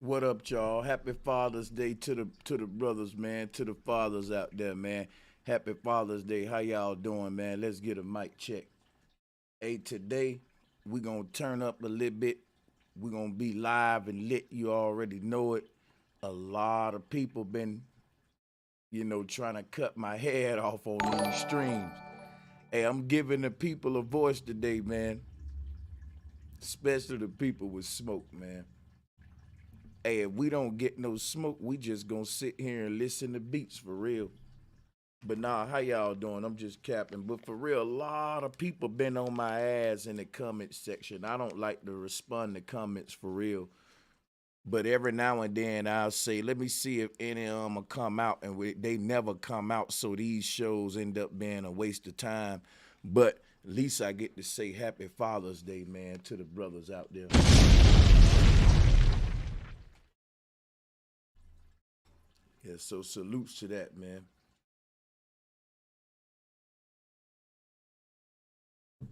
What up, y'all? Happy Father's Day to the brothers, man. To the fathers out there, man. Happy Father's Day. How y'all doing, man? Let's get a mic check. Hey, today we gonna turn up a little bit. We gonna be live and lit. You already know it. A lot of people been, trying to cut my head off on these streams. Hey, I'm giving the people a voice today, man. Especially the people with smoke, man. Hey, if we don't get no smoke, we just gonna sit here and listen to beats for real. But nah, how y'all doing? I'm just capping. But for real, a lot of people been on my ass in the comment section. I don't like to respond to comments for real. But every now and then I'll say, let me see if any of them will come out. And they never come out, so these shows end up being a waste of time. But at least I get to say Happy Father's Day, man, to the brothers out there. Yeah, so salutes to that, man.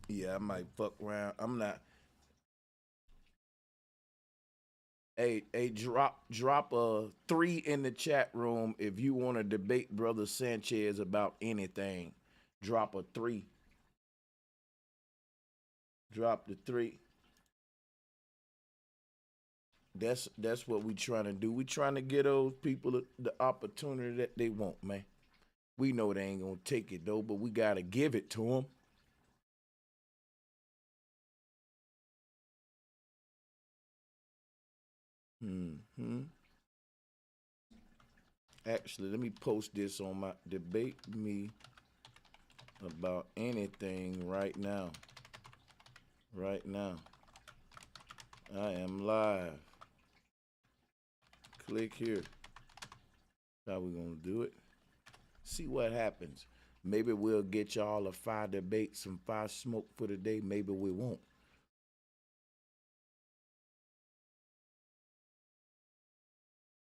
Yeah, I might fuck around. I'm not. Hey, drop a three in the chat room if you want to debate Brother Sanchez about anything. Drop a three. Drop the three. That's what we trying to do. We trying to get those people the opportunity that they want, man. We know they ain't gonna take it though, but we gotta give it to them. Hmm. Actually, let me post this on my debate me about anything right now. Right now. I am live. Click here. How we gonna do it? See what happens. Maybe we'll get y'all a fire debate, some fire smoke for the day. Maybe we won't.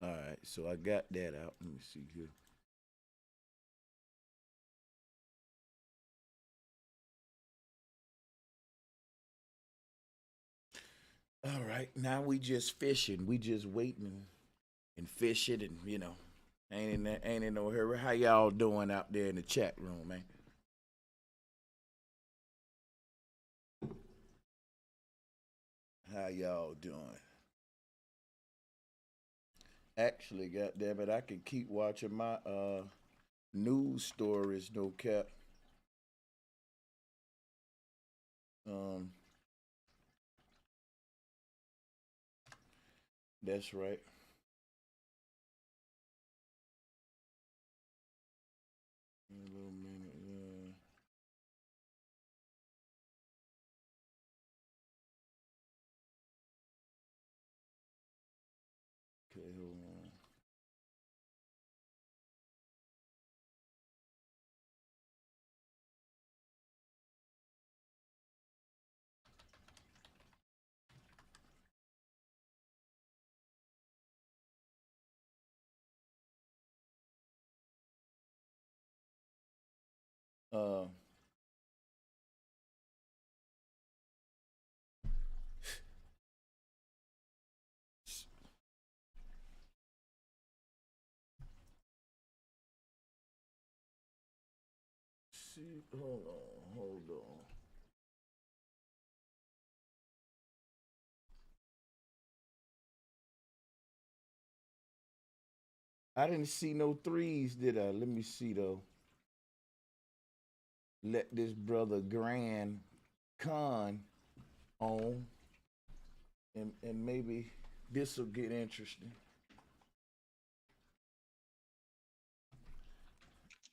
All right, so I got that out. Let me see here. All right, now we just fishing. We just waiting and fishing, and ain't in no hurry. How y'all doing out there in the chat room, man? How y'all doing? Actually, goddamn it, I can keep watching my news stories, no cap. Um, that's right. A little minute. Okay, hold on. See, hold on. I didn't see no threes, did I? Let me see though. Let this brother Grand Con on, and maybe this will get interesting.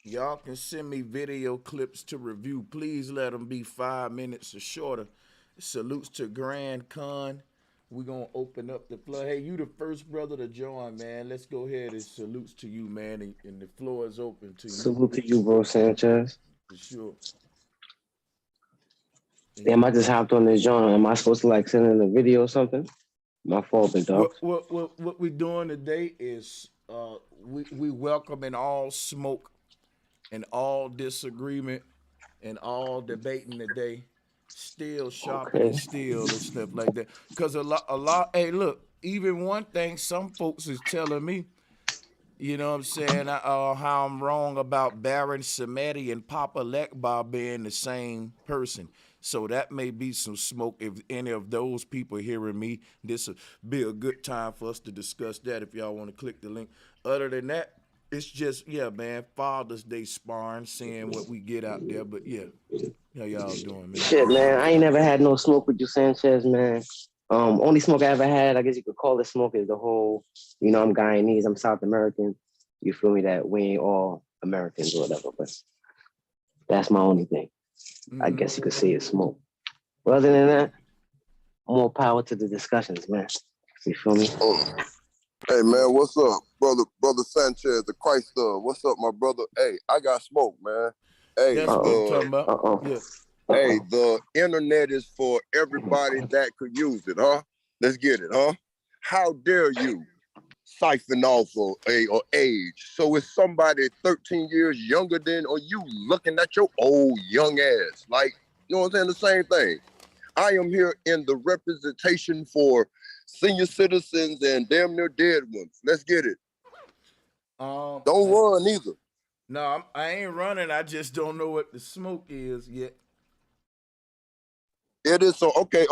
Y'all can send me video clips to review. Please let them be 5 minutes or shorter. Salutes to Grand Con. We're going to open up the floor. Hey, you the first brother to join, man. Let's go ahead and salutes to you, man. And the floor is open to you. Salute to you, bro, Sanchez. For sure. Damn, I just hopped on this joint. Am I supposed to like send in a video or something? My fault, big dog. What we're doing today is we welcoming all smoke and all disagreement and all debating today. Still sharpening Okay. steel and stuff like that. Cause a lot. Hey, look. even one thing some folks is telling me, you know what I'm saying, how I'm wrong about Baron Samedi and Papa Lekbar being the same person. So that may be some smoke. If any of those people hearing me, this will be a good time for us to discuss that if y'all want to click the link. Other than that, it's just, yeah, man, Father's Day sparring, seeing what we get out there. But yeah, how y'all doing, man? Shit, man, I ain't never had no smoke with you, Sanchez, man. Only smoke I ever had, I guess you could call it smoke, is the whole, I'm Guyanese, I'm South American. You feel me? That we ain't all Americans or whatever, but that's my only thing. I guess you could say it's smoke. But other than that, more power to the discussions, man. You feel me? Hey man, what's up, brother Sanchez, the Christ? What's up, my brother? Hey, I got smoke, man. Hey, That's what I'm talking about. Yeah. Hey, the internet is for everybody that could use it, huh? Let's get it, huh? How dare you siphon off or age? So it's somebody 13 years younger than, or you looking at your old young ass. Like, you know what I'm saying? The same thing. I am here in the representation for senior citizens and damn near dead ones. Let's get it. Don't run either. No, I ain't running. I just don't know what the smoke is yet. It is so okay.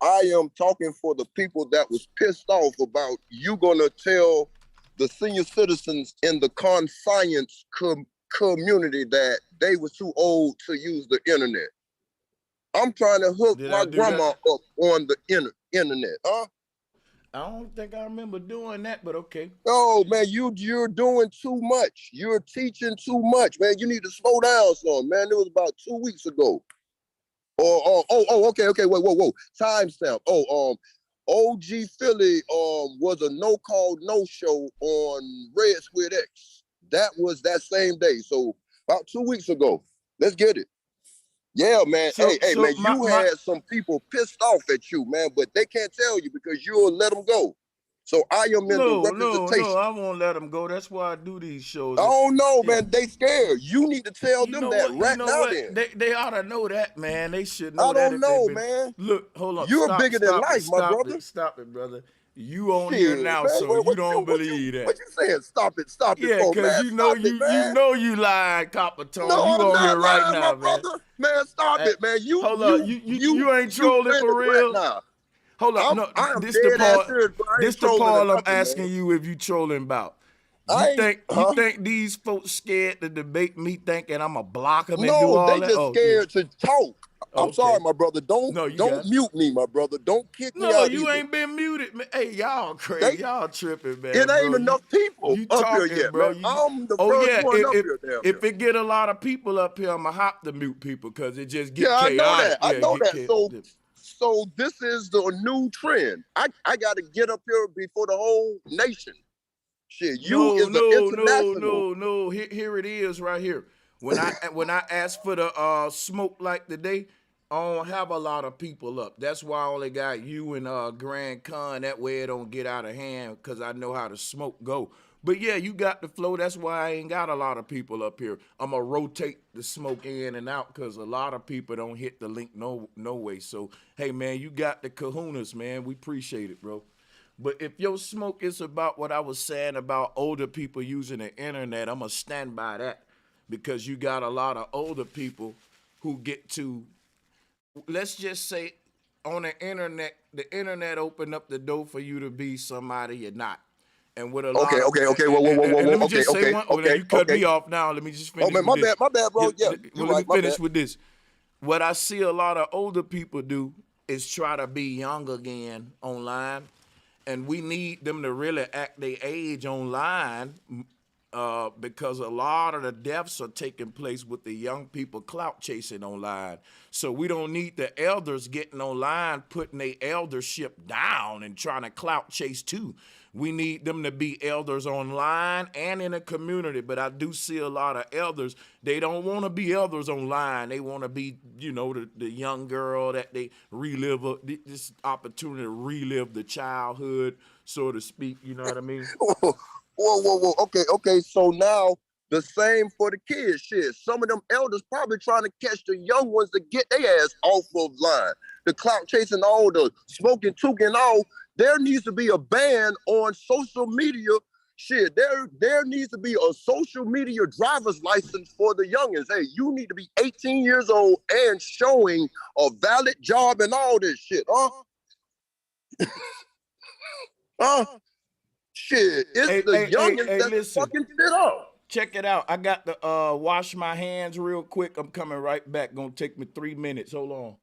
I am talking for the people that was pissed off about you gonna tell the senior citizens in the conscience community that they was too old to use the internet. I'm trying to hook my grandma up on the internet, huh? I don't think I remember doing that, but okay. No, man, you're doing too much. You're teaching too much, man. You need to slow down some, man. It was about 2 weeks ago. Okay, wait, whoa. Timestamp. OG Philly was a no-call, no-show on Red Squid X. That was that same day. So about 2 weeks ago. Let's get it. Yeah, man. Man, you had some people pissed off at you, man, but they can't tell you because you'll let them go. So I am in the representation. No, I won't let them go. That's why I do these shows. Oh no, man, they scared. You need to tell them that right now. Then they ought to know that, man. They should know that. I don't know, man. Look, hold on. You're bigger than life, my brother. Stop it, brother. You on here now, man, so you don't believe that. What you saying? Stop it, yeah, because you know you lied, Copper Tone. No, you on here right now, man. Brother. Man, stop it, man. Hold on, you ain't trolling for real. Right. Hold up, no, this the part I'm asking you if you trolling about. You think these folks scared to debate me thinking I'm a block them and do all that? No, they just scared to talk. I'm sorry, my brother. Don't mute me, my brother. Don't kick me out. No, you ain't been muted, man. Hey, y'all crazy. Y'all tripping, man. It ain't enough people up here yet, bro. I'm the first one up here. If it get a lot of people up here, I'm going to have to mute people because it just gets chaotic. I know that. So this is the new trend. I got to get up here before the whole nation. Shit, No. Here it is right here. When I asked for the smoke like today, I don't have a lot of people up. That's why I only got you and Grand Con. That way it don't get out of hand because I know how the smoke go. But yeah, you got the flow. That's why I ain't got a lot of people up here. I'm going to rotate the smoke in and out because a lot of people don't hit the link no way. So, hey, man, you got the kahunas, man. We appreciate it, bro. But if your smoke is about what I was saying about older people using the internet, I'm going to stand by that because you got a lot of older people who get to, let's just say on the internet opened up the door for you to be somebody you're not. And with a lot whoa. Let me just say one. You cut me off now. Let me just finish. My bad, bro. Yeah. Let me finish with this. What I see a lot of older people do is try to be young again online, and we need them to really act their age online because a lot of the deaths are taking place with the young people clout chasing online. So we don't need the elders getting online, putting their eldership down and trying to clout chase too. We need them to be elders online and in the community. But I do see a lot of elders, they don't want to be elders online. They want to be, the young girl that they relive, this opportunity to relive the childhood, so to speak. You know what I mean? Whoa. Okay. So now the same for the kids. Shit, some of them elders probably trying to catch the young ones to get their ass off of line. The clout chasing, all the smoking, tooking, all. There needs to be a ban on social media. Shit, there needs to be a social media driver's license for the youngins. Hey, you need to be 18 years old and showing a valid job and all this shit, huh? Huh? Shit, it's the youngins that's listen. fucking shit up. Check it out. I got to wash my hands real quick. I'm coming right back. Gonna take me 3 minutes. Hold on.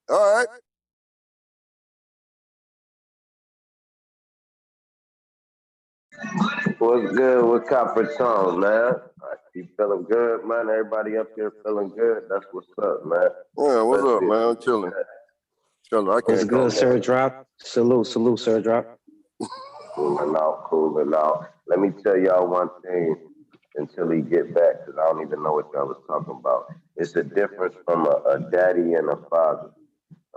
All right. What's good with Copper Tone, man? You feeling good, man? Everybody up here feeling good? That's what's up, man. Yeah, what's up, man? I'm chilling. Chilling. I What's can't good, go. Sir Drop? Salute, Sir Drop. Cooling out. Let me tell y'all one thing until he get back, because I don't even know what y'all was talking about. It's a difference from a daddy and a father.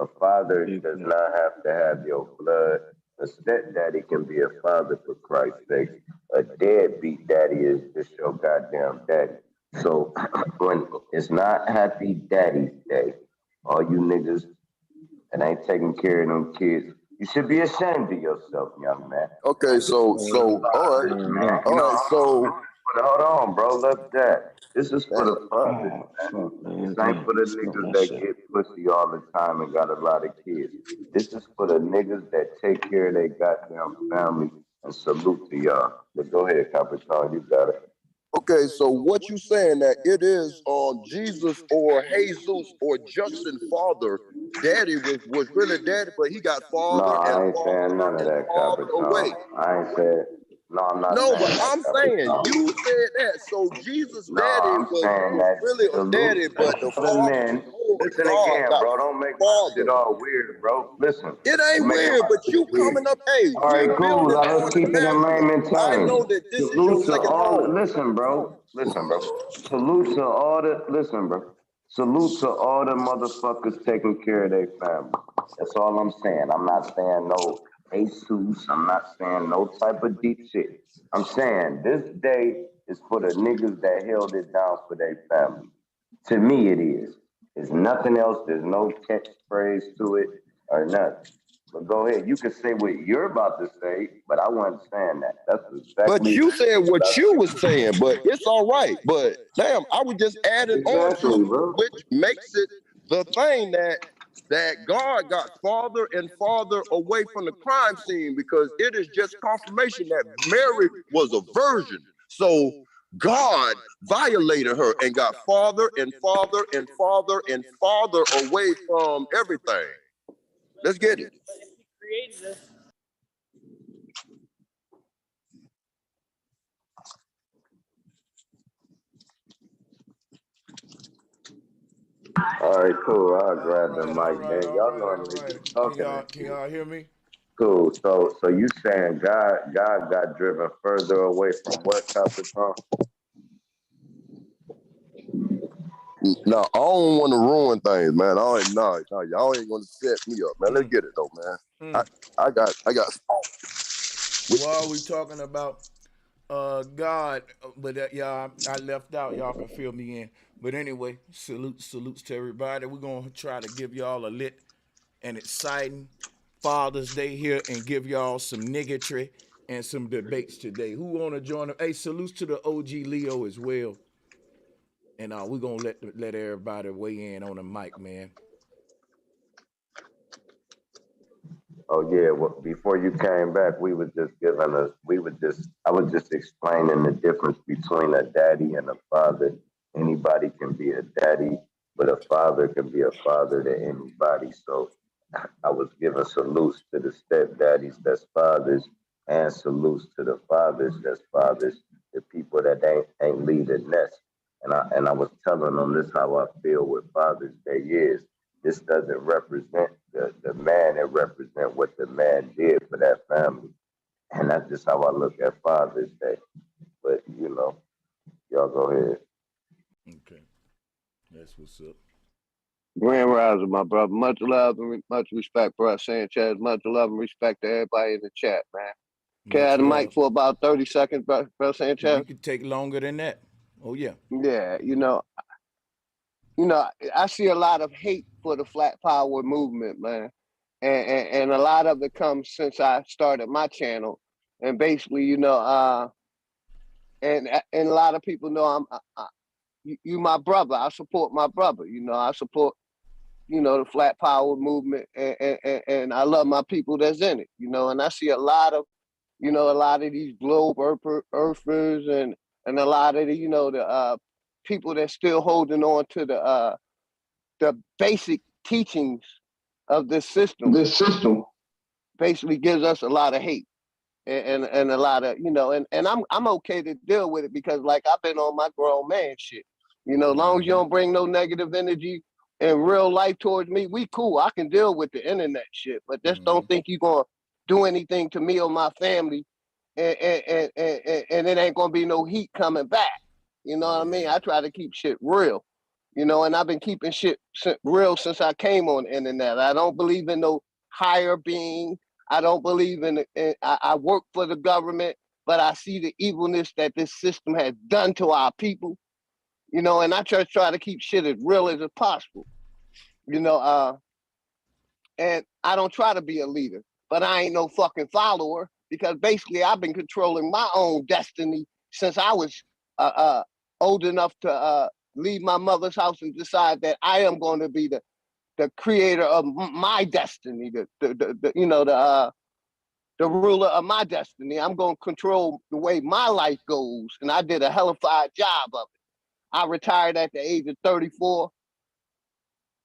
A father does not have to have your blood. A stepdaddy can be a father, for Christ's sake. A deadbeat daddy is just your goddamn daddy. So when it's not Happy Daddy's Day, all you niggas that ain't taking care of them kids, you should be ashamed of yourself, young man. Okay, so all right, so hold on, bro. Look that. This is for the fathers, man. This ain't for the niggas that get pussy all the time and got a lot of kids. This is for the niggas that take care of their goddamn family, and salute to y'all. But go ahead, Capitan, you got it. okay, so what you saying that it is Jesus or Jesus or Justin father, daddy was really daddy, but he got No, father I and ain't saying none of that, father away. Capitan. I ain't said. No, I'm not No, saying but that, I'm saying Capitan. you said that. So Jesus' No, daddy I'm was saying that really a daddy, salute but the for the father, men. Lord Listen God, again, got bro. Don't make my father. shit all weird, bro. Listen, It you're ain't making weird, my but shit you weird. coming up, hey, All right, we're cool. building Now on let's the keep it in narrative. layman I terms. know that this is your Salute to second all. home. Listen, bro. Listen, bro. Salute to all the. Listen, bro. Salute to all the motherfuckers taking care of their family. That's all I'm saying. I'm not saying no Jesus. I'm not saying no type of deep shit. I'm saying this day is for the niggas that held it down for their family. To me, it is. There's nothing else. There's no catchphrase to it or nothing. But go ahead. You can say what you're about to say, but I wasn't saying that. That's But exactly you said what what I you was said. saying, but it's all right. But damn, I was just adding on to Exactly, it, bro. which makes it the thing that God got farther and farther away from the crime scene, because it is just confirmation that Mary was a virgin. So God violated her and got farther and farther and farther and farther away from everything. Let's get it. All right, cool. I'll grab the All mic, right, man. all Y'all right, all normally be right. talking and Can shit. y'all hear me? Cool. So you saying God got driven further away from what, Capricorn? No, I don't want to ruin things, man. No, y'all ain't gonna set me up, man. Let's get it though, man. I got. While we talking about God, but y'all, I left out. Y'all can fill me in. But anyway, salutes to everybody. We're gonna try to give y'all a lit and exciting Father's Day here and give y'all some niggatry and some debates today. Who wanna join them? Hey, salutes to the OG Leo as well. And we're gonna let everybody weigh in on the mic, man. Oh yeah. Well, before you came back, I was just explaining the difference between a daddy and a father. Anybody can be a daddy, but a father can be a father to anybody. So I was giving salutes to the stepdaddies that's fathers, and salutes to the fathers that's fathers, the people that ain't leave the nest. And I was telling them this how I feel with Father's Day is. This doesn't represent the man, it represents what the man did for that family. And that's just how I look at Father's Day. But y'all go ahead. Okay, that's what's up. Grand Rising, my brother. Much love and much respect, bro. Sanchez. Much love and respect to everybody in the chat, man. Can I Much have the mic love. for about 30 seconds, bro We Sanchez? could take longer than that. Oh yeah. Yeah, I see a lot of hate for the Flat Power movement, man. and a lot of it comes since I started my channel, and basically, and a lot of people know you my brother. I support my brother. I support the Flat Power movement, and I love my people that's in it. And I see a lot of these globe earthers and a lot of the people that's still holding on to the basic teachings of this system. This system. Basically gives us a lot of hate and a lot of and I'm okay to deal with it because like I've been on my grown man shit. As long as you don't bring no negative energy in real life towards me, we cool. I can deal with the internet shit, but just don't think you're gonna do anything to me or my family, and it ain't gonna be no heat coming back. You know what I mean? I try to keep shit real, and I've been keeping shit real since I came on the internet. I don't believe in no higher being. I don't believe in it. I work for the government, but I see the evilness that this system has done to our people, and I just try to keep shit as real as possible, and I don't try to be a leader, but I ain't no fucking follower because basically I've been controlling my own destiny since I was old enough to leave my mother's house and decide that I am going to be the creator of my destiny, the ruler of my destiny. I'm going to control the way my life goes, and I did a hellified job of it. I retired at the age of 34.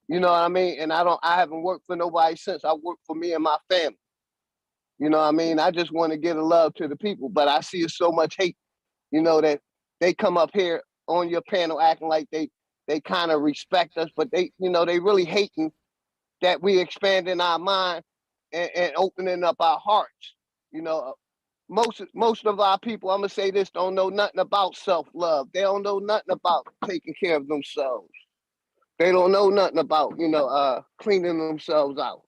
You know what I mean? And I haven't worked for nobody since. I worked for me and my family. You know what I mean? I just want to give a love to the people, but I see so much hate, that they come up here on your panel acting like they kind of respect us, but they really hating that we expanding our mind and opening up our hearts. Most of our people, I'm gonna say this, don't know nothing about self-love. They don't know nothing about taking care of themselves. They don't know nothing about, cleaning themselves out.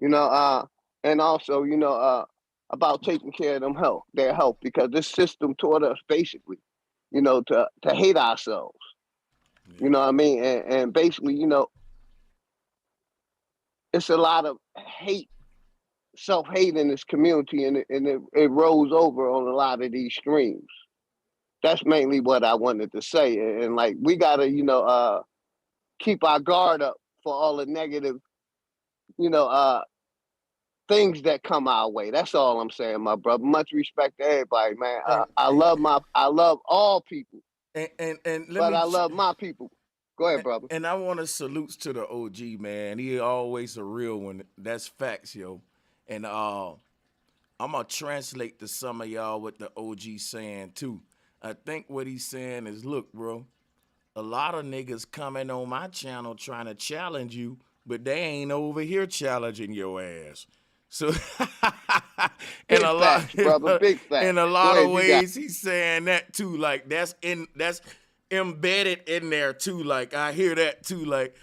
And also, about taking care of their health, because this system taught us basically, to hate ourselves. You know what I mean? And basically, it's a lot of hate, self-hate in this community, and it rolls over on a lot of these streams. That's mainly what I wanted to say. And like, we gotta, keep our guard up for all the negative, things that come our way. That's all I'm saying, my brother. Much respect to everybody, man. I love all people, And let but me I love my people. Go ahead, brother. and I want to salute to the OG, man. He always a real one. That's facts, yo. And I'm gonna translate to some of y'all what the OG saying too. I think what he's saying is, look, bro, a lot of niggas coming on my channel trying to challenge you, but they ain't over here challenging your ass. So Big facts, brother. Big facts. in a lot of ways he's saying that too. Like that's embedded in there too. Like I hear that too. Like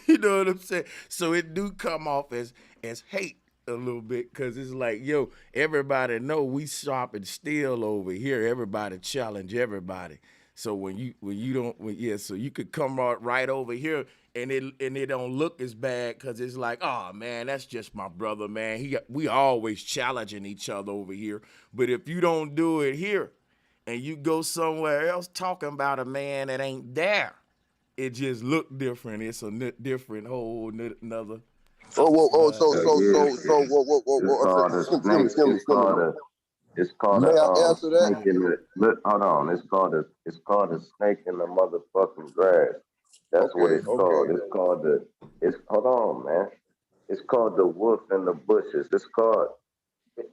you know what I'm saying? So it do come off as hate a little bit, because it's like, yo, everybody know we sharp and steel over here. Everybody challenge everybody. So so you could come right over here and it don't look as bad, because it's like, oh man, that's just my brother, man. We always challenging each other over here. But if you don't do it here and you go somewhere else talking about a man that ain't there, it just look different. It's a different whole another. So it's called may I a answer that? snake in the hold on. It's called a snake in the motherfucking grass. That's what it's called. It's hold on, man. It's called the wolf in the bushes. It's called,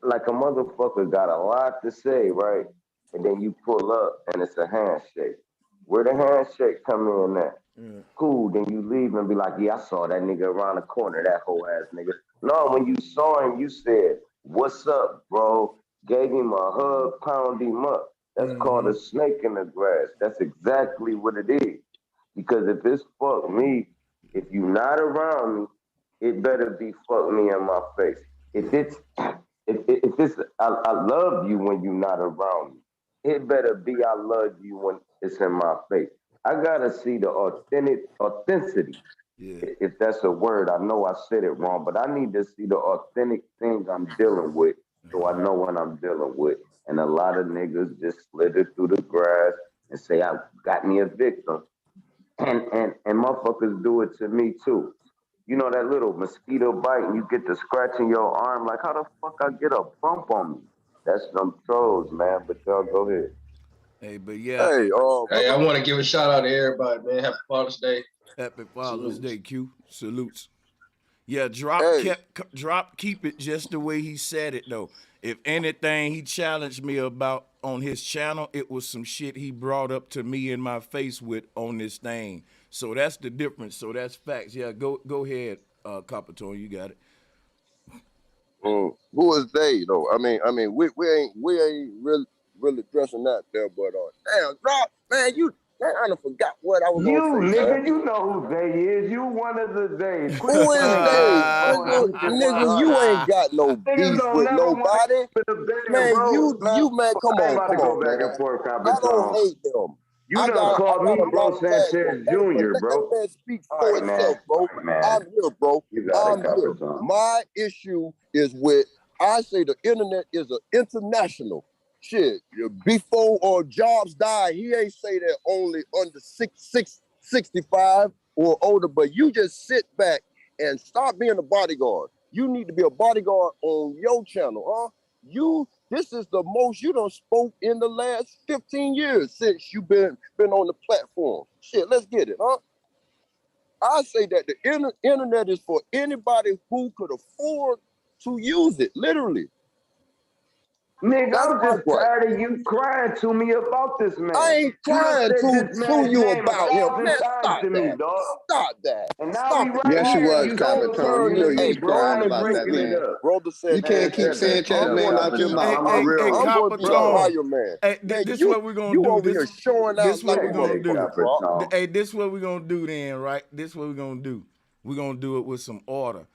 like, a motherfucker got a lot to say, right? And then you pull up and it's a handshake. Where the handshake come in at? Cool, then you leave and be like, yeah, I saw that nigga around the corner, that whole ass nigga. No, when you saw him, you said, what's up, bro? Gave him a hug, pound him up. That's called a snake in the grass. That's exactly what it is. Because if it's fuck me, if you not around me, it better be fuck me in my face. If it's I love you when you not around me, it better be I love you when it's in my face. I gotta see the authenticity. Yeah. If that's a word, I know I said it wrong, but I need to see the authentic things I'm dealing with so I know what I'm dealing with. And a lot of niggas just slither through the grass and say, I got me a victim. And motherfuckers do it to me too. You know that little mosquito bite and you get the scratch in your arm, like how the fuck I get a bump on me? That's them trolls, man. But y'all go ahead. Hey, but yeah, Hey, Hey, I want to give a shout out to everybody, man. Happy Father's Day. happy Father's Salute. Day, Q. Salutes. Yeah, hey, keep it just the way he said it though. If anything he challenged me about on his channel, it was some shit he brought up to me in my face with on this thing. So that's the difference. So that's facts. Yeah, go ahead, Coppertone, you got it. who is they though? We ain't really addressing that there, but damn, drop, man, man, I done forgot what I was You, gonna say, man. nigga, you know who they is. You one of the days. Quit Who is playing they? games, bro, and keep it Nigga, 100. you ain't got no Niggas beef don't with never want to nobody. keep it a band, Man, bro. man, come I ain't about to go on, back man. and forth, I don't Coppertone. hate them. You I done got called me a lot Bro of flags on. Sanchez Jr., Let that bro. man speak All for right, man. itself, bro. All right, man. I'm here, bro. You got it, I'm here. Coppertone. My issue is with, I say the internet is an international shit. Before Jobs died, he ain't say that only under 65 or older, but you just sit back and stop being a bodyguard. You need to be a bodyguard on your channel, huh? This is the most you done spoke in the last 15 years since you've been on the platform. Shit, let's get it, huh? I say that the internet is for anybody who could afford to use it, literally. Nigga, That's I'm my just gripe. tired of you crying to me about this I man. ain't You done trying said to this man's you name about him. 1,000 Man, times stop to me, that. dog. Stop that. And now we Stop it. right Yes, you Don't here and was, you don't still Coppertone. You turn know it. talking to you me, was Hey, bro. crying I'm brother just about that, breaking Sanchez. it man. up. Brother You Sanchez. can't Man, keep shut the saying shit Chaz up, name out your mouth. Coppertone. Hey, I'm a hey, real hey, I'm nigga, gonna be a bro. Coppertone. fire man. Hey, Man, this you what we're gonna do. over here showing out This what like a we're Check gonna that, do. motherfucker, bro. Coppertone. Hey, this what we're gonna do then, right? This what we're gonna do. We're gonna do it with some order.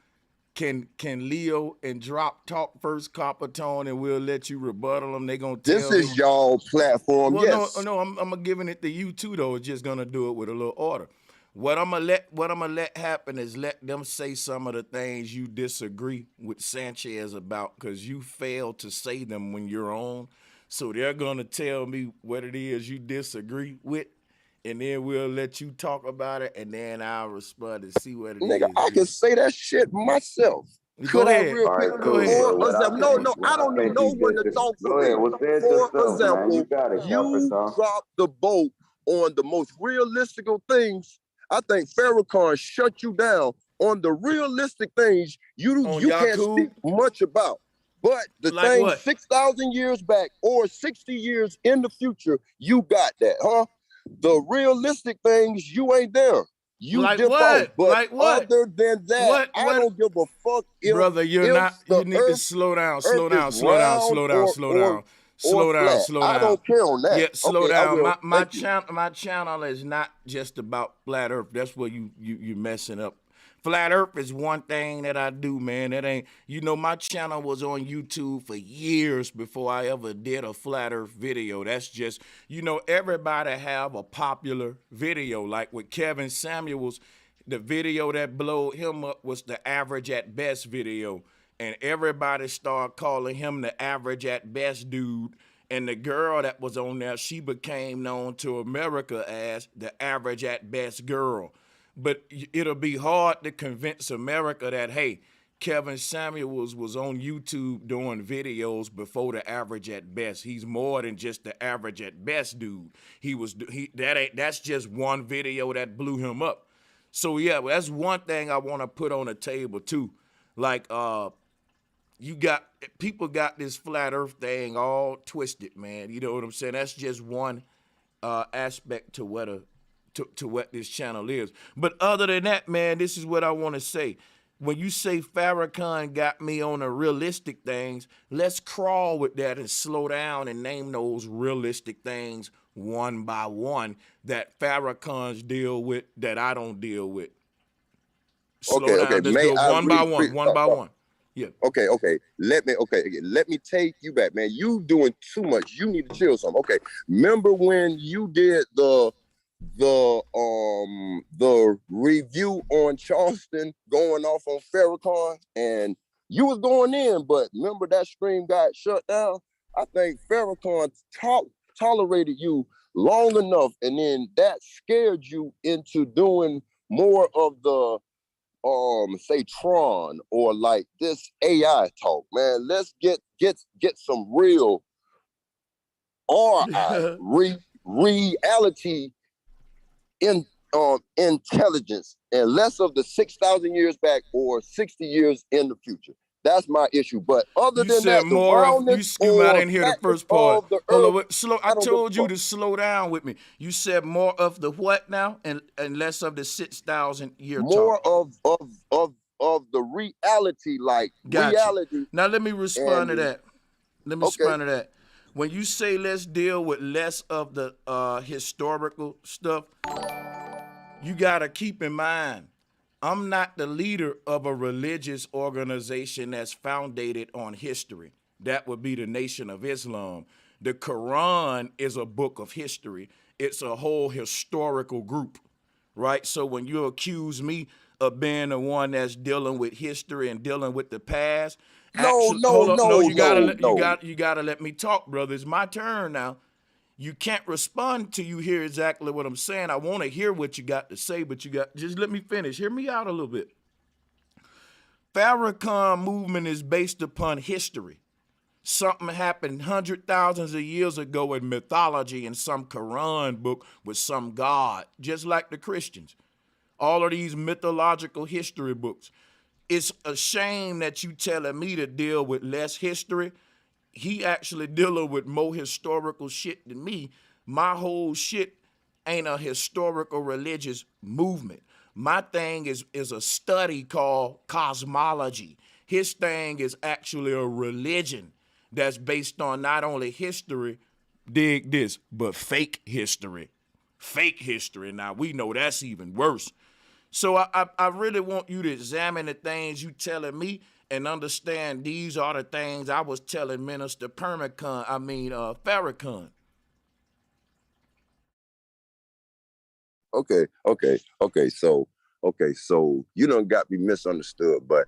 Can Leo and Drop talk first, Coppertone, and we'll let you rebuttal them. They gonna This tell me. is y'all platform, Well, yes. no, I'm giving it to you too, though. It's just gonna do it with a little order. What I'm gonna let happen is let them say some of the things you disagree with Sanchez about, because you failed to say them when you're on. So they're gonna tell me what it is you disagree with, and then we'll let you talk about it, and then I'll respond and see what it Nigga, is I can say that shit myself. Go Could I ahead. real All quick? right, Go cool. ahead. For Well, what I example, think, no, I I don't need think no you one to did. talk for Go ahead. me. Well, say it For yourself, man. You example, got it, you Coppertone. dropped the boat on the most realistic things. I think Farrakhan shut you down on the realistic things On you can't Yaku, speak much about. But the like thing what? 6,000 years back or 60 years in the future, you got that, huh? The realistic things, you ain't there. You Like dip off. what? But Like what? other than that, I What? don't give a fuck Brother, you're if not. the You need to slow down. earth Slow is down. Slow down. round Slow down. Slow down. or Slow down. flat. Slow I down. don't care on that. Yeah, slow Okay, I down. will. My Thank you. channel. My channel is not just about flat Earth. That's where you messing up. Flat Earth is one thing that I do, man. That ain't. My channel was on YouTube for years before I ever did a flat Earth video. That's just. Everybody have a popular video. Like with Kevin Samuels, the video that blowed him up was the average at best video. And everybody started calling him the average at best dude. And the girl that was on there, she became known to America as the average at best girl. But it'll be hard to convince America that, hey, Kevin Samuels was on YouTube doing videos before the average at best. He's more than just the average at best dude. That's just one video that blew him up. So yeah, that's one thing I want to put on the table too. Like people got this flat earth thing all twisted, man. You know what I'm saying? That's just one aspect to what this channel is. But other than that, man, this is what I want to say. When you say Farrakhan got me on the realistic things, let's crawl with that and slow down and name those realistic things one by one that Farrakhan's deal with that I don't deal with. Slow Okay. down. Let's May go I one by one, one by one. Yeah. Okay. Let me take you back, man. You doing too much. You need to chill some. Okay. Remember when you did the the review on Charleston going off on Farrakhan, and you was going in, but remember that stream got shut down. I think Farrakhan tolerated you long enough, and then that scared you into doing more of the say Tron or like this AI talk. Man, let's get some real reality in intelligence, and less of the 6,000 years back or 60 years in the future. That's my issue. But other You than said that, the more of you. roundness Excuse me, I or didn't hear the flatness first part. of the Hold on, earth, wait, slow. I I don't give a told you fuck. to slow down with me. You said more of the what now, and less of the 6,000 year More talk. of the reality, like Got you. reality. Now let me respond to And that. Let me okay, respond to that. When you say let's deal with less of the historical stuff, you gotta keep in mind, I'm not the leader of a religious organization that's founded on history. That would be the Nation of Islam. The Quran is a book of history. It's a whole historical group, right? So when you accuse me of being the one that's dealing with history and dealing with the past, no, actually, no, hold up, no, no, no, no. you gotta let me talk, brother. It's my turn now. You can't respond till you hear exactly what I'm saying. I want to hear what you got to say, but you got just let me finish. Hear me out a little bit. Farrakhan movement is based upon history. Something happened hundred thousands of years ago in mythology in some Quran book with some god, just like the Christians. All of these mythological history books. It's a shame that you telling me to deal with less history. He actually dealing with more historical shit than me. My whole shit ain't a historical religious movement. My thing is a study called cosmology. His thing is actually a religion that's based on not only history, dig this, but fake history. Fake history. Now we know that's even worse. So I really want you to examine the things you telling me and understand these are the things I was telling Minister Farrakhan. Okay. So you done got me misunderstood, but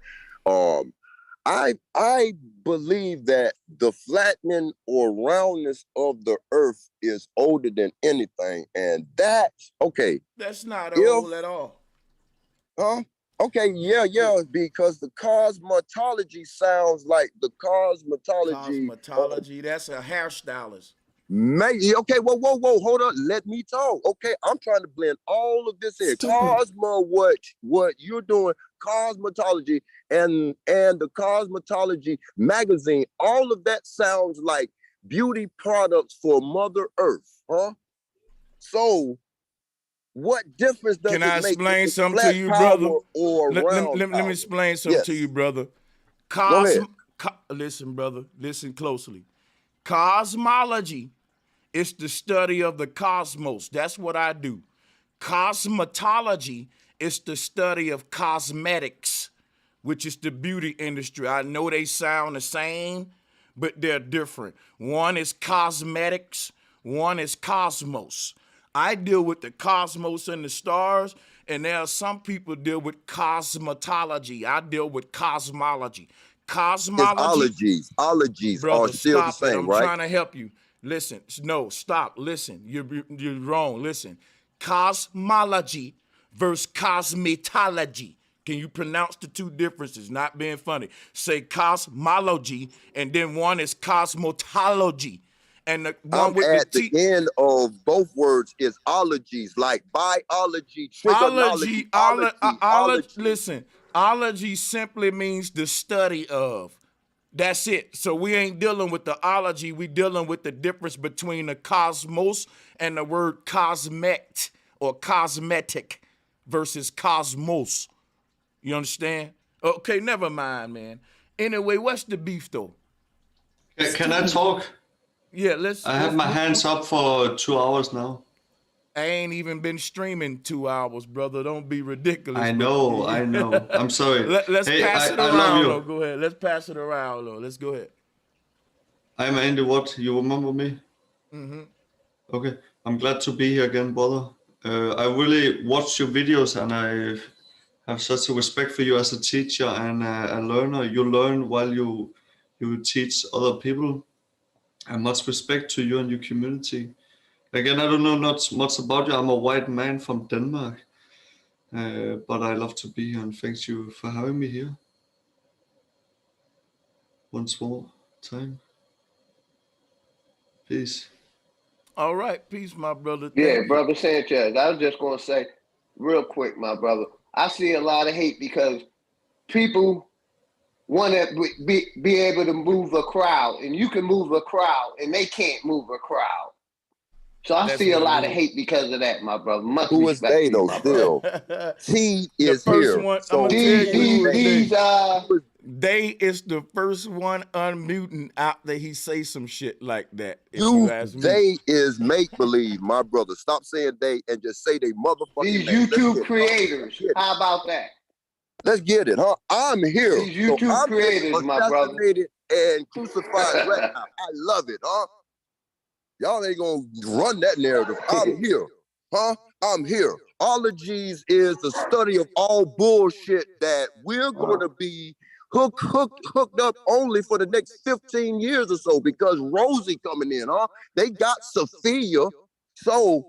um I believe that the flattening or roundness of the earth is older than anything. And that's okay. That's not If old at all. huh? Okay, yeah, because the cosmetology sounds like the cosmetology of Cosmetology, that's a hairstylist. okay, whoa, hold on. Let me talk. Okay, I'm trying to blend all of this in. Stupid. What you're doing, cosmetology and the cosmetology magazine, all of that sounds like beauty products for Mother Earth, huh? So what difference does Can it I make if explain it's something to flat you, brother? power or round Let me power? explain something to you, Yes, brother. go ahead. Listen, brother, listen closely. Cosmology is the study of the cosmos. That's what I do. Cosmetology is the study of cosmetics, which is the beauty industry. I know they sound the same, but they're different. One is cosmetics, one is cosmos. I deal with the cosmos and the stars, and there are some people deal with cosmetology. I deal with cosmology. It's Cosmology, ologies. Ologies are brother, still the stop it. same, I'm right? trying to help you. Listen, no, stop. Listen, you're wrong. Listen, cosmology versus cosmetology. Can you pronounce the two differences? Not being funny. Say cosmology, and then one is cosmetology, and the I'm one with the at the T. end of both words is ologies, like biology, trigonology, Ology, ology. listen, ology simply means the study of. That's it. So we ain't dealing with the ology. We dealing with the difference between the cosmos and the word cosmet or cosmetic versus cosmos. You understand? Okay, never mind, man. Anyway, what's the beef though? Can I talk? Yeah, I have my hands up for 2 hours now. I ain't even been streaming 2 hours, brother. Don't be ridiculous. I But know, I know. I'm sorry. let's Hey, pass it I love around though. you. Go ahead. Let's pass it around though. Let's go ahead. I'm Andy Watt. You remember me? Mm-hmm. Okay. I'm glad to be here again, brother. I really watch your videos, and I have such a respect for you as a teacher and a learner. You learn while you teach other people, and much respect to you and your community. Again, I don't know not much about you. I'm a white man from Denmark, but I love to be here, and thank you for having me here once more time. Peace. All right, peace, my brother. Yeah, Thank you. brother Sanchez. I was just gonna say real quick, my brother. I see a lot of hate because people want to be able to move a crowd, and you can move a crowd, and they can't move a crowd. So I That's see a what it lot of is. hate because of that, my brother. Much Who is respect they to you, though? my brother. Still, T The is first here. one, I'm So gonna tell These, you who is these, they. They is the first one unmuting after he say some shit like that. If you ask me, they is make believe, my brother. Stop saying they and just say they motherfucking these name. YouTube creators. How about that? Let's get it, huh? I'm here. These YouTube so I'm creators, my brother. assassinated and crucified right now. I love it, huh? Y'all ain't gonna run that narrative. I'm here, huh? I'm here. Ologies is the study of all bullshit that we're gonna be hooked up only for the next 15 years or so because Rosie coming in, huh? They got Sophia, so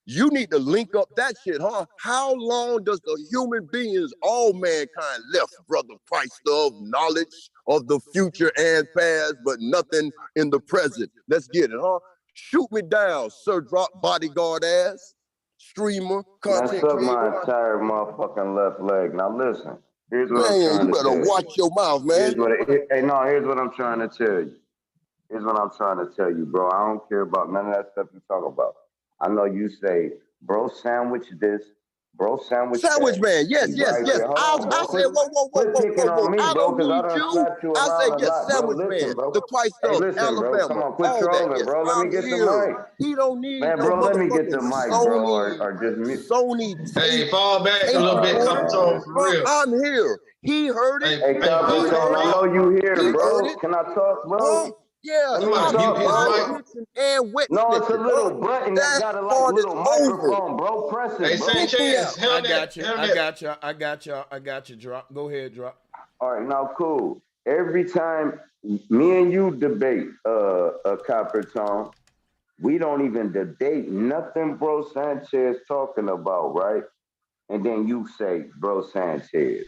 you need to link up that shit, huh? How long does the human beings, all mankind left, brother Christ, of knowledge of the future and past, but nothing in the present? Let's get it, huh? Shoot me down, Sir Drop Bodyguard ass, streamer, content Mess up my creator. entire motherfucking left leg. Now listen, here's what I'm Man, you trying to better tell you. watch your mouth, man. Here's what I'm trying to tell you. Here's what I'm trying to tell you, bro. I don't care about none of that stuff you talk about. I know you say, bro, sandwich this, bro, sandwich Sandwich that. man, yes. Hold on, bro. I said, whoa. Quit picking on me, I bro, don't because I need done you. slapped you I say, around a yes, lot, bro. sandwich man, Listen, bro. the Christ Hey, of listen, bro. Come Alabama, on, quit all that. trolling, Yes, bro. Let me I'm get the here. mic. He don't need Man, no bro, let me get motherfucking the mic, bro, or just mute. Sony Hey, tape, fall back a tape little All bit, right, recorder. Capitone, man. for real. I'm here. He heard it. Hey, Hey, hey, He fall, heard Capitone, I it. know you here, He heard bro. it. Can I talk, Huh? bro? Yeah, Let me somebody I'm mute talk, his dry mic. bro. snitching and wet No, it's a snitching. Huh? little button that That got a like part is little over. microphone, bro. Press Hey, it, bro. Kick me Sanchez, out. I helmet, got you. helmet. I got you. Drop. Go ahead, drop. All right, now cool. Every time me and you debate a copper tone, we don't even debate nothing bro Sanchez talking about, right? And then you say, bro Sanchez,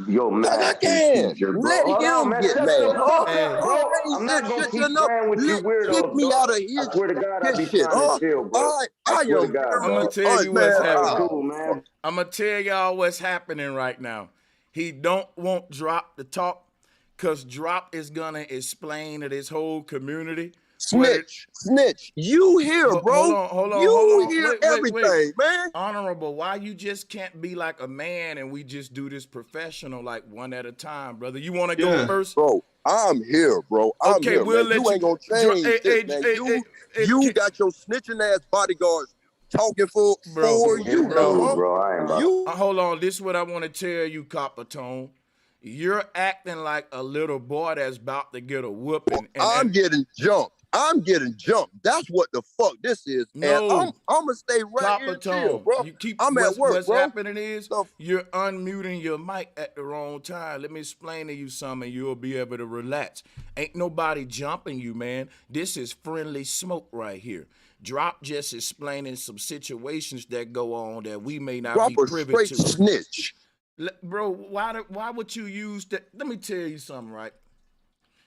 your And I master can. teacher, bro. Let Hold on, him man. get Shut the mad, huh? fuck up, Hey, bro. I ain't I'm said not gonna shit keep enough. playing with you Kick weirdos, me bro. out of I swear to God, I his be shit, trying to huh? chill, bro. I I swear to am God, I'm here. gonna bro. tell you what's Man, All right, happening. cool, man. I'm gonna tell y'all what's happening right now. He don't want Drop to talk, cause Drop is gonna explain to this whole community what it. snitch. You here, Hold bro. on, hold on, hold You on. hear Wait. everything, man. Honorable, why you just can't be like a man and we just do this professional, like one at a time, brother? You want to go Yeah. first? Bro, I'm here, bro. I'm Okay, here, we'll man. let You you. ain't gonna change this, man. You got your snitching ass bodyguards talking for Bro, you It's now, bro. cool, huh? bro. I ain't about. You Hold on. This is what I want to tell you, Copper Tone. You're acting like a little boy that's about to get a whooping. I'm getting jumped. That's what the fuck this is. And No, I'm gonna stay right here Copper and chill, Tone. bro. You keep I'm at work, what's bro. happening is The you're unmuting your mic at the wrong time. Let me explain to you something and you'll be able to relax. Ain't nobody jumping you, man. This is friendly smoke right here. Drop just explaining some situations that go on that we may not Drop be a privy straight to. snitch. Bro, why would you use that? Let me tell you something, right?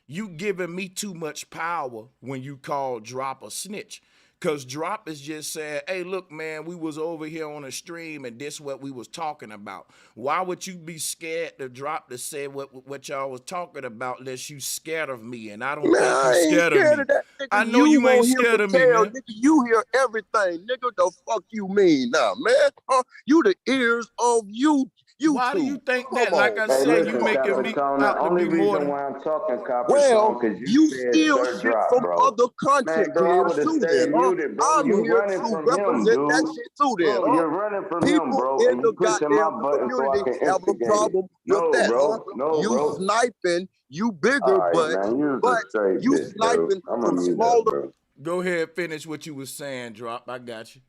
You giving me too much power when you call Drop a snitch. Cause Drop is just saying, hey, look, man, we was over here on a stream and this what we was talking about. Why would you be scared to Drop to say what y'all was talking about unless you scared of me? And I don't Man, think you I ain't scared of scared me. of that, nigga. I know You you ain't want him scared to of me, tell, man. nigga. You hear everything, nigga. The fuck you mean now, man? Huh? You the ears of YouTube. Why do you think Come that? Like on, I Hey, man. said, you listen, making me Capitone, the out to only be more reason than. why I'm talking Capitone, Well, because you you said steal Sir shit Drop, from bro. other content Man, bro, I creators would have too then, stayed huh? muted, bro. I'm You here running to from him, represent that dude. shit too then, Bro, huh? you're running from him, People bro, in and the you pushing my goddamn button so I community can have a instigate it. problem with No, that, huh? bro. No, You bro. sniping, you bigger, All right, man. You're a but straight you bitch, bro. sniping I'm from gonna mute up, smaller. bro. Go ahead, finish what you was saying, Drop. I got you.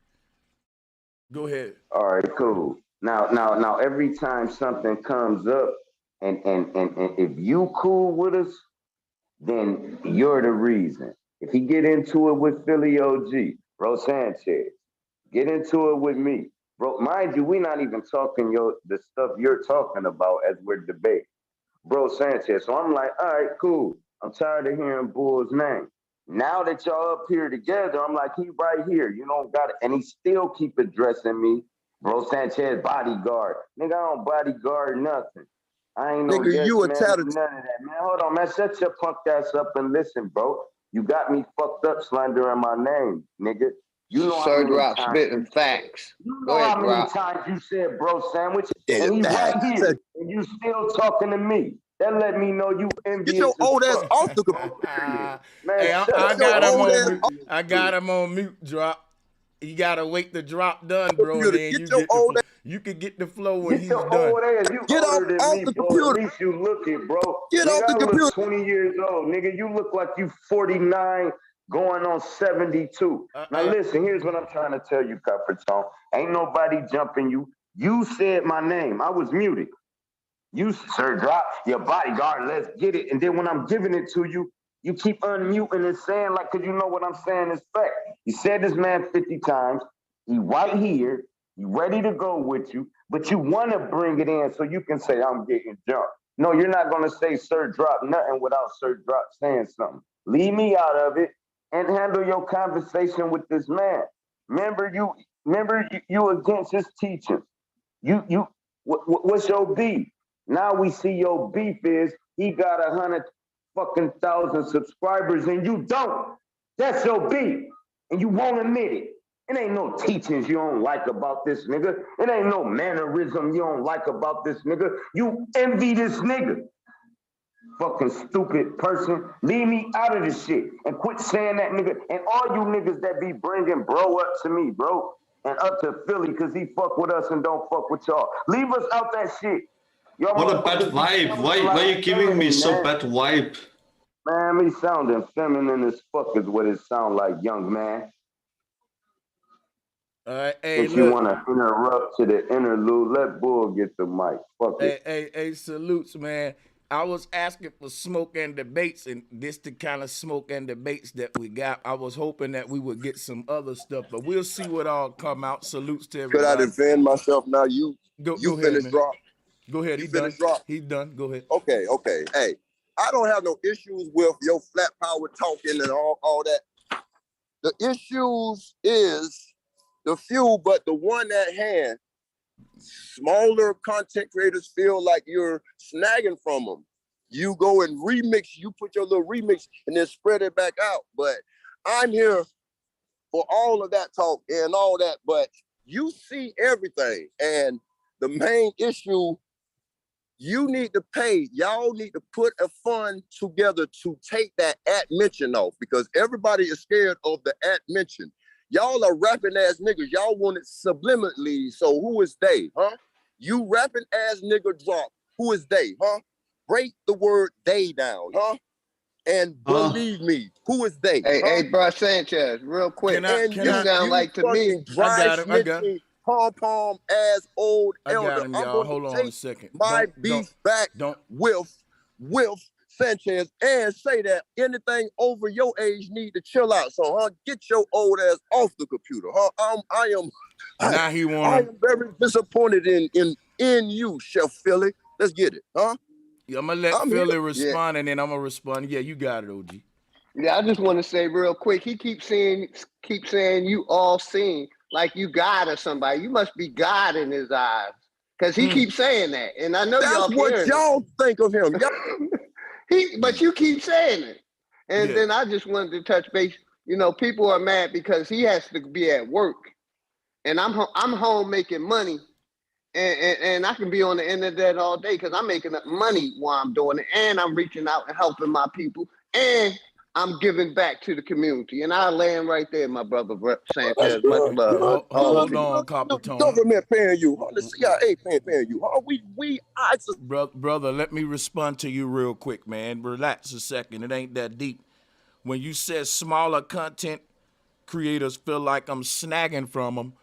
Go ahead. All right, cool. Now, every time something comes up, and if you cool with us, then you're the reason. If he get into it with Philly OG, Bro Sanchez, get into it with me, bro. Mind you, we not even talking the stuff you're talking about as we're debating, Bro Sanchez. So I'm like, all right, cool. I'm tired of hearing Bull's name. Now that y'all up here together, I'm like, he right here. You don't got it. And he still keep addressing me, Bro Sanchez, bodyguard. Nigga, I don't bodyguard nothing. I ain't no Nigga, yes you a man, tattletale. none of that, man. Hold on, man. Shut your punk ass up and listen, bro. You got me fucked up slandering my name, nigga. You know how Sir many Drop times spitting facts. you Go know ahead, how many Drop. times you said bro sandwich, Yeah, and he right facts. here, and you still talking to me. That let me know you Get envious your as old ass fuck. off the computer. Man, Hey, shut I Get up. your got him old on ass mute. off I got him on mute. Drop. You gotta wait the drop done, the bro, and computer. then Get you your get the old ass. you can get the flow when Get he's your done. old ass. You Get older than off me, the bro. At computer. least you look it, bro. Get Nigga, off the I computer. look 20 years old. Nigga, you look like you 49 going on 72. Now Hey, listen, here's what I'm trying to tell you, Capricorn. Ain't nobody jumping you. You said my name. I was muted. You, sir, drop your bodyguard. Let's get it. And then when I'm giving it to you, you keep unmuting and saying, like, because you know what I'm saying is fact. You said this man 50 times. He right here. He ready to go with you, but you want to bring it in so you can say, I'm getting jumped. No, you're not going to say, sir, drop nothing without sir, drop saying something. Leave me out of it and handle your conversation with this man. Remember you against his teachings. What's your beef? Now we see your beef is he got 100,000 subscribers and you don't. That's your beef, and you won't admit it. It ain't no teachings you don't like about this nigga. It ain't no mannerism you don't like about this nigga. You envy this nigga. Fucking stupid person. Leave me out of this shit and quit saying that nigga. And all you niggas that be bringing bro up to me, bro, and up to Philly because he fuck with us and don't fuck with y'all. Leave us out that shit. Y'all What a bad motherfuckers be vibe. sounding Why are like you giving me feminine, so man. bad vibe? Man, me sounding feminine as fuck is what it sound like, young man. all right. Hey, Since you look. want to interrupt to the interlude, let Bull get the mic. Fuck it. Hey, salutes, man. I was asking for smoke and debates, and this the kind of smoke and debates that we got. I was hoping that we would get some other stuff, but we'll see what all come out. Salutes to Could I everybody. defend myself now? You Go ahead, finished man. drop. Go ahead. You He done. finished drop. He's done. Go ahead. Okay. Hey, I don't have no issues with your flat power talking and all that. The issues is the few, but the one at hand. Smaller content creators feel like you're snagging from them. You go and remix, you put your little remix and then spread it back out. But I'm here for all of that talk and all that, but you see everything. And the main issue, you need to pay. Y'all need to put a fund together to take that at mention off because everybody is scared of the at mention. Y'all are rapping ass niggas. Y'all want it subliminally. So who is they, huh? You rapping ass nigga drop. Who is they, huh? Break the word they down, huh? And believe me, who is they, Hey, bro, Sanchez, real quick. And You sound like to me. fucking dry I got him. I got him. snitching, pom-pom ass old I elder. got him, I'm y'all. going Hold to on a take second. my beef back Don't. with Sanchez and say that anything over your age need to chill out. So, get your old ass off the computer, Now he I wanna. am very disappointed in you, Chef Philly. Let's get it, huh? I'm gonna let I'm Philly here. respond, and then I'm gonna respond. Yeah, you got it, OG. Yeah, I just want to say real quick. He keeps saying you all seeing like you God or somebody. You must be God in his eyes because he keeps saying that, and I know That's y'all what hearing y'all think of him. but you keep saying it, and Yeah. then I just wanted to touch base. You know, people are mad because he has to be at work, and I'm home making money, and I can be on the internet all day because I'm making money while I'm doing it, and I'm reaching out and helping my people, and I'm giving back to the community. And I land right there, my brother That's Sanchez. Much good. love. Good. All of Hold you. on, The Coppertone. government paying you. The CIA paying you. Brother, let me respond to you real quick, man. Relax a second. It ain't that deep. When you said smaller content creators feel like I'm snagging from them,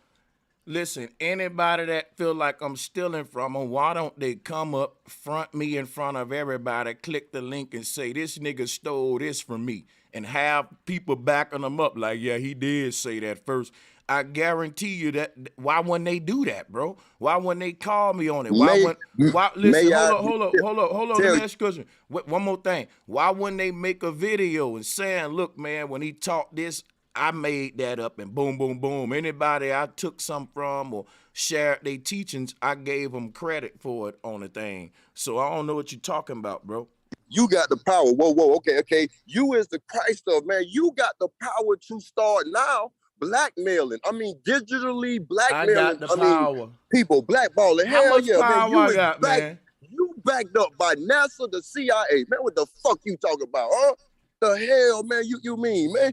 Listen, anybody that feel like I'm stealing from them, why don't they come up, front me in front of everybody, click the link and say, this nigga stole this from me, and have people backing them up like, yeah, he did say that first. I guarantee you that, why wouldn't they do that, bro? Why wouldn't they call me on it? Listen, may I hold on, let tell me you, ask you a question. One more thing. Why wouldn't they make a video and saying, look, man, when he taught this, I made that up, and boom, boom, boom. Anybody I took some from or shared their teachings, I gave them credit for it on the thing. So I don't know what you're talking about, bro. you got the power. Whoa, okay. You is the Christ of man. You got the power to start now blackmailing. I mean, digitally I got blackmailing. the I mean, power. people blackballing. How Hell much yeah, man. power You I is got, back. man? You backed up by NASA, the CIA. Man, what the fuck you talking about, huh? The hell, man, you mean, man?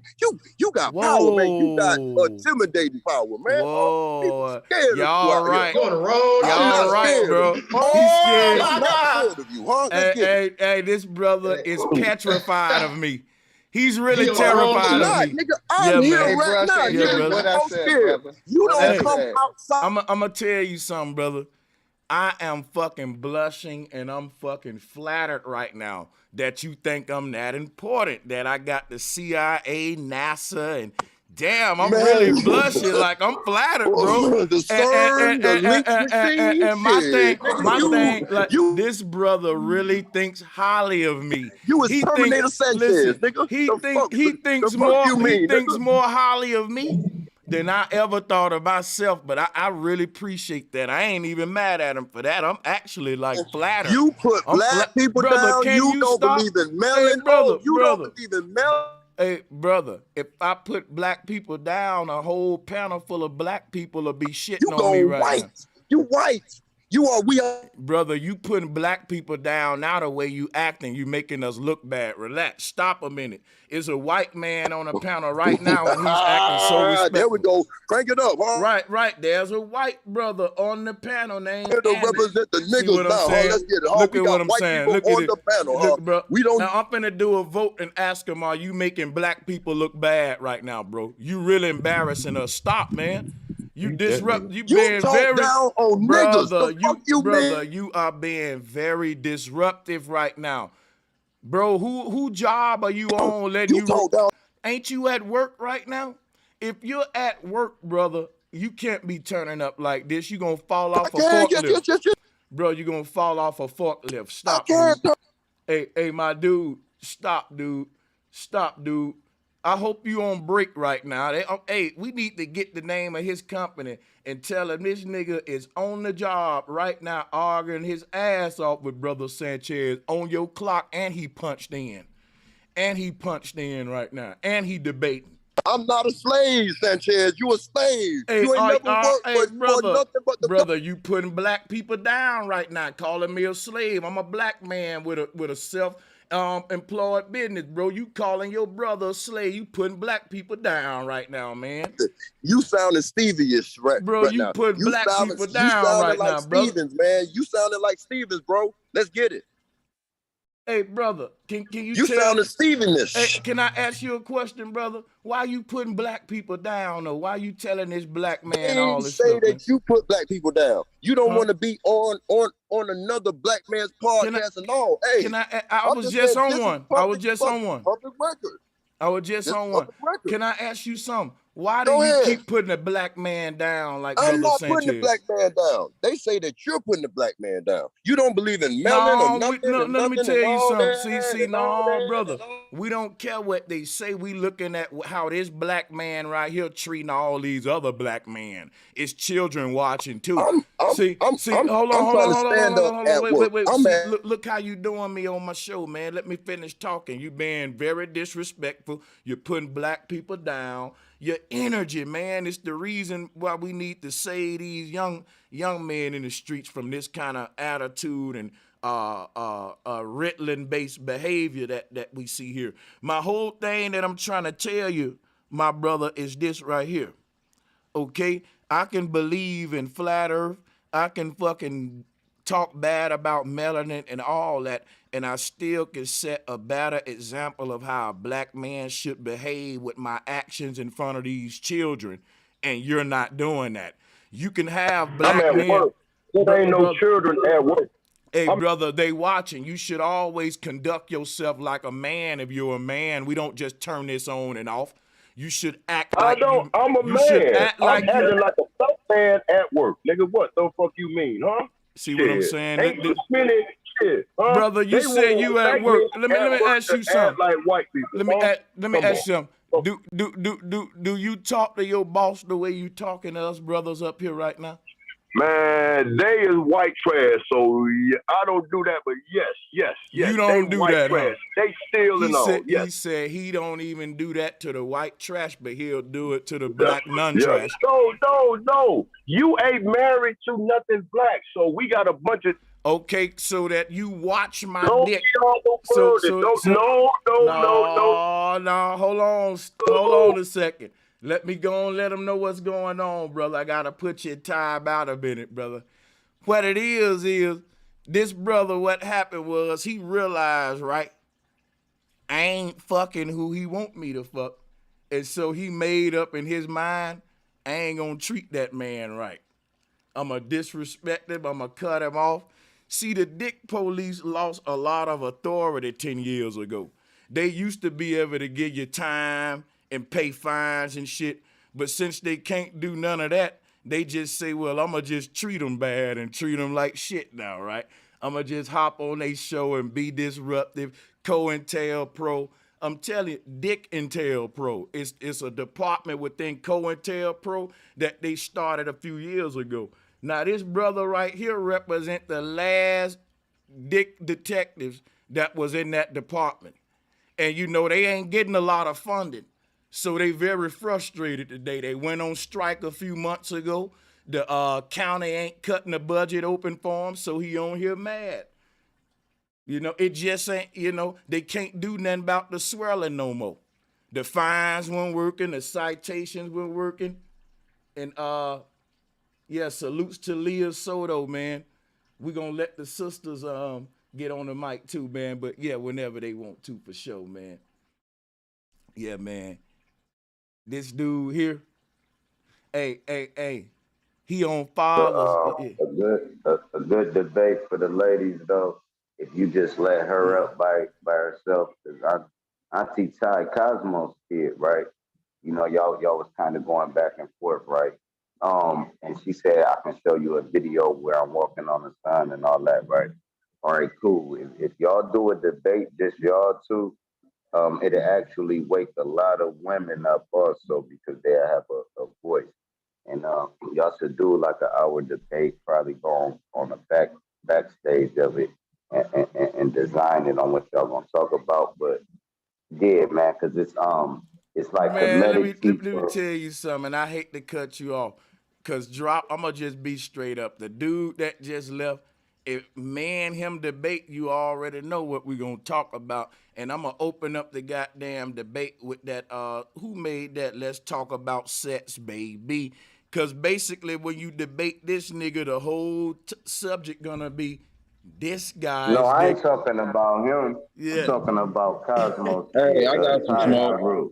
You got power, man. You got Whoa. intimidating power, man. Huh? People Whoa. scared of you Y'all out here. right. You on the road? I'm Y'all not Jesus. right, scared of bro. you, huh? He's Oh scared. my I'm not God. scared of you, huh? Let's get it. Hey, this brother is petrified of me. He's really He on the road terrified I'm of too. not, me. nigga. I'm Yeah, here Hey, man. right bro, I now. said, Yeah, Nigga, brother. what you I so said, scared. brother. You What I don't Hey, come said. outside. I'm gonna tell you something, brother. I am fucking blushing and I'm fucking flattered right now that you think I'm that important, that I got the CIA, NASA, and damn, I'm really Man, blushing. Like, I'm flattered, bro. the CERN, the lynch machine, And my shit. thing, Nigga, like, you this brother really thinks highly of me. was He think, Terminator Sanchez, listen, nigga. he The thinks fuck more, you mean, nigga? highly of me than I ever thought of myself. But I really appreciate that. I ain't even mad at him for that. I'm actually like flattered. You put black people Brother, down. can You you don't stop? believe in Hey, melon. Oh, you don't brother. believe in melon. Hey, brother, if I put black people down, a whole panel full of black people will be shitting You on me go right white. now. You white. We are. Brother, you putting black people down, now the way you acting, you making us look bad. Relax, stop a minute. It's a white man on a panel right now and he's acting so There we respectful. go. Crank it up, huh? Right. There's a white brother on the panel named Here to Andy. represent the See what niggas I'm now, huh? saying? Let's get it, huh? Look We at what got I'm white saying. people Look at on it. the panel, huh? Look, bro. We don't. Now I'm finna do a vote and ask him, are you making black people look bad right now, bro? You really embarrassing us. Stop, man. You disrupt. You You being talk very, down on niggas. The fuck you mean? you are being very disruptive right now, bro. Who job are you on? Letting You you? talk down. Ain't you at work right now? If you're at work, brother, you can't be turning up like this. You're gonna fall I off a can't. forklift. Yes. Bro, you're gonna fall off a forklift. I Stop, can't. dude. Hey, my dude. Stop, dude. Stop, dude. I hope you on break right now. Hey, we need to get the name of his company and tell him this nigga is on the job right now arguing his ass off with Brother Sanchez on your clock, and he punched in. And he punched in right now. And he debating. I'm not a slave, Sanchez. You a slave. Hey, You ain't never worked hey, for nothing but the brother, you putting black people down right now, calling me a slave. I'm a black man with a self employed business, bro. You calling your brother a slave? You putting black people down right now, man. You sounding Stevie-ish right Bro, you now. putting black people You down sounding right like now, brother. Stevens, man. You sounding like Stevens, bro. Let's get it. Hey, brother, can you You tell? sounding Stevenish. Hey, can I ask you a question, brother? Why you putting black people down, or why you telling this black man all this Say stuff? that Man? you put black people down. You don't want to be on another black man's podcast and all. Hey, I was just on one. I was just on one. Public record. I was just on one. Can I ask you something? Why do Go you ahead. keep putting a black man down like I'm Brother not Sanchez? putting the black man down. They say that you're putting the black man down. You don't believe in melon or nothing. Let me tell you something. No, Brother, we don't care what they say. We looking at how this black man right here treating all these other black men. It's children watching too. Hold on. Wait. Look how you doing me on my show, man. Let me finish talking. You being very disrespectful. You're putting black people down. Your energy, man, is the reason why we need to save these young men in the streets from this kind of attitude and Ritalin-based behavior that we see here. My whole thing that I'm trying to tell you, my brother, is this right here. Okay? I can believe in flat earth. I can fucking talk bad about melanin and all that, and I still can set a better example of how a black man should behave with my actions in front of these children, and you're not doing that. You can have I'm black at men. work. There ain't no children at work. Hey, brother, they watching. You should always conduct yourself like a man if you're a man. We don't just turn this on and off. You should act I like don't. I'm a you should man. act I'm like you. acting like a tough man at work, nigga. What the fuck you mean, huh? See what I'm Shit. saying? Ain't too many shit, huh? Brother, you They said want you at black work. men Let me at work ask you to act something. like white people. Let me Come ask you on. something. Do you talk to your boss the way you talking to us brothers up here right now? Man, they is white trash, so yeah, I don't do that. But yes. You don't they do white that, trash. huh? They steal and all. Yes. He said he don't even do that to the white trash, but he'll do it to the black Yeah. non-trash. No. You ain't married to nothing black, so we got a bunch of. Okay, so that you watch my dick. No. Hold on a second. Let me go and let them know what's going on, brother. I gotta put your time out a minute, brother. What it is this brother, what happened was he realized, right, I ain't fucking who he want me to fuck. And so he made up in his mind, I ain't gonna treat that man right. I'm gonna disrespect him, I'm gonna cut him off. See, the dick police lost a lot of authority 10 years ago. They used to be able to give you time and pay fines and shit, but since they can't do none of that, they just say, well, I'm gonna just treat them bad and treat them like shit now, right? I'm gonna just hop on their show and be disruptive, COINTELPRO. I'm telling you, Dick Intel Pro. It's a department within COINTELPRO that they started a few years ago. Now, this brother right here represent the last dick detectives that was in that department. And you know, they ain't getting a lot of funding. So they very frustrated today. They went on strike a few months ago. The county ain't cutting the budget open for them, so he on here mad. You know, it just ain't, you know, they can't do nothing about the swelling no more. The fines weren't working, the citations weren't working. And yeah, salutes to Leah Soto, man. We're gonna let the sisters get on the mic too, man. But yeah, whenever they want to, for sure, man. Yeah, man. This dude here, hey, he on fathers. A good debate for the ladies though. If you just let her up by herself, because I teach Ty Cosmos kid, right? You know, y'all was kind of going back and forth, right? And she said I can show you a video where I'm walking on the sun and all that, right? All right, cool. If y'all do a debate, just y'all two, it'll actually wake a lot of women up also because they have a voice. And y'all should do like an hour debate, probably go on the backstage of it and design it on what y'all gonna talk about. But yeah, man, because it's like Man, let comedic me tell you something. I hate to cut you off, cause I'm gonna just be straight up. The dude that just left, if me and him debate, you already know what we gonna talk about. And I'm gonna open up the goddamn debate with that. Who made that? Let's talk about sex, baby. Cause basically, when you debate this nigga, the whole subject gonna be this guy's. No, I ain't talking about him. Yeah. I'm talking about Cosmos. Hey, I got some smoke. Group.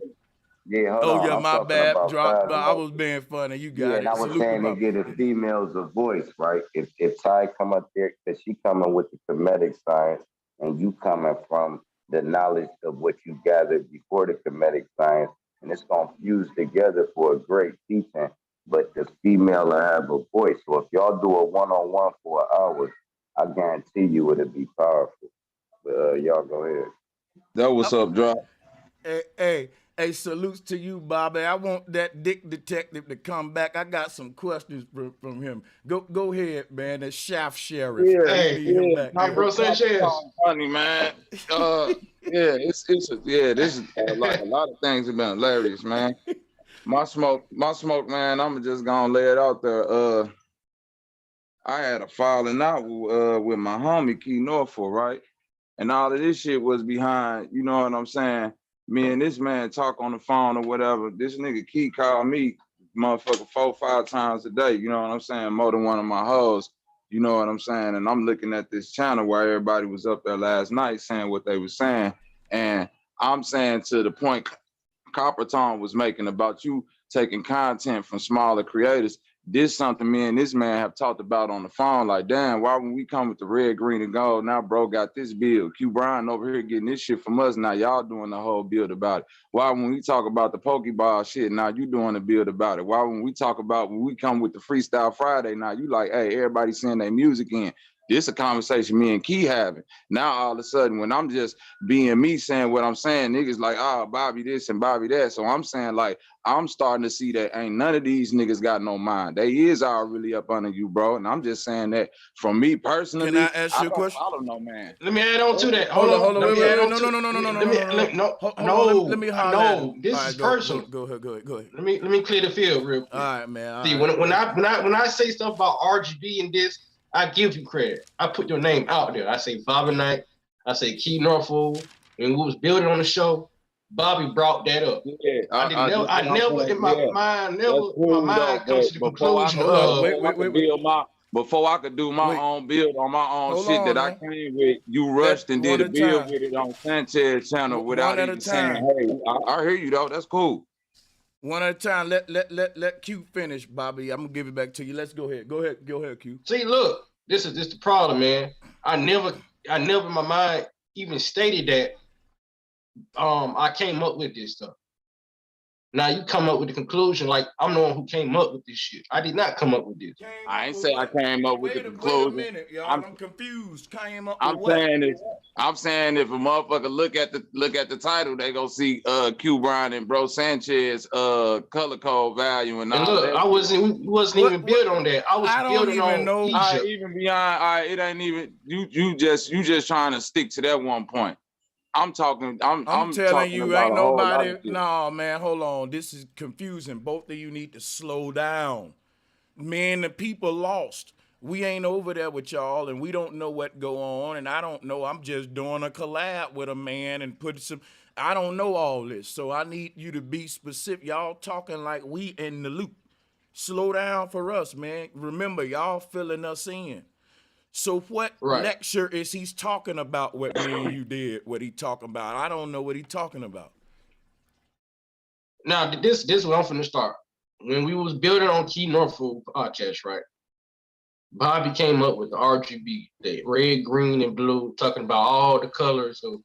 Yeah, hold on. Oh yeah, I'm my talking bad. about Drop. I Cosmos. was being funny. You got Yeah, it. and I was Salute saying they get a female's a voice, right? If Ty come up there, because she coming with the comedic science, and you coming from the knowledge of what you gathered before the comedic science, and it's gonna fuse together for a great teaching. But the female will have a voice. So if y'all do a one-on-one for an hour, I guarantee you it'll be powerful. But y'all go ahead. That what's up, Drop. Hey, salutes to you, Bobby. I want that dick detective to come back. I got some questions from him. Go ahead, man. The shaft sheriff. Yeah, Hey, bro, Sanchez. Funny, man. This is a lot of things have been hilarious, man. My smoke, man. I'm just gonna lay it out there. I had a falling out with my homie Key Norfolk, right? And all of this shit was behind, you know what I'm saying? Me and this man talk on the phone or whatever. This nigga Key called me, motherfucker, 4 or 5 times a day, you know what I'm saying? More than one of my hoes, you know what I'm saying? And I'm looking at this channel where everybody was up there last night saying what they were saying. And I'm saying to the point Coppertone was making about you taking content from smaller creators, this something me and this man have talked about on the phone. Like, damn, why when we come with the red, green, and gold, now bro got this bill. Q Brian over here getting this shit from us. Now y'all doing the whole build about it. Why when we talk about the Pokeball shit, now you doing the build about it. Why when we talk about when we come with the Freestyle Friday, now you like, hey, everybody send their music in. This a conversation me and Key having. Now all of a sudden, when I'm just being me saying what I'm saying, niggas like, oh, Bobby this and Bobby that. So I'm saying like, I'm starting to see that ain't none of these niggas got no mind. They is all really up under you, bro. And I'm just saying that from me personally, Can I ask you a question? I don't know, man. Let me add on to that. Hold on, Let me add wait. on to. Let me holler. No, this is personal. Go ahead. Let me clear the field real quick. All right, man. See, when I say stuff about RGB and this, I give you credit. I put your name out there. I say Bobby Knight. I say Key Norfolk. When we was building on the show, Bobby brought that up. Yeah, I never in my mind comes to the conclusion of before I could do my own build on my own shit that I came with, you rushed and did a build with it on Sanchez channel without even saying, hey, I hear you though. That's cool. One at a time. Let Q finish, Bobby. I'm gonna give it back to you. Let's go ahead. Go ahead, Q. See, look, this is the problem, man. I never in my mind even stated that I came up with this stuff. Now you come up with the conclusion like I'm the one who came up with this shit. I did not come up with this. I ain't say I came up with the conclusion. Wait a minute, y'all. I'm confused. Came up with I'm saying if a motherfucker look at the title, they go see Q Brian and Bro Sanchez color code value and all look, that. I wasn't even built on that. I was building on Egypt. Even beyond, it ain't even you just trying to stick to that one point. I'm telling you, ain't nobody. No, man, hold on. This is confusing. Both of you need to slow down. Man, the people lost. We ain't over there with y'all, and we don't know what go on. And I don't know. I'm just doing a collab with a man and put some. I don't know all this, so I need you to be specific. Y'all talking like we in the loop. Slow down for us, man. Remember, y'all filling us in. So what lecture is he talking about what me and you did, what he talking about? I don't know what he talking about. Now, this is what I'm finna start. When we was building on Key Norfolk podcast, right? Bobby came up with the RGB, the red, green, and blue, talking about all the colors of,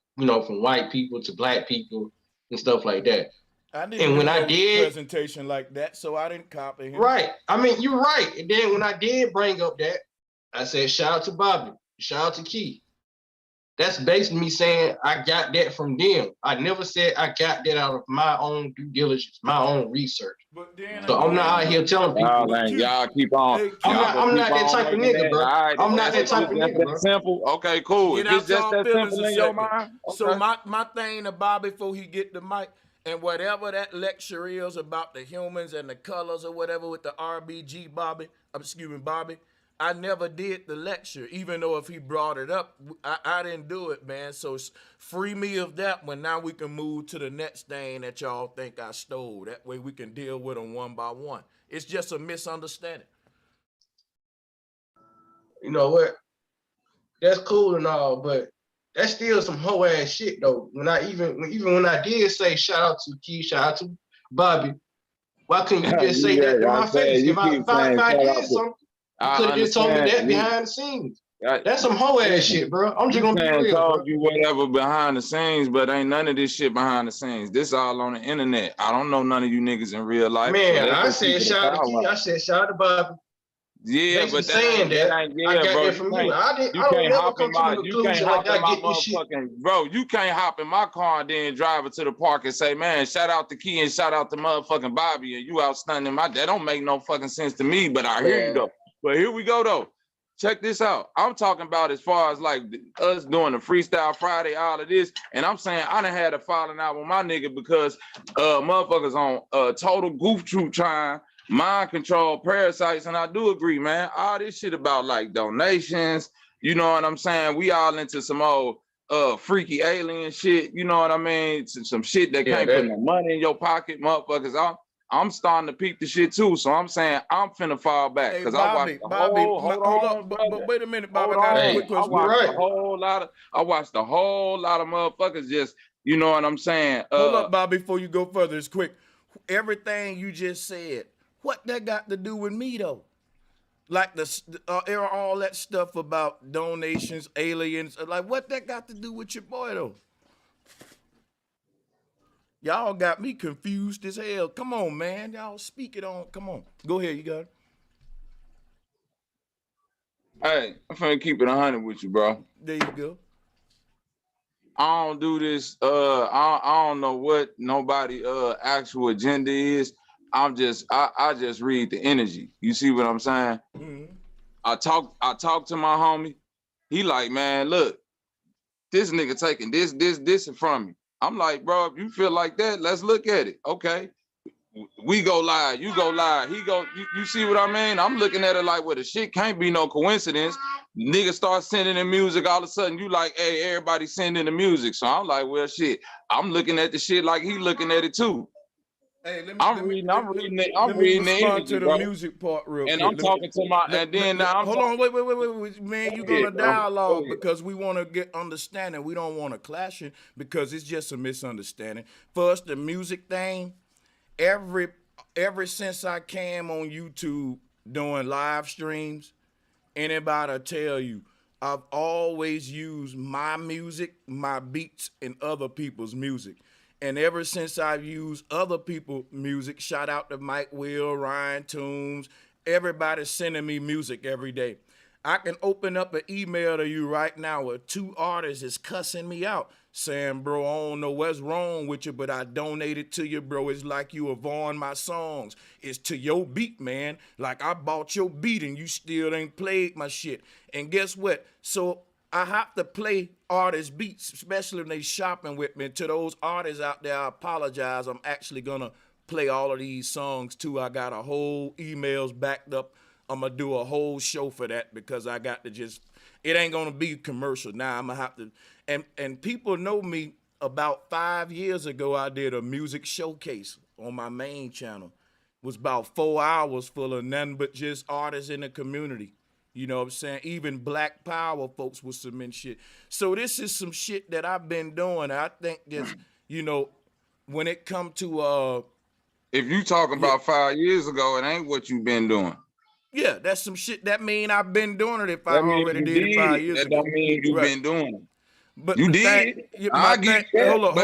from white people to black people and stuff like that. I didn't do a presentation like that, so I didn't copy him. Right. I mean, you're right. And then when I did bring up that, I said, shout out to Bobby, shout out to Key. That's basically me saying I got that from them. I never said I got that out of my own due diligence, my own research. But then so I'm not out here telling people. Y'all keep on. I'm not that type of nigga, bro. I'm not that type of nigga, bro. Simple. Okay, cool. If it's just that simple in your mind. Okay. So my thing to Bobby before he get the mic, and whatever that lecture is about the humans and the colors or whatever with the RBG, Bobby, I never did the lecture, even though if he brought it up, I didn't do it, man. So free me of that one. Now we can move to the next thing that y'all think I stole. That way we can deal with them one by one. It's just a misunderstanding. You know what? That's cool and all, but that's still some hoe ass shit though. When I did say shout out to Key, shout out to Bobby, why couldn't you just say that in my face? If I did something, you could have just told me that behind the scenes. That's some hoe ass shit, bro. I'm just gonna be real. Told you whatever behind the scenes, but ain't none of this shit behind the scenes. This all on the internet. I don't know none of you niggas in real life. Man, I said shout out to Key. I said shout out to Bobby. Yeah, but saying that I got that from you. I don't never come to the conclusion like I get this shit. Bro, you can't hop in my car and then drive it to the park and say, man, shout out to Key and shout out to motherfucking Bobby, and you out stunning my. That don't make no fucking sense to me, but I hear you though. But here we go though. Check this out. I'm talking about as far as like us doing the Freestyle Friday, all of this, and I'm saying I done had a falling out with my nigga because motherfuckers on total goof troop trying mind control parasites, and I do agree, man. All this shit about like donations, you know what I'm saying? We all into some old freaky alien shit, you know what I mean? Some shit that can't put no money in your pocket, motherfuckers. I'm starting to peep the shit too, so I'm saying I'm finna fall back because I watched the whole. Hold on, but wait a minute, Bobby. I got a quick question. I watched a whole lot of motherfuckers just, you know what I'm saying? Hold up, Bobby, before you go further, it's quick. Everything you just said, What that got to do with me though? Like all that stuff about donations, aliens, like what that got to do with your boy though? Y'all got me confused as hell. Come on, man. Y'all speak it on. Come on. Go ahead, you got it. Hey, I'm finna keep it 100 with you, bro. There you go. I don't do this. I don't know what nobody actual agenda is. I just read the energy. You see what I'm saying? Mm-hmm. I talk to my homie. He like, man, look, this nigga taking this from me. I'm like, bro, if you feel like that, let's look at it. Okay. We go live, you go live, he go, you see what I mean? I'm looking at it like, well, the shit can't be no coincidence. Niggas start sending in music, all of a sudden you like, hey, everybody sending the music. So I'm like, well, shit, I'm looking at the shit like he looking at it too. Hey, I'm reading the respond to energy, the bro. music part real And quick. I'm talking to my, and then now I'm hold on, wait, man. You gonna dialogue because we want to get understanding. We don't want to clash it because it's just a misunderstanding. For us, the music thing, ever since I came on YouTube doing live streams, anybody tell you I've always used my music, my beats, and other people's music. And ever since I've used other people's music, shout out to Mike Will, Ryan Toombs, everybody's sending me music every day. I can open up an email to you right now where 2 artists is cussing me out, saying, bro, I don't know what's wrong with you, but I donated to you, bro. It's like you avoiding my songs. It's to your beat, man. Like I bought your beat and you still ain't played my shit. And guess what? So I have to play artists' beats, especially when they shopping with me. To those artists out there, I apologize. I'm actually gonna play all of these songs too. I got a whole emails backed up. I'm gonna do a whole show for that because I got to just, it ain't gonna be commercial. Now I'm gonna have to, and people know me. About 5 years ago, I did a music showcase on my main channel. It was about 4 hours full of nothing but just artists in the community. You know what I'm saying? Even Black Power folks will submit shit. So this is some shit that I've been doing. I think this, you know, when it come to if you talking about 5 years ago, it ain't what you been doing. Yeah, that's some shit. That mean I've been doing it if I That mean already you did it 5 years That ago. don't mean you Right. been doing it. But You the did. thing, I get that. hold on.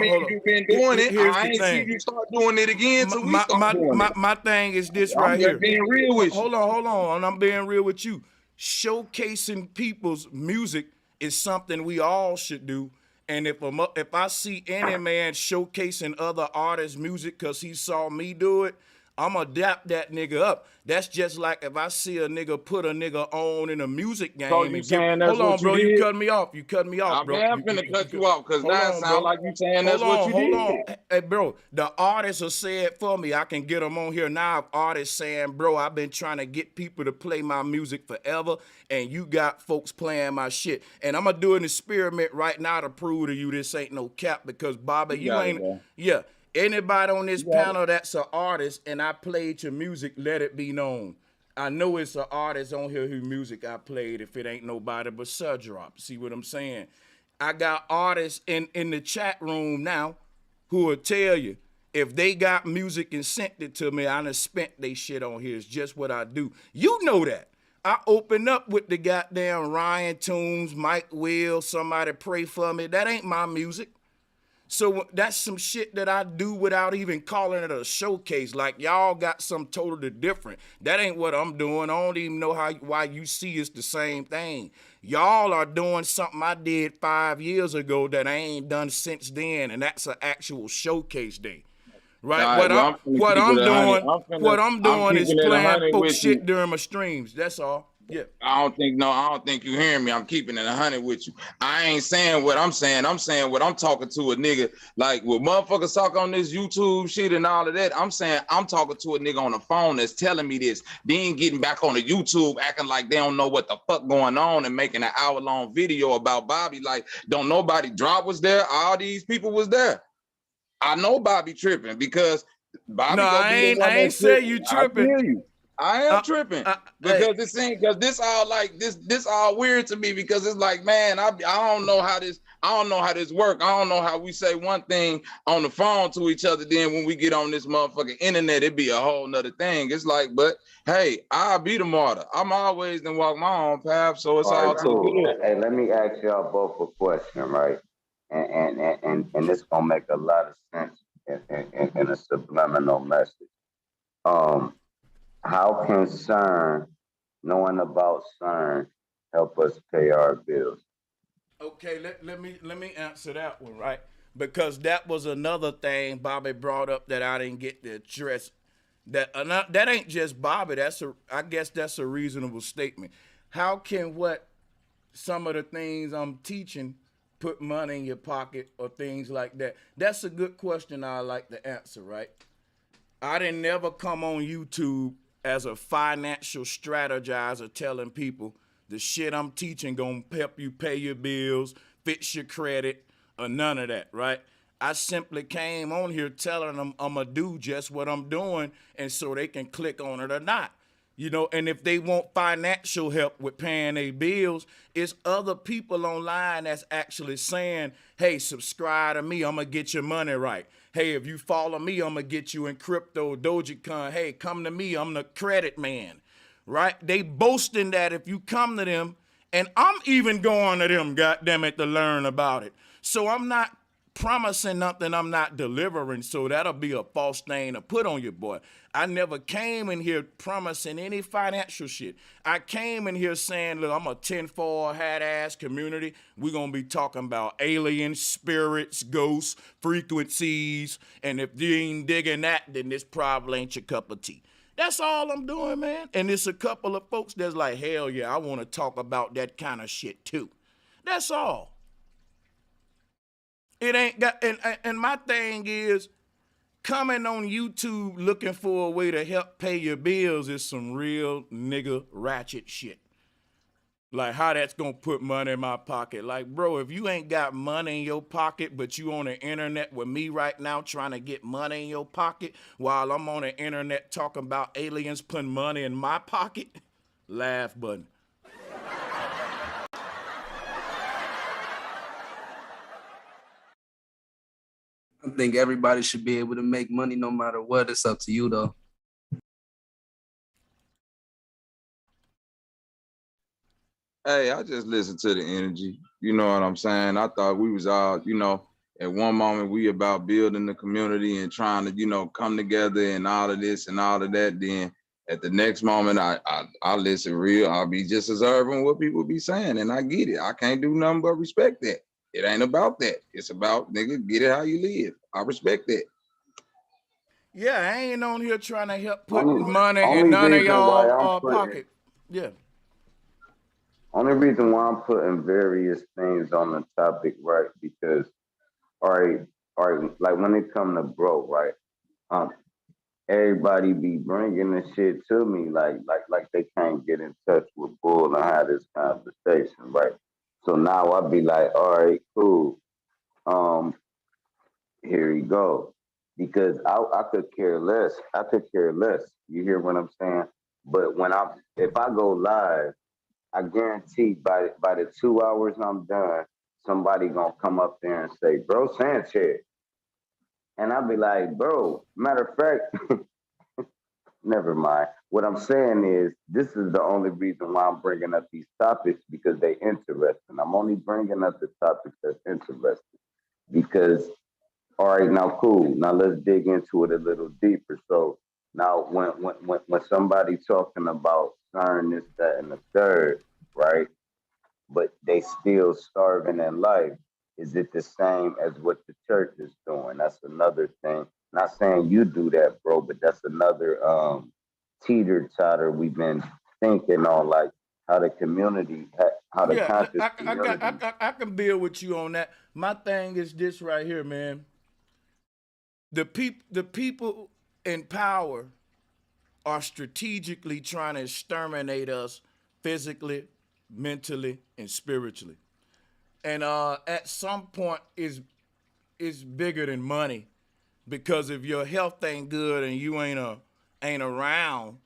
You been doing it. Here's I the ain't thing. see you start doing it again till we start doing it. My thing is this I'm right just here. being real with you. Hold on, and I'm being real with you. Showcasing people's music is something we all should do. And if I see any man showcasing other artists' music because he saw me do it, I'm gonna dap that nigga up. That's just like if I see a nigga put a nigga on in a music game. So you saying that's hold on, what bro. you You did? cut me off. You cut me off, bro. I'm finna cut you off because now it sound like you saying that's what you did. Hold on. Hey, bro, the artists will say it for me. I can get them on here now. Artists saying, bro, I've been trying to get people to play my music forever, and you got folks playing my shit. And I'm going to do an experiment right now to prove to you this ain't no cap because, Bobby, you ain't. Yeah. Anybody on this panel that's an artist and I played your music, let it be known. I know it's an artist on here whose music I played if it ain't nobody but Sir Drop. See what I'm saying? I got artists in the chat room now who will tell you if they got music and sent it to me, I done spent they shit on here. It's just what I do. You know that. I open up with the goddamn Ryan Toombs, Mike Will, somebody pray for me. That ain't my music. So that's some shit that I do without even calling it a showcase. Like y'all got something totally different. That ain't what I'm doing. I don't even know why you see it's the same thing. Y'all are doing something I did 5 years ago that I ain't done since then, and that's an actual showcase day. Right? What I'm doing is playing folks shit during my streams. That's all. Yeah. I don't think you hearing me. I'm keeping it 100 with you. I ain't saying what I'm saying. I'm saying what I'm talking to a nigga. Like when motherfuckers talk on this YouTube shit and all of that, I'm saying I'm talking to a nigga on the phone that's telling me this. Then getting back on the YouTube acting like they don't know what the fuck going on and making an hour-long video about Bobby. Like, don't nobody drop was there. All these people was there. I know Bobby tripping because Bobby. No, I ain't say you tripping. I am tripping because this all like this all weird to me because it's like, man, I don't know how this work. I don't know how we say one thing on the phone to each other. Then when we get on this motherfucking internet, it be a whole nother thing. It's like, but hey, I'll be the martyr. I'm always gonna walk my own path, so it's all All right, to the cool. good. Hey, let me ask y'all both a question, right? And this gonna make a lot of sense in a subliminal message. Um, how can CERN, knowing about CERN, help us pay our bills? Okay, let me answer that one, right? Because that was another thing Bobby brought up that I didn't get to address. That ain't just Bobby. I guess that's a reasonable statement. How can what some of the things I'm teaching put money in your pocket or things like that? That's a good question I like to answer, right? I didn't never come on YouTube as a financial strategizer telling people the shit I'm teaching gonna help you pay your bills, fix your credit, or none of that, right? I simply came on here telling them I'm gonna do just what I'm doing, and so they can click on it or not. You know, and if they want financial help with paying their bills, it's other people online that's actually saying, hey, subscribe to me, I'm gonna get your money right. Hey, if you follow me, I'm gonna get you in crypto, Dogecoin. Hey, come to me, I'm the credit man, right? They boasting that if you come to them, and I'm even going to them, goddamn it, to learn about it. So I'm not promising nothing I'm not delivering, so that'll be a false thing to put on your boy. I never came in here promising any financial shit. I came in here saying, look, I'm a 10-4 hat-ass community. We're going to be talking about aliens, spirits, ghosts, frequencies, and if you ain't digging that, then this probably ain't your cup of tea. That's all I'm doing, man. And it's a couple of folks that's like, hell yeah, I want to talk about that kind of shit too. That's all. It ain't got, and my thing is, coming on YouTube looking for a way to help pay your bills is some real nigga ratchet shit. Like how that's gonna put money in my pocket. Like, bro, if you ain't got money in your pocket, but you on the internet with me right now trying to get money in your pocket while I'm on the internet talking about aliens putting money in my pocket, laugh button. I think everybody should be able to make money no matter what. It's up to you though. Hey, I just listen to the energy. You know what I'm saying? I thought we was all, at one moment we about building the community and trying to, come together and all of this and all of that. Then at the next moment, I listen real. I'll be just observing what people be saying, and I get it. I can't do nothing but respect that. It ain't about that. It's about, nigga, get it how you live. I respect that. Yeah, I ain't on here trying to help put Only, money in only none of reason why I'm y'all putting pocket. Yeah. only reason why I'm putting various things on the topic, right? Because all right, like when it come to bro, right? Um, everybody be bringing the shit to me like they can't get in touch with Bull and have this conversation, right? So now I be like, all right, cool. Um, here you go. Because I could care less. I could care less. You hear what I'm saying? But if I go live, I guarantee by the 2 hours I'm done, somebody gonna come up there and say, bro Sanchez. And I'll be like, bro, matter of fact, never mind. What I'm saying is, this is the only reason why I'm bringing up these topics because they interesting. I'm only bringing up the topics that's interesting because, all right, now cool. Now let's dig into it a little deeper. So now, when somebody talking about starting this, that, and the third, right? But they still starving in life. Is it the same as what the church is doing? That's another thing. Not saying you do that, bro, but that's another teeter totter we've been thinking on, like how the community, how the Yeah, conscious community. I can build with you on that. My thing is this right here, man. The people in power are strategically trying to exterminate us physically, mentally, and spiritually. And at some point is bigger than money because if your health ain't good and you ain't around,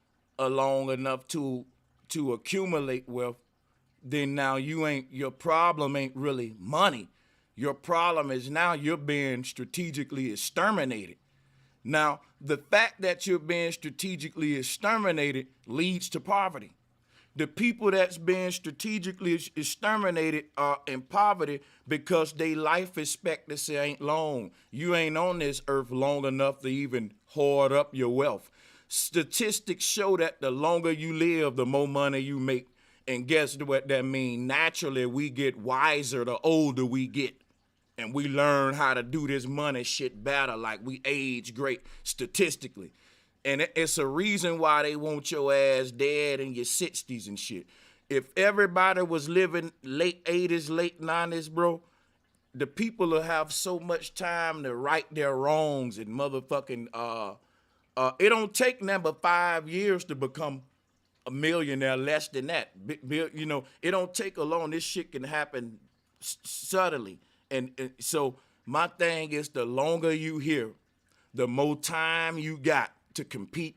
long enough to accumulate wealth, then now your problem ain't really money. Your problem is now you're being strategically exterminated. Now, the fact that you're being strategically exterminated leads to poverty. The people that's being strategically exterminated are in poverty because their life expectancy ain't long. You ain't on this earth long enough to even hoard up your wealth. Statistics show that the longer you live, the more money you make. And guess what that means? Naturally, we get wiser the older we get. And we learn how to do this money shit better, like we age great statistically. And it's a reason why they want your ass dead in your 60s and shit. If everybody was living late 80s, late 90s, bro, the people will have so much time to right their wrongs and motherfucking, it don't take nothing but 5 years to become a millionaire, less than that. You know, it don't take a long, this shit can happen subtly. And so my thing is, the longer you here, the more time you got to compete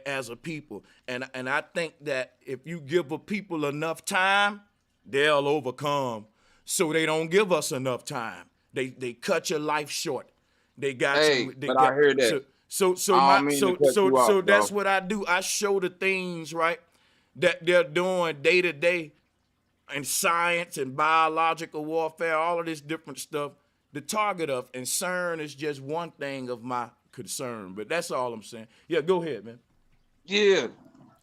as a people. And I think that if you give a people enough time, they'll overcome. So they don't give us enough time. They cut your life short. They got Hey, you. but I hear that. So I don't mean to cut you off, that's bro. what I do. I show the things, right, that they're doing day to day in science and biological warfare, all of this different stuff. The target of, and CERN is just one thing of my concern, but that's all I'm saying. Yeah, go ahead, man. Yeah,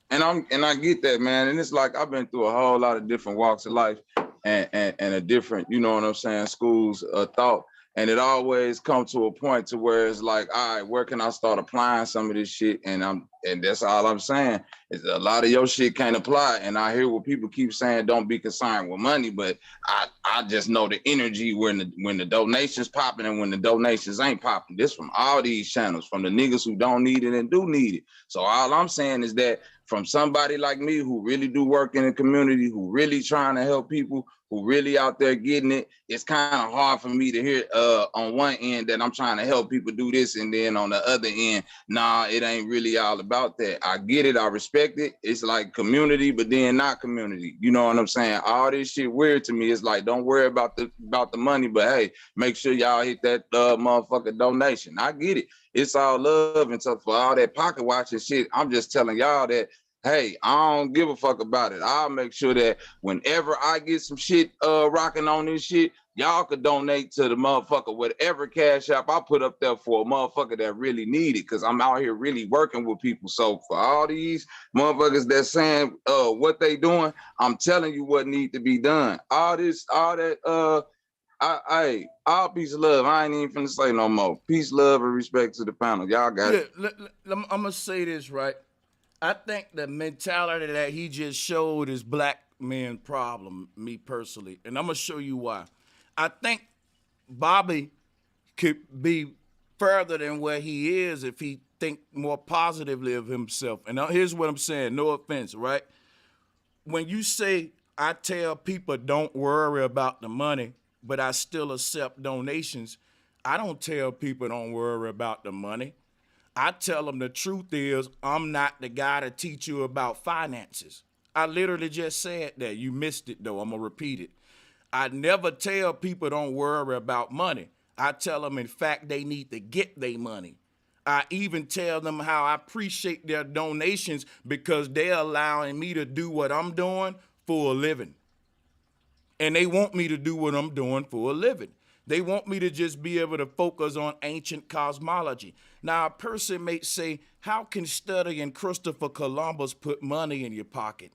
and I get that, man. And it's like I've been through a whole lot of different walks of life and a different, you know what I'm saying, schools of thought. And it always comes to a point to where it's like, all right, where can I start applying some of this shit? And that's all I'm saying is a lot of your shit can't apply. And I hear what people keep saying, don't be concerned with money, but I just know the energy when the donations popping and when the donations ain't popping. This from all these channels, from the niggas who don't need it and do need it. So all I'm saying is that from somebody like me who really do work in the community, who really trying to help people, who really out there getting it, it's kind of hard for me to hear on one end that I'm trying to help people do this, and then on the other end, nah, it ain't really all about that. I get it, I respect it. It's like community, but then not community. You know what I'm saying? All this shit weird to me. It's like, don't worry about the money, but hey, make sure y'all hit that motherfucking donation. I get it. It's all love and stuff for all that pocket watching shit. I'm just telling y'all that, hey, I don't give a fuck about it. I'll make sure that whenever I get some shit rocking on this shit, y'all could donate to the motherfucker, whatever cash app I put up there for a motherfucker that really need it, because I'm out here really working with people. So for all these motherfuckers that saying what they doing, I'm telling you what need to be done. All that all peace and love. I ain't even finna say no more. Peace, love, and respect to the panel. Y'all got it. I'm gonna say this, right? I think the mentality that he just showed is black men problem, me personally. And I'm gonna show you why. I think Bobby could be further than where he is if he think more positively of himself. And now here's what I'm saying, no offense, right? When you say, I tell people don't worry about the money, but I still accept donations, I don't tell people don't worry about the money. I tell them the truth is I'm not the guy to teach you about finances. I literally just said that. You missed it though. I'm gonna repeat it. I never tell people don't worry about money. I tell them, in fact, they need to get their money. I even tell them how I appreciate their donations because they're allowing me to do what I'm doing for a living. And they want me to do what I'm doing for a living. They want me to just be able to focus on ancient cosmology. Now, a person may say, how can studying Christopher Columbus put money in your pocket?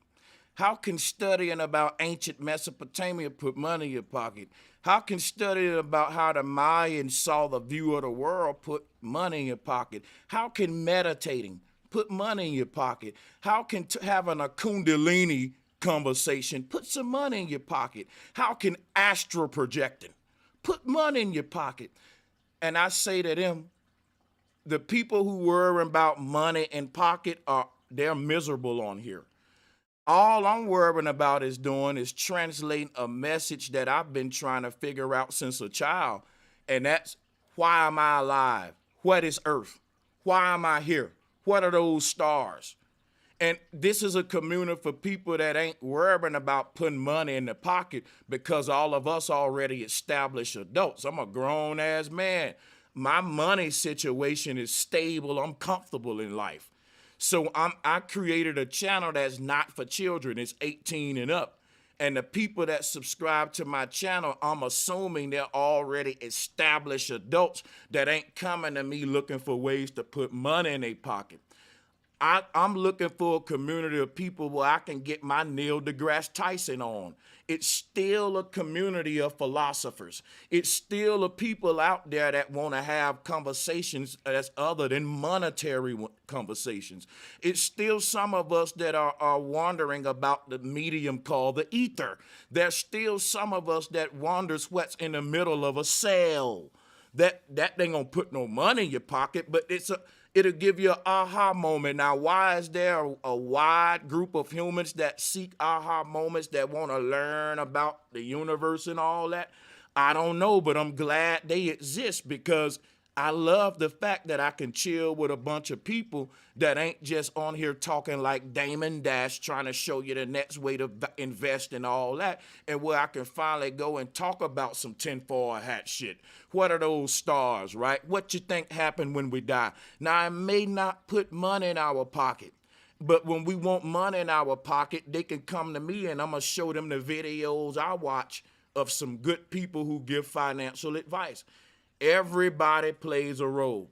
How can studying about ancient Mesopotamia put money in your pocket? How can studying about how the Mayans saw the view of the world put money in your pocket? How can meditating put money in your pocket? How can having a Kundalini conversation put some money in your pocket? How can astral projecting put money in your pocket? And I say to them, the people who worry about money in pocket they're miserable on here. All I'm worrying about is translating a message that I've been trying to figure out since a child. And that's, why am I alive? What is Earth? Why am I here? What are those stars? And this is a community for people that ain't worrying about putting money in the pocket, because all of us already established adults. I'm a grown ass man. My money situation is stable. I'm comfortable in life. So I created a channel that's not for children. It's 18 and up. And the people that subscribe to my channel, I'm assuming they're already established adults that ain't coming to me looking for ways to put money in their pocket. I'm looking for a community of people where I can get my Neil deGrasse Tyson on. It's still a community of philosophers. It's still a people out there that want to have conversations that's other than monetary conversations. It's still some of us that are wondering about the medium called the ether. There's still some of us that wonders what's in the middle of a cell. That ain't gonna put no money in your pocket, but it'll give you an aha moment. Now, why is there a wide group of humans that seek aha moments, that want to learn about the universe and all that? I don't know, but I'm glad they exist, because I love the fact that I can chill with a bunch of people that ain't just on here talking like Damon Dash, trying to show you the next way to invest and all that, and where I can finally go and talk about some tinfoil hat shit. What are those stars, right? What you think happened when we die? Now, I may not put money in our pocket, but when we want money in our pocket, they can come to me and I'm going to show them the videos I watch of some good people who give financial advice. Everybody plays a role.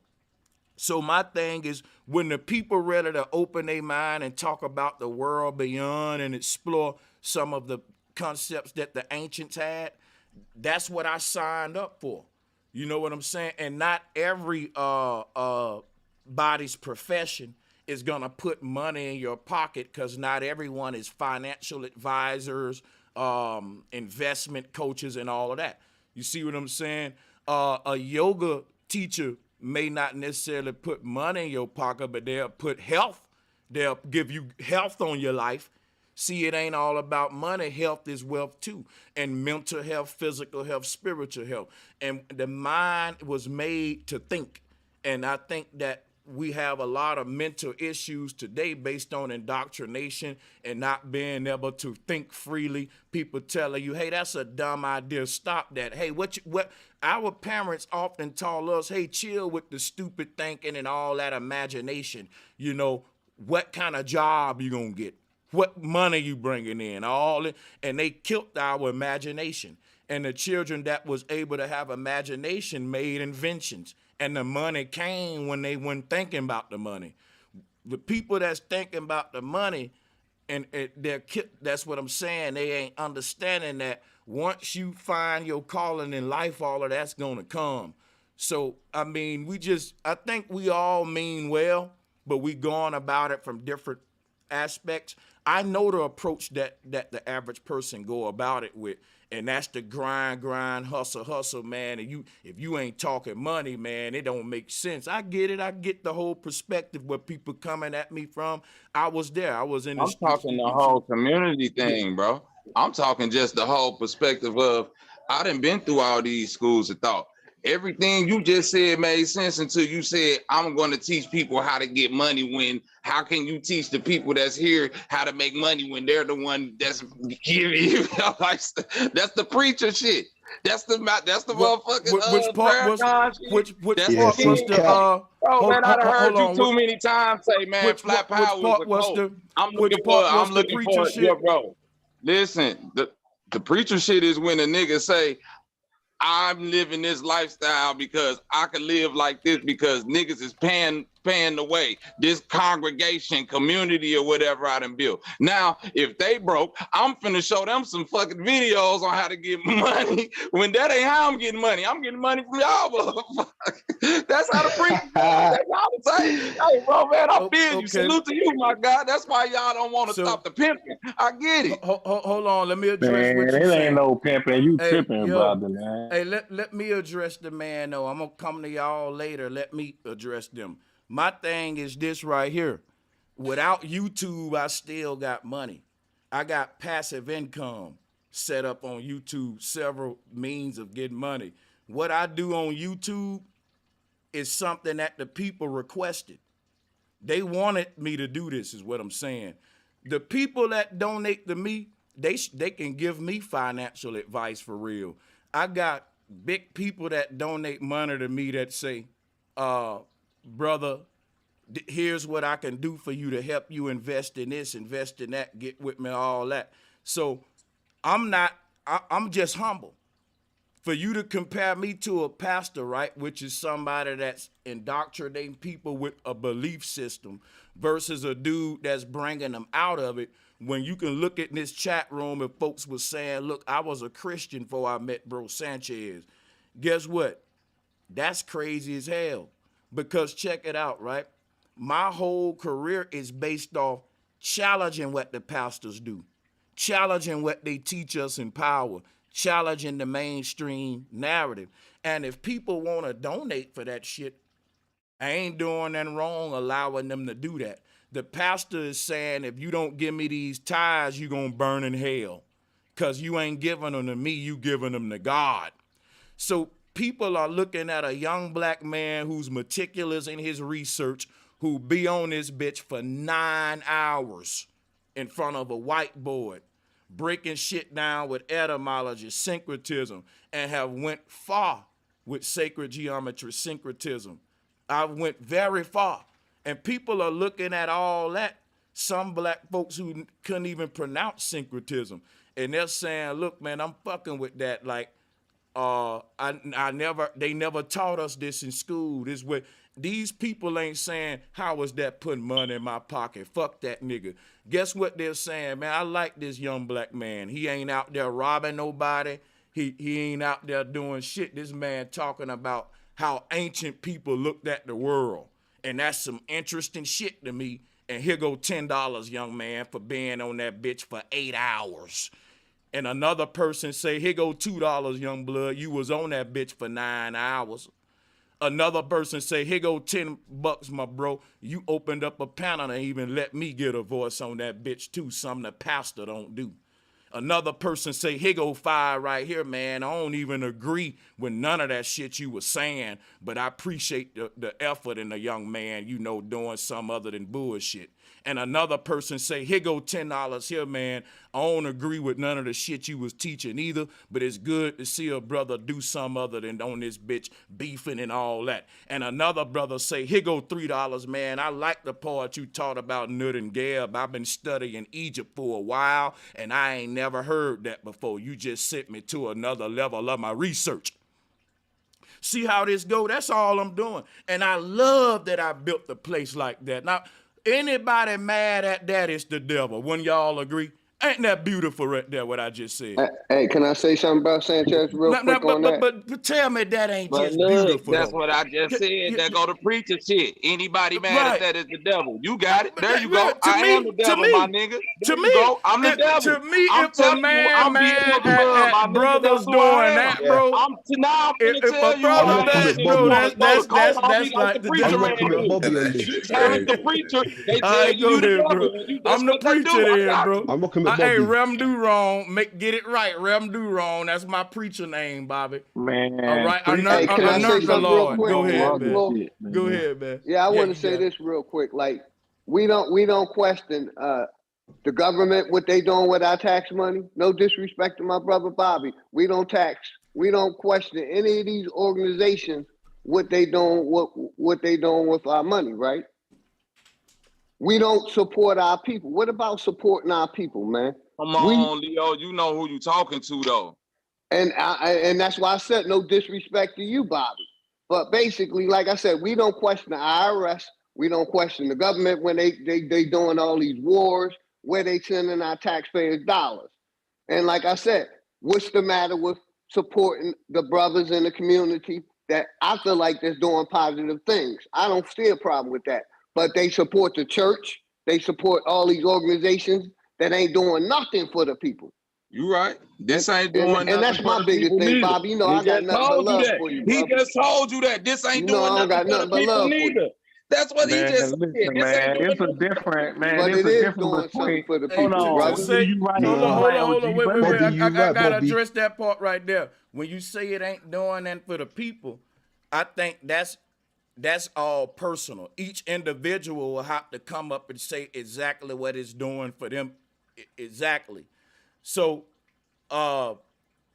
So my thing is, when the people ready to open their mind and talk about the world beyond and explore some of the concepts that the ancients had, that's what I signed up for. You know what I'm saying? And not every body's profession is gonna put money in your pocket, because not everyone is financial advisors, investment coaches, and all of that. You see what I'm saying? A yoga teacher may not necessarily put money in your pocket, but they'll put health. They'll give you health on your life. See, it ain't all about money. Health is wealth too. And mental health, physical health, spiritual health. And the mind was made to think. And I think that we have a lot of mental issues today based on indoctrination and not being able to think freely. People telling you, hey, that's a dumb idea. Stop that. Hey, what our parents often taught us, hey, chill with the stupid thinking and all that imagination. You know, what kind of job you gonna get? What money you bringing in? All it, and they killed our imagination. And the children that was able to have imagination made inventions. And the money came when they weren't thinking about the money. The people that's thinking about the money, and that's what I'm saying, they ain't understanding that once you find your calling in life, all of that's gonna come. So, I mean, I think we all mean well, but we going about it from different aspects. I know the approach that the average person go about it with, and that's the grind, hustle, man. And if you ain't talking money, man, it don't make sense. I get it. I get the whole perspective where people coming at me from. I was there. I was in the I'm talking the whole community thing, bro. I'm talking just the whole perspective of, I done been through all these schools of thought. Everything you just said made sense until you said, I'm going to teach people how to get money. When, how can you teach the people that's here how to make money when they're the one that's giving you? Like, that's the preacher shit. That's the motherfucking which part was which Yeah, part see, was the bro, man, I done heard you on, too many times say, man, Flat Power is a cult. I'm looking for shit? bro. Listen, the preacher shit is when a nigga say, I'm living this lifestyle because I can live like this because niggas is paying the way. This congregation, community, or whatever I done built. Now, if they broke, I'm finna show them some fucking videos on how to get money. When that ain't how I'm getting money. I'm getting money from y'all, motherfucker. That's how the preacher. That's y'all say. Hey, bro, man, I feel you. Salute to you, my God. That's why y'all don't want to stop the pimping. I get it. Hold on, let me address what Man, you it saying. ain't no pimping. You Hey, tripping, yo, brother, man. Hey, let me address the man, though. I'm going to come to y'all later. Let me address them. My thing is this right here. Without YouTube, I still got money. I got passive income set up on YouTube, several means of getting money. What I do on YouTube is something that the people requested. They wanted me to do this, is what I'm saying. The people that donate to me, they can give me financial advice for real. I got big people that donate money to me that say, brother, here's what I can do for you to help you invest in this, invest in that, get with me, all that. So I'm just humble. For you to compare me to a pastor, right, which is somebody that's indoctrinating people with a belief system versus a dude that's bringing them out of it, when you can look at this chat room and folks was saying, look, I was a Christian before I met Bro Sanchez. Guess what? That's crazy as hell. Because check it out, right? My whole career is based off challenging what the pastors do, challenging what they teach us in power, challenging the mainstream narrative. And if people want to donate for that shit, I ain't doing nothing wrong allowing them to do that. The pastor is saying, if you don't give me these tithes, you're going to burn in hell. Because you ain't giving them to me, you giving them to God. So people are looking at a young black man who's meticulous in his research, who be on this bitch for 9 hours in front of a whiteboard, breaking shit down with etymology, syncretism, and have went far with sacred geometry, syncretism. I went very far. And people are looking at all that, some black folks who couldn't even pronounce syncretism. And they're saying, look, man, I'm fucking with that. Like, they never taught us this in school. This way, these people ain't saying, how is that putting money in my pocket? Fuck that nigga. Guess what they're saying, man? I like this young black man. He ain't out there robbing nobody. He ain't out there doing shit. This man talking about how ancient people looked at the world. And that's some interesting shit to me. And here go $10, young man, for being on that bitch for 8 hours. And another person say, here go $2, young blood. You was on that bitch for 9 hours. Another person say, here go $10, my bro. You opened up a panel and even let me get a voice on that bitch too, something the pastor don't do. Another person say, here go $5 right here, man. I don't even agree with none of that shit you were saying, but I appreciate the effort in a young man, you know, doing some other than bullshit. And another person say, here go $10 here, man. I don't agree with none of the shit you was teaching either, but it's good to see a brother do some other than on this bitch beefing and all that. And another brother say, here go $3, man. I like the part you taught about Nut and Geb. I've been studying Egypt for a while, and I ain't never heard that before. You just sent me to another level of my research. See how this go? That's all I'm doing. And I love that I built the place like that. Now, anybody mad at that is the devil. Wouldn't y'all agree? Ain't that beautiful right there, what I just said? Hey, can I say something about Sanchez real quick on that? But tell me that ain't But just look, beautiful. that's though. what I just said. That go to preacher shit. Anybody mad Right. at that is the devil. You got it. There you go. Right. I am the devil, my nigga. There you go. I'm the devil. To me, I'm if a telling you, I'm being man the blood, my at nigga. brothers That's who I doing am. that, bro. Now I'm gonna If tell a you what brother I am. does, If bro, you want to throw the coat on me that's like like the the preacher devil. man do. Tell it the preacher. They All tell right, you go you the ahead, devil. bro. That's I'm the what they preacher do. I then, got bro. you. I'm gonna commit Hey, Bobby. Rem Do Wrong, get it right. Rem Do Wrong, that's my preacher name, Bobby. Man, All right, Hey, can I say the something real Lord. quick? Go ahead, man. Lord? Go ahead, man. Yeah, I want you to say got it. this real quick. Like, we don't question the government, what they doing with our tax money. No disrespect to my brother Bobby. We don't question any of these organizations, what they doing with our money, right? We don't support our people. What about supporting our people, man? Come on, Leo. You know who you talking to, though. And that's why I said no disrespect to you, Bobby. But basically, like I said, we don't question the IRS. We don't question the government when they doing all these wars, where they sending our taxpayers' dollars. And like I said, what's the matter with supporting the brothers in the community that I feel like they're doing positive things? I don't see a problem with that. But they support the church. They support all these organizations that ain't doing nothing for the people. You right. This ain't doing nothing. And that's my biggest thing, Bobby. You know, I got nothing but love for you, brother. He just told you that. This ain't doing I don't got nothing for nothing the but people love for neither. you. That's what he man, just said. listen, This ain't man. doing It's a nothing. different, man. But It's it a is difference doing between. something for the Hold people, on, brother. Say, you right. hold on, Nah. wait. Bobby, you I right, gotta Bobby. address that part right there. When you say it ain't doing that for the people, I think that's all personal. Each individual will have to come up and say exactly what it's doing for them. Exactly. So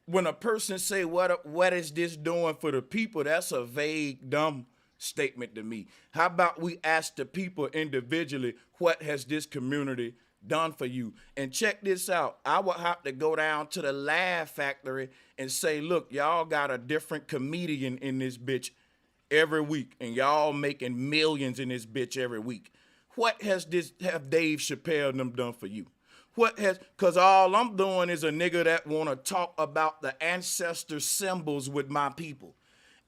when a person say what is this doing for the people, that's a vague, dumb statement to me. How about we ask the people individually, what has this community done for you? And check this out. I would have to go down to the Laugh Factory and say, look, y'all got a different comedian in this bitch every week, and y'all making millions in this bitch every week. What have Dave Chappelle and them done for you? Cause all I'm doing is a nigga that wanna talk about the ancestor symbols with my people.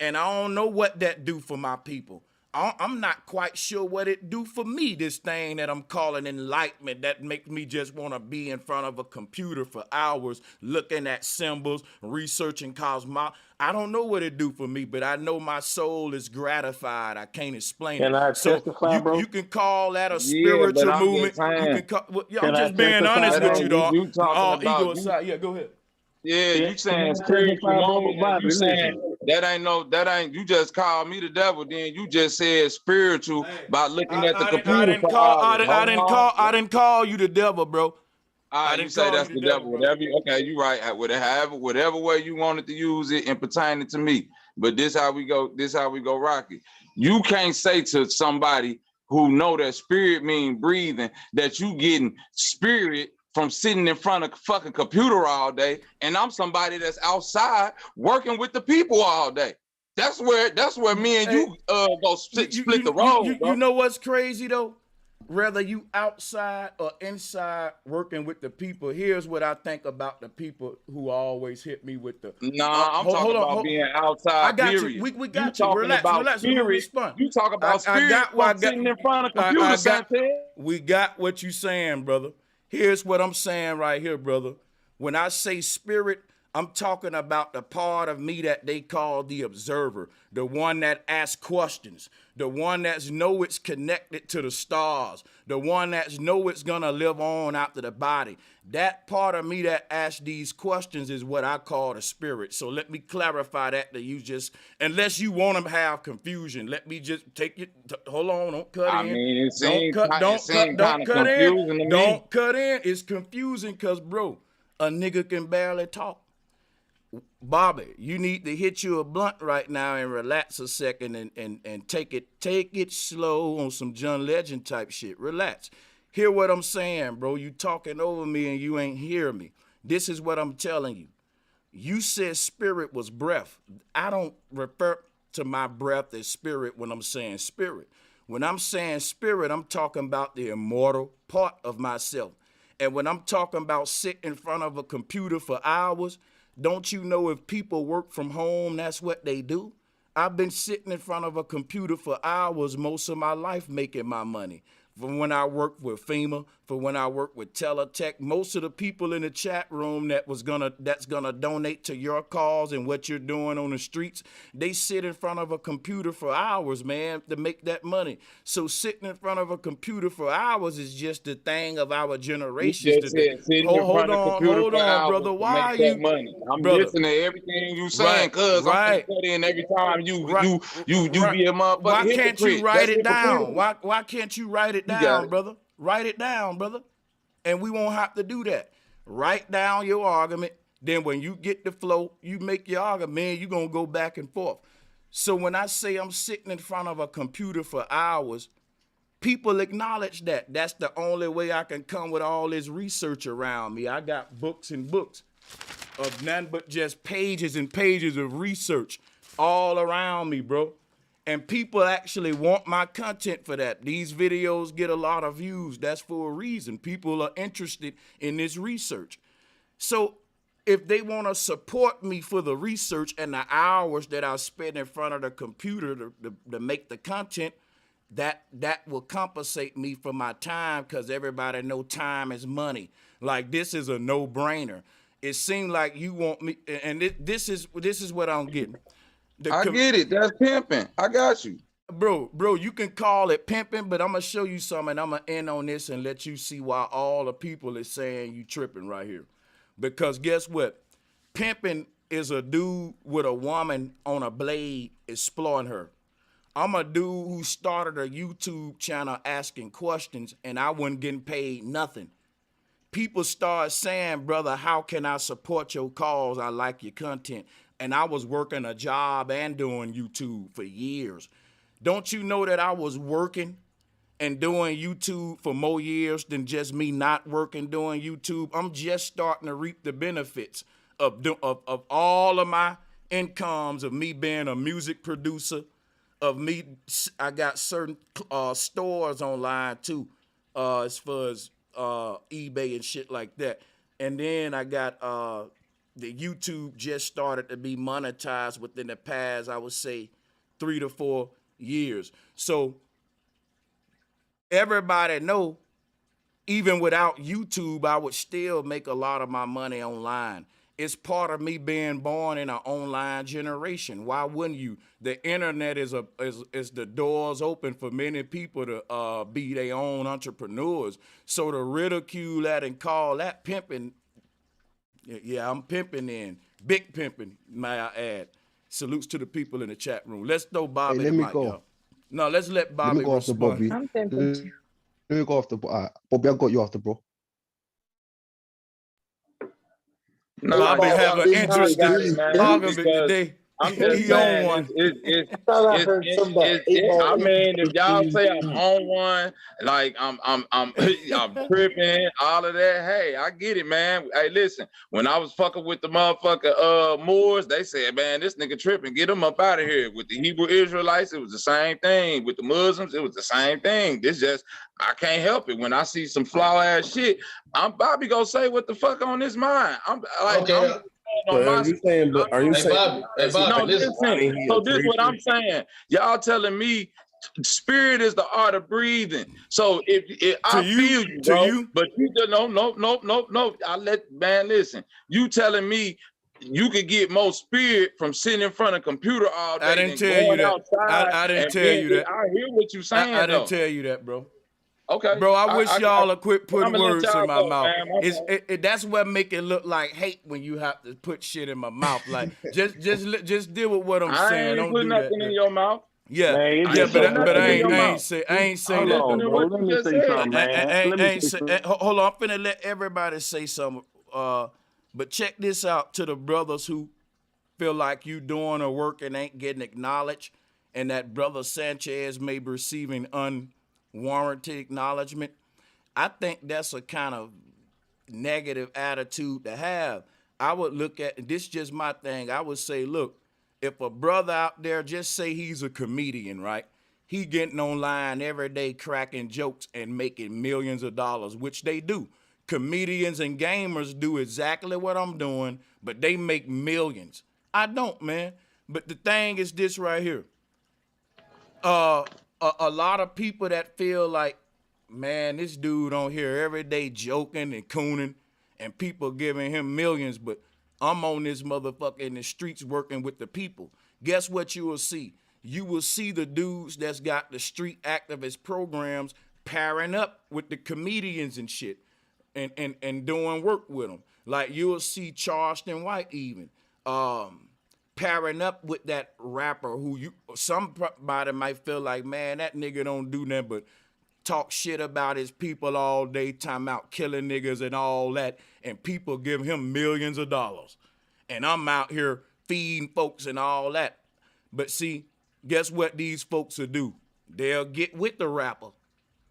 And I don't know what that do for my people. I'm not quite sure what it do for me, this thing that I'm calling enlightenment that makes me just want to be in front of a computer for hours looking at symbols, researching cosmology. I don't know what it do for me, but I know my soul is gratified. I can't explain Can it. I So testify, bro? you can call that a Yeah, but spiritual I'm movement. just saying. You can call, well, yeah, I'm Can I just being testify, honest That with bro? you, ain't dog. you talking All ego about you. aside. Yeah, go ahead. Yeah, you Can saying I spiritual testify, bro? movement, and you Bobby, saying listen. that ain't you just called me the devil, then you just said spiritual Hey, by looking at the I computer didn't for call hours. Hold I on. didn't call you the devil, bro. Ah, I you didn't say call you that's the the devil, devil. bro. Okay, you right. Whatever way you wanted to use it and pertaining to me. But this how we go. This how we go, Rocky. You can't say to somebody who know that spirit mean breathing that you getting spirit from sitting in front of fucking computer all day, and I'm somebody that's outside working with the people all day. That's where me and Hey, you go split the road, you bro. know what's crazy though? Whether you outside or inside working with the people, here's what I think about the people who always hit me with the Nah, I'm talking about being I outside, got you. period. We You got you. talking Relax, about relax. Let me spirit. respond. You talk about I spirit got what from I got. sitting in front of computer, Sanchez. We got what you saying, brother. Here's what I'm saying right here, brother. When I say spirit, I'm talking about the part of me that they call the observer, the one that asks questions, the one that's know it's connected to the stars, the one that's know it's gonna live on after the body. That part of me that asks these questions is what I call the spirit. So let me clarify that to you, just unless you want to have confusion. Let me just take it. Hold on, don't cut I in. mean, it seemed Don't kind of cut in. confusing to me. Don't cut in. It's confusing because, bro, a nigga can barely talk. Bobby, you need to hit you a blunt right now and relax a second and take it slow on some John Legend type shit. Relax. Hear what I'm saying, bro. You talking over me and you ain't hear me. This is what I'm telling you. You said spirit was breath. I don't refer to my breath as spirit when I'm saying spirit. When I'm saying spirit, I'm talking about the immortal part of myself. And when I'm talking about sitting in front of a computer for hours, don't you know if people work from home, that's what they do? I've been sitting in front of a computer for hours most of my life making my money. From when I worked with FEMA, for when I worked with Teletech, most of the people in the chat room that's gonna donate to your cause and what you're doing on the streets, they sit in front of a computer for hours, man, to make that money. So sitting in front of a computer for hours is just the thing of our You generations just today. said sitting in front of the computer Hold for on, hours brother. to Why make are that you, money. I'm brother? listening to everything you saying, Right, cuz I'm gonna right. cut in every time you Right, be a motherfucking why can't you hypocrite. write That's it down? hypocritical. Why can't you write it You got down, it. brother? Write it down, brother. And we won't have to do that. Write down your argument. Then when you get the flow, you make your argument, man, you're gonna go back and forth. So when I say I'm sitting in front of a computer for hours, people acknowledge that. That's the only way I can come with all this research around me. I got books and books of none but just pages and pages of research all around me, bro. And people actually want my content for that. These videos get a lot of views. That's for a reason. People are interested in this research. So if they want to support me for the research and the hours that I spend in front of the computer to make the content, that will compensate me for my time, because everybody know time is money. Like, this is a no-brainer. It seems like you want me, and this is what I'm getting. I get it. That's pimping. I got you. Bro, you can call it pimping, but I'm gonna show you something. I'm gonna end on this and let you see why all the people is saying you tripping right here. Because guess what? Pimping is a dude with a woman on a blade exploiting her. I'm a dude who started a YouTube channel asking questions, and I wasn't getting paid nothing. People start saying, brother, how can I support your cause? I like your content. And I was working a job and doing YouTube for years. Don't you know that I was working and doing YouTube for more years than just me not working doing YouTube? I'm just starting to reap the benefits of all of my incomes, of me being a music producer, of me. I got certain stores online too, as far as eBay and shit like that. And then I got the YouTube just started to be monetized within the past, I would say, 3 to 4 years. So everybody know, even without YouTube, I would still make a lot of my money online. It's part of me being born in an online generation. Why wouldn't you? The internet is the doors open for many people to be their own entrepreneurs. So to ridicule that and call that pimping, yeah, I'm pimping in. Big pimping, may I add. Salutes to the people in the chat room. Let's throw Bobby let the me mic, go. y'all. No, let's let Let Bobby me go after respond. Bobby. I'm pimping Let too. me go after Bobby. I got you after, bro. Bobby Nah, have an you probably got it, interesting man. argument Because today. I'm just He on saying, one. I mean, if y'all say I'm on one, like I'm tripping, all of that. Hey, I get it, man. Hey, listen, when I was fucking with the motherfucker Moors, they said, man, this nigga tripping, get him up out of here. With the Hebrew Israelites, it was the same thing. With the Muslims, it was the same thing. This just, I can't help it. When I see some flaw ass shit, I'm Bobby gonna say what the fuck on his mind. I'm like, Okay. on my Are you saying, but are you Hey saying Bobby, hey because he Bobby, no, makes listen. money, listen. he So a this is what preacher? I'm saying. Y'all telling me spirit is the art of breathing. So if To I you, feel you, to bro, you, but you just no. I let man listen. You telling me you could get more spirit from sitting in front of a computer all I day didn't than tell you going that. outside I didn't and tell being. you that. I hear what you saying I didn't though. tell you that, bro. Okay, Bro, I wish y'all would quit I'm putting gonna let words in y'all my go, mouth. man. My bad. That's what make it look like hate when you have to put shit in my mouth. Like just deal with what I'm I saying. ain't Don't put do that. nothing in your mouth. Yeah, Man, it's I yeah, ain't just so put but nothing I in ain't your I aggravating. ain't mouth. say I ain't say Hold that on, though. bro. What Let you me just say said. something, man. Let I me ain't say say, something. hold on, I'm finna let everybody say something. But check this out to the brothers who feel like you doing a work and ain't getting acknowledged, and that brother Sanchez may be receiving unwarranted acknowledgement. I think that's a kind of negative attitude to have. I would look at, this is just my thing, I would say, look, if a brother out there, just say he's a comedian, right? He getting online every day cracking jokes and making millions of dollars, which they do. Comedians and gamers do exactly what I'm doing, but they make millions. I don't, man. But the thing is this right here. A lot of people that feel like, man, this dude on here every day joking and cooning, and people giving him millions, but I'm on this motherfucker in the streets working with the people. Guess what you will see? You will see the dudes that's got the street activist programs pairing up with the comedians and shit, and doing work with them. Like you'll see Charleston White even. Pairing up with that rapper who you somebody might feel like, man, that nigga don't do nothing but talk shit about his people all day, time out killing niggas and all that, and people give him millions of dollars. And I'm out here feeding folks and all that. But see, guess what these folks will do? They'll get with the rapper,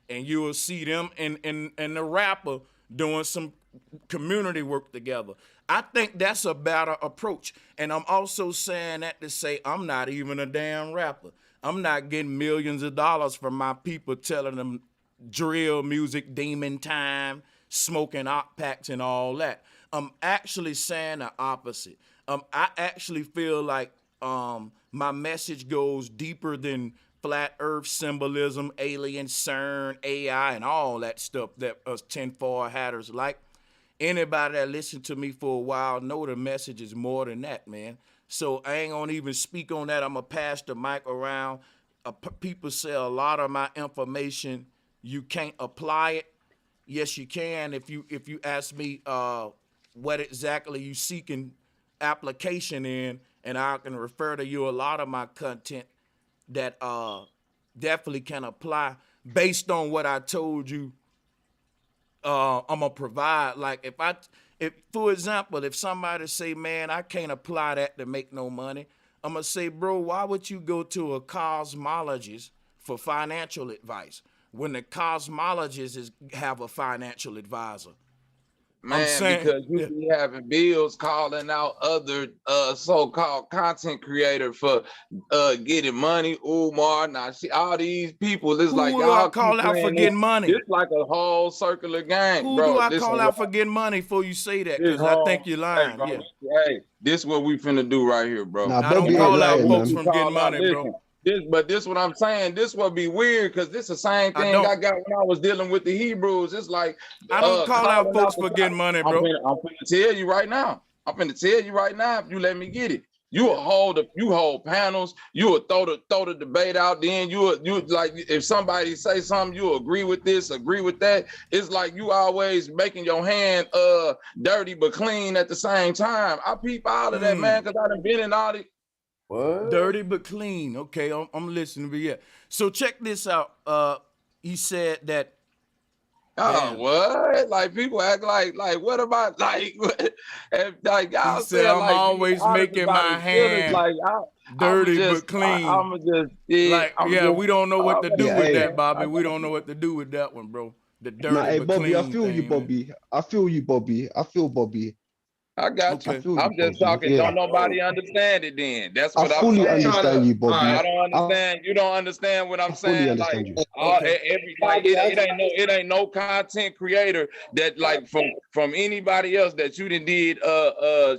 and you will see them and the rapper doing some community work together. I think that's a better approach. And I'm also saying that to say I'm not even a damn rapper. I'm not getting millions of dollars from my people telling them drill music, demon time, smoking op packs and all that. I'm actually saying the opposite. I actually feel like my message goes deeper than flat earth symbolism, alien CERN, AI, and all that stuff that us tinfoil hatters like. Anybody that listened to me for a while know the message is more than that, man. So I ain't gonna even speak on that. I'm gonna pass the mic around. People say a lot of my information, you can't apply it. Yes, you can. If you ask me what exactly you seeking application in, and I can refer to you a lot of my content that definitely can apply based on what I told you. I'm gonna provide. Like if for example, if somebody say, man, I can't apply that to make no money, I'm gonna say, bro, why would you go to a cosmologist for financial advice when the cosmologist have a financial advisor? I'm Man, saying, because you be having bills calling out other so-called content creator for getting money. Umar, now see all these people. It's like who do I y'all keep call out for playing this. getting money? It's like a whole circular game, Who do bro. I Listen, call out for getting money before you say that? this Because I whole think you're hey, lying. bro. Yeah, Hey, this what we finna do right here, bro. Nah, I don't Bobby ain't call out lying, folks man. from getting Call out, money, bro. listen. This what I'm saying. This will be weird because this the same I thing don't. I got when I was dealing with the Hebrews. It's like I don't call out calling out folks the for getting money, bro. I'm finna tell you right now. I'm finna tell you right now if you let me get it. You will hold panels. You will throw the debate out. Then you like if somebody say something, you agree with this, agree with that. It's like you always making your hand dirty but clean at the same time. I peep all of that, man, because I done been in all the Dirty but clean. Okay, I'm listening. But yeah. So check this out. He said that. oh, Damn. what? Like people act like what about like if like He y'all said saying I'm like be always honest making about my his feelings, hand like dirty but clean. I'ma just yeah, Like, yeah, we don't know what to do Yeah, with hey, that, Bobby. We don't know what to do with that one, bro. The nah, dirty hey, but Bobby, I clean feel you, thing, man. Bobby. I feel you, Bobby. I feel Bobby. I got I you. Okay. feel you, I'm just Bobby. talking. Yeah, Don't nobody understand it then. That's I what I'm fully I'm saying. trying understand to. you, All Bobby. I right. don't understand. You don't understand what I'm I fully saying. Like understand you. Okay. every like it ain't no content creator that like from anybody else that you done did a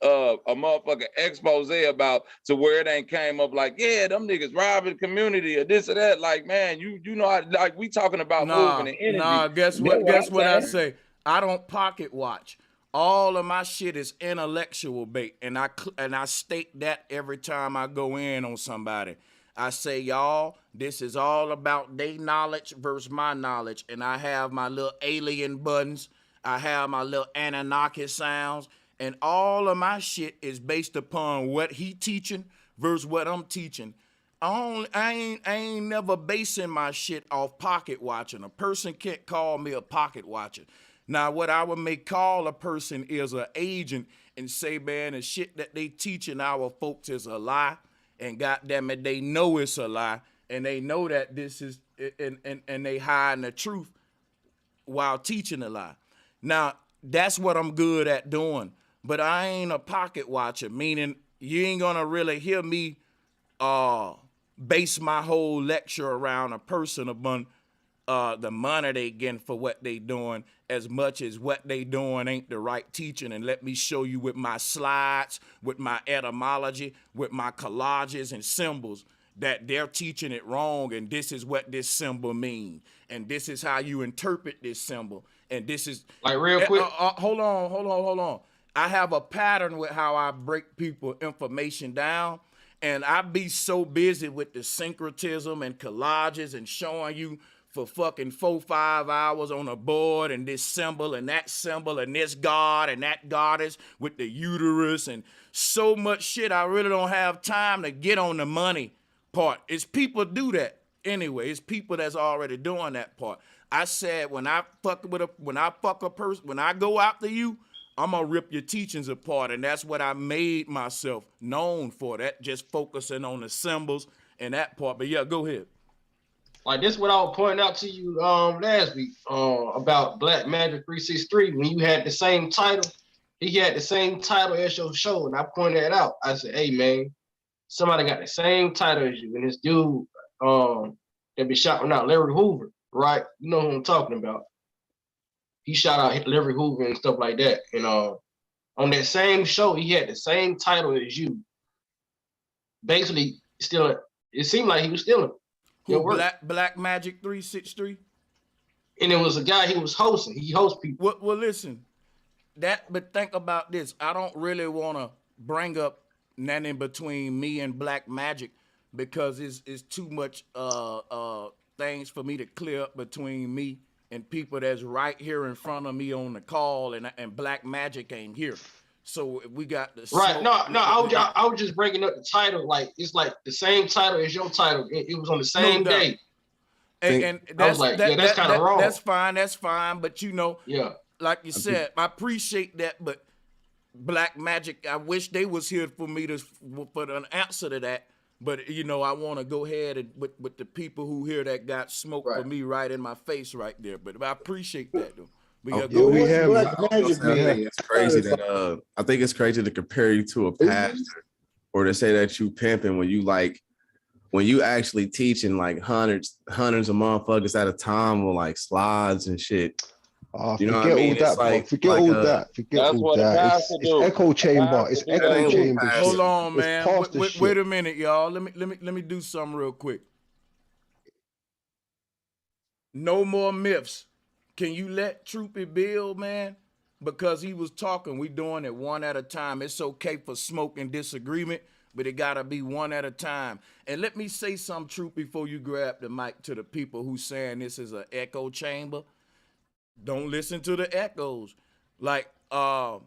motherfucking expose about to where it ain't came up like yeah them niggas robbing the community or this or that. Like man, you know like we talking about moving and energy. Guess That's what? what Guess I'm what I saying. say? I don't pocket watch. All of my shit is intellectual bait, and I state that every time I go in on somebody. I say, y'all, this is all about their knowledge versus my knowledge, and I have my little alien buttons. I have my little Anunnaki sounds, and all of my shit is based upon what he teaching versus what I'm teaching. I ain't never basing my shit off pocket watching. A person can't call me a pocket watcher. Now, what I would may call a person is an agent and say, man, the shit that they teaching our folks is a lie. And goddamn it, they know it's a lie. And they know that this is, and they hiding the truth while teaching a lie. Now, that's what I'm good at doing. But I ain't a pocket watcher, meaning you ain't gonna really hear me base my whole lecture around a person upon the money they getting for what they doing as much as what they doing ain't the right teaching. And let me show you with my slides, with my etymology, with my collages and symbols that they're teaching it wrong, and this is what this symbol means, and this is how you interpret this symbol, and this is Like real quick. hold on. I have a pattern with how I break people information down, and I be so busy with the syncretism and collages and showing you for fucking 4-5 hours on a board and this symbol and this god and that goddess with the uterus and so much shit. I really don't have time to get on the money part. It's people do that anyway. It's people that's already doing that part. I said when I fuck a person, when I go after you, I'm gonna rip your teachings apart, and that's what I made myself known for. That just focusing on the symbols and that part. But yeah, go ahead. Like this, what I was pointing out to you last week about Black Magic 363 when you had the same title. He had the same title as your show, and I pointed that out. I said, "Hey man, somebody got the same title as you." And this dude that be shouting out Larry Hoover, right? You know who I'm talking about. He shout out Larry Hoover and stuff like that. And on that same show, he had the same title as you. Basically, stealing. It seemed like he was stealing. Who Black Magic 363? And it was a guy he was hosting. He hosts people. Well, listen. But think about this. I don't really want to bring up nothing between me and Black Magic because it's too much things for me to clear up between me and people that's right here in front of me on the call, and Black Magic ain't here. So we got the Right. smoke. No, I was just bringing up the title. Like it's like the same title as your title. It was on the same day. And I was like, yeah, that's kind of wrong. That's fine. That's fine. But you know, yeah, like you said, I appreciate that. But Black Magic, I wish they was here for me for an answer to that. But you know, I want to go ahead and with the people who here that got smoke for me right in my face right there. But I appreciate that though. We got yeah, we have It's crazy that I think it's crazy to compare you to a pastor or to say that you pimping when you actually teaching like hundreds of motherfuckers at a time with like slides and shit. You know what I mean? Forget all that. It's echo chamber. It's echo chamber. Hold on, man. Wait a minute, y'all. Let me do something real quick. No more myths. Can you let Troopy build, man? Because he was talking. We doing it one at a time. It's okay for smoke and disagreement, but it gotta be one at a time. And let me say something, Troop, before you grab the mic to the people who saying this is an echo chamber. Don't listen to the echoes. Like, my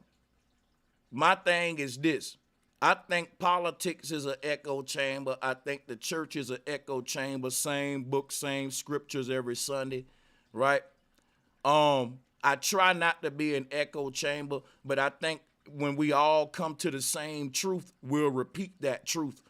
thing is this. I think politics is an echo chamber. I think the church is an echo chamber. Same book, same scriptures every Sunday, right? I try not to be an echo chamber, but I think when we all come to the same truth, we'll repeat that truth.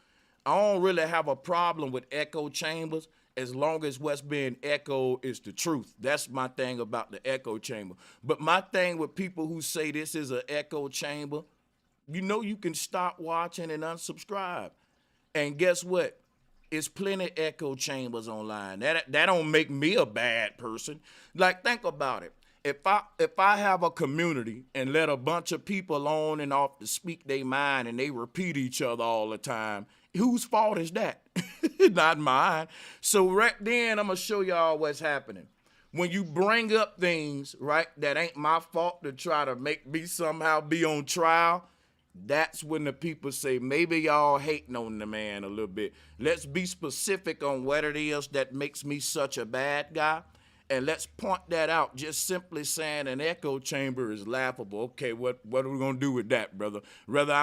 I don't really have a problem with echo chambers as long as what's being echoed is the truth. That's my thing about the echo chamber. But my thing with people who say this is an echo chamber, you know you can stop watching and unsubscribe. And guess what? It's plenty echo chambers online. That don't make me a bad person. Like, think about it. If I have a community and let a bunch of people on and off to speak their mind and they repeat each other all the time, whose fault is that? Not mine. So right then, I'm going to show y'all what's happening. When you bring up things, right, that ain't my fault to try to make me somehow be on trial, that's when the people say, maybe y'all hating on the man a little bit. Let's be specific on what it is that makes me such a bad guy. And let's point that out. Just simply saying an echo chamber is laughable. Okay, what are we gonna do with that, brother? Whether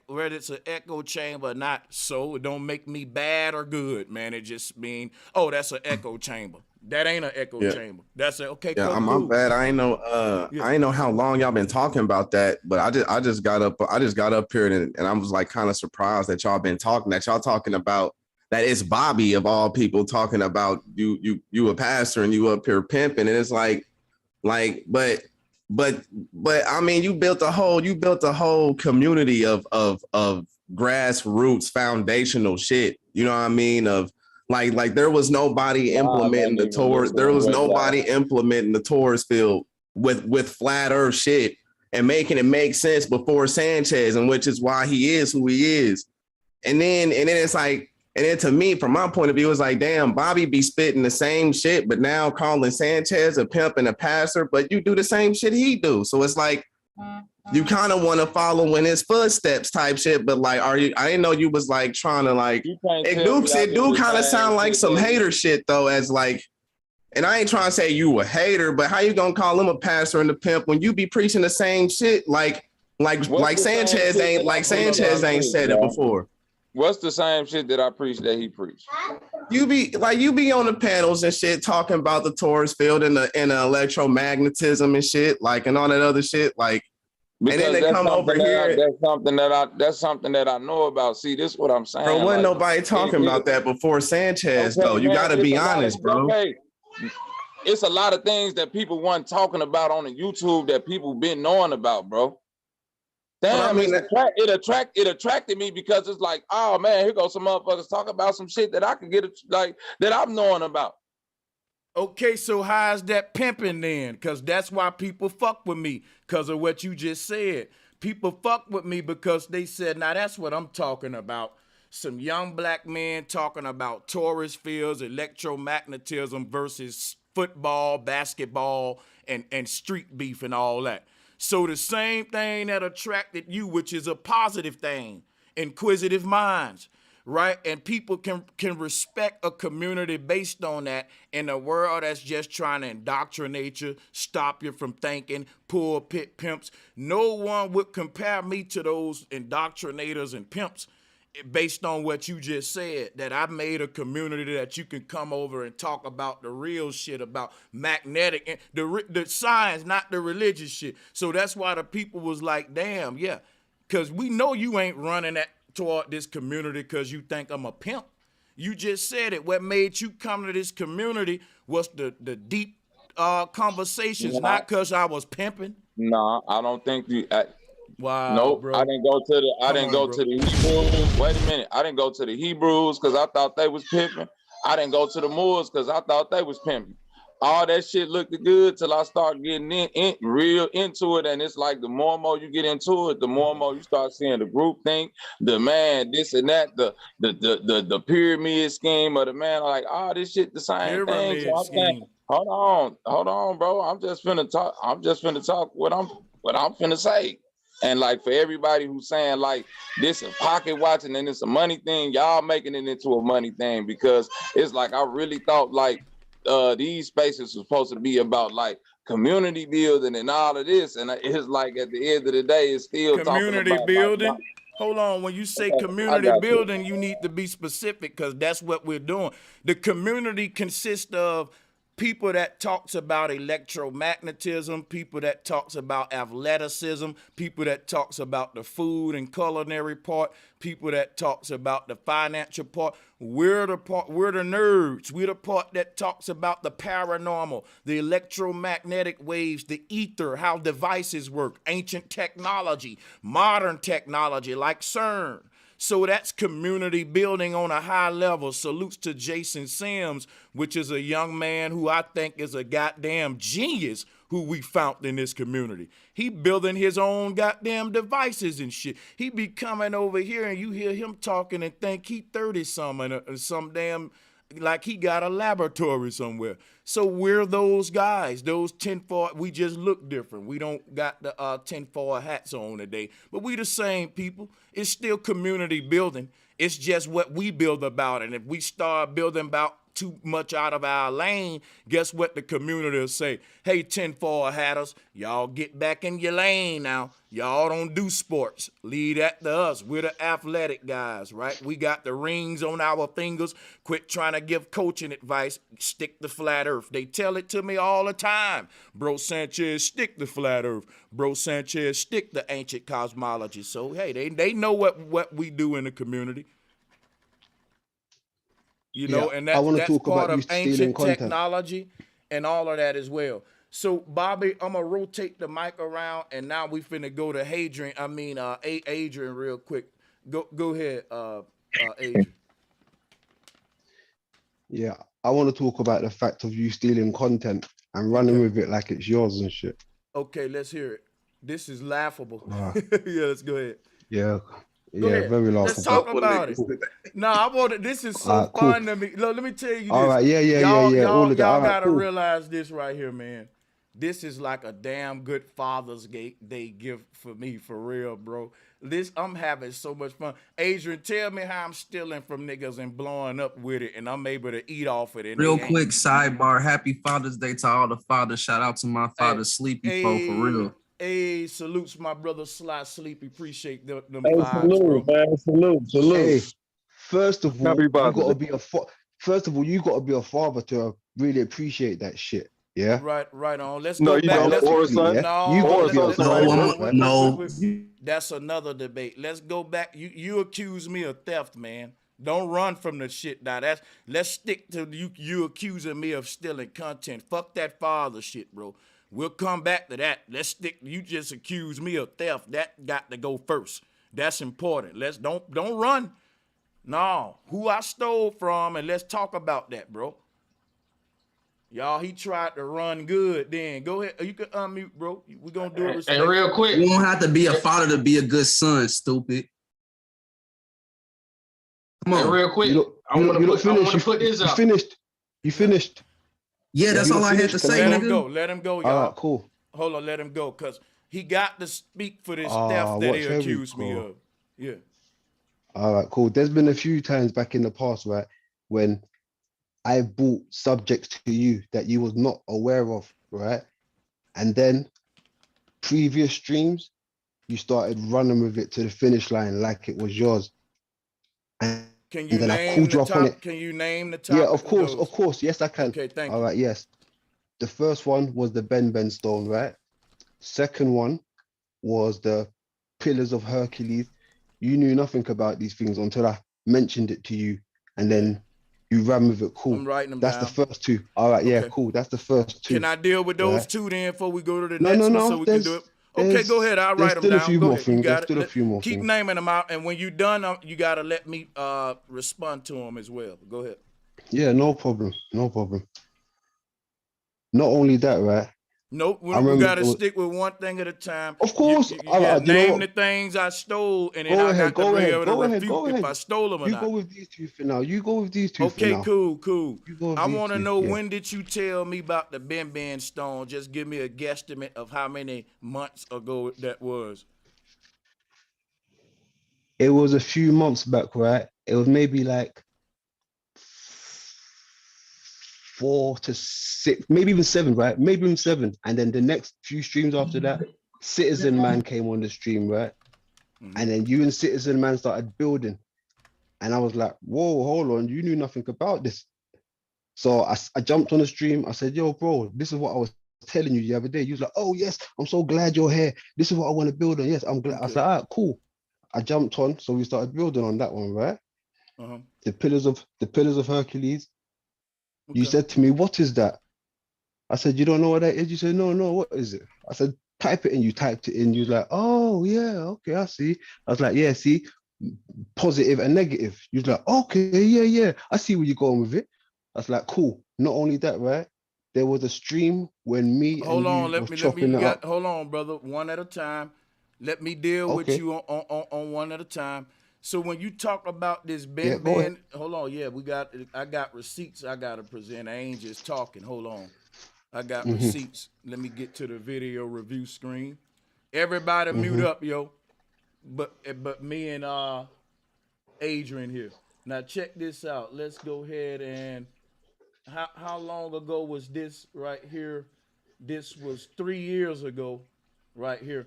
it's an echo chamber or not, so it don't make me bad or good, man. It just mean, oh, that's an echo chamber. That ain't an echo chamber. That's it. Okay, yeah. cool. I'm bad. I ain't know how long y'all been talking about that, but I just got up here and I was like kind of surprised that y'all talking about. That it's Bobby of all people talking about you a pastor and you up here pimping, and it's like but I mean you built a whole community of grassroots foundational shit. You know what I mean? Of like there was nobody implementing the Torah. There was nobody implementing the Torah field with flat earth shit and making it make sense before Sanchez, and which is why he is who he is. And then it's like. And then to me, from my point of view, it's like, damn, Bobby be spitting the same shit, but now calling Sanchez a pimp and a passer, but you do the same shit he do. So it's like, you kind of want to follow in his footsteps type shit, but like, I didn't know you was like trying to like, it do kind of sound like some hater shit though, as like, and I ain't trying to say you a hater, but how you gonna call him a passer and a pimp when you be preaching the same shit? Like Sanchez ain't said it before. What's the same shit that I preach that he preached? You be on the panels and shit talking about the Taurus field and the electromagnetism and shit, like, and all that other shit, like, because and then they come over here. That's something that I know about. See, this is what I'm saying. Bro, wasn't nobody talking about that before Sanchez, though. You got to be honest, bro. Okay. It's a lot of things that people weren't talking about on the YouTube that people been knowing about, bro. Damn, I mean, it attracted me because it's like, oh man, here goes some motherfuckers talking about some shit that I could get like that I'm knowing about. Okay, so how's that pimping then? Because that's why people fuck with me, because of what you just said. People fuck with me because they said, now that's what I'm talking about. Some young black men talking about Taurus fields, electromagnetism versus football, basketball, and street beef and all that. So the same thing that attracted you, which is a positive thing, inquisitive minds. right? And people can respect a community based on that in a world that's just trying to indoctrinate you, stop you from thinking, pulpit pimps. No one would compare me to those indoctrinators and pimps based on what you just said, that I made a community that you can come over and talk about the real shit, about magnetic, and the science, not the religious shit. So that's why the people was like, damn, yeah, because we know you ain't running toward this community because you think I'm a pimp. You just said it. What made you come to this community was the deep conversations, not because I was pimping. No, I don't think you. Wow, nope, bro. I didn't go to the. I didn't go to the Hebrews. Wait a minute, I didn't go to the Hebrews because I thought they was pimping. I didn't go to the Moors because I thought they was pimping. All that shit looked good till I start getting real into it, and it's like the more and more you get into it, the more and more you start seeing the group think, the man, this and that, the pyramid scheme of the man. Like, oh, this shit the same thing. So I'm saying, hold on, bro. I'm just finna talk what I'm finna say. And like for everybody who's saying like this is pocket watching and it's a money thing, y'all making it into a money thing because it's like I really thought like these spaces were supposed to be about like community building and all of this, and it's like at the end of the day, it's still community talking about building. like, Hold on, when you say community building, you need to be specific because that's what we're doing. The community consists of people that talks about electromagnetism, people that talks about athleticism, people that talks about the food and culinary part, people that talks about the financial part. We're the nerds. We're the part that talks about the paranormal, the electromagnetic waves, the ether, how devices work, ancient technology, modern technology like CERN. So that's community building on a high level. Salutes to Jason Sims, which is a young man who I think is a goddamn genius who we found in this community. He building his own goddamn devices and shit. He be coming over here and you hear him talking and think he 30-something or some damn, like he got a laboratory somewhere. So we're those guys, those tinfoil, we just look different. We don't got the tinfoil hats on today, but we the same people. It's still community building. It's just what we build about. And if we start building about too much out of our lane, guess what the community will say? Hey, tinfoil hatters, y'all get back in your lane now. Y'all don't do sports. Leave that to us. We're the athletic guys, right? We got the rings on our fingers. Quit trying to give coaching advice. Stick to flat earth. They tell it to me all the time. Bro Sanchez, stick to flat earth. Bro Sanchez, stick to ancient cosmology. So, hey, they know what we do in the community. You know, and that's part of ancient technology and all of that as well. So, Bobby, I'm gonna rotate the mic around, and now we finna go to Adrian real quick. Go ahead, Adrian. Yeah, I want to talk about the fact of you stealing content and running with it like it's yours and shit. Okay, let's hear it. This is laughable. Yeah, let's go ahead. Yeah. Yeah, very laughable. Let's talk about it. No, I want it. This is so fun to me. Look, let me tell you this. All right, yeah. Y'all gotta realize this right here, man. This is like a damn good Father's Day gift for me, for real, bro. I'm having so much fun. Adrian, tell me how I'm stealing from niggas and blowing up with it, and I'm able to eat off it. Real quick sidebar. Happy Father's Day to all the fathers. Shout out to my father, Sleepy Fo, for real. Hey, salutes my brother Sly Sleepy. Appreciate them vibes, salute, bro. Man. Salute. Hey, first of all, you gotta be a father to really appreciate that shit. Yeah. Right on. Let's go back. No. That's another debate. Let's go back. You accuse me of theft, man. Don't run from the shit now. Let's stick to you accusing me of stealing content. Fuck that father shit, bro. We'll come back to that. Let's stick. You just accused me of theft. That got to go first. That's important. Don't run. No, who I stole from, and let's talk about that, bro. Y'all, he tried to run good. Then go ahead. You can unmute, bro. We gonna do it. And real quick, you don't have to be a father to be a good son, stupid. Come on, real quick. I want to put this out. You finished. Yeah, that's all I had to say. Let him go, y'all. All right, cool. Hold on, let him go, because he got to speak for this theft that he accused me of. Yeah. All right, cool. There's been a few times back in the past, right, when I brought subjects to you that you was not aware of, right? And then previous streams, you started running with it to the finish line like it was yours. And Can you then I name called the you up on top? it. Can you name the Yeah, topic of those? of course. Yes, I can. Okay, thank All you. right, yes. The first one was the Ben stone, right? Second one was the Pillars of Hercules. You knew nothing about these things until I mentioned it to you, and Yeah. then you ran with it. Cool. I'm writing them That's the down. first two. All right, yeah, Okay. cool. That's the first two. Can I deal with those Right? two then before we go to the No, next no, one so no. we can do it? Okay, go ahead. I'll There's write them still a down. few Go more ahead. You things. There's got still a it. few more Keep things. naming them out, and when you're done, you gotta let me respond to them as well. Go ahead. Yeah, no problem. No problem. Not only that, right? Nope, I we remember gotta there was, stick with one thing at a time. of course. Yeah, You know name the what? things I stole, and then Go I ahead. got to Go be ahead. able to Go ahead. refute Go if ahead. I stole them or You go not. with these two for now. You go with these two for Okay, now. cool. You go with I these want to two. know, Yeah. when did you tell me about the Ben stone? Just give me a guesstimate of how many months ago that was. It was a few months back, right? It was maybe like 4 to 6, maybe even 7, right? Maybe even 7. And then the next few streams after that, Citizen Man came on the stream, right? And then you and Citizen Man started building. And I was like, whoa, hold on, you knew nothing about this. So I jumped on the stream. I said, yo, bro, this is what I was telling you the other day. You was like, oh, yes, I'm so glad you're here. This is what I want to build on. Yes, I'm glad. I was like, all right, cool. I jumped on. So we started building on that one, right? Uh-huh. The Pillars of Hercules. Okay. You said to me, what is that? I said, you don't know what that is? You said, no, what is it? I said, type it in. You typed it in. You was like, oh, yeah, okay, I see. I was like, yeah, see, positive and negative. You was like, okay, yeah, I see where you're going with it. I was like, cool. Not only that, right? There was a stream when me Hold and on, you was chopping it up. hold on, brother, one at a time. Let me deal with Okay, you on one at a time. So when you talk about this yeah, go ahead. hold on, yeah, I got receipts I gotta present. I ain't just talking. Hold on. I got receipts. Let me get to the video review screen. Everybody mute up, yo. But me and Adrian here. Now check this out. Let's go ahead and how long ago was this right here? This was 3 years ago, right here.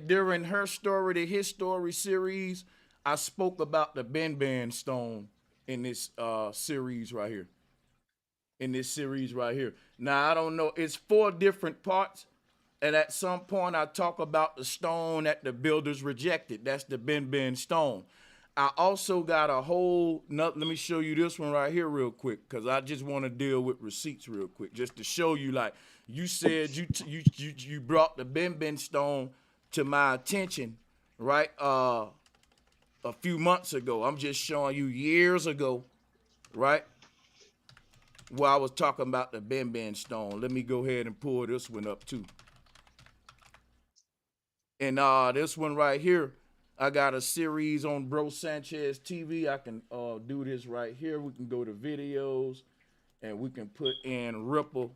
During her story, the His Story series, I spoke about the Ben stone in this series right here. Now I don't know. It's 4 different parts. And at some point, I talk about the stone that the builders rejected. That's the Ben stone. I also got a whole, let me show you this one right here real quick, because I just want to deal with receipts real quick, just to show you, like, you said you brought the Ben stone to my attention, right, a few months ago. I'm just showing you years ago, right, where I was talking about the Ben stone. Let me go ahead and pull this one up, too. And this one right here, I got a series on Bro Sanchez TV. I can do this right here. We can go to videos, and we can put in Ripple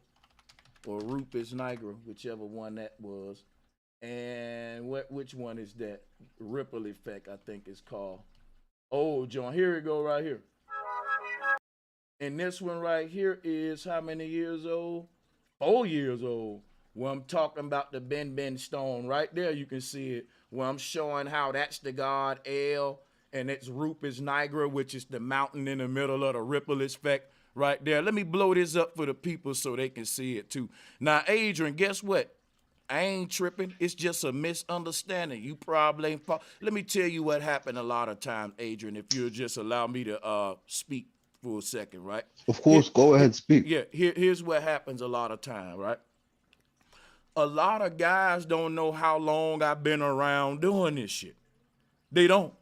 or Rupus Nigra, whichever one that was. And which one is that? Ripple effect, I think it's called. Oh, John, here we go right here. And this one right here is how many years old? 4 years old. Where I'm talking about the Ben stone. Right there, you can see it. Where I'm showing how that's the god El, and it's Rupus Nigra, which is the mountain in the middle of the ripple effect right there. Let me blow this up for the people so they can see it too. Now, Adrian, guess what? I ain't tripping. It's just a misunderstanding. You probably ain't. Let me tell you what happened a lot of times, Adrian, if you'll just allow me to speak for a second, right? Of course, go ahead, speak. Yeah, here's what happens a lot of time, right? A lot of guys don't know how long I've been around doing this shit. They don't.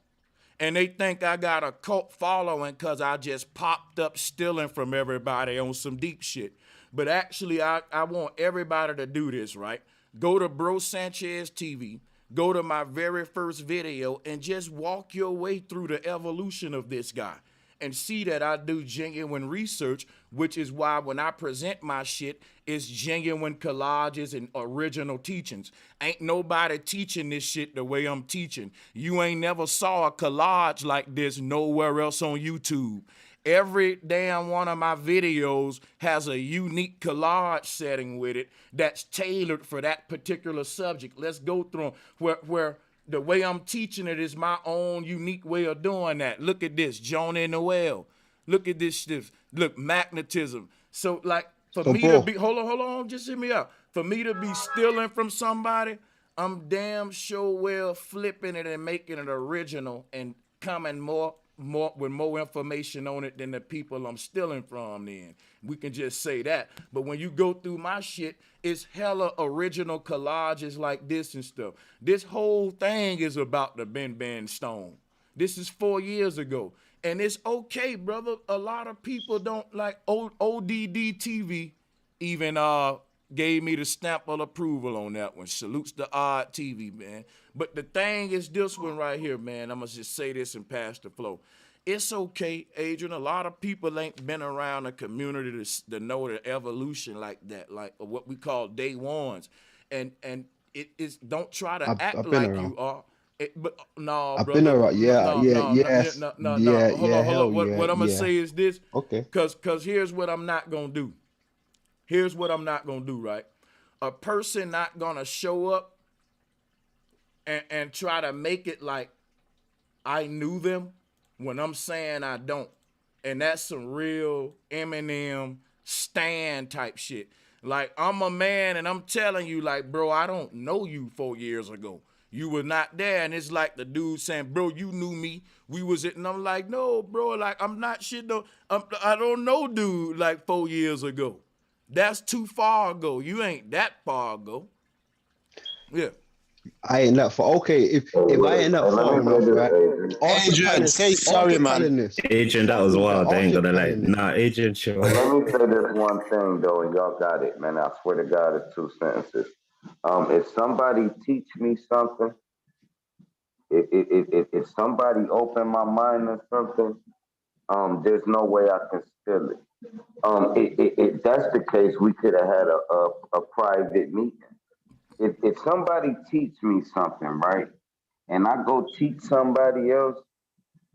And they think I got a cult following because I just popped up stealing from everybody on some deep shit. But actually, I want everybody to do this, right? Go to Bro Sanchez TV, go to my very first video, and just walk your way through the evolution of this guy. and see that I do genuine research, which is why when I present my shit, it's genuine collages and original teachings. Ain't nobody teaching this shit the way I'm teaching. You ain't never saw a collage like this nowhere else on YouTube. Every damn one of my videos has a unique collage setting with it that's tailored for that particular subject. Let's go through them where the way I'm teaching it is my own unique way of doing that. Look at this, Jonah and Noel. Look at this stuff. Look, magnetism. So like for me to be, hold on, just hear me out. For me to be stealing from somebody, I'm damn sure well flipping it and making it original and coming more with more information on it than the people I'm stealing from. Then we can just say that. But when you go through my shit, it's hella original collages like this and stuff. This whole thing is about the Ben Stone. This is 4 years ago. And it's okay, brother. A lot of people don't like ODD TV even gave me the stamp of approval on that one. Salutes to Odd TV, man. But the thing is this one right here, man. I'm going to just say this and pass the flow. It's okay, Adrian. A lot of people ain't been around the community to know the evolution like that, like what we call day ones. And it is, don't try to act like you are. But no, I've brother. been around. Yeah, no, yeah, no, yes. no, no, Yeah, no. Hold yeah, on, hold hell on. What I'm going to yeah. say is this. Okay. Because here's what I'm not going to do. Here's what I'm not going to do, right? A person not going to show up and try to make it like I knew them when I'm saying I don't. And that's some real Eminem stand type shit. Like, I'm a man and I'm telling you, like, bro, I don't know you 4 years ago. You were not there. And it's like the dude saying, bro, you knew me. We was it. And I'm like, no, bro, like, I'm not shit though. I don't know dude like 4 years ago. That's too far ago. You ain't that far ago. Yeah. I ain't that far. Okay, if I ain't that far enough, right? Adrian, say sorry, man. Adrian, that was wild. I ain't gonna lie. Nah, Adrian, sure. Let me say this one thing though, and y'all got it, man. I swear to God, it's 2 sentences. If somebody teach me something, if somebody open my mind or something, there's no way I can steal it. If that's the case, we could have had a private meeting. If somebody teach me something, right, and I go teach somebody else,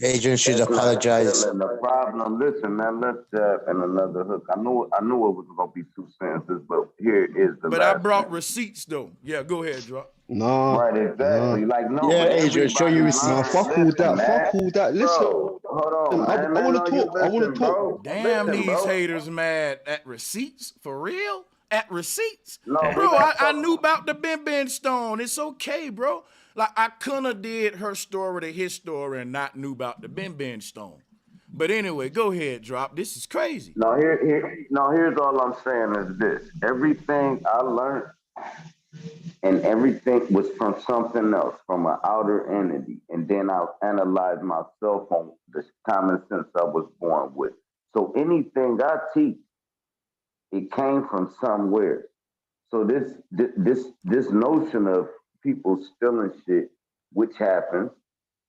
Adrian should apologize. And the problem, listen, man, let's and another hook. I knew it was gonna be 2 sentences, but here is the. But I brought receipts though. Yeah, go ahead, drop. No. Right, exactly. No. Like no. Yeah, Adrian, show you receipts. No, fuck all that. Fuck all that. Listen. Bro, hold on, man. I want to talk. I want to talk. Bro. Damn, listen, these bro. haters mad at receipts for real. At receipts, No, bro. I knew about the Ben Stone. It's okay, bro. Like I coulda did her story to his story and not knew about the Ben Stone. But anyway, go ahead, drop. This is crazy. No, here's all I'm saying is this. Everything I learned and everything was from something else, from an outer entity. And then I'll analyze myself on the common sense I was born with. So anything I teach, it came from somewhere. So this notion of people stealing shit, which happens,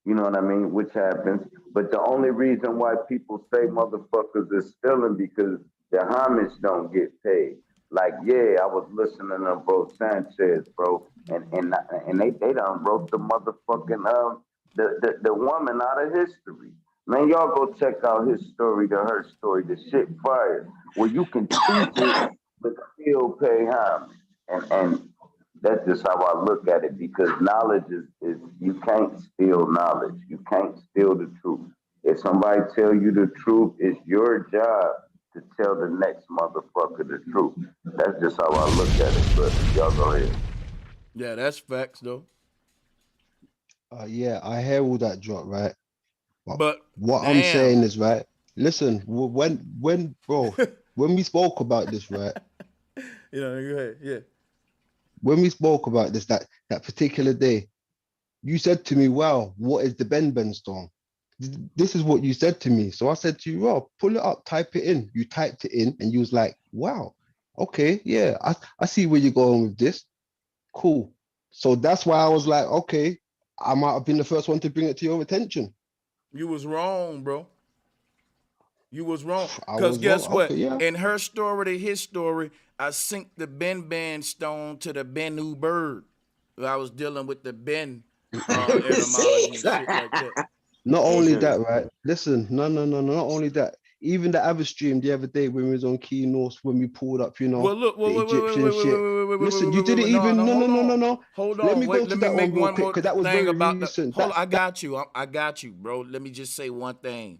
you know what I mean, which happens. But the only reason why people say motherfuckers is stealing because their homage don't get paid. Like, yeah, I was listening to bro Sanchez, bro, and they done wrote the motherfucking the woman out of history. Man, y'all go check out his story to her story, the shit fire, where you can teach it but still pay homage. And that's just how I look at it, because knowledge is you can't steal knowledge. You can't steal the truth. If somebody tell you the truth, it's your job to tell the next motherfucker the truth. That's just how I look at it. But y'all go ahead. Yeah, that's facts though. Yeah, I hear all that drop, right? But what I'm saying is, right, listen, when bro, when we spoke about this, right? Yeah, go ahead. Yeah. When we spoke about this, that particular day, you said to me, wow, what is the Ben Stone? This is what you said to me. So I said to you, Rob, pull it up, type it in. You typed it in and you was like, wow, okay, yeah, I see where you're going with this. Cool. So that's why I was like, okay, I might have been the first one to bring it to your attention. You was wrong, bro. You was wrong. I Because was guess wrong. what? Okay, yeah. In her story to his story, I synced the Ben stone to the Bennu bird. I was dealing with the Ben etymology and shit like that. Not only that, right? Listen, no. Not only that. Even the other stream the other day when we was on Key North, when we pulled up, you know, Well, look, the Egyptian shit. Listen, you didn't even. No. Hold Let on. me Wait, go to let me that make one real one quick more because that was thing very about the. recent. Hold on, I got you. I got you, bro. Let me just say one thing.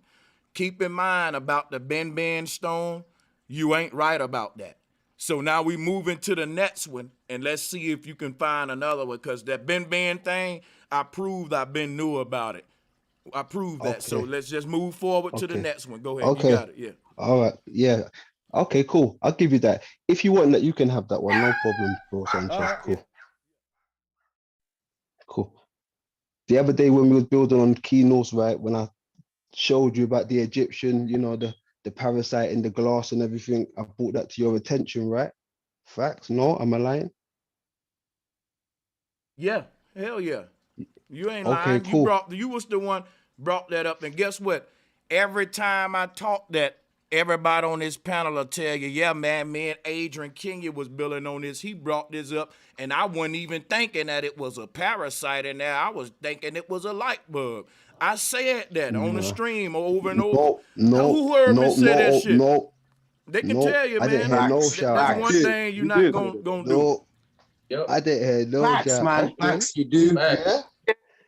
Keep in mind about the Ben stone. You ain't right about that. So now we move into the next one, and let's see if you can find another one. Because that Ben thing, I proved I've been new about it. I proved that. So Okay. let's just move forward to the Okay. next one. Go ahead. You Okay. got it. Yeah. All right. Yeah. Okay, cool. I'll give you that. If you want that, you can have that one. No problem, bro Sanchez. Cool. Cool. The other day when we was building on Key North, right, when I showed you about the Egyptian, you know, the parasite in the glass and everything, I brought that to your attention, right? Facts? No, am I lying? Yeah. Hell yeah. You ain't Okay, lying. cool. You was the one brought that up. And guess what? Every time I talk that, everybody on this panel will tell you, yeah, man, me and Adrian Kenya was building on this. He brought this up, and I wasn't even thinking that it was a parasite in there. I was thinking it was a light bulb. I said that on the No. stream over and over. No, Who heard me say that shit? no. They can tell you, I didn't man. hear no That's shout. one thing you're not gonna do. No, Yep. I didn't hear no Facts, shout. man. Okay. Facts, you do. Facts.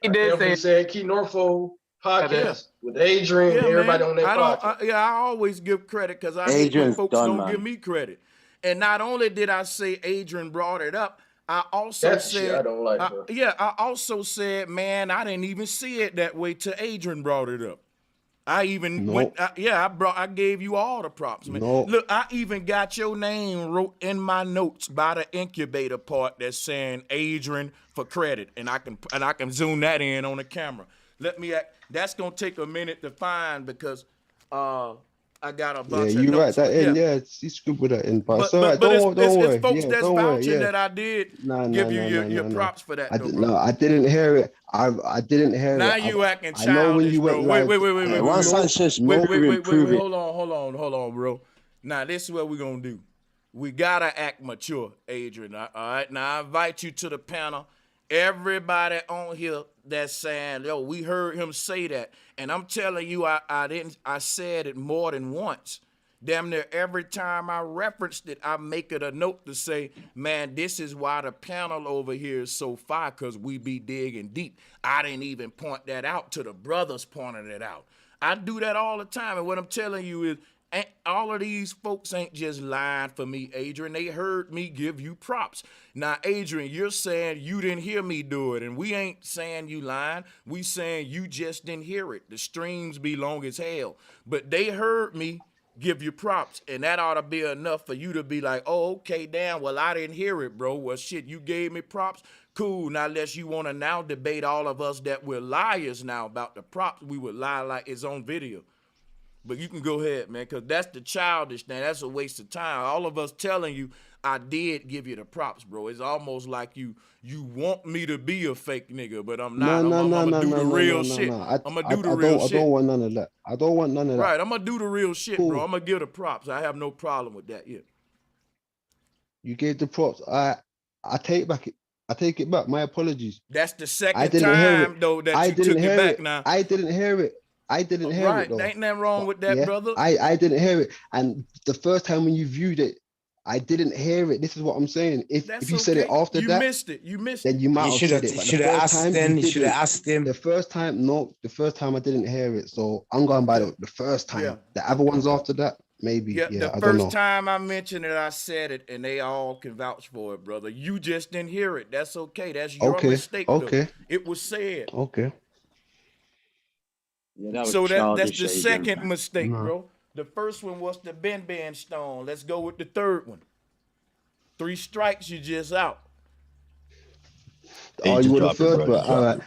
He I did definitely say said Key Norfolk podcast with Adrian and Yeah, everybody man. on that podcast. I always give credit because I hate when Adrian's folks done, don't man. give me credit. And not only did I say Adrian brought it up, I also That's the shit I don't like, bro. I also said, man, I didn't even see it that way till Adrian brought it up. I even No. I gave you all the props, man. No. Look, I even got your name wrote in my notes by the incubator part that's saying Adrian for credit, and I can zoom that in on the camera. That's gonna take a minute to find because I got a bunch Yeah, of you notes. write that but in. yeah. Yeah, you scribbled that in. But it's But all right. but Don't worry. it's folks Yeah, that's don't worry. vouching Yeah. that I did No, give you your no. props for that, though, bro. No, I didn't hear it. I didn't hear Now it. you acting I know when childish, you bro. went live. Wait. Once Sanchez no. prove it. Hold on, bro. Now this is what we're gonna do. We gotta act mature, Adrian. All right. Now I invite you to the panel. Everybody on here that's saying, yo, we heard him say that. And I'm telling you, I said it more than once. Damn near every time I referenced it, I make it a note to say, man, this is why the panel over here is so fire, because we be digging deep. I didn't even point that out to the brothers pointing it out. I do that all the time. And what I'm telling you is, all of these folks ain't just lying for me, Adrian. They heard me give you props. Now, Adrian, you're saying you didn't hear me do it, and we ain't saying you lying. We saying you just didn't hear it. The streams be long as hell. But they heard me give you props, and that ought to be enough for you to be like, oh, okay, damn, well, I didn't hear it, bro. Well, shit, you gave me props. Cool. Now, unless you want to now debate all of us that we're liars now about the props, we would lie like it's on video. But you can go ahead, man, because that's the childish thing. That's a waste of time. All of us telling you, I did give you the props, bro. It's almost like you want me to be a fake nigga, but I'm not. I'm gonna do the real shit. I'm gonna do the real shit. I don't want none of that. I don't want none of that. Right, I'm gonna do the real shit, Cool. bro. I'm gonna give the props. I have no problem with that. Yeah. You gave the props. I take back. I take it back. My apologies. That's the second I didn't hear time it. though that I you didn't took hear it back. it. Now I didn't hear it. I didn't hear right, it though. ain't nothing wrong with that, Yeah, brother. I didn't hear it. And the first time when you viewed it, I didn't hear it. This is what I'm saying. If you said it after you that, missed it. You missed then it. you might have said it. You But should the have first asked time him. you You should have didn't. asked him. The first time, no, the first time I didn't hear it. So I'm going by the first time. Yeah. The other ones after that, maybe. Yeah, Yeah, the I don't know. first time I mentioned it, I said it, and they all can vouch for it, brother. You just didn't hear it. That's okay. That's your Okay, mistake, okay. though. It was said. Okay. Yeah, that was So that's childish, the Adrian. second mistake, No. bro. The first one was the Ben Stone. Let's go with the third one. 3 strikes, you just out. Oh, you want a drop it, third bro. one? All right.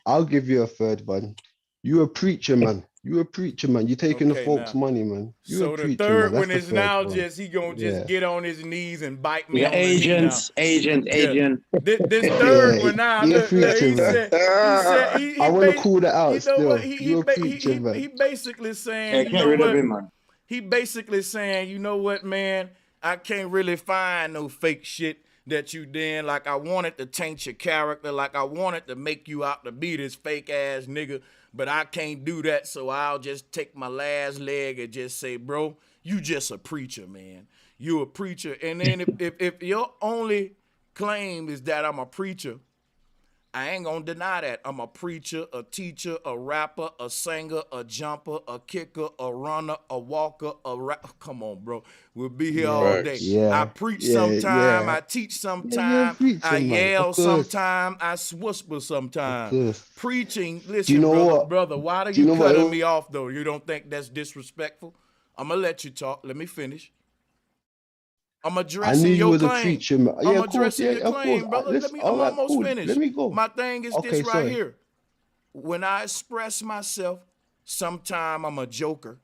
I'll give you a third one. You a preacher, man. You a preacher, man. You taking the Okay, folks' now. money, man. You So a the preacher, third man. one That's is the third now one. just he gonna just Yeah. get on his knees and bite me Yeah, on the knee now. agent. This third one now, You a look, preacher, he man. said I want to call that out you know what still. You a preacher, man. he basically saying, Yeah, you get know rid of what? him, man. He basically saying, you know what, man? I can't really find no fake shit that you did. Like, I wanted to taint your character. Like, I wanted to make you out to be this fake ass nigga, but I can't do that. So I'll just take my last leg and just say, bro, you just a preacher, man. You a preacher. And then if your only claim is that I'm a preacher, I ain't gonna deny that. I'm a preacher, a teacher, a rapper, a singer, a jumper, a kicker, a runner, a walker, a rap. Come on, bro. We'll be here all day. I preach sometime, I teach sometime, I yell sometime, I whisper sometime. Preaching, listen, brother, why are you cutting me off though? You don't think that's disrespectful? I'm gonna let you talk. Let me finish. I'm addressing your claim. I'm addressing your claim, brother. I'm almost finished. Let me go. My thing is this right here. When I express myself, sometime I'm a joker,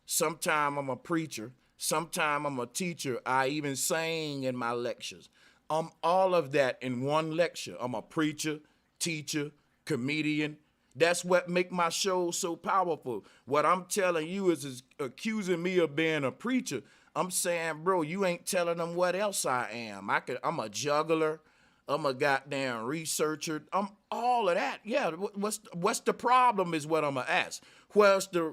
sometime I'm a preacher, sometime I'm a teacher. I even sing in my lectures. I'm all of that in one lecture. I'm a preacher, teacher, comedian. That's what make my show so powerful. What I'm telling you is accusing me of being a preacher. I'm saying, bro, you ain't telling them what else I am. I'm a juggler. I'm a goddamn researcher. I'm all of that. Yeah, what's the problem is what I'm gonna ask. Where's the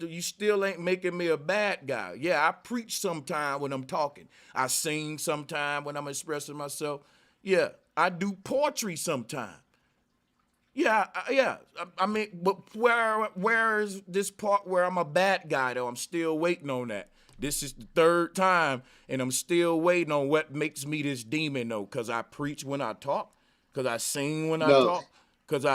you still ain't making me a bad guy. Yeah, I preach sometime when I'm talking. I sing sometime when I'm expressing myself. Yeah, I do poetry sometime. Yeah. I mean, but where is this part where I'm a bad guy though? I'm still waiting on that. This is the third time, and I'm still waiting on what makes me this demon, though. Because I preach when I talk, because I sing when I talk, because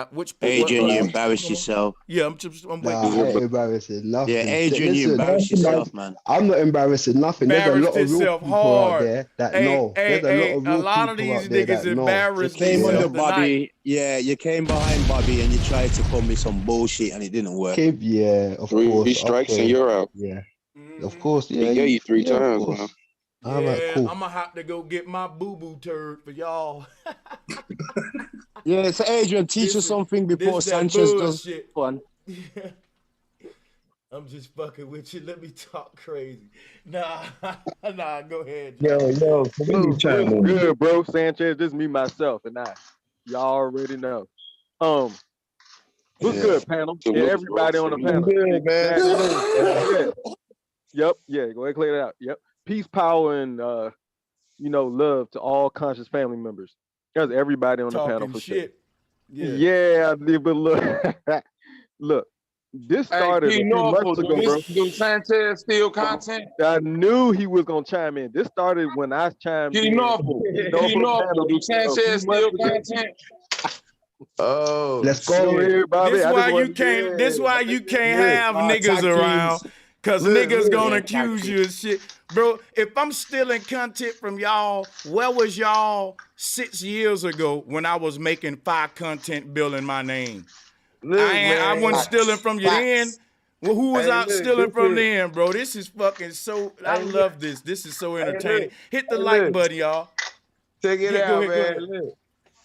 Adrian, you embarrassed yourself. Yeah, I'm waiting. I ain't embarrassing nothing. Yeah, Adrian, you embarrassed yourself, man. I'm not embarrassing nothing. There's a lot of real people out there that know. There's a lot of these niggas embarrassed. You came under Bobby. Yeah, you came behind Bobby and you tried to come with some bullshit and it didn't work. Yeah, of course. 3 strikes and you're out. Yeah. Of course, yeah. He gave you 3 times, man. Yeah, I'm gonna have to go get my boo-boo turd for y'all. Yeah, so Adrian, teach us something before Sanchez does one. I'm just fucking with you. Let me talk crazy. Nah, go ahead. Yo, good, bro. Sanchez, just me, myself, and I. Y'all already know. What's good, panel? And everybody on the panel. Good, man. Yep. Yeah. Go ahead and clear it out. Yep. Peace, power, and love to all conscious family members. That's everybody on the panel for shit. Sure. Yeah, but look. This started a few months ago, bro. Do Sanchez steal content? I knew he was gonna chime in. This started when I chimed in. Do Sanchez steal content? Oh, let's go, everybody. This why you can't have niggas around. Cause niggas gonna accuse you of shit. Bro, if I'm stealing content from y'all, where was y'all 6 years ago when I was making 5 content bill in my name? I wasn't stealing from you then. Well, who was out stealing from then, bro? This is fucking so, I love this. This is so entertaining. Hit the like button, y'all. Check it out, man.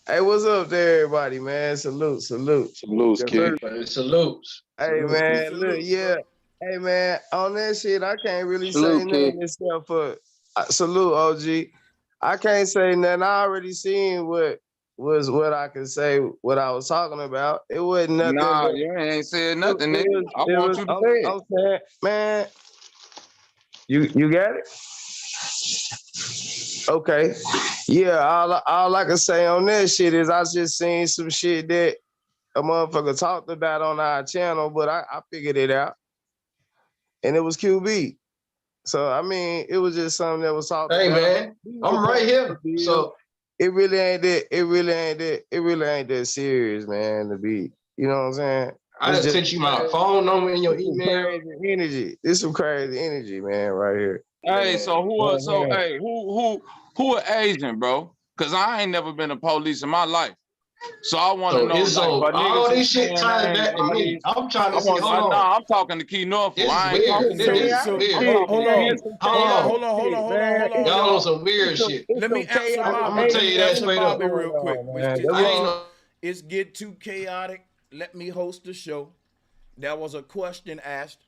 Hey, what's up there, everybody, man? Salute. Salutes, kid. Salutes. Hey, man, look, yeah. Hey, man, on that shit, I can't really say nothing except for salute, OG. I can't say nothing. I already seen what I could say, what I was talking about. It wasn't nothing. Nah, you ain't said nothing, nigga. I want you to say it. Okay, man. You got it? Okay. Yeah, all I can say on that shit is I just seen some shit that a motherfucker talked about on our channel, but I figured it out. And it was QB. So I mean, it was just something that was talked about. Hey man, I'm right here. So it really ain't that serious, man, to be. You know what I'm saying? I just sent you my phone number in your email. Crazy energy. This is some crazy energy, man, right here. Hey, so who an Asian, bro? Cause I ain't never been a police in my life. So I want to know. So all this shit ties back to me. I'm trying to see. Hold on. Nah, I'm talking to Key Norfolk. I ain't talking to Hold on. Y'all on some weird shit. Let me answer I'm gonna tell you that straight up real quick. It's get too chaotic. Let me host the show. There was a question asked.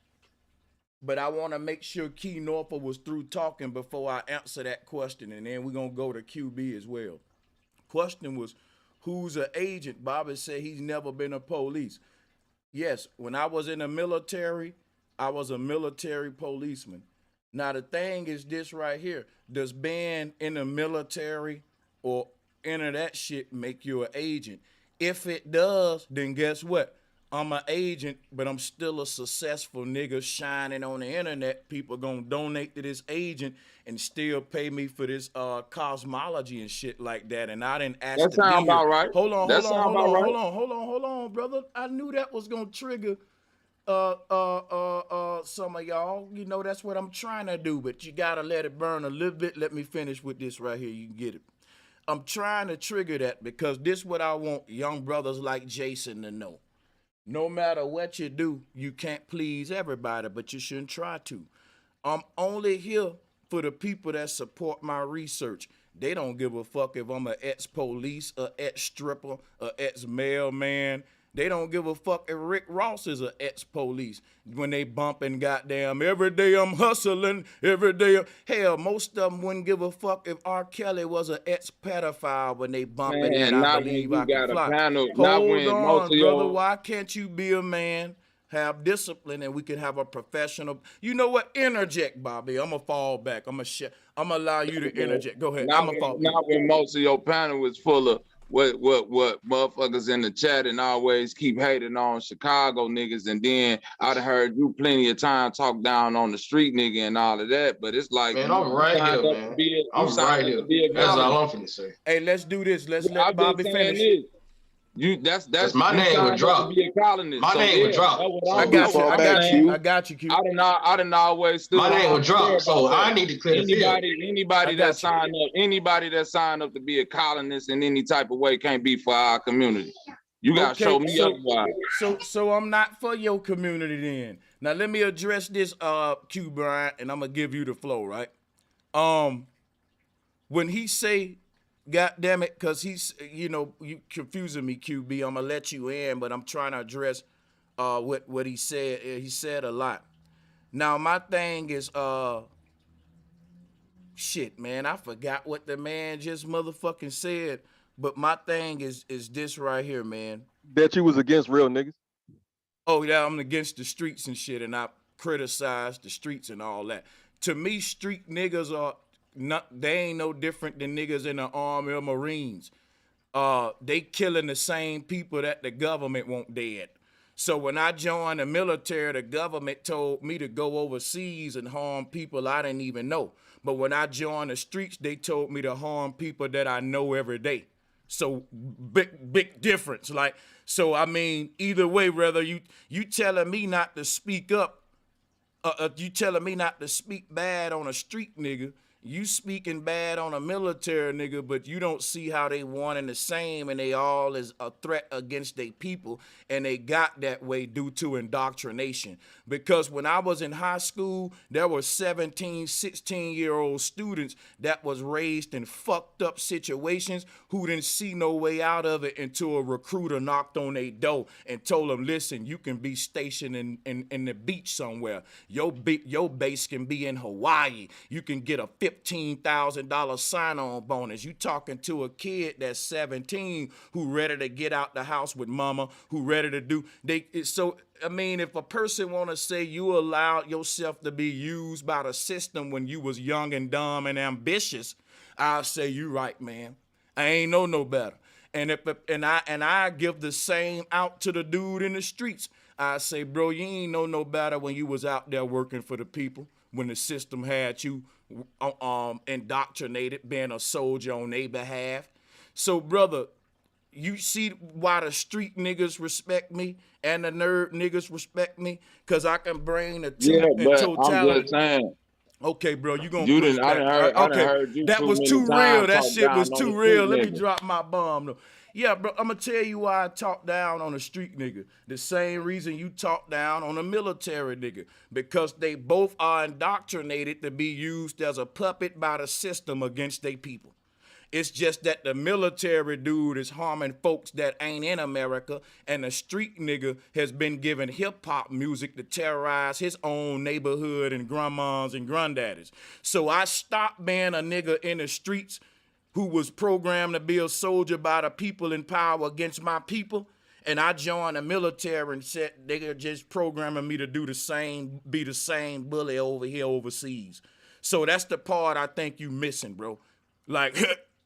But I want to make sure Key Norfolk was through talking before I answer that question, and then we're gonna go to QB as well. Question was, who's an agent? Bobby said he's never been a police. Yes, when I was in the military, I was a military policeman. Now the thing is this right here: does being in the military or any of that shit make you an agent? If it does, then guess what? I'm an agent, but I'm still a successful nigga shining on the internet. People gonna donate to this agent and still pay me for this cosmology and shit like that. And I didn't ask That to be sound here. about right. Hold on, That hold on, sound hold about on, right. hold on, hold on, hold on, brother. I knew that was gonna trigger some of y'all. You know, that's what I'm trying to do, but you gotta let it burn a little bit. Let me finish with this right here. You can get it. I'm trying to trigger that because this is what I want young brothers like Jason to know. No matter what you do, you can't please everybody, but you shouldn't try to. I'm only here for the people that support my research. They don't give a fuck if I'm an ex-police, a ex-stripper, a ex-mailman. They don't give a fuck if Rick Ross is an ex-police. When they bumping goddamn, every day I'm hustling, every day. Hell, most of them wouldn't give a fuck if R. Kelly was an ex-pedophile when they bumping that Man, I not when Believe I you Can got a Fly. panel, not Hold when most on, of brother. your Why can't you be a man? Have discipline, and we can have a professional. You know what? Interject, Bobby. I'm gonna fall back. I'm gonna allow you to interject. Go ahead. I'm gonna fall. not when most of your panel was full of what motherfuckers in the chat and always keep hating on Chicago niggas, and then I'd heard you plenty of time talk down on the street nigga and all of that, but it's like Man, I'm right here, man. I'm right here. That's all I'm finna say. Hey, let's do this. Let's I'm let just Bobby saying finish. this. You that's my you name would signed up to drop. be a colonist. My So name yeah, would drop. that's what So I I'm got you. saying. I got you. I got you, Q. I done always stood My name on would drop. So I need to clear the field. Anybody that signed up to be a colonist in any type of way can't be for our community. You gotta show me otherwise. So I'm not for your community then. Now let me address this, Q Bryant, and I'm gonna give you the flow, right? When he say, God damn it, cause he's, you confusing me, QB. I'm gonna let you in, but I'm trying to address what he said. He said a lot. Now my thing is shit, man. I forgot what the man just motherfucking said. But my thing is this right here, man. That you was against real niggas. Oh yeah, I'm against the streets and shit, and I criticize the streets and all that. To me, street niggas are not. They ain't no different than niggas in the Army or Marines. They killing the same people that the government want dead. So when I joined the military, the government told me to go overseas and harm people I didn't even know. But when I joined the streets, they told me to harm people that I know every day. So big difference. Like, so I mean, either way, whether you telling me not to speak up, you telling me not to speak bad on a street nigga, you speaking bad on a military nigga, but you don't see how they one and the same, and they all is a threat against their people, and they got that way due to indoctrination. Because when I was in high school, there were 17, 16-year-old students that was raised in fucked up situations who didn't see no way out of it until a recruiter knocked on their door and told them, listen, you can be stationed in the beach somewhere. Your base can be in Hawaii. You can get a $15,000 sign-on bonus. You talking to a kid that's 17 who ready to get out the house with mama, who ready to do so. I mean, if a person want to say you allowed yourself to be used by the system when you was young and dumb and ambitious, I'll say you right, man. I ain't know no better. And I give the same out to the dude in the streets. I say, bro, you ain't know no better when you was out there working for the people, when the system had you indoctrinated, being a soldier on their behalf. So, brother, you see why the street niggas respect me and the nerd niggas respect me? Because I can bring the truth and but totality. I'm just saying. Okay, bro, you gonna push back. I done heard you that too was many too real. times That talk shit was down on too the real. street Let me nigga. drop my bomb though. Yeah, bro, I'm gonna tell you why I talk down on a street nigga. The same reason you talk down on a military nigga. Because they both are indoctrinated to be used as a puppet by the system against their people. It's just that the military dude is harming folks that ain't in America, and the street nigga has been given hip hop music to terrorize his own neighborhood and grandmas and granddaddies. So I stopped being a nigga in the streets who was programmed to be a soldier by the people in power against my people. And I joined the military and said they're just programming me to do the same, be the same bully over here overseas. So that's the part I think you missing, bro. Like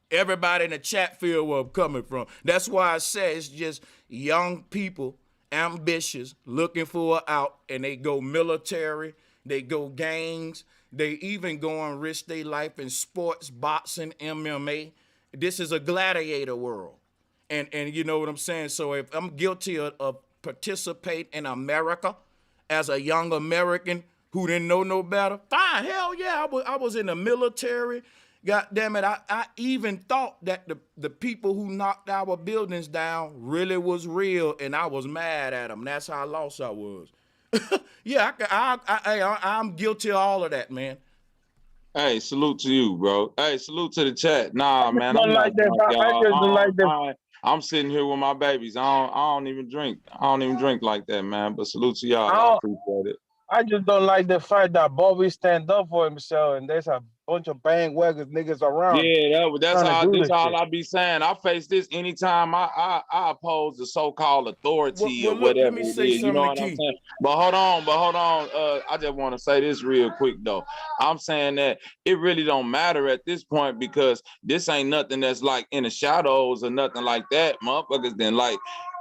everybody in the chat field where I'm coming from. That's why I say it's just young people, ambitious, looking for an out, and they go military, they go gangs, they even go and risk their life in sports, boxing, MMA. This is a gladiator world. And you know what I'm saying? So if I'm guilty of participate in America as a young American who didn't know no better, fine, hell yeah, I was in the military. God damn it, I even thought that the people who knocked our buildings down really was real, and I was mad at them. That's how lost I was. Yeah, I'm guilty of all of that, man. Hey, salute to you, bro. Hey, salute to the chat. Nah, man, don't I'm not like that. drunk, I y'all. just don't like that. I'm sitting here with my babies. I don't even drink. I don't even drink like that, man. But salute to y'all. I appreciate it. I just don't like the fact that Bobby stand up for himself and there's a bunch of bandwagon niggas around. Yeah, that's all. This all shit. I be saying. I face this anytime I oppose the so-called authority Well, or look, whatever let me it say is. You know what something I'm key. saying? But hold on. I just want to say this real quick though. I'm saying that it really don't matter at this point because this ain't nothing that's like in the shadows or nothing like that. Motherfuckers then like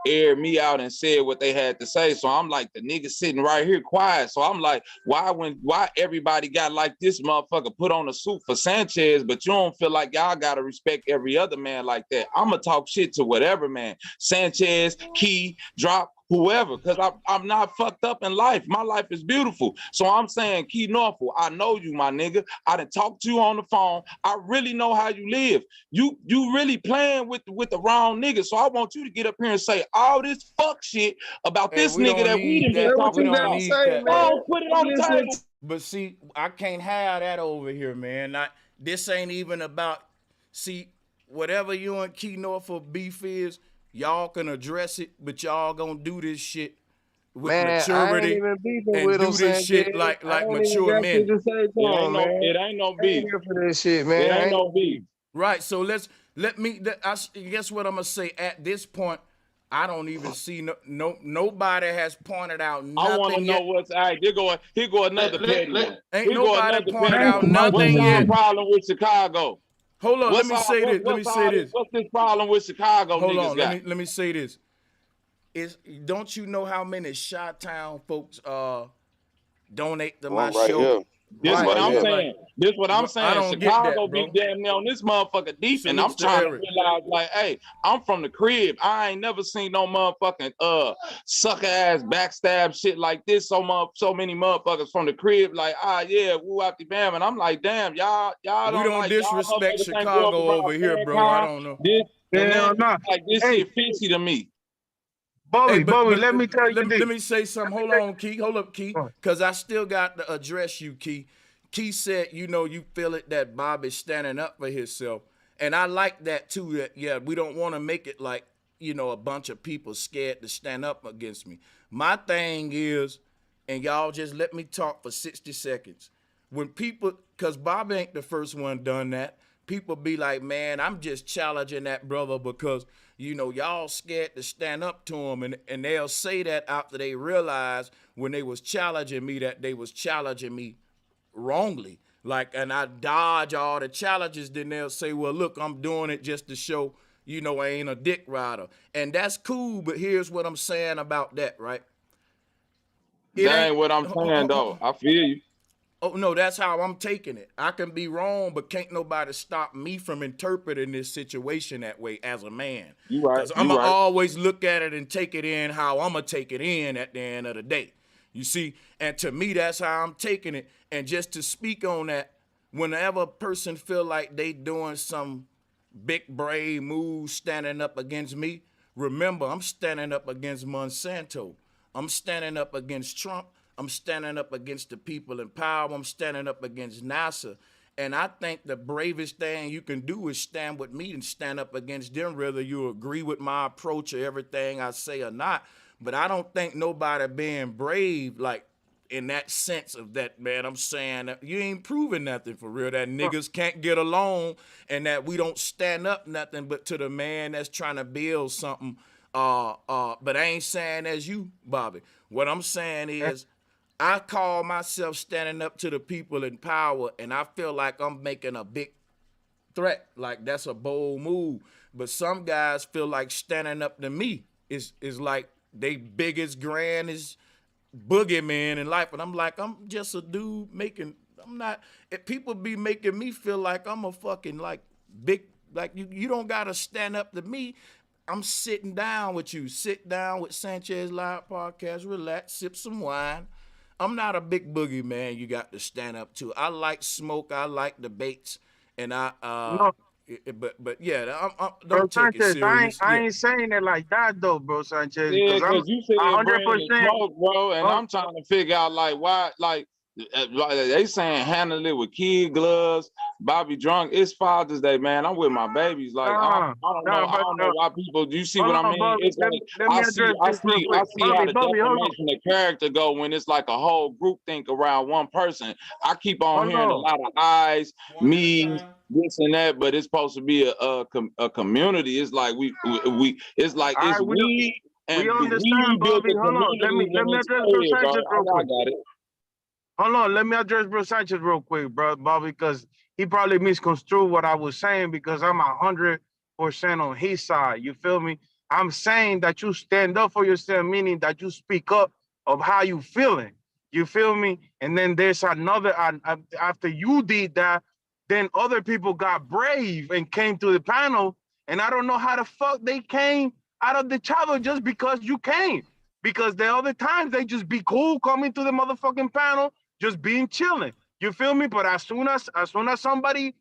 aired me out and said what they had to say. So I'm like the nigga sitting right here quiet. So I'm like, why everybody got like this motherfucker put on a suit for Sanchez, but you don't feel like y'all gotta respect every other man like that? I'ma talk shit to whatever man. Sanchez, Key, Drop, whoever, because I'm not fucked up in life. My life is beautiful. So I'm saying, Key Norfolk, I know you, my nigga. I done talked to you on the phone. I really know how you live. You really playing with the wrong nigga. So I want you to get up here and say all this fuck shit about this nigga that we done been talking about. Don't put it on the table. But see, I can't have that over here, man. This ain't even about, see, whatever you and Key Norfolk beef is, y'all can address it, but y'all gonna do this shit with maturity I ain't even beefing and with do him, this shit Sanchez. like I ain't mature even got men. shit to say to him, man. It ain't no I ain't beef. here for this shit, man. It ain't no beef. Right, so guess what I'm gonna say at this point. I don't even see nobody has pointed out nothing I want to know what's all right. Here go another petty one. Ain't nobody pointed out nothing What's yet. our problem with Chicago? Hold on, let me say this. What's this problem with Chicago Hold niggas on, got? let me say this. Don't you know how many Chi-Town folks donate to my show? This what I'm saying. This what I'm I saying. don't get Chicago that, bro. be damn near on this motherfucker deep, and I'm Salutes to trying to Eric. realize, like, hey, I'm from the crib. I ain't never seen no motherfucking sucker ass backstab shit like this. So many motherfuckers from the crib, like, yeah, woo out the bam, and I'm like, damn, y'all We don't don't like disrespect y'all motherfuckers ain't grow up Chicago around over here, bro. mankind. I don't know. Like this shit fishy to me. Hey, Bobby, let me tell you this. Let me say something. Hold on, Key. Hold up, Key. Because I still got to address you, Key. Key said, you feel it that Bobby's standing up for himself. And I like that too. That, yeah, we don't want to make it like, a bunch of people scared to stand up against me. My thing is, and y'all just let me talk for 60 seconds. When people, because Bobby ain't the first one done that. People be like, man, I'm just challenging that brother because, y'all scared to stand up to him. And they'll say that after they realize when they was challenging me that they was challenging me wrongly. Like, and I dodge all the challenges. Then they'll say, well, look, I'm doing it just to show, I ain't a dick rider. And that's cool. But here's what I'm saying about that, right? That ain't what I'm saying, though. I feel you. Oh, no, that's how I'm taking it. I can be wrong, but can't nobody stop me from interpreting this situation that way as a man. You right. Because I'm going to always look at it and take it in how I'm going to take it in at the end of the day. You see? And to me, that's how I'm taking it. And just to speak on that, whenever a person feel like they doing some big brave move standing up against me, remember, I'm standing up against Monsanto. I'm standing up against Trump. I'm standing up against the people in power. I'm standing up against NASA. And I think the bravest thing you can do is stand with me and stand up against them, whether you agree with my approach or everything I say or not. But I don't think nobody being brave, like, in that sense of that, man. I'm saying that you ain't proving nothing for real. That niggas can't get along and that we don't stand up nothing but to the man that's trying to build something. But I ain't saying as you, Bobby. What I'm saying is, I call myself standing up to the people in power, and I feel like I'm making a big threat. Like that's a bold move. But some guys feel like standing up to me is like they biggest, grandest boogeyman in life. And I'm like, I'm just a dude making, I'm not, if people be making me feel like I'm a fucking like big, like you don't gotta stand up to me. I'm sitting down with you. Sit down with Sanchez Live Podcast, relax, sip some wine. I'm not a big boogie man you got to stand up to. I like smoke, I like debates, and No, but yeah, bro don't take it Sanchez, serious. I Yeah. ain't saying it like that though, bro Sanchez, Yeah, because I'm because you said 100%. bring the smoke, bro, and I'm trying to figure out like why, like they saying handle it with kid gloves. Bobby drunk. It's Father's Day, man. I'm with my babies. Like I don't know why people. You see what I mean? Bobby, It's like let me address this real quick. I see how the Bobby, hold on. defamation of character go when it's like a whole group think around one person. I keep on hearing a lot of eyes, me, this and that, but it's supposed to be a community. It's like we it's like it's we and we understand, build Bobby. the Hold on. Let community me and address Bro it's Sanchez real I quick. got it. Hold on, let me address Bro Sanchez real quick, bro, Bobby, because he probably misconstrued what I was saying because I'm 100% on his side. You feel me? I'm saying that you stand up for yourself, meaning that you speak up of how you feeling. You feel me? And then there's another, after you did that, then other people got brave and came to the panel, and I don't know how the fuck they came out of the channel just because you came. Because the other times they just be cool coming to the motherfucking panel, just being chilling. You feel me? But as soon as somebody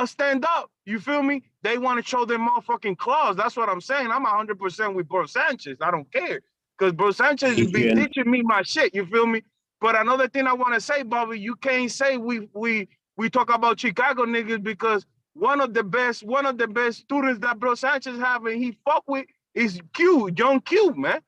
stand up, you feel me? They want to show their motherfucking claws. That's what I'm saying. I'm 100% with Bro Sanchez. I don't care. Because Bro Sanchez be teaching me my shit. You feel me? But another thing I want to say, Bobby, you can't say we talk about Chicago niggas because one of the best students that Bro Sanchez have and he fuck with is Young Q, man.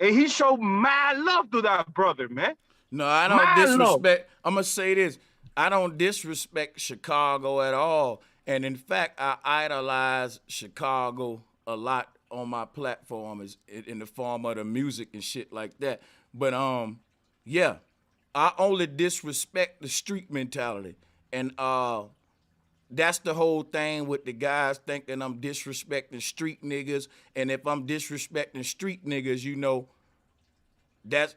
And he showed mad love to that brother, man. No, I don't disrespect. I'm gonna say this. I don't disrespect Chicago at all. And in fact, I idolize Chicago a lot on my platform in the form of the music and shit like that. But yeah, I only disrespect the street mentality. And that's the whole thing with the guys thinking I'm disrespecting street niggas. And if I'm disrespecting street niggas, you know, that's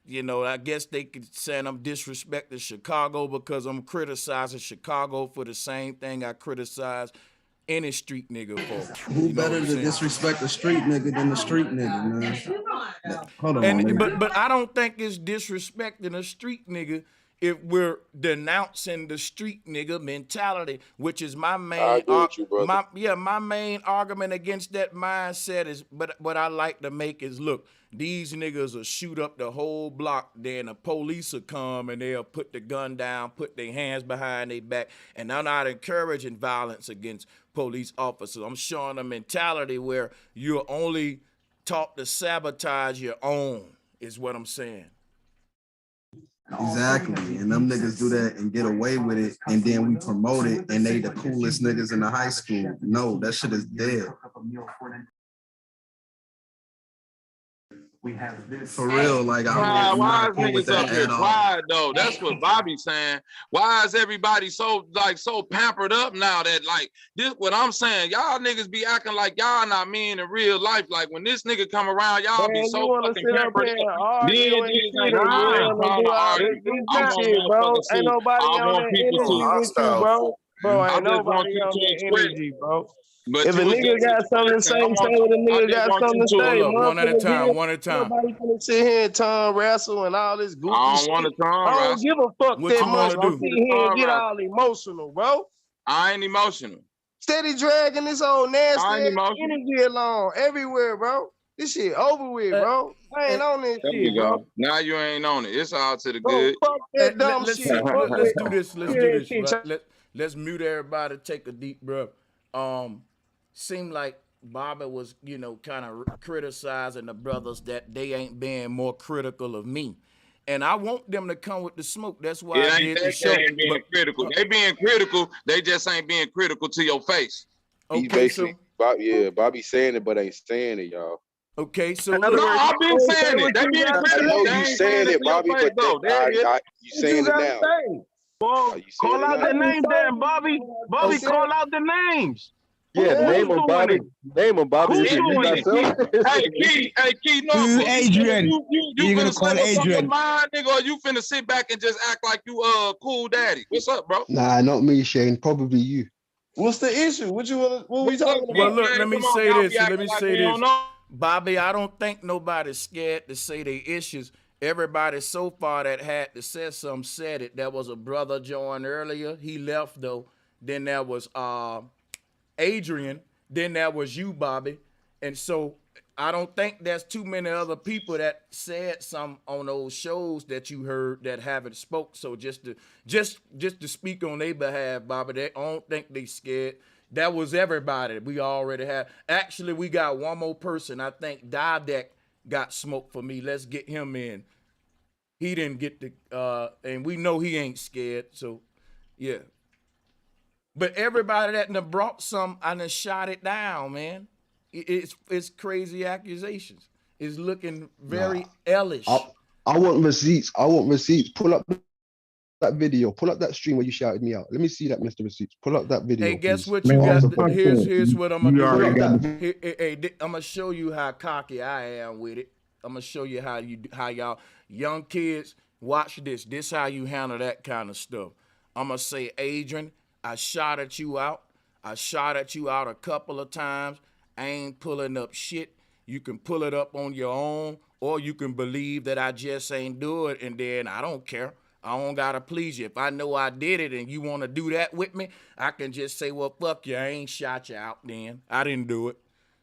you know, I guess they could say I'm disrespecting Chicago because I'm criticizing Chicago for the same thing I criticize any street nigga for. Who better to disrespect the street nigga than the street nigga, man? Hold on, and, but I don't think it's disrespecting a street nigga if we're denouncing the street nigga mentality, which is my main my main argument against that mindset is, but what I like to make is, look, these niggas will shoot up the whole block, then the police will come and they'll put the gun down, put their hands behind their back, and I'm not encouraging violence against police officers. I'm showing a mentality where you're only taught to sabotage your own, is what I'm saying. Exactly, and them niggas do that and get away with it, and then we promote it, and they the coolest niggas in the high school. No, that shit is dead. For real, like I'm why not is cool with niggas that up here at all. quiet though? That's what Bobby's saying. Why is everybody so pampered up now that like this? What I'm saying, y'all niggas be acting like y'all not mean in real life. Like when this nigga come around, y'all be so fucking pampered up. Then niggas ain't trying to argue. I'm on motherfucking Ain't nobody I on want that people energy to. with you, bro. Bro, I ain't just want nobody you on to that express. energy, bro. But If a nigga got something to say, say what a nigga got something to say. One at a time, one at a time. Nobody gonna sit here and tongue wrestle and all this goofy I don't shit. want to tongue I don't wrestle. give a fuck What that you much. wanna do? Sit here and get all emotional, bro. I ain't emotional. Steady dragging this old nasty I ain't emotional. energy along everywhere, bro. This shit over with, bro. I ain't on this There shit, you bro. go. Now you ain't on it. It's all to the Bro, good. fuck that dumb Let's shit. see. Fuck Let's that. do this. Let's do this. Right? Let's mute everybody. Take a deep breath. Seemed like Bobby was, you know, kind of criticizing the brothers that they ain't being more critical of me, and I want them to come with the smoke. That's why It I ain't did the that show. they ain't being critical. They being critical. They just ain't being critical to your face. He's basically, Bobby saying it, but ain't saying it, y'all. Okay, so No, I've been saying it. They being I critical. know They you ain't saying it it, to your Bobby, face, but though. There it is. you saying it now. Well, You saying call it out now. the names then, Bobby. Bobby, call out the names. Yeah, name him, doing Bobby. it? Name him, Bobby. Who's Is it you doing it? yourself? Hey, Key, no, Who, Adrian? You You're gonna finna call say what's on your Adrian. mind, nigga, or you finna sit back and just act like you cool daddy? What's up, bro? Nah, not me, Shane. Probably you. What's the issue? What we talking about? Well, look, let me say this. Y'all be Let me acting like say we this, don't know. Bobby. I don't think nobody's scared to say their issues. Everybody so far that had to say something said it. There was a brother joined earlier. He left though. Then there was Adrian. Then there was you, Bobby. And so I don't think there's too many other people that said some on those shows that you heard that haven't spoke. So just to speak on their behalf, Bobby, they I don't think they scared. That was everybody. We already had. Actually, we got one more person. I think Didek got smoked for me. Let's get him in. He didn't get the and we know he ain't scared. So yeah. But everybody that done brought some, I done shot it down, man. It's crazy accusations. It's looking very hellish. I want receipts. I want receipts. Pull up that video. Pull up that stream where you shouted me out. Let me see that, Mr. Receipts. Pull up that video. Hey, guess please. what you got? Here's what I'm gonna do. Hey, I'm gonna show you how cocky I am with it. I'm gonna show you how y'all young kids watch this. This how you handle that kind of stuff. I'm gonna say, Adrian, I shot at you out. I shot at you out a couple of times. I ain't pulling up shit. You can pull it up on your own, or you can believe that I just ain't do it, and then I don't care. I don't gotta please you. If I know I did it and you wanna do that with me, I can just say, well, fuck you. I ain't shot you out then. I didn't do it.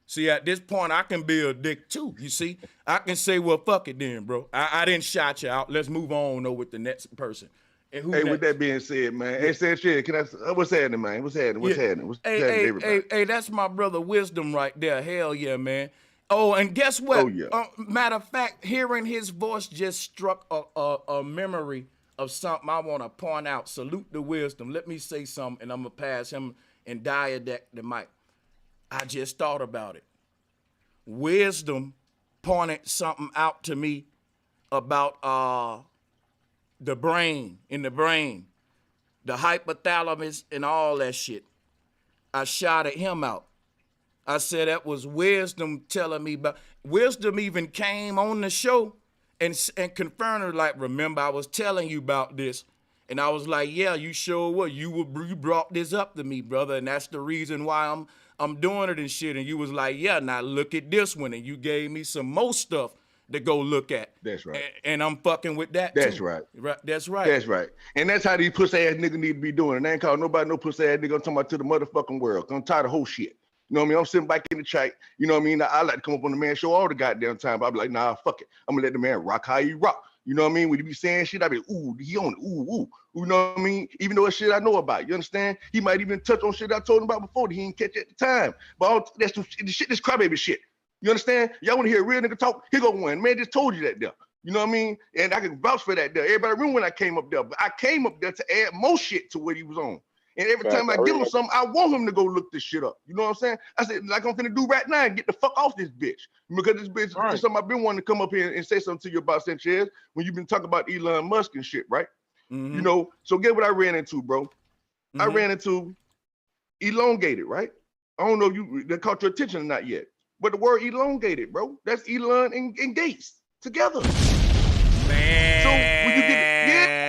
See, at this point, I can be a dick too, you see? I can say, well, fuck it then, bro. I didn't shot you out. Let's move on though with the next person. And Hey, with that being said, man, hey, Sanchez, can I? What's happening, man? What's happening? What's happening? What's happening, everybody? Hey, that's my brother Wisdom right there. Hell yeah, man. Oh, and guess what? Oh, yeah. Matter of fact, hearing his voice just struck a memory of something I want to point out. Salute the Wisdom. Let me say something, and I'm going to pass him and Diadec the mic. I just thought about it. Wisdom pointed something out to me about the brain, the hypothalamus and all that shit. I shouted him out. I said that was Wisdom telling me about. Wisdom even came on the show and confirmed her, like, remember I was telling you about this. And I was like, yeah, you sure were. You brought this up to me, brother, and that's the reason why I'm doing it and shit. And you was like, yeah, now look at this one. And you gave me some more stuff to go look at. That's right. And I'm fucking with that That's too. right. That's right. That's right. And that's how these pussy ass niggas need to be doing. And I ain't calling nobody no pussy ass nigga. I'm talking about to the motherfucking world. I'm tired of whole shit. You know what I mean? I'm sitting back in the chat. You know what I mean? I like to come up on the man show all the goddamn time. But I be like, nah, fuck it. I'm gonna let the man rock how he rock. You know what I mean? When he be saying shit, I be, ooh, he on it, ooh. You know what I mean? Even though it's shit I know about. You understand? He might even touch on shit I told him about before that he didn't catch at the time. But all that's the shit, this crybaby shit. You understand? Y'all want to hear a real nigga talk? Here go one. Man just told you that there. You know what I mean? And I can vouch for that there. Everybody remember when I came up there. But I came up there to add more shit to what he was on. And every time I give him something, I want him to go look this shit up. You know what I'm saying? I said, like I'm finna do right now and get the fuck off this bitch. Because this bitch is something I've been wanting to come up here and say something to you about, Sanchez, when you've been talking about Elon Musk and shit, right? Mm-hmm. You know, so get what I ran into, bro. Mm-hmm. I ran into elongated, right? I don't know if that caught your attention or not yet. But the word elongated, bro, that's Elon and Gates together. Man. So when you get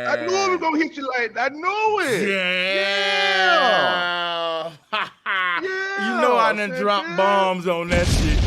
I knew it was gonna hit you like that. I know it. Yeah. You know I done dropped bombs on that shit.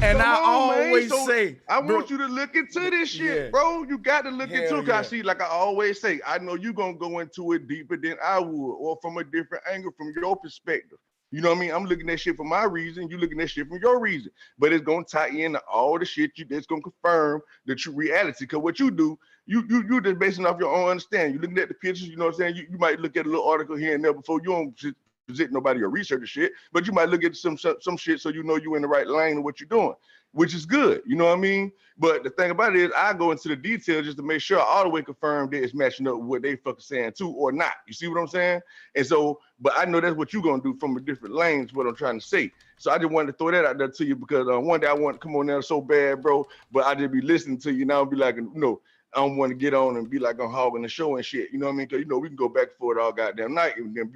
And I always say, I want you to look into this shit, bro. You got to look into it. Cause I see, like I always say, I know you're gonna go into it deeper than I would, or from a different angle from your perspective. You know what I mean? I'm looking at shit for my reason. You looking at shit for your reason. But it's gonna tie into all the shit that's gonna confirm the true reality. Cause what you do, you just basing off your own understanding. You looking at the pictures, you know what I'm saying? You might look at a little article here and there before you don't present nobody your research or shit, but you might look at some shit so you know you in the right lane of what you're doing, which is good. You know what I mean? But the thing about it is I go into the details just to make sure all the way confirmed that it's matching up with what they fucking saying too or not. You see what I'm saying? And so, but I know that's what you're gonna do from a different lane is what I'm trying to say. So I just wanted to throw that out there to you because one day I want to come on there so bad, bro, but I just be listening to you now and be like, you know, I don't want to get on and be like I'm hogging the show and shit. You know what I mean? Because you know we can go back and forth all goddamn night and then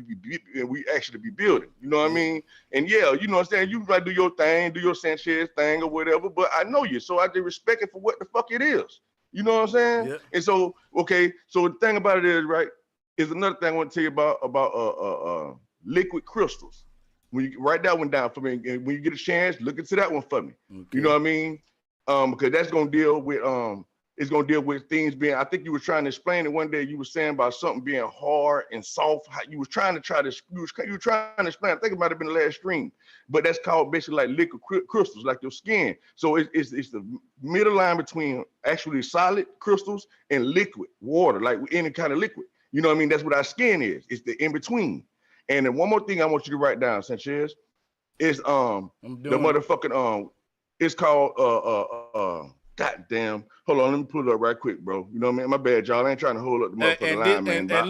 we actually be building. You know what I mean? And yeah, you know what I'm saying? You might do your thing, do your Sanchez thing or whatever, but I know you, so I just respect it for what the fuck it is. You know what I'm saying? Yeah. And so, okay, so the thing about it is, right, is another thing I want to tell you about liquid crystals. When you write that one down for me, and when you get a chance, look into that one for me. Okay. You know what I mean? Because that's gonna deal with it's gonna deal with things being. I think you were trying to explain it one day. You were saying about something being hard and soft. How you was trying to you were trying to explain. I think it might have been the last stream, but that's called basically like liquid crystals, like your skin. So it's the middle line between actually solid crystals and liquid water, like any kind of liquid. You know what I mean? That's what our skin is. It's the in between. And then one more thing I want you to write down, Sanchez, is the motherfucking it's called goddamn. Hold on, let me pull it up right quick, bro. You know what I mean? My bad, y'all. I ain't trying to hold up the motherfucking line, man. And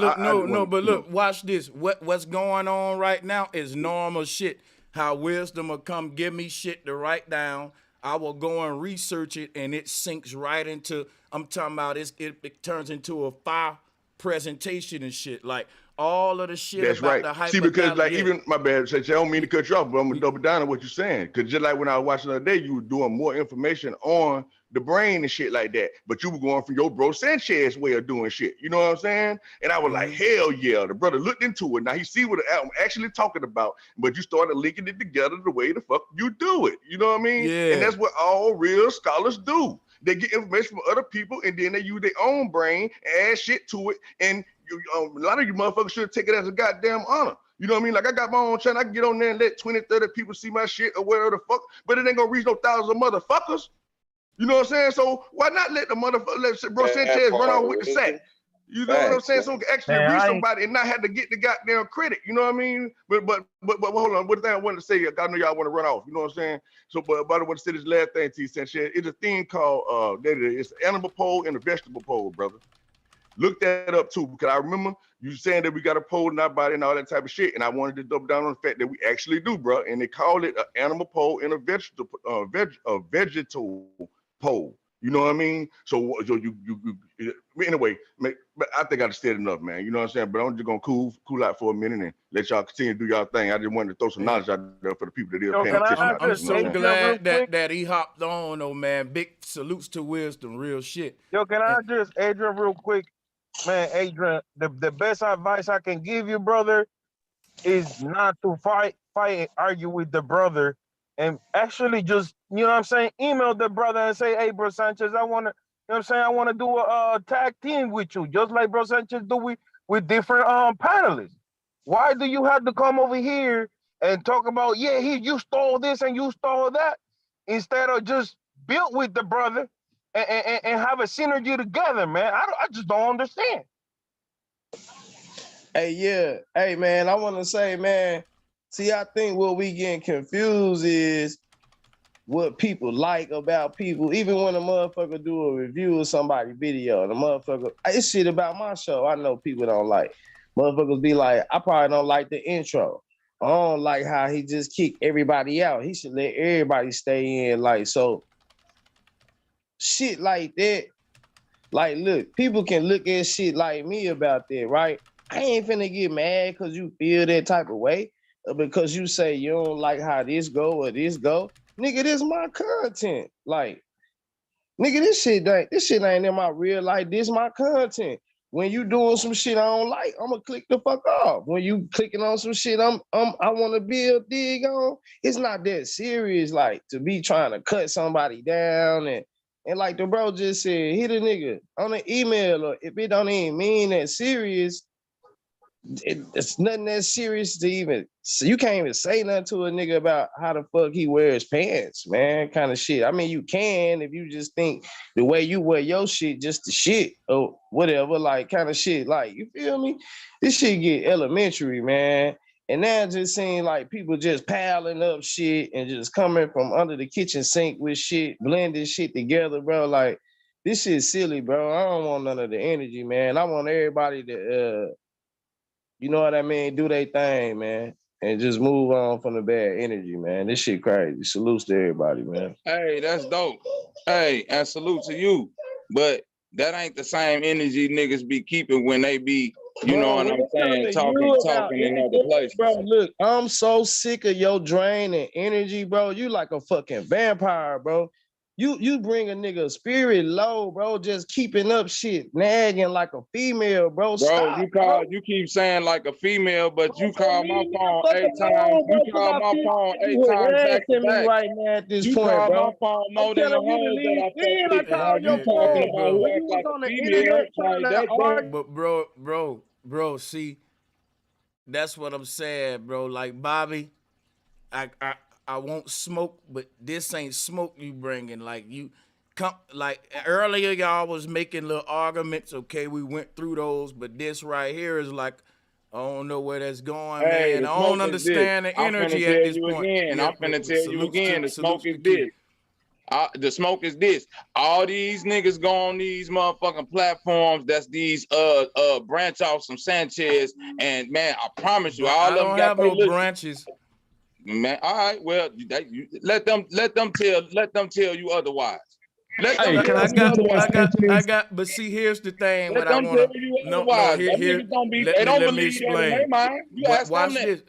look, but look, watch this. What's going on right now is normal shit. How wisdom will come give me shit to write down. I will go and research it, and it sinks right into. I'm talking about it turns into a file presentation and shit. Like all of the shit that's about right. the hyper. See, because like even my bad, I don't mean to cut you off, but I'm gonna double down on what you're saying. Because just like when I was watching the other day, you were doing more information on the brain and shit like that. But you were going from your bro Sanchez way of doing shit. You know what I'm saying? And I was like, hell yeah. The brother looked into it. Now he see what I'm actually talking about. But you started linking it together the way the fuck you do it. You know what I mean? Yeah. And that's what all real scholars do. They get information from other people and then they use their own brain, add shit to it, and a lot of you motherfuckers should take it as a goddamn honor. You know what I mean? Like I got my own channel. I can get on there and let 20, 30 people see my shit or whatever the fuck, but it ain't gonna reach no thousands of motherfuckers. You know what I'm saying? So why not let the motherfucker, let bro Sanchez run on with the sack? You know what I'm saying? So we can actually reach somebody and not have to get the goddamn credit. You know what I mean? But hold on. What thing I wanted to say, I know y'all want to run off. You know what I'm saying? So, but I want to say this last thing to you, Sanchez. It's a thing called it's an animal pole and a vegetable pole, brother. Look that up too, because I remember you saying that we got a pole in our body and all that type of shit, and I wanted to double down on the fact that we actually do, bro. And they call it an animal pole and a vegetable pole. You know what I mean? So you anyway. But I think I said enough, man. You know what I'm saying? But I'm just gonna cool out for a minute and let y'all continue to do y'all thing. I just wanted to throw some knowledge out there for the people that are paying attention. I'm so glad that he hopped on, though, man. Big salutes to wisdom, real shit. Yo, can I just, Adrian, real quick? Man, Adrian, the best advice I can give you, brother, is not to fight and argue with the brother, and actually just, you know what I'm saying, email the brother and say, hey, bro Sanchez, I want to, you know what I'm saying, I want to do a tag team with you, just like bro Sanchez do with different panelists. Why do you have to come over here and talk about, yeah, you stole this and you stole that, instead of just build with the brother and have a synergy together, man? I just don't understand. Hey, yeah. Hey, man, I want to say, man, see, I think what we getting confused is what people like about people. Even when a motherfucker do a review of somebody's video, the motherfucker, it's shit about my show I know people don't like. Motherfuckers be like, I probably don't like the intro. I don't like how he just kicked everybody out. He should let everybody stay in. Like, so shit like that. Like, look, people can look at shit like me about that, right? I ain't finna get mad because you feel that type of way, or because you say you don't like how this go or this go. Nigga, this my content. Like, nigga, this shit ain't in my real life. This my content. When you doing some shit I don't like, I'ma click the fuck off. When you clicking on some shit I wanna build dig on, it's not that serious. Like, to be trying to cut somebody down and like the bro just said, hit a nigga on an email, or if it don't even mean that serious, it's nothing that serious to even. So you can't even say nothing to a nigga about how the fuck he wears pants, man. Kind of shit. I mean, you can if you just think the way you wear your shit, just the shit or whatever, like kind of shit. Like you feel me? This shit get elementary, man. And now it just seems like people just piling up shit and just coming from under the kitchen sink with shit, blending shit together, bro. Like this shit silly, bro. I don't want none of the energy, man. I want everybody to you know what I mean? Do their thing, man. And just move on from the bad energy, man. This shit crazy. Salutes to everybody, man. Hey, that's dope. Hey, and salute to you. But that ain't the same energy niggas be keeping when they be, you know what I'm saying, talking in other places. Bro, look, I'm so sick of your draining energy, bro. You like a fucking vampire, bro. You bring a nigga spirit low, bro, just keeping up shit, nagging like a female, bro. Stop, You keep saying like a female, but you call my phone 8 times. You call my phone 8 times back to back. Right now at this you point, call bro. my phone more than the hoes that I fuck with. Now you talking about who act like a female, like that, bro, see, that's what I'm saying, bro. Like Bobby, I won't smoke, but this ain't smoke you bringing. Like you come, like earlier y'all was making little arguments. Okay, we went through those, but this right here is like, I don't know where that's going, hey, man. I don't understand the energy at this point. I'm finna tell you again, the smoke is this. The smoke is this. All these niggas go on these motherfucking platforms. That's these branch off some Sanchez, and man, I promise you, all of them got no branches. Man, all right, well, let them tell you otherwise. I got, but see, here's the thing. What I want to, let me explain. Watch this.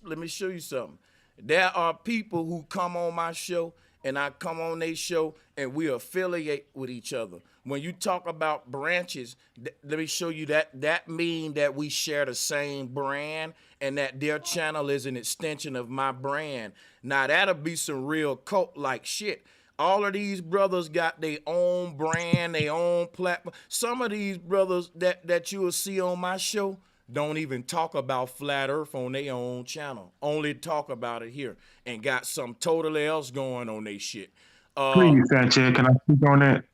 Let me show you something. There are people who come on my show, and I come on their show, and we affiliate with each other. When you talk about branches, let me show you that mean that we share the same brand, and that their channel is an extension of my brand. Now that'll be some real cult-like shit. All of these brothers got their own brand, their own platform. Some of these brothers that you will see on my show don't even talk about flat earth on their own channel. Only talk about it here and got something totally else going on their shit. Please, Sanchez, can I speak on that?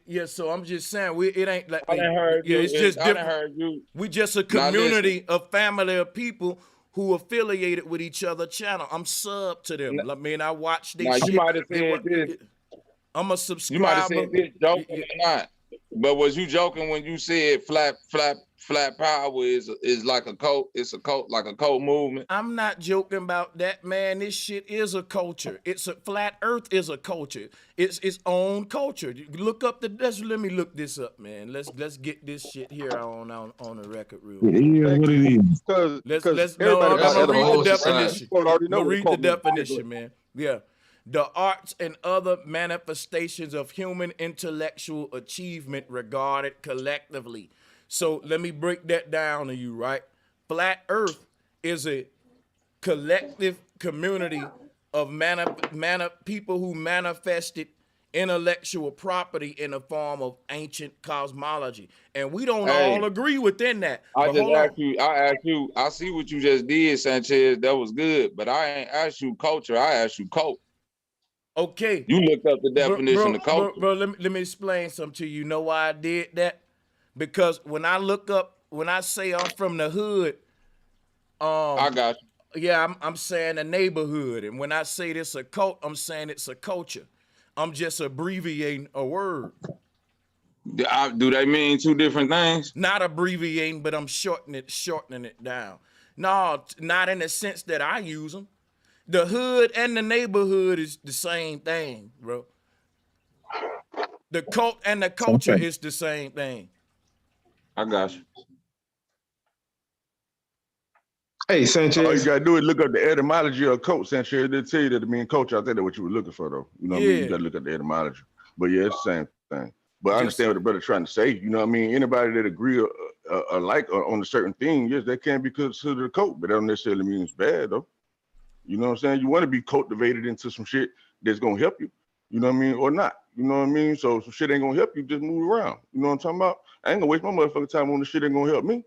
Yeah, so I'm just saying, it ain't like, I done heard you. It's just I done different. heard you. We just a community, a family of people who affiliated with each other channel. I'm sub to them. I mean, I watch these shit. You might have said this. I'm a subscriber. You might have said this joking or not. But was you joking when you said flat power is like a cult? It's a cult, like a cult movement. I'm not joking about that, man. This shit is a culture. It's a flat earth is a culture. It's its own culture. You look up let me look this up, man. Let's get this shit here on the record real quick. Yeah, what it is. I'm gonna read the definition. I'm gonna read the definition, man. Yeah. The arts and other manifestations of human intellectual achievement regarded collectively. So let me break that down to you, right? Flat Earth is a collective community of people who manifested intellectual property in the form of ancient cosmology. And we don't all agree within that. I see what you just did, Sanchez. That was good, but I ain't asked you culture. I asked you cult. Okay. You looked up the definition of culture. Bro, let me explain something to you. You know why I did that? Because when I say I'm from the hood, I got you. Yeah, I'm saying a neighborhood. And when I say this a cult, I'm saying it's a culture. I'm just abbreviating a word. Do they mean two different things? Not abbreviating, but I'm shortening it down. No, not in the sense that I use them. The hood and the neighborhood is the same thing, bro. The cult and the culture is the same thing. I got you. Hey, Sanchez. All you gotta do is look up the etymology of cult, Sanchez. They'll tell you that it means culture. I think that's what you were looking for, though. You know what I mean? You gotta look at the etymology. But yeah, it's the same thing. But I understand what the brother's trying to say. You know what I mean? Anybody that agree alike on a certain thing, yes, that can be considered a cult, but that don't necessarily mean it's bad, though. You know what I'm saying? You want to be cultivated into some shit that's gonna help you. You know what I mean? Or not. You know what I mean? So some shit ain't gonna help you, just move around. You know what I'm talking about? I ain't gonna waste my motherfucking time on the shit ain't gonna help me.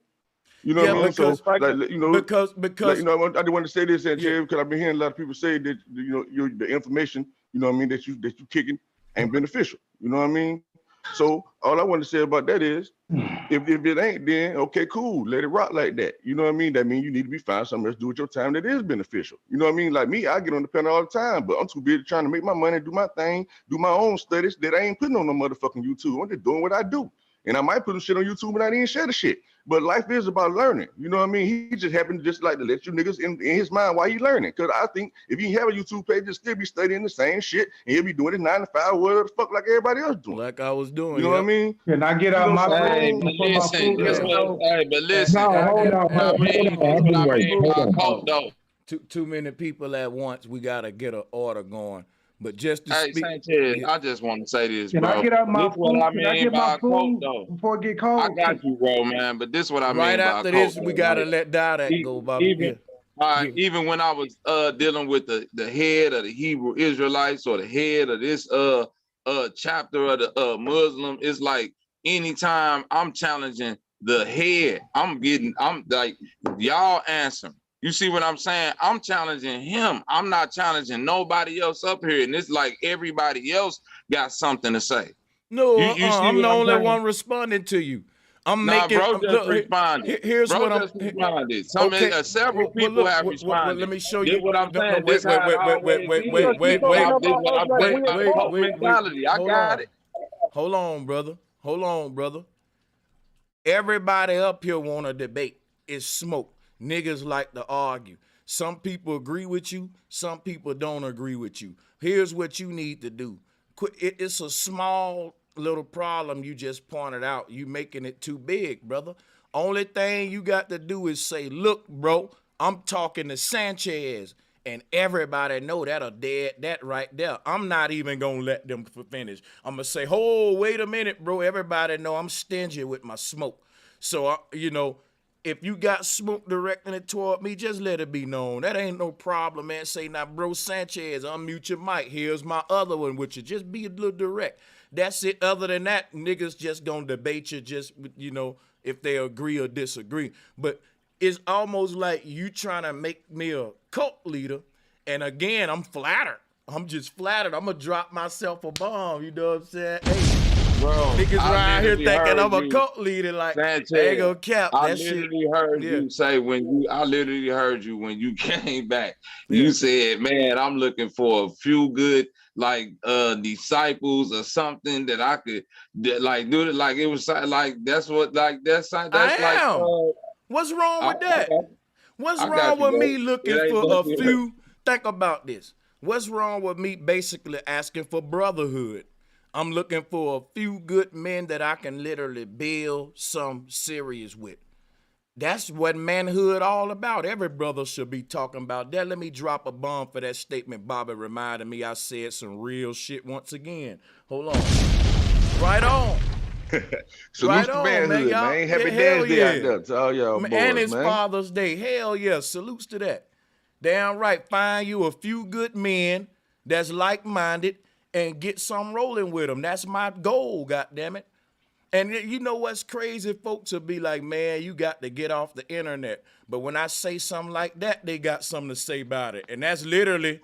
You know what I mean? because So, like, you know, because like, you know, I just want to say this, Sanchez, because I've been hearing a lot of people say that, you know, the information, you know what I mean, that you kicking ain't beneficial. You know what I mean? So all I want to say about that is, if it ain't, then okay, cool, let it rock like that. You know what I mean? That means you need to be finding something else to do with your time that is beneficial. You know what I mean? Like me, I get on the panel all the time, but I'm too busy trying to make my money, do my thing, do my own studies that I ain't putting on no motherfucking YouTube. I'm just doing what I do. And I might put some shit on YouTube and I didn't share the shit. But life is about learning. You know what I mean? He just happened to just like to let you niggas in his mind while he learning. Cause I think if he have a YouTube page, he'll still be studying the same shit and he'll be doing his 9 to 5, whatever the fuck like everybody else doing. Like I was doing. You know what I mean? Can I get out my Hey, food but before my listen, food that's gets what. cold? Hey, but listen. No, hold on, I mean, that's what I mean by coke, though. Too many people at once. We gotta get an order going. But just to Hey, speak, Sanchez, I just want to say this, Can bro. I get out my This what food? I Can I mean get my by coke, food though. before it get cold? I got you, bro, man. But this what I right mean by after coke. this, we though. gotta Like, let that go, Bobby. even even when I was dealing with the head of the Hebrew Israelites or the head of this chapter of the Muslim, it's like anytime I'm challenging the head, I'm like, y'all answer. You see what I'm saying? I'm challenging him. I'm not challenging nobody else up here. And it's like everybody else got something to say. No, You see I'm what the I'm only saying? one responding to you. I'm Nah, making. bro just Look, responded. here's Bro what I'm. just responded. Okay. Several Well, people look. have Well, responded. let me show This you. what I'm No, saying. wait, This how it always is. This what I'm saying by coke mentality. I got it. Hold on, brother. Hold on, brother. Everybody up here want to debate. It's smoke. Niggas like to argue. Some people agree with you. Some people don't agree with you. Here's what you need to do. It's a small little problem you just pointed out. You making it too big, brother. Only thing you got to do is say, look, bro, I'm talking to Sanchez. And everybody know that'll dead that right there. I'm not even gonna let them finish. I'm gonna say, oh, wait a minute, bro. Everybody know I'm stingy with my smoke. So, you know, if you got smoke directing it toward me, just let it be known. That ain't no problem, man. Say, now, bro, Sanchez, unmute your mic. Here's my other one with you. Just be a little direct. That's it. Other than that, niggas just gonna debate you just, you know, if they agree or disagree. But it's almost like you trying to make me a cult leader. And again, I'm flattered. I'm just flattered. I'm going to drop myself a bomb. You know what I'm saying? Hey, bro, niggas around here thinking I'm a you, cult leader. Like, Sanchez, they ain't gonna cap I that shit. literally heard you say I literally heard you when you came back. You said, man, I'm looking for a few good disciples or something that I could like do it. Like it was like that's What's wrong with that? What's I got wrong you, with bro. me looking It ain't for a nothing. few? Think about this. What's wrong with me basically asking for brotherhood? I'm looking for a few good men that I can literally build some serious with. That's what manhood all about. Every brother should be talking about that. Let me drop a bomb for that statement. Bobby reminded me I said some real shit once again. Hold on. Right on. Salute to manhood, man. Happy Dad's Day out there to all y'all boys, and it's man. Father's Day. Hell yeah. Salutes to that. Damn right. Find you a few good men that's like-minded and get some rolling with them. That's my goal, goddammit. And you know what's crazy? Folks will be like, man, you got to get off the internet. But when I say something like that, they got something to say about it. And that's literally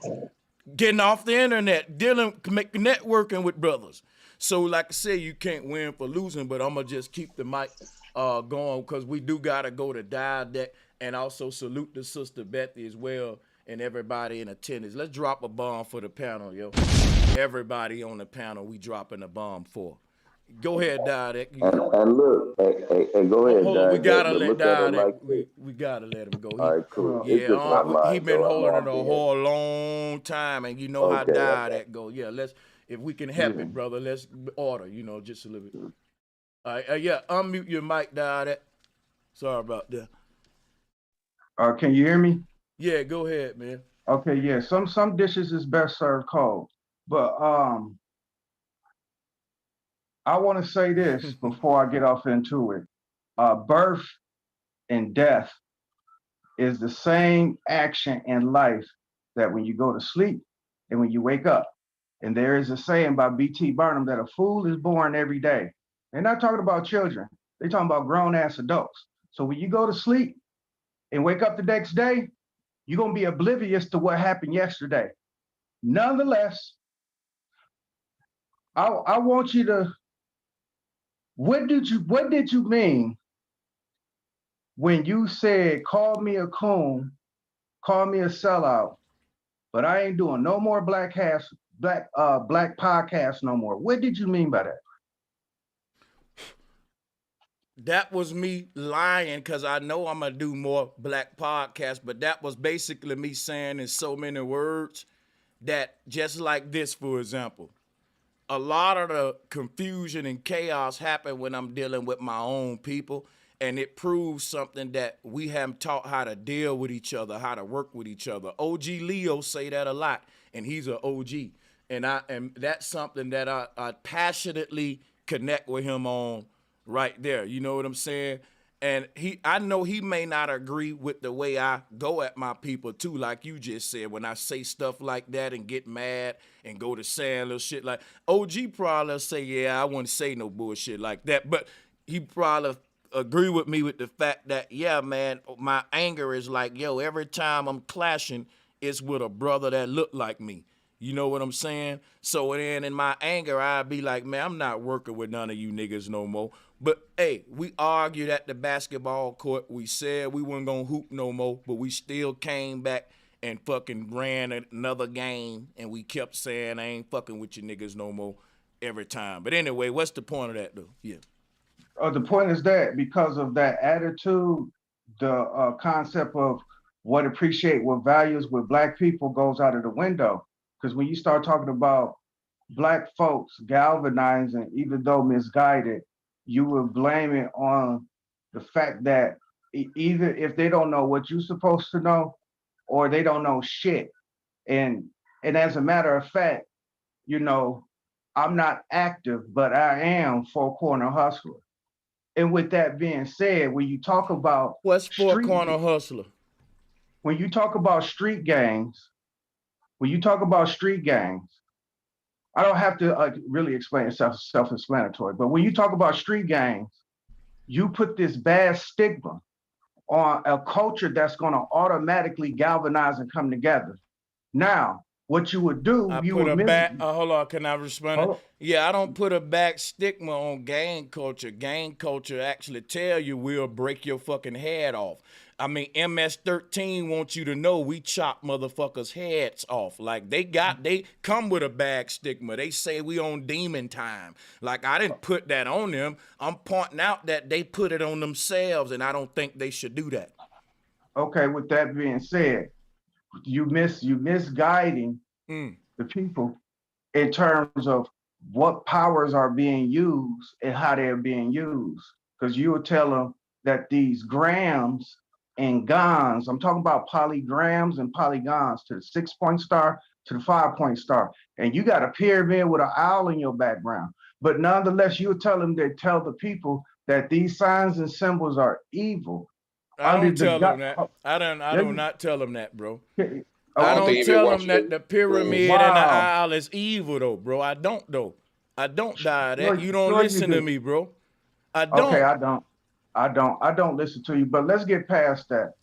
getting off the internet, networking with brothers. So like I said, you can't win for losing, but I'm going to just keep the mic going because we do got to go to Dial Deck and also salute the sister Bethy as well and everybody in attendance. Let's drop a bomb for the panel, yo. Everybody on the panel, we dropping a bomb for. Go ahead, Dial Deck. And look, hey, go ahead, Hold on, we gotta Dial Deck, let look at Dial it Deck. like We gotta let him go. all right, cool. Yeah, It's just my mind, he been though. I know holding I'm it a being whole long time, and you know how okay. Dial Deck go. Yeah, let's if we can help it, brother. Let's order, you know, just a little bit. All right, yeah, unmute your mic, Dial Deck. Sorry about that. Can you hear me? Yeah, go ahead, man. Okay, yeah. Some dishes is best served cold, but I want to say this before I get off into it. Birth and death is the same action in life that when you go to sleep and when you wake up. And there is a saying by B.T. Barnum that a fool is born every day. They're not talking about children. They're talking about grown-ass adults. So when you go to sleep and wake up the next day, you're gonna be oblivious to what happened yesterday. Nonetheless, I want you to, what did you mean when you said, call me a coon, call me a sellout, but I ain't doing no more black podcasts no more? What did you mean by that? That was me lying because I know I'm gonna do more black podcasts, but that was basically me saying in so many words that, just like this, for example, a lot of the confusion and chaos happen when I'm dealing with my own people, and it proves something that we haven't taught how to deal with each other, how to work with each other. OG Leo say that a lot, and he's an OG, and that's something that I passionately connect with him on right there. You know what I'm saying? And I know he may not agree with the way I go at my people too, like you just said, when I say stuff like that and get mad and go to saying little shit like, OG probably say, yeah, I wouldn't say no bullshit like that, but he probably agree with me with the fact that, yeah, man, my anger is like, yo, every time I'm clashing, it's with a brother that look like me. You know what I'm saying? So then in my anger, I'd be like, man, I'm not working with none of you niggas no more. But hey, we argued at the basketball court. We said we weren't gonna hoop no more, but we still came back and fucking ran another game, and we kept saying I ain't fucking with you niggas no more every time. But anyway, what's the point of that though? Yeah. The point is that because of that attitude, the concept of what appreciate, what values with black people goes out of the window. Because when you start talking about black folks galvanizing, even though misguided, you will blame it on the fact that either if they don't know what you're supposed to know, or they don't know shit. And as a matter of fact, you know, I'm not active, but I am Four Corner Hustler. And with that being said, when you talk about what's Four Corner Hustler? When you talk about street gangs, I don't have to really explain it, self-explanatory, but when you talk about street gangs, you put this bad stigma on a culture that's going to automatically galvanize and come together. Now, what you would do, hold on, can I respond? Yeah, I don't put a back stigma on gang culture. Gang culture actually tell you we'll break your fucking head off. I mean, MS-13 wants you to know we chop motherfuckers' heads off. Like they come with a bag stigma. They say we on demon time. Like I didn't put that on them. I'm pointing out that they put it on themselves, and I don't think they should do that. Okay, with that being said, you misguiding the people in terms of what powers are being used and how they're being used. Because you will tell them that these grams and gons, I'm talking about polygrams and polygons, to the 6-point star, to the 5-point star. And you got a pyramid with an owl in your background. But nonetheless, you tell them, they tell the people that these signs and symbols are evil. I don't tell them that. I do not tell them that, bro. I don't tell them that the pyramid and the owl is evil, though, bro. I don't, though. I don't die that. You don't listen to me, bro. I don't. Okay, I don't listen to you, but let's get past that.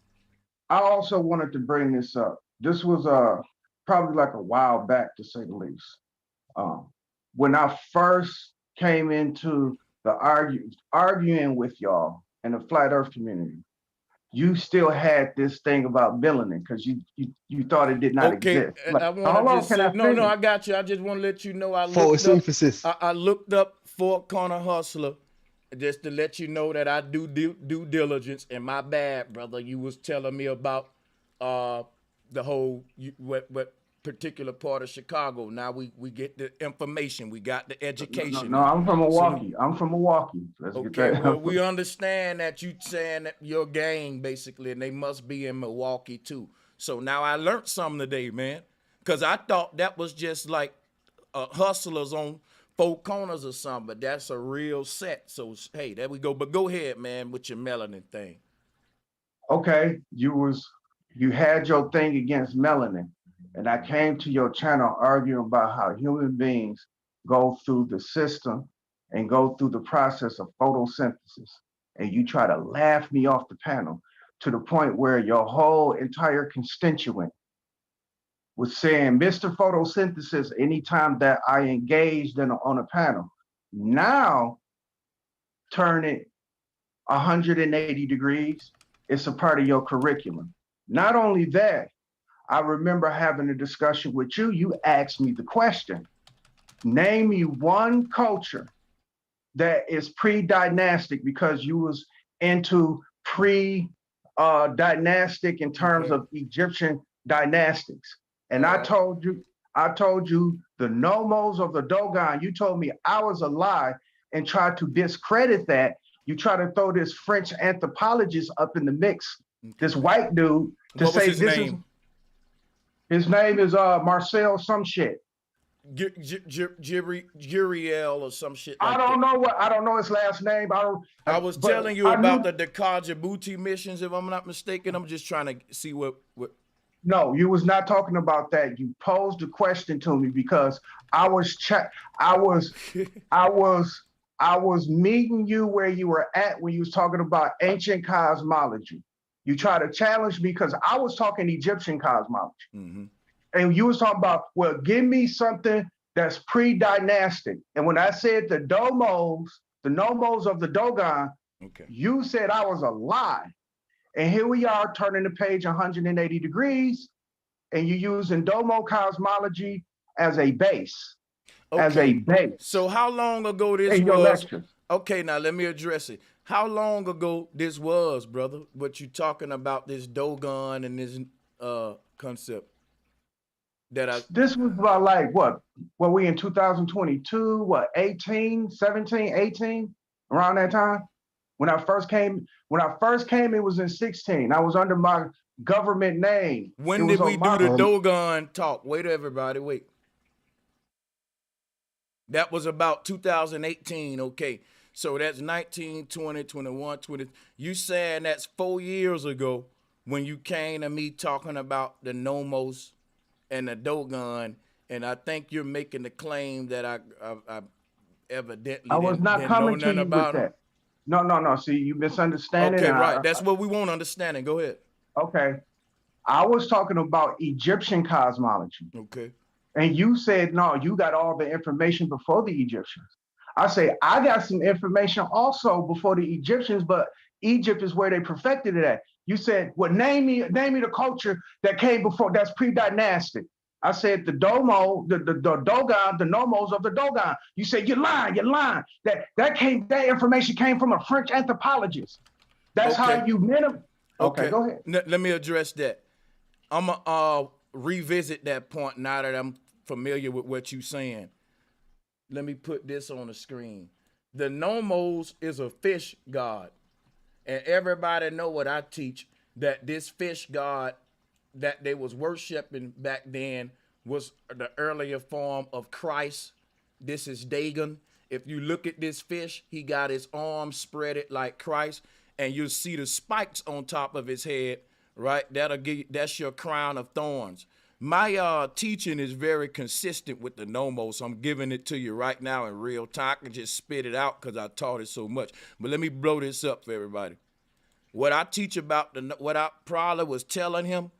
I also wanted to bring this up. This was probably like a while back, to say the least. When I first came into the arguing with y'all in the flat earth community, you still had this thing about melanin because you thought it did not exist. Like, I want to just no, I got you. I just want to let you know photosynthesis. I looked up Four Corner Hustler just to let you know that I do due diligence. And my bad, brother, you was telling me about the whole what particular part of Chicago. Now we get the information, we got the education. No, I'm from Milwaukee. Let's okay, get that. Well, we understand that you saying that your gang basically, and they must be in Milwaukee too. So now I learned something today, man, because I thought that was just like hustlers on Four Corners or something, but that's a real set. So hey, there we go. But go ahead, man, with your melanin thing. Okay, you had your thing against melanin. And I came to your channel arguing about how human beings go through the system and go through the process of photosynthesis. and you try to laugh me off the panel to the point where your whole entire constituent was saying, Mr. Photosynthesis, anytime that I engaged on a panel. Now, turn it 180 degrees. It's a part of your curriculum. Not only that, I remember having a discussion with you. You asked me the question, name me one culture that is pre-dynastic, because you was into pre-dynastic in terms of Egyptian dynastics. And I told you the nomos of the Dogon. You told me I was a lie and tried to discredit that. You try to throw this French anthropologist up in the mix, this white dude, to say this is his name is Marcel some shit. Guriel or some shit like I don't know his last name. I was telling you about the Dakar Djibouti missions, if I'm not mistaken. I'm just trying to see what. No, you was not talking about that. You posed a question to me because I was meeting you where you were at when you was talking about ancient cosmology. You try to challenge me because I was talking Egyptian cosmology. Mm-hmm. And you was talking about, well, give me something that's pre-dynastic. And when I said the nomos of the Dogon, you said I was a lie. And here we are turning the page 180 degrees, and you're using domo cosmology as a base. As a base. So how long ago this in your was? lecture. Okay, now let me address it. How long ago this was, brother? What you talking about, this Dogon and this concept? This was about like what we in 2022, 18, 17, 18, around that time? When I first came, it was in 16. I was under my government name. When did we do the Dogon talk? Wait, everybody, wait. That was about 2018, okay. So that's 19, 20, 21, 20. You saying that's 4 years ago when you came to me talking about the nomos and the Dogon, and I think you're making the claim that I evidently I was not coming to you with that. No. See, you misunderstanding. Okay, right. That's what we want understanding. Go ahead. Okay. I was talking about Egyptian cosmology. Okay. And you said, no, you got all the information before the Egyptians. I say, I got some information also before the Egyptians, but Egypt is where they perfected it at. You said, well, name me the culture that came before, that's pre-dynastic. I said the Dogon, the nomos of the Dogon. You said you're lying. That information came from a French anthropologist. That's how you meant them. Okay, go ahead. Let me address that. I'm gonna revisit that point now that I'm familiar with what you're saying. Let me put this on the screen. The nomos is a fish god, and everybody know what I teach, that this fish god that they was worshiping back then was the earlier form of Christ. This is Dagon. If you look at this fish, he got his arms spread it like Christ, and you'll see the spikes on top of his head, right? That's your crown of thorns. My teaching is very consistent with the nomos. I'm giving it to you right now in real time. I can just spit it out because I taught it so much. But let me blow this up for everybody. What I teach about, what I probably was telling him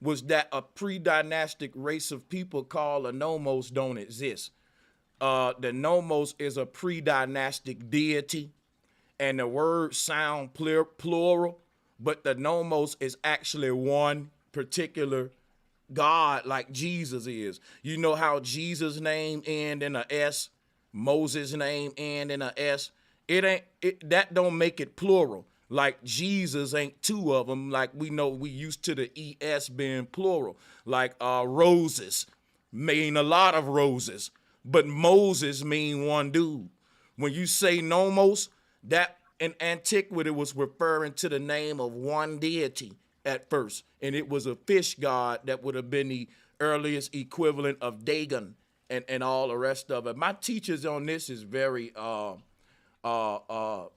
was that a pre-dynastic race of people called the nomos don't exist. The nomos is a pre-dynastic deity, and the words sound plural, but the nomos is actually one particular God, like Jesus is. You know how Jesus' name end in a S, Moses' name end in a S. That don't make it plural. Like Jesus ain't two of them, like we know we used to the ES being plural. Like roses mean a lot of roses, but Moses mean one dude. When you say nomos, that in antiquity was referring to the name of one deity at first, and it was a fish god that would have been the earliest equivalent of Dagon and all the rest of it. My teachers on this is very much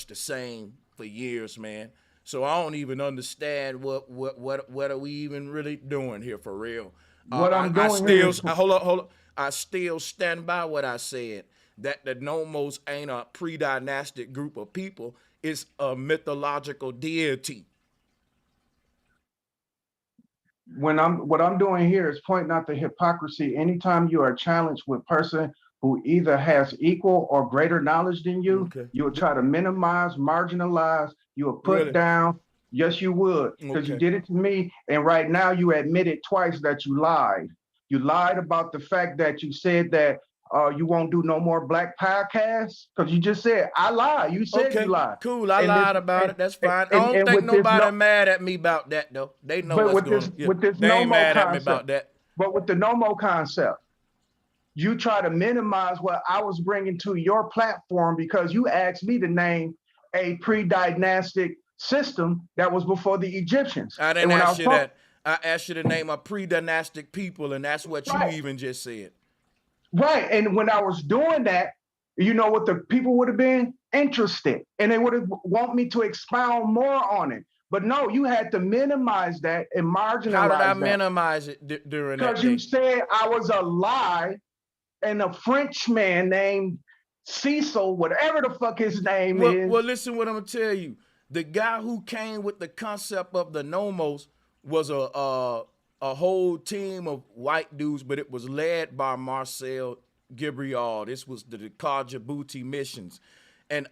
the same for years, man. So I don't even understand what are we even really doing here for real. What I'm doing hold up. I still stand by what I said. that the Nomos ain't a pre-dynastic group of people. It's a mythological deity. What I'm doing here is pointing out the hypocrisy. Anytime you are challenged with a person who either has equal or greater knowledge than you, you will try to minimize, marginalize, you will put down. Yes, you would, because you did it to me. And right now you admitted twice that you lied. You lied about the fact that you said that you won't do no more black podcasts, because you just said, I lied. You said you lied. Cool, I lied about it. That's fine. I don't think nobody mad at me about that, though. They know what's going on. With this They ain't NOMO mad at me concept, about that. But with the NOMO concept, you try to minimize what I was bringing to your platform because you asked me to name a pre-dynastic system that was before the Egyptians. I didn't ask you that. I asked you to name a pre-dynastic people, and that's what you even just said. Right. And when I was doing that, you know what the people would have been interested, and they would have want me to expound more on it. But no, you had to minimize that and marginalize that. How did I minimize it during that? Because you said I was a lie, and a Frenchman named Cecil, whatever the fuck his name is. Well, listen what I'm gonna tell you. The guy who came with the concept of the Nomos was a whole team of white dudes, but it was led by Marcel Gabriel. This was the Djibouti missions. And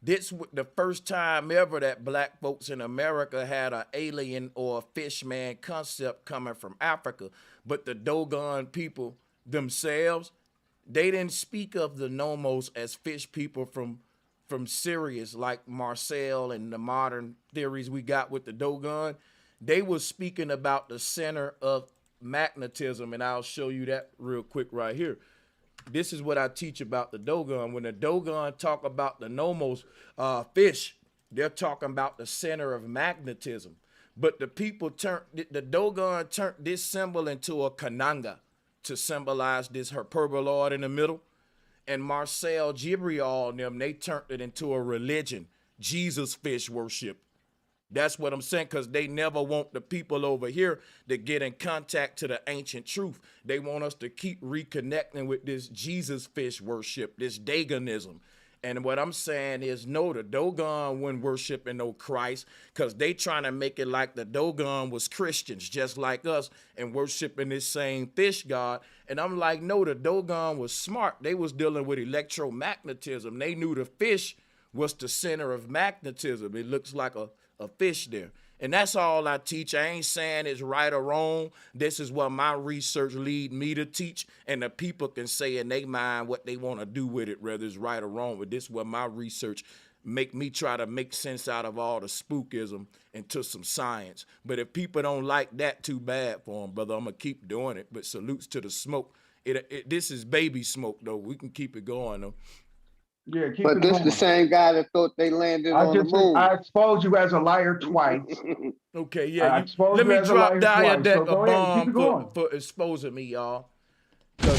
this was the first time ever that black folks in America had an alien or a fish man concept coming from Africa. But the Dogon people themselves, they didn't speak of the Nomos as fish people from Sirius like Marcel and the modern theories we got with the Dogon. They were speaking about the center of magnetism, and I'll show you that real quick right here. This is what I teach about the Dogon. When the Dogon talk about the Nomos fish, they're talking about the center of magnetism. But the people the Dogon turned this symbol into a kananga to symbolize this hyperboloid in the middle. And Marcel Gabriel and them, they turned it into a religion, Jesus fish worship. That's what I'm saying, because they never want the people over here to get in contact to the ancient truth. They want us to keep reconnecting with this Jesus fish worship, this Dagonism. And what I'm saying is, no, the Dogon wouldn't worship in no Christ, because they trying to make it like the Dogon was Christians, just like us, and worshiping this same fish god. And I'm like, no, the Dogon was smart. They was dealing with electromagnetism. They knew the fish was the center of magnetism. It looks like a fish there. And that's all I teach. I ain't saying it's right or wrong. This is what my research lead me to teach, and the people can say in their mind what they want to do with it, whether it's right or wrong. But this is what my research make me try to make sense out of all the spookism into some science. But if people don't like that, too bad for them, brother. I'm going to keep doing it. But salutes to the smoke. This is baby smoke, though. We can keep it going, though. Yeah, keep but it this going. The same guy that thought they landed on the moon. I exposed you as a liar twice. Okay, yeah. Let me drop Diadeck a bomb for exposing me, y'all. Because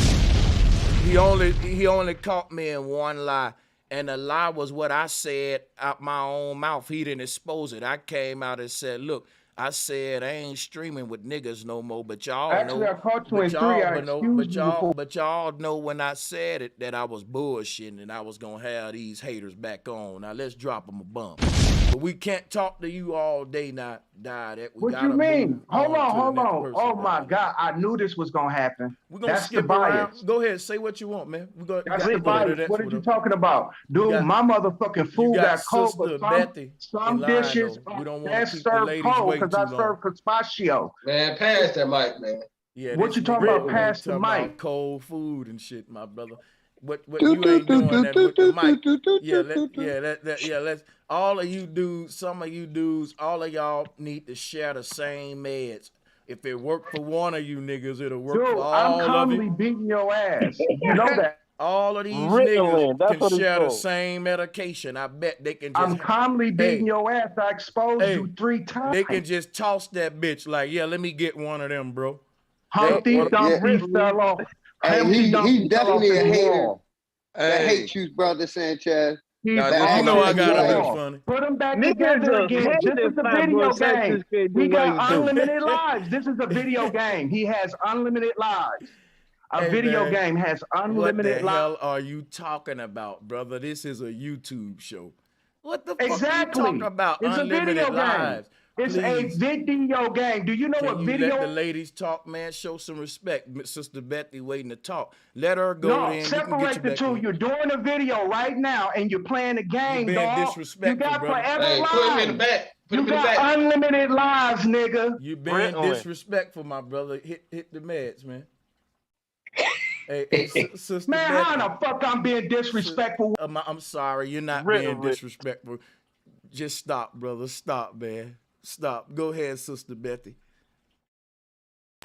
he only caught me in one lie. And the lie was what I said out my own mouth. He didn't expose it. I came out and said, look, I said I ain't streaming with niggas no more, but y'all Actually, know. I caught you in three. But y'all know when I said it that I was bullshitting and I was gonna have these haters back on. Now let's drop them a bomb. But we can't talk to you all day now, Diadeck. What you mean? Hold on. Oh my God, I knew this was gonna happen. We're gonna skip around. Go ahead, say what you want, man. That's the bias. What are you talking about? Dude, my motherfucking food got cold, but some dishes best served cold because I serve gazpacho. Man, pass that mic, man. Yeah, what you talking about? Pass the mic. Cold food and shit, my brother. What you ain't doing that with the mic. Let's all of you dudes, some of you dudes, all of y'all need to share the same meds. If it worked for one of you niggas, it'll work for all of you. I'm calmly beating your ass. You know that. All of these niggas can share the same medication. I bet they can just. I'm calmly beating your ass. I exposed you 3 times. They can just toss that bitch like, yeah, let me get one of them, bro. Humpty Dumpty fell off. He definitely a hater. That hates you, brother Sanchez. You know I gotta be funny. Put them back together again. This is a video game. We got unlimited lives. This is a video game. He has unlimited lives. A Hey, video man, game has what the unlimited lives. hell are you talking about, brother? This is a YouTube show. What the fuck are you talking Exactly. about? It's a Unlimited video game. lives. It's a Please. video game. Do you know Can what you video? let the ladies talk, man? Show some respect. Sister Betty waiting to talk. Let her go No, then. You can get you separate the back two. in. You're doing a video right now and you're playing a You game, being dog. You disrespectful, got brother. forever Hey, lives. put him in the back. Put You him in the got back. unlimited lives, nigga. You being disrespectful, my brother. Hit the meds, man. Hey, Sister Man, Betty. how the fuck I'm being disrespectful? I'm sorry. You're not being disrespectful. Just stop, brother. Stop, man. Stop. Go ahead, Sister Betty.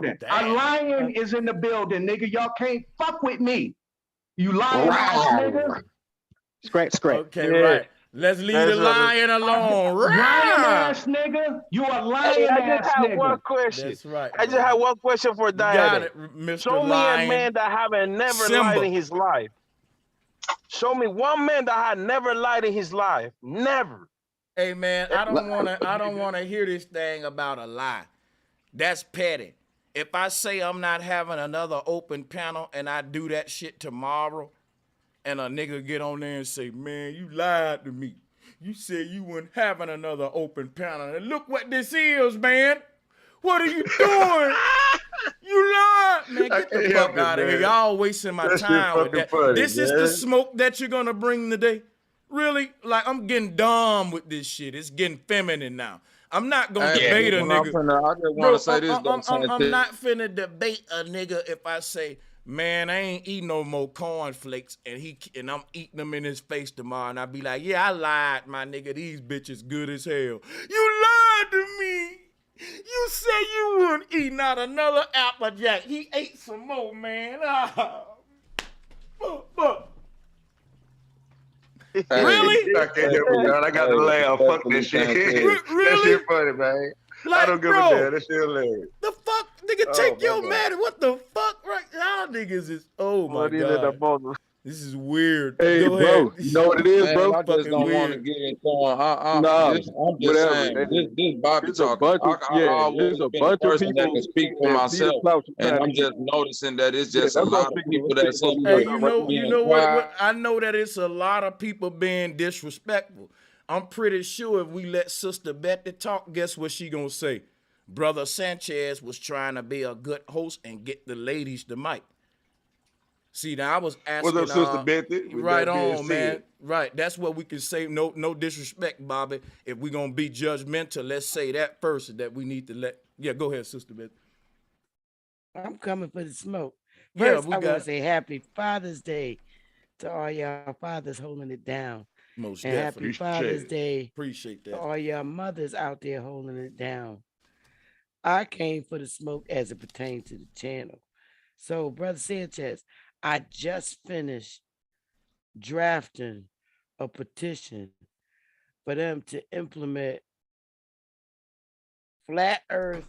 A lion is in the building, nigga. Y'all can't fuck with me. You lying ass niggas. Scratch. Okay, right. Let's leave the lion alone. Lion ass nigga. You a lion I ass just have nigga. one question. That's right. I just have one question for You got Diana. it, Mr. Show me Lion. a man that haven't never Simba. lied in his life. Show me one man that had never lied in his life. Never. Hey man, I don't wanna hear this thing about a lie. That's petty. If I say I'm not having another open panel and I do that shit tomorrow, and a nigga get on there and say, man, you lied to me. You said you weren't having another open panel. And look what this is, man. What are you doing? You lied. Man, get the fuck out of here. Y'all wasting my time with that. Funny, This is the smoke that you're gonna bring today? Really? Like, I'm getting dumb with this shit. It's getting feminine now. I'm not gonna debate a nigga. I just want to say this, though, I'm not finna debate a nigga if I say, man, I ain't eating no more cornflakes, and I'm eating them in his face tomorrow, and I be like, yeah, I lied, my nigga. These bitches good as hell. You lied to me. You said you wouldn't eat not another Apple Jack. He ate some more, man. Fuck. Really? I can't help it, man. I got to laugh. Fuck that shit. That shit funny, man. Like, I don't give a damn. That shit hilarious. The fuck, nigga, take your man. What the fuck, right? Y'all niggas is, oh my God. This is weird. Hey, Go bro, ahead. you know what it is, Man, bro? I just don't want to get into I'm just whatever. saying, this Bobby It's a talking. bunch of- I've yeah, always it's a been bunch a of person that people can speak for that need myself, a clout and trying to I'm get- just noticing that it's Yeah, just a that's what lot I'm of speaking people on. that I'm speaking seem on Hey, to you being know what? quiet. I know that it's a lot of people being disrespectful. I'm pretty sure if we let Sister Betty talk, guess what she gonna say? Brother Sanchez was trying to be a good host and get the ladies the mic. See, now I was asking. What's up, Sister Betty? With Right that being on, man. said. Right, that's what we can say. No disrespect, Bobby. If we're gonna be judgmental, let's say that first. That we need to let. Yeah, go ahead, Sister Betty. I'm coming for the smoke. Yeah, First, we I got want it. to say Happy Father's Day to all y'all fathers holding it down. Most and definitely. Happy Father's Day Appreciate to that. all y'all mothers out there holding it down. I came for the smoke as it pertains to the channel. So, Brother Sanchez, I just finished drafting a petition for them to implement flat earth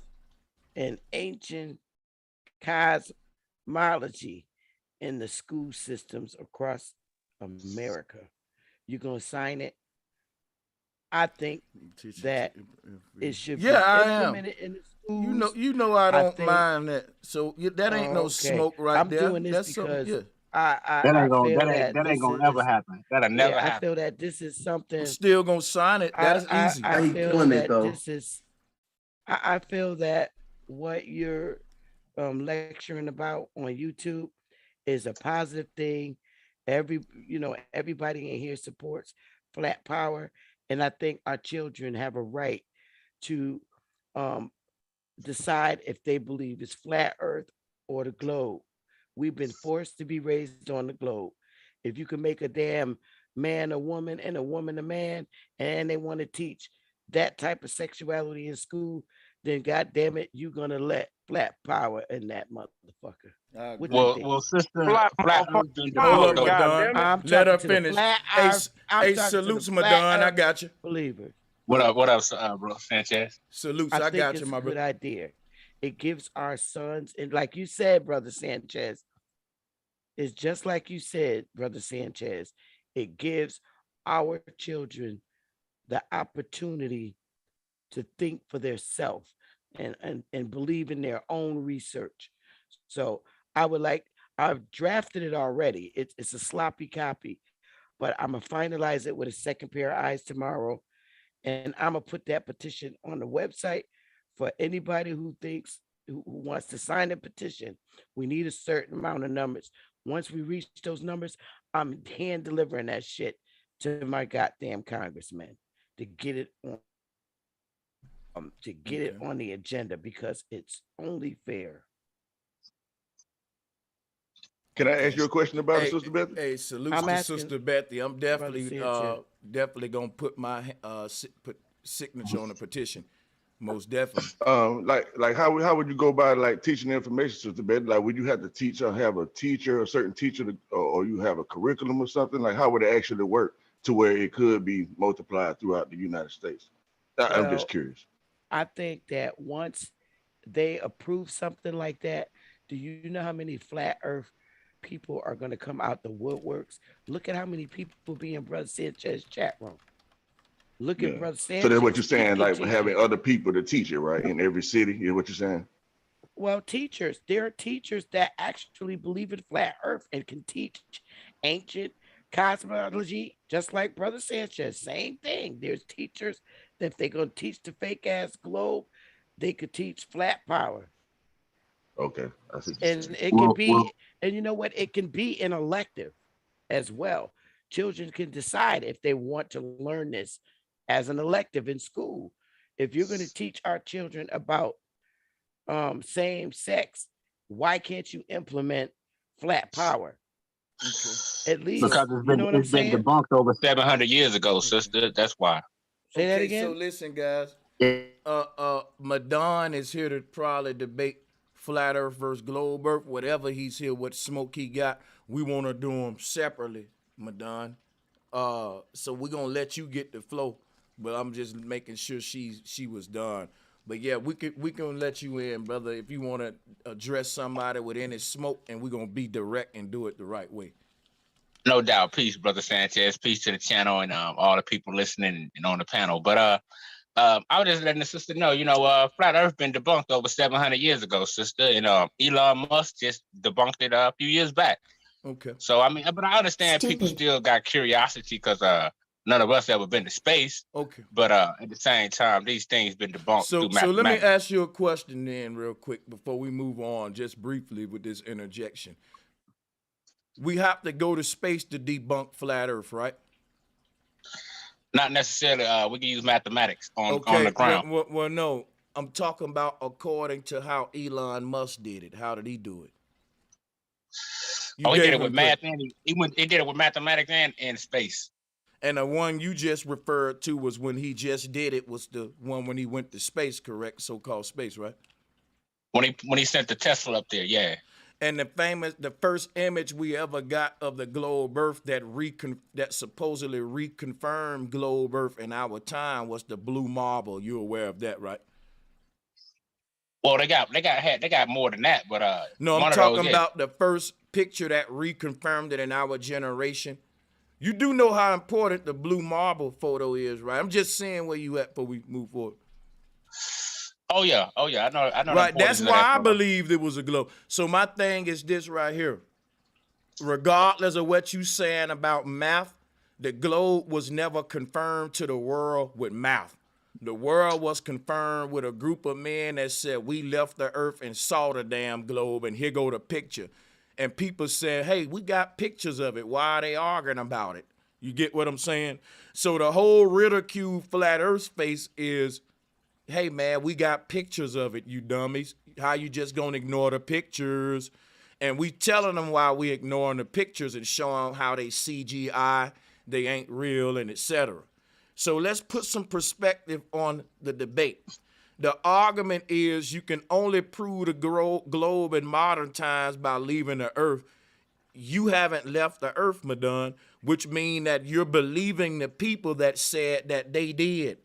and ancient cosmology in the school systems across America. You gonna sign it? I think that it should be implemented in the schools. You know I don't think- mind that. So that ain't no Okay. smoke right I'm there. doing this That's something, because yeah. I That ain't I gonna feel that ain't gonna this ever is- happen. That'll yeah, never I happen. feel that this is something. Still gonna sign it. That is easy. I feel that this is. I feel that what you're lecturing about on YouTube is a positive thing. Everybody in here supports flat power, and I think our children have a right to decide if they believe it's flat Earth or the globe. We've been forced to be raised on the globe. If you can make a damn man a woman and a woman a man, and they want to teach that type of sexuality in school, then God damn it, you're gonna let flat power in that motherfucker. What you think? Well, sister, Flat flat Earth Earth been Hold up, debunked. Madon. I'm Let her talking to the finish. flat Hey, Earth- I'm hey, talking to the salutes, flat Madon. I Earth got you. believer. What up, bro, Sanchez? Salutes, I I think got it's you, a my good brother. idea. It gives our sons, and like you said, Brother Sanchez, it's just like you said, Brother Sanchez, it gives our children the opportunity to think for themselves and believe in their own research. So I I've drafted it already. It's a sloppy copy, but I'm gonna finalize it with a second pair of eyes tomorrow, and I'm gonna put that petition on the website for anybody who thinks who wants to sign a petition. We need a certain amount of numbers. Once we reach those numbers, I'm hand delivering that shit to my goddamn congressman to get it on the agenda because it's only fair. Can I ask you a question about it, Hey, Sister Beth? hey, salutes I'm to asking Sister Bethy. I'm Brother definitely Sanchez. definitely gonna put my put signature on the petition. Most definitely. Like how would you go about like teaching the information, Sister Betty? Like, would you have to teach or have a teacher, a certain teacher, or you have a curriculum or something? Like, how would it actually work to where it could be multiplied throughout the United States? I'm just Well, curious. I think that once they approve something like that, do you know how many flat earth people are going to come out the woodworks? Look at how many people be in Brother Sanchez chat room. Look at Yeah. Brother So that's what Sanchez. you're He saying, can like teach having you. other people to teach it, right? In every city, is what you're saying? Well, teachers, there are teachers that actually believe in flat earth and can teach ancient cosmology, just like Brother Sanchez. Same thing. There's teachers that if they're going to teach the fake ass globe, they could teach flat power. Okay, I see what you're And saying. it can be, and you know what? It can be an elective as well. Children can decide if they want to learn this as an elective in school. If you're going to teach our children about same sex, why can't you implement flat power? At least, Because you know what I'm it's been saying? debunked over 700 years ago, sister. That's why. Say that Okay, so again. listen, guys. Madon is here to probably debate flat Earth versus globe Earth. Whatever he's here, what smoke he got, we want to do them separately, Madon. So we're gonna let you get the flow, but I'm just making sure she was done. But yeah, we can let you in, brother, if you want to address somebody with any smoke, and we're gonna be direct and do it the right way. No doubt. Peace, Brother Sanchez. Peace to the channel and all the people listening and on the panel. But I was just letting the sister know, flat Earth been debunked over 700 years ago, sister, and Elon Musk just debunked it a few years back. Okay. So I mean, but I understand people still got curiosity because none of us ever been to space. Okay. But at the same time, these things been debunked So through let me mathematics. ask you a question then, real quick, before we move on, just briefly with this interjection. We have to go to space to debunk flat Earth, right? Not necessarily. We can use mathematics on the ground. Well, no. I'm talking about according to how Elon Musk did it. How did he do it? He did it with math, and he did it with mathematics and space. And the one you just referred to was when he just did it was the one when he went to space, correct? So-called space, right? When he sent the Tesla up there, yeah. And the first image we ever got of the globe Earth that supposedly reconfirmed globe Earth in our time was the blue marble. You're aware of that, right? Well, they got more than that, but no, I'm talking talking about the first picture that reconfirmed it in our generation. You do know how important the blue marble photo is, right? I'm just saying where you at before we move forward. Oh yeah. I know. Right, that's why I believed it was a globe. So my thing is this right here. Regardless of what you saying about math, the globe was never confirmed to the world with math. The world was confirmed with a group of men that said we left the earth and saw the damn globe, and here go the picture. And people said, hey, we got pictures of it. Why are they arguing about it? You get what I'm saying? So the whole ridicule flat earth space is, hey, man, we got pictures of it, you dummies. How you just gonna ignore the pictures? And we telling them why we ignoring the pictures and showing how they CGI, they ain't real, and etc. So let's put some perspective on the debate. The argument is you can only prove the globe in modern times by leaving the earth. You haven't left the earth, Madon, which means that you're believing the people that said that they did.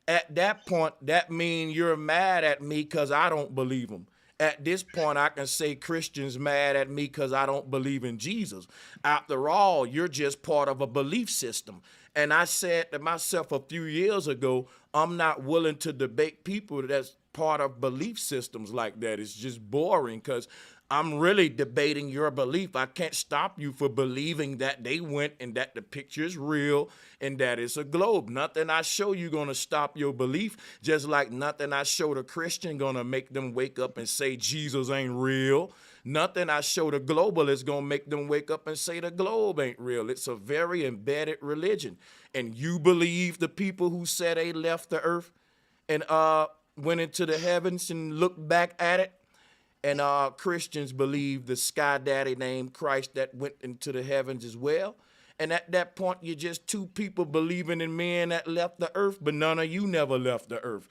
At that point, that means you're mad at me because I don't believe them. At this point, I can say Christians mad at me because I don't believe in Jesus. After all, you're just part of a belief system. And I said to myself a few years ago, I'm not willing to debate people that's part of belief systems like that. It's just boring because I'm really debating your belief. I can't stop you for believing that they went and that the picture is real and that it's a globe. Nothing I show you gonna stop your belief, just like nothing I show the Christian gonna make them wake up and say Jesus ain't real. Nothing I show the global is gonna make them wake up and say the globe ain't real. It's a very embedded religion. And you believe the people who said they left the earth and went into the heavens and looked back at it? And Christians believe the sky daddy named Christ that went into the heavens as well. And at that point, you're just two people believing in men that left the earth, but none of you never left the earth.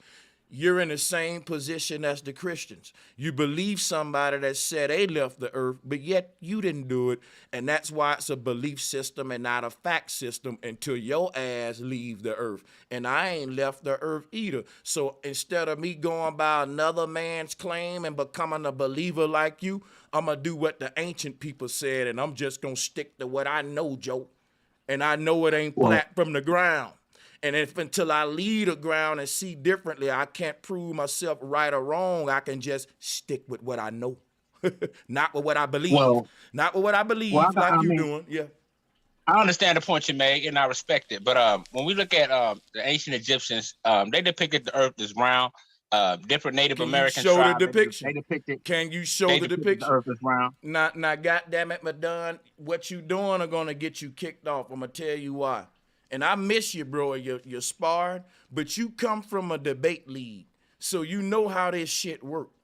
You're in the same position as the Christians. You believe somebody that said they left the earth, but yet you didn't do it. And that's why it's a belief system and not a fact system until your ass leave the earth. And I ain't left the earth either. So instead of me going by another man's claim and becoming a believer like you, I'm going to do what the ancient people said, and I'm just going to stick to what I know, Joe. And I know it ain't flat from the ground. And if until I leave the ground and see differently, I can't prove myself right or wrong. I can just stick with what I know, not with what I believe. Not with what I believe, like you doing. Yeah. I understand the point you make, and I respect it. But when we look at the ancient Egyptians, they depicted the earth as round. Different Native American tribes. Can you show tribes, the depiction? They depicted. Can you show the depiction? The earth as round. Now, goddamn it, Madon, what you doing are gonna get you kicked off. I'm gonna tell you why. And I miss you, bro. You're sparring, but you come from a debate league, so you know how this shit works.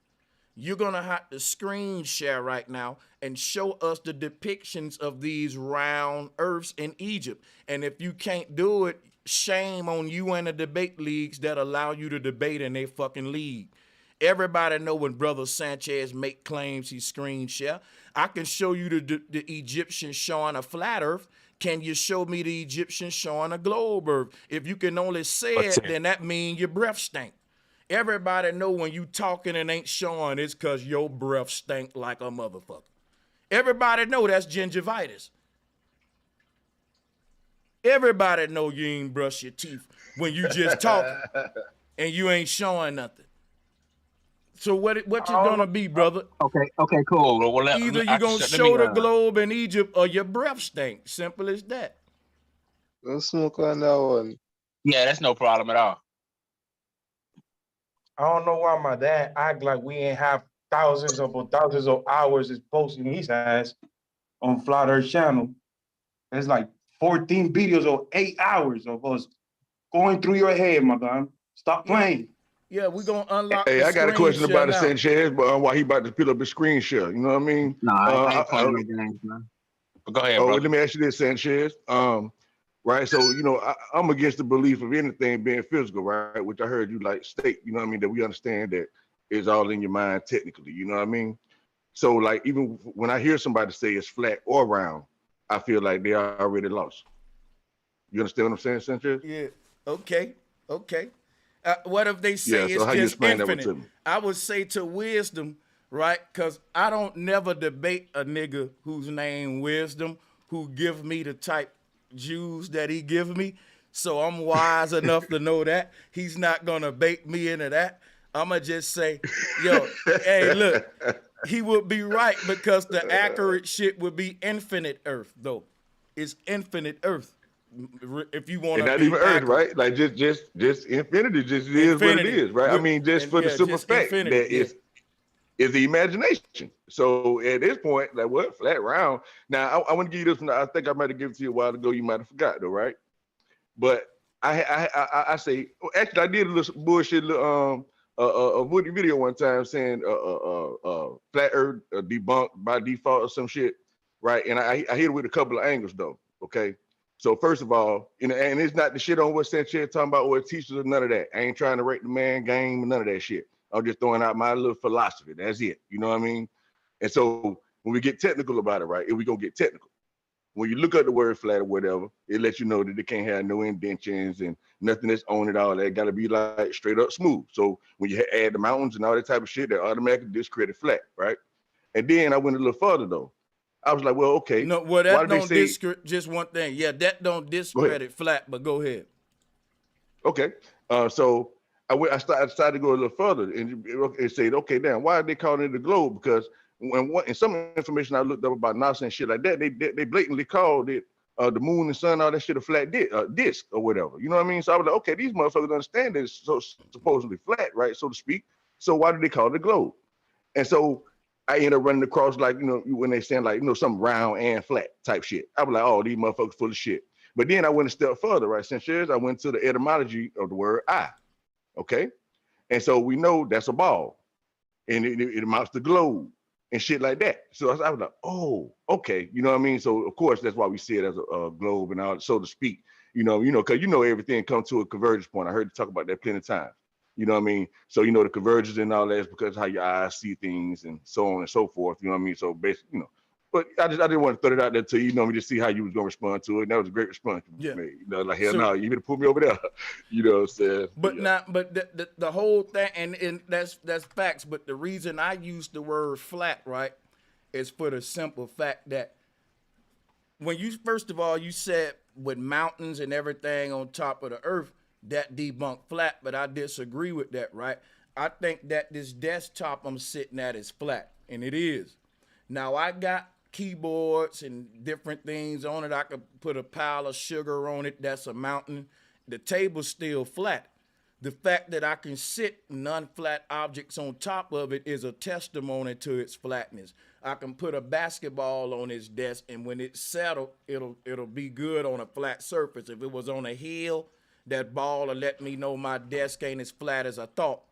You're gonna have to screen share right now and show us the depictions of these round earths in Egypt. And if you can't do it, shame on you and the debate leagues that allow you to debate in their fucking league. Everybody know when Brother Sanchez make claims he screen share. I can show you the Egyptian showing a flat earth. Can you show me the Egyptian showing a globe earth? If you can only say it, then that means your breath stink. Everybody know when you talking and ain't showing, it's because your breath stink like a motherfucker. Everybody know that's gingivitis. Everybody know you ain't brush your teeth when you just talking and you ain't showing nothing. So what you gonna be, brother? Okay, cool. Well, either you gonna show the globe in Egypt or your breath stink. Simple as that. Let's smoke on that one. Yeah, that's no problem at all. I don't know why my dad act like we ain't have thousands of hours is posting his ass on Flat Earth channel. There's like 14 videos of 8 hours of us going through your head, my man. Stop playing. Yeah, we're gonna unlock. Hey, I got a question about the Sanchez, but why he about to put up his screen share? You know what I mean? No, I ain't playing no games, man. But go ahead, bro. Let me ask you this, Sanchez. Right, so you know, I'm against the belief of anything being physical, right? Which I heard you like state. You know what I mean? That we understand that it's all in your mind technically. You know what I mean? So like, even when I hear somebody say it's flat or round, I feel like they are already lost. You understand what I'm saying, Sanchez? Yeah. Okay. What if they say so it's just infinite? That one to me? I would say to wisdom, right? Because I don't never debate a nigga whose name Wisdom, who give me the type Jews that he give me. So I'm wise enough to know that he's not gonna bait me into that. I'ma just say, yo, hey, look, he would be right because the accurate shit would be infinite Earth, though. It's infinite Earth. If you want to, not even Earth, right? Like just infinity, just is what it is, right? I mean, just for the simple fact that it's the imagination. So at this point, like what flat round? Now I want to give you this one. I think I might have given it to you a while ago. You might have forgot though, right? But I say, actually, I did a little bullshit a video one time saying flat Earth debunked by default or some shit, right? And I hit it with a couple of angles though. Okay. So first of all, and it's not the shit on what Sanchez talking about or teachers or none of that. I ain't trying to rate the man game, none of that shit. I'm just throwing out my little philosophy. That's it. You know what I mean? And so when we get technical about it, right, we gonna get technical. When you look at the word flat or whatever, it lets you know that it can't have no indentions and nothing that's on it all. That gotta be like straight up smooth. So when you add the mountains and all that type of shit, that automatically discredit flat, right? And then I went a little further though. I was like, well, okay. No, well, that don't discredit, just one thing. Yeah, that don't discredit flat, but go ahead. Okay. So I decided to go a little further and said, okay, damn, why are they calling it a globe? Because And some information I looked up about NASA and shit like that, they blatantly called it the moon and sun, all that shit a flat disc or whatever. You know what I mean? So I was like, okay, these motherfuckers understand that it's so supposedly flat, right, so to speak. So why do they call it a globe? And so I ended up running across, like, you know, when they saying like, you know, some round and flat type shit. I was like, oh, these motherfuckers full of shit. But then I went a step further, right? Sanchez, I went to the etymology of the word eye. Okay. And so we know that's a ball. And it amounts to globe and shit like that. So I was like, oh, okay. You know what I mean? So of course that's why we see it as a globe and all, so to speak. You know, because you know everything comes to a convergence point. I heard you talk about that plenty of times. You know what I mean? So, you know, the convergence and all that is because how your eyes see things and so on and so forth. You know what I mean? So basically, you know, but I didn't want to throw it out there to you, know me, to see how you was gonna respond to it. And that was a great response you made. You know, like, hell no, you better put me over there. You know what I'm saying? But not, but the whole thing, and that's facts. But the reason I use the word flat, right, is for the simple fact that when you, first of all, you said with mountains and everything on top of the earth, that debunked flat, but I disagree with that, right? I think that this desktop I'm sitting at is flat, and it is. Now, I got keyboards and different things on it. I could put a pile of sugar on it. That's a mountain. The table's still flat. The fact that I can sit non-flat objects on top of it is a testimony to its flatness. I can put a basketball on its desk, and when it's settled, it'll be good on a flat surface. If it was on a hill, that ball will let me know my desk ain't as flat as I thought.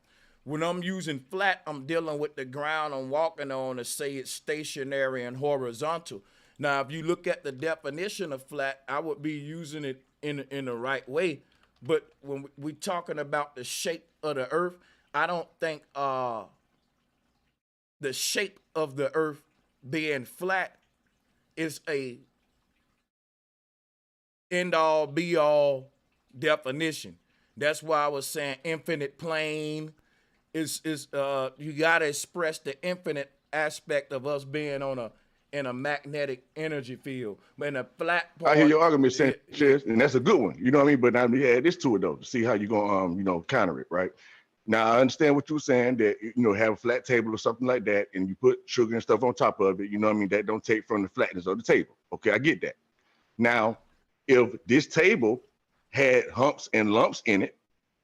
When I'm using flat, I'm dealing with the ground I'm walking on to say it's stationary and horizontal. Now, if you look at the definition of flat, I would be using it in the right way. But when we're talking about the shape of the earth, I don't think the shape of the earth being flat is a end-all, be-all definition. That's why I was saying infinite plane is you gotta express the infinite aspect of us being in a magnetic energy field. But in a flat part, I hear your argument, Sanchez, and that's a good one. You know what I mean? But now you add this to it though, to see how you're gonna you know, counter it, right? Now I understand what you're saying, that, you know, have a flat table or something like that, and you put sugar and stuff on top of it. You know what I mean? That don't take from the flatness of the table. Okay, I get that. Now, if this table had humps and lumps in it,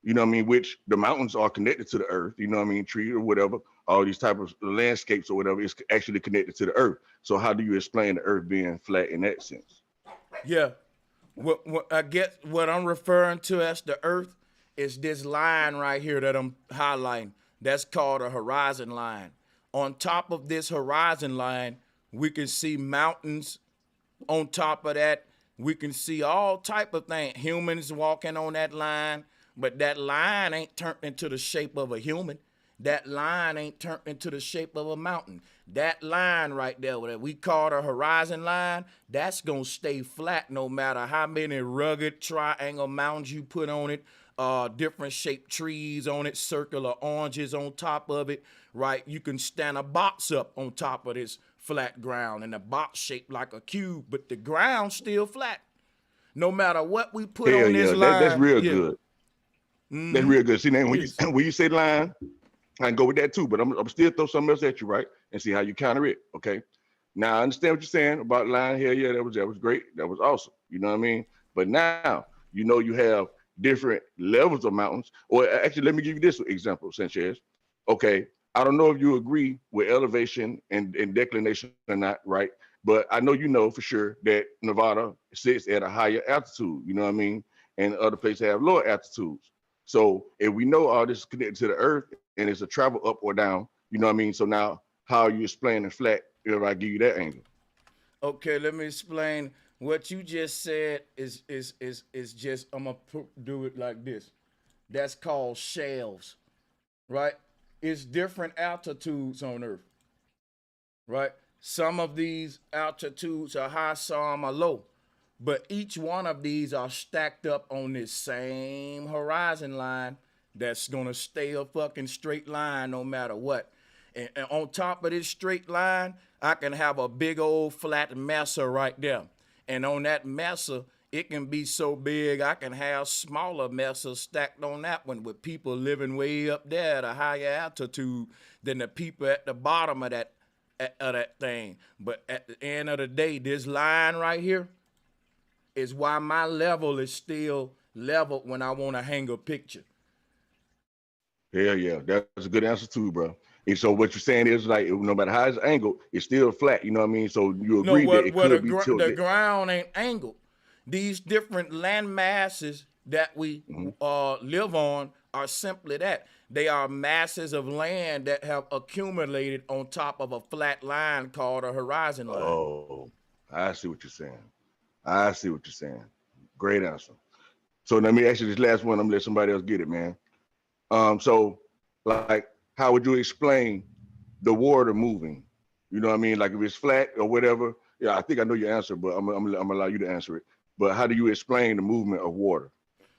you know what I mean, which the mountains are connected to the earth, you know what I mean, tree or whatever, all these type of landscapes or whatever is actually connected to the earth. So how do you explain the earth being flat in that sense? Yeah, what I guess what I'm referring to as the earth is this line right here that I'm highlighting. That's called a horizon line. On top of this horizon line, we can see mountains. On top of that, we can see all type of things. Humans walking on that line, but that line ain't turned into the shape of a human. That line ain't turned into the shape of a mountain. That line right there, that we call the horizon line, that's gonna stay flat no matter how many rugged triangle mountains you put on it, different shaped trees on it, circular oranges on top of it, right? You can stand a box up on top of this flat ground, and the box shaped like a cube, but the ground's still flat. No matter what we put on this line. That's real good. That's real good. See, now when you say line, I can go with that too, but I'm still throw something else at you, right? And see how you counter it, okay? Now, I understand what you're saying about line here. Yeah, that was great. That was awesome. You know what I mean? But now, you know, you have different levels of mountains. Or actually, let me give you this example, Sanchez. Okay, I don't know if you agree with elevation and declination or not, right? But I know you know for sure that Nevada sits at a higher altitude, you know what I mean? And other places have lower altitudes. So if we know all this is connected to the earth and it's a travel up or down, you know what I mean? So now how are you explaining flat if I give you that angle? Okay, let me explain. What you just said is just, I'm gonna do it like this. That's called shelves, right? It's different altitudes on earth, right? Some of these altitudes are high, some are low. But each one of these are stacked up on this same horizon line that's gonna stay a fucking straight line no matter what. And on top of this straight line, I can have a big old flat mesa right there. And on that mesa, it can be so big I can have smaller mesas stacked on that one with people living way up there at a higher altitude than the people at the bottom of that of that thing. But at the end of the day, this line right here is why my level is still leveled when I want to hang a picture. Hell yeah, that's a good answer too, bro. And so what you're saying is like, no matter how it's angled, it's still flat. You know what I mean? So you No, agree that it where could be the tilted. ground ain't angled. These different land masses that we live on are simply that. They are masses of land that have accumulated on top of a flat line called a horizon line. Oh, I see what you're saying. I see what you're saying. Great answer. So let me ask you this last one. I'm gonna let somebody else get it, man. So like, how would you explain the water moving? You know what I mean? Like if it's flat or whatever. Yeah, I think I know your answer, but I'm gonna allow you to answer it. But how do you explain the movement of water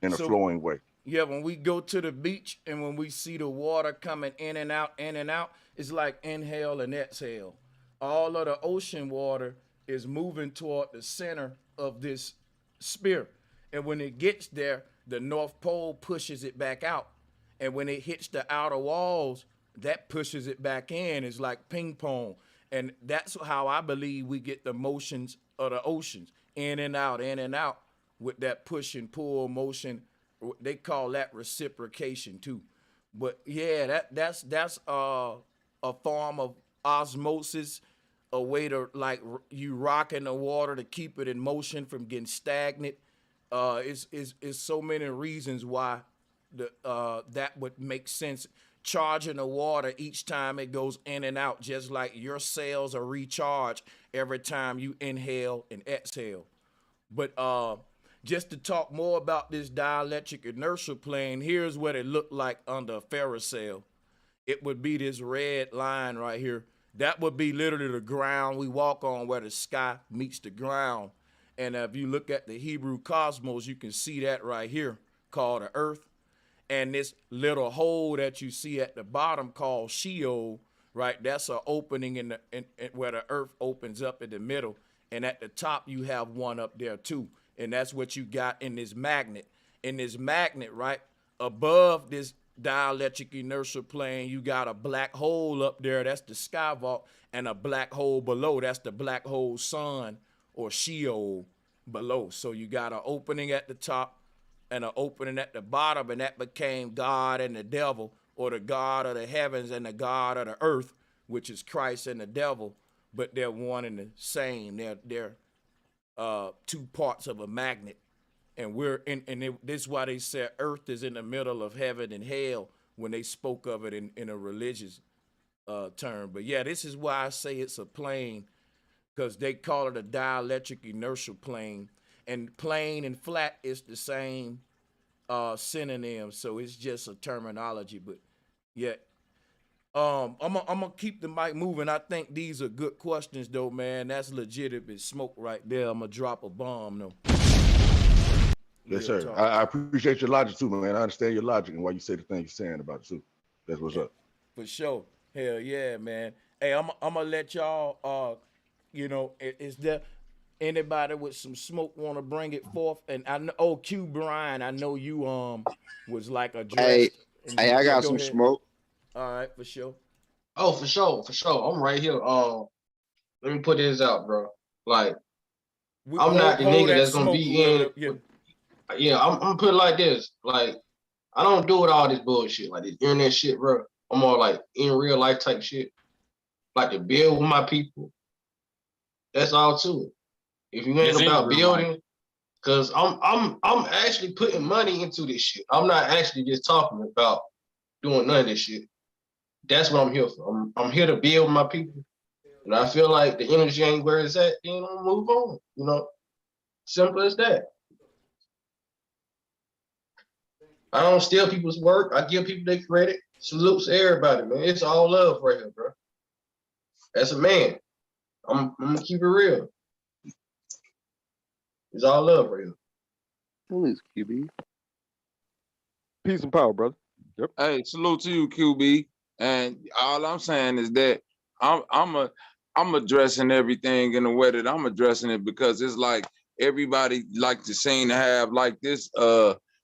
in a flowing way? Yeah, when we go to the beach and when we see the water coming in and out, it's like inhale and exhale. All of the ocean water is moving toward the center of this sphere. And when it gets there, the North Pole pushes it back out. And when it hits the outer walls, that pushes it back in. It's like ping pong. And that's how I believe we get the motions of the oceans, in and out, with that push and pull motion. They call that reciprocation too. But yeah, that's a form of osmosis, a way to like you rocking the water to keep it in motion from getting stagnant. It's so many reasons why that would make sense. Charging the water each time it goes in and out, just like your cells are recharged every time you inhale and exhale. But just to talk more about this dielectric inertial plane, here's what it looked like under a ferrocell. It would be this red line right here. That would be literally the ground we walk on, where the sky meets the ground. And if you look at the Hebrew cosmos, you can see that right here, called the earth. And this little hole that you see at the bottom called Sheol, right? That's an opening in where the earth opens up in the middle. And at the top, you have one up there too. And that's what you got in this magnet. In this magnet, right, above this dielectric inertial plane, you got a black hole up there. That's the sky vault. And a black hole below. That's the black hole sun, or Sheol, below. So you got an opening at the top and an opening at the bottom, and that became God and the devil, or the God of the heavens and the God of the earth, which is Christ and the devil, but they're one and the same. They're two parts of a magnet, and this is why they said earth is in the middle of heaven and hell when they spoke of it in a religious term. But yeah, this is why I say it's a plane, because they call it a dielectric inertial plane. And plane and flat is the same synonym, so it's just a terminology. But yeah, I'm gonna keep the mic moving. I think these are good questions, though, man. That's legitimate smoke right there. I'm gonna drop a bomb, though. Yes, sir. I appreciate your logic too, man. I understand your logic and why you say the things you're saying about it too. That's what's up. For sure. Hell yeah, man. Hey, I'm gonna let y'all. Is there anybody with some smoke want to bring it forth? And I know, Q Brian, I know you was like addressed. Hey, I got some smoke. All right, for sure. Oh, for sure. I'm right here. Let me put this out, bro. Like, I'm not the nigga that's gonna be in. Yeah, I'm gonna put it like this. Like, I don't do it all this bullshit, like this internet shit, bro. I'm more like in real life type shit. Like to build with my people. That's all to it. If you ain't about building, because I'm actually putting money into this shit. I'm not actually just talking about doing none of this shit. That's what I'm here for. I'm here to build with my people. And I feel like the energy ain't where it's at, then I'll move on. Simple as that. I don't steal people's work. I give people their credit. Salutes to everybody, man. It's all love right here, bro. As a man, I'm gonna keep it real. It's all love right here. Who is QB? Peace and power, brother. Yep. Hey, salute to you, QB. And all I'm saying is that I'm addressing everything in the way that I'm addressing it, because it's like everybody like to seem to have like this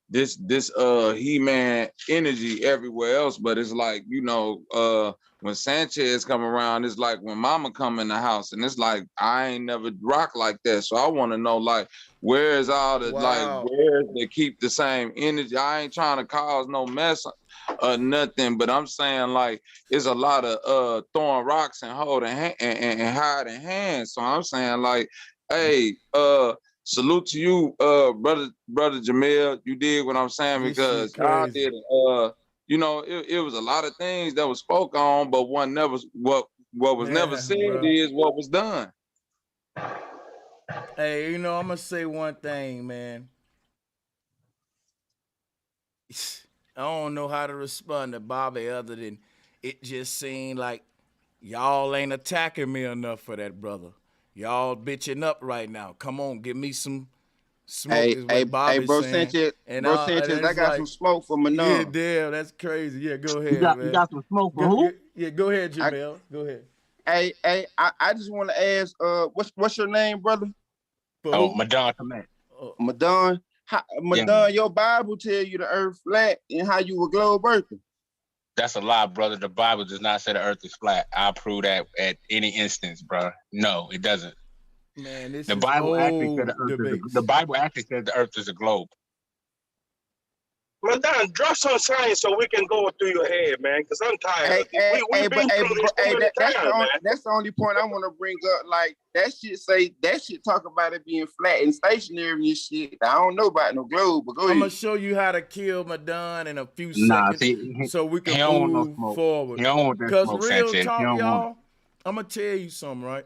this He-Man energy everywhere else, but it's like, you know, when Sanchez come around, it's like when Mama come in the house, and it's like I ain't never rock like that. So I want to know, like, where's all the like, where they keep the same energy? I ain't trying to cause no mess or nothing, but I'm saying, like, it's a lot of throwing rocks and holding and hiding hands. So I'm saying, like, hey, salute to you, brother Jamil. You did what I'm saying, because y'all did it. You know, it was a lot of things that was spoke on, but what was never said is what was done. Hey, you know, I'm gonna say one thing, man. I don't know how to respond to Bobby other than it just seemed like y'all ain't attacking me enough for that, brother. Y'all bitching up right now. Come on, give me some smoke, is what Bobby's bro saying. Sanchez, And bro Sanchez, I got some smoke for Manon. Yeah, damn, that's crazy. Yeah, go ahead, man. You got some smoke for who? Yeah, go ahead, Jamel. Go ahead. I just want to ask, what's your name, brother? Oh, Madon. Madon. Madon, your Bible tell you the earth flat and how you were globe earthing. That's a lie, brother. The Bible does not say the earth is flat. I'll prove that at any instance, bro. No, it doesn't. Man, this the is Bible actually old said the earth debate. the Bible actually says the earth is a globe. Madon, drop some science so we can go through your head, man, because I'm tired of this. We've been through this too many times, man. That's the only point I want to bring up. Like, that shit talk about it being flat and stationary and shit. I don't know about no globe, but go ahead. I'm gonna show you how to kill Madon in a few seconds so we can move forward. Because real talk, y'all, I'm gonna tell you something, right?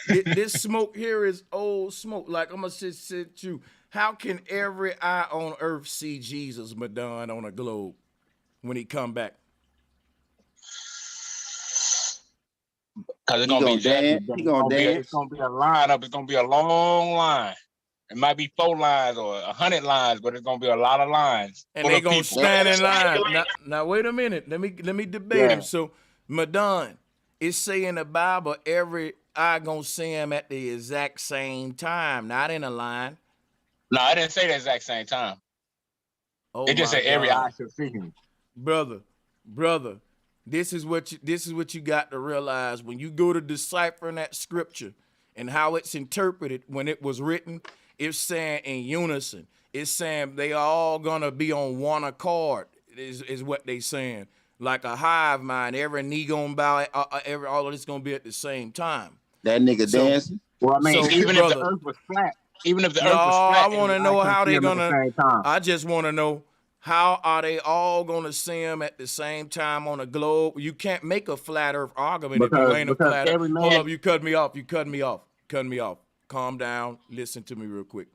This smoke here is old smoke. Like, I'm gonna just say to you, how can every eye on earth see Jesus, Madon, on a globe when he come back? Because it's gonna be judgment. It's gonna be a lineup. It's gonna be a long line. It might be 4 lines or 100 lines, but it's gonna be a lot of lines. And they gonna stand in line. Now wait a minute. Let me debate him. So, Madon, it's saying in the Bible every eye gonna see him at the exact same time, not in a line. No, I didn't say the exact same time. Oh, it just said every eye should see him. Brother, this is what you got to realize when you go to deciphering that scripture and how it's interpreted when it was written. It's saying in unison. It's saying they all gonna be on one accord. Is what they saying. Like a hive mind, every knee gonna bow. All of this gonna be at the same time. That nigga dancing. Well, I mean, even if the earth was flat. Even if the earth was flat, I want to know how they gonna. I just want to know how are they all gonna see him at the same time on a globe. You can't make a flat Earth argument if you ain't a flat Earth. Hold up, you cut me off. Calm down. Listen to me real quick.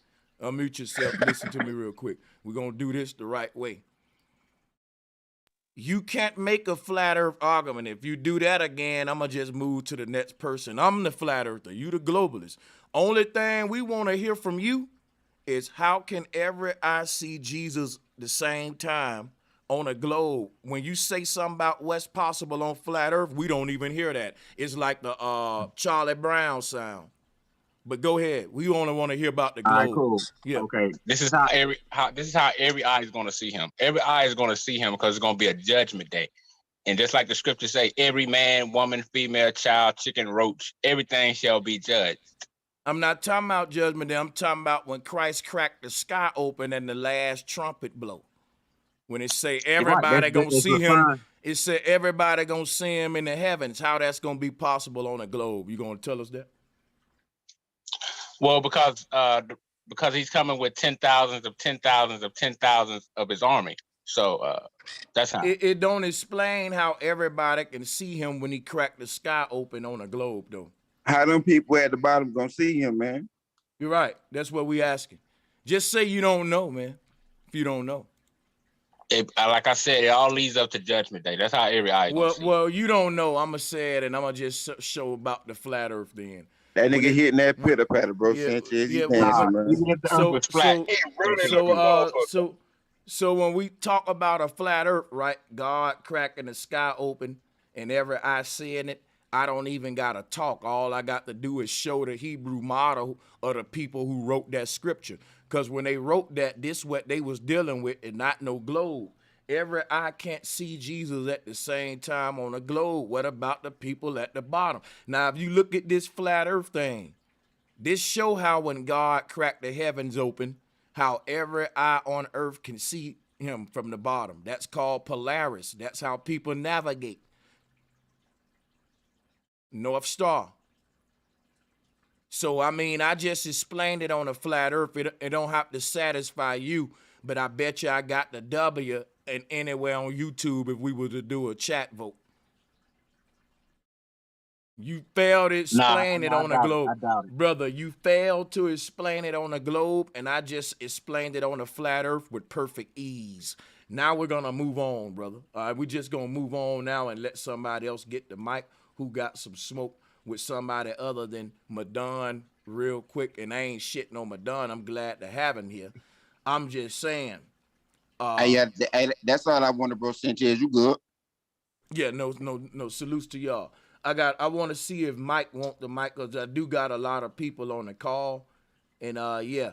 Unmute yourself. Listen to me real quick. We're gonna do this the right way. You can't make a flat Earth argument. If you do that again, I'm gonna just move to the next person. I'm the flat earther. You the globalist. Only thing we want to hear from you is how can every eye see Jesus the same time on a globe? When you say something about what's possible on flat Earth, we don't even hear that. It's like the Charlie Brown sound. But go ahead. We only want to hear about the globe. All right, cool. Yeah. Okay. This is how every eye is going to see him. Every eye is going to see him because it's going to be a judgment day. And just like the scriptures say, every man, woman, female, child, chicken, roach, everything shall be judged. I'm not talking about judgment day. I'm talking about when Christ cracked the sky open and the last trumpet blow. When it say everybody gonna see him, it said everybody gonna see him in the heavens. How that's gonna be possible on a globe? You gonna tell us that? Well, because he's coming with 10,000s of 10,000s of 10,000s of his army. So that's how. It don't explain how everybody can see him when he cracked the sky open on a globe, though. How them people at the bottom gonna see him, man? You're right. That's what we asking. Just say you don't know, man. If you don't know. Like I said, it all leads up to Judgment Day. That's how every eye gonna see. Well, you don't know. I'm gonna say it, and I'm gonna just show about the flat Earth then. That nigga hitting that pitter patter, bro. Sanchez, he's dancing, man. Even if the earth was flat. So when we talk about a flat Earth, right? God cracking the sky open and every eye seeing it. I don't even gotta talk. All I got to do is show the Hebrew model of the people who wrote that scripture. Because when they wrote that, this what they was dealing with and not no globe. Every eye can't see Jesus at the same time on a globe. What about the people at the bottom? Now, if you look at this flat earth thing, this show how when God cracked the heavens open, how every eye on earth can see him from the bottom. That's called Polaris. That's how people navigate. North Star. So, I mean, I just explained it on a flat earth. It don't have to satisfy you, but I bet you I got the W and anywhere on YouTube if we were to do a chat vote. You failed to explain it on the globe. Brother, you failed to explain it on the globe, and I just explained it on a flat earth with perfect ease. Now we're going to move on, brother. All right, we're just going to move on now and let somebody else get the mic who got some smoke with somebody other than Madon real quick. And I ain't shitting on Madon. I'm glad to have him here. I'm just saying. Hey, that's all I wanted, bro. Sanchez, you good? Yeah, no. Salutes to y'all. I want to see if Mike want the mic, because I do got a lot of people on the call. And yeah.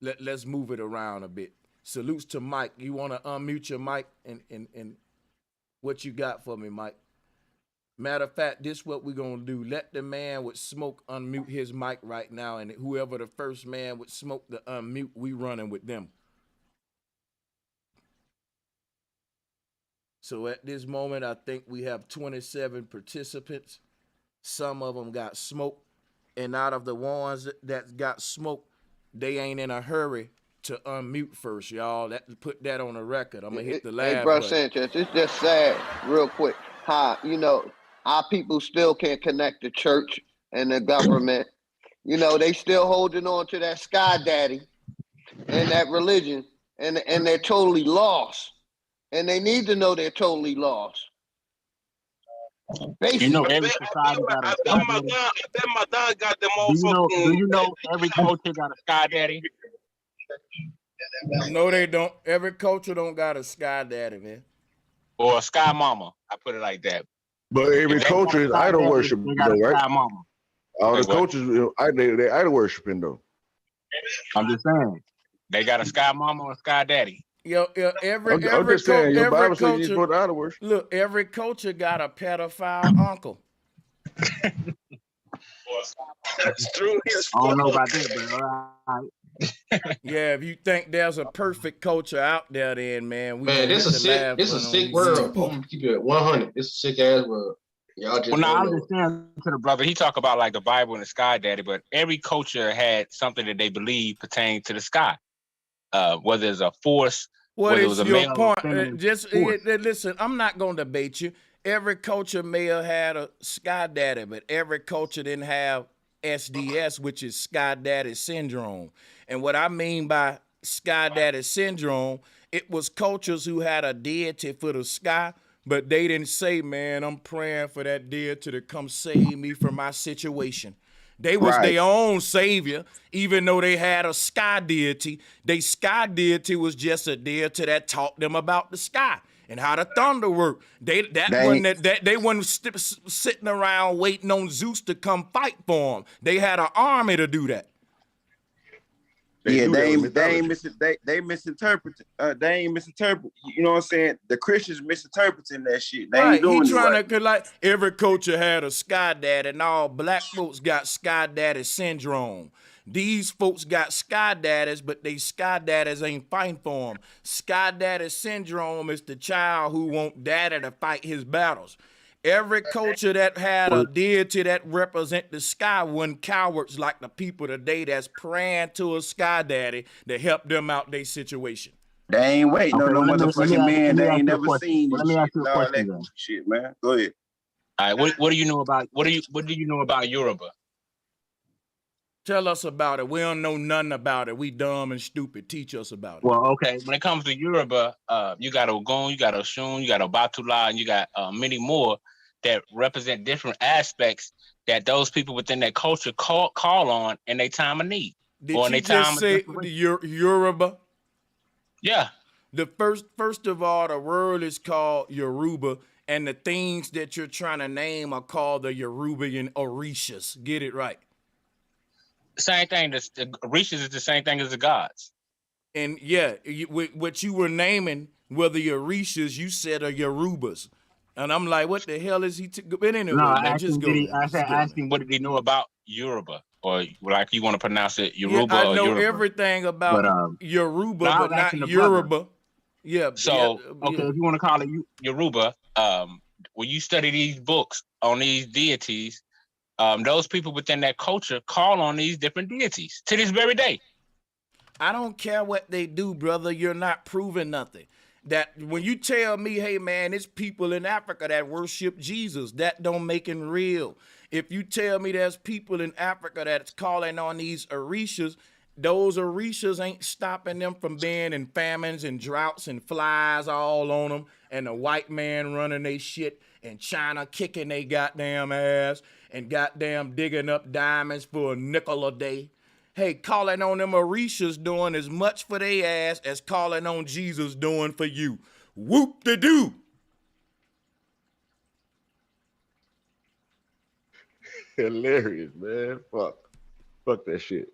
Let's move it around a bit. Salutes to Mike. You want to unmute your mic and what you got for me, Mike? Matter of fact, this is what we're going to do. Let the man with smoke unmute his mic right now, and whoever the first man with smoke to unmute, we running with them. So at this moment, I think we have 27 participants. Some of them got smoke, and out of the ones that got smoke, they ain't in a hurry to unmute first, y'all. Put that on the record. I'm going to hit the last Hey, bro, button. Sanchez, it's just sad, real quick, how, our people still can't connect the church and the government. They still holding on to that sky daddy and that religion, and they're totally lost. And they need to know they're totally lost. Basically. Every society got a sky daddy. I bet my dad got them Do you know every culture got a sky daddy? No, they don't. Every culture don't got a sky daddy, man. Or a sky mama. I put it like that. But every culture is idol worship, though, right? Mama. All the cultures, they idol worshiping, though. I'm just saying. They got a sky mama or a sky daddy. Every just saying, your Bible says culture, you're supposed to idol worship. Look, every culture got a pedophile uncle. That's true. I don't know about that, but all right. Yeah, if you think there's a perfect culture out there, then man, this is sick. It's a sick world. I'm gonna keep it at 100. It's a sick ass world. Y'all just I'm just saying to the brother. He talk about like the Bible and the sky daddy, but every culture had something that they believe pertained to the sky. Whether it's a force, what is your point? Listen, I'm not gonna debate you. Every culture may have had a sky daddy, but every culture didn't have SDS, which is sky daddy syndrome. And what I mean by sky daddy syndrome, it was cultures who had a deity for the sky, but they didn't say, man, I'm praying for that deity to come save me from my situation. They was their own savior, even though they had a sky deity. Their sky deity was just a deity that taught them about the sky and how the thunder worked. They wasn't sitting around waiting on Zeus to come fight for them. They had an army to do that. They misinterpret. They ain't misinterpret. You know what I'm saying? The Christians misinterpreting that shit. They ain't doing he trying to like every culture had a sky daddy, and all black folks got sky daddy syndrome. These folks got sky daddies, but they sky daddies ain't fighting for them. Sky daddy syndrome is the child who want daddy to fight his battles. Every culture that had a deity that represent the sky wasn't cowards like the people today that's praying to a sky daddy to help them out their situation. They ain't waiting on no motherfucking man. They ain't never seen this Let me ask you a question. Shit, man. Go ahead. All right, what do you know about what do you know about Yoruba? Tell us about it. We don't know nothing about it. We dumb and stupid. Teach us about it. Well, okay. When it comes to Yoruba, you got Ogun, you got Oshun, you got Obatula, and you got many more that represent different aspects that those people within that culture call on in their time of need. Did you just say Yoruba? Yeah. The first of all, the word is called Yoruba, and the things that you're trying to name are called the Yoruban Orishas. Get it right. Same thing. The Orishas is the same thing as the gods. And yeah, what you were naming, whether you're Orishas, you said are Yorubas. And I'm like, what the hell is he? But anyway, No, I man, asked just him, go. I asked him what did he know about Yoruba, or like you want to pronounce it Yeah, Yoruba I or know Yoruba. everything about But, Yoruba, no, I but was not asking the brother. Yoruba. Yeah. So, yeah, okay, yeah. if you want to call it Yoruba, when you study these books on these deities, those people within that culture call on these different deities to this very day. I don't care what they do, brother. You're not proving nothing. That when you tell me, hey man, it's people in Africa that worship Jesus, that don't make it real. If you tell me there's people in Africa that's calling on these Orishas, those Orishas ain't stopping them from being in famines and droughts and flies all on them, and the white man running they shit, and China kicking they goddamn ass, and goddamn digging up diamonds for a nickel a day. Hey, calling on them Orishas doing as much for their ass as calling on Jesus doing for you. Whoop-de-doo. Hilarious, man. Fuck that shit.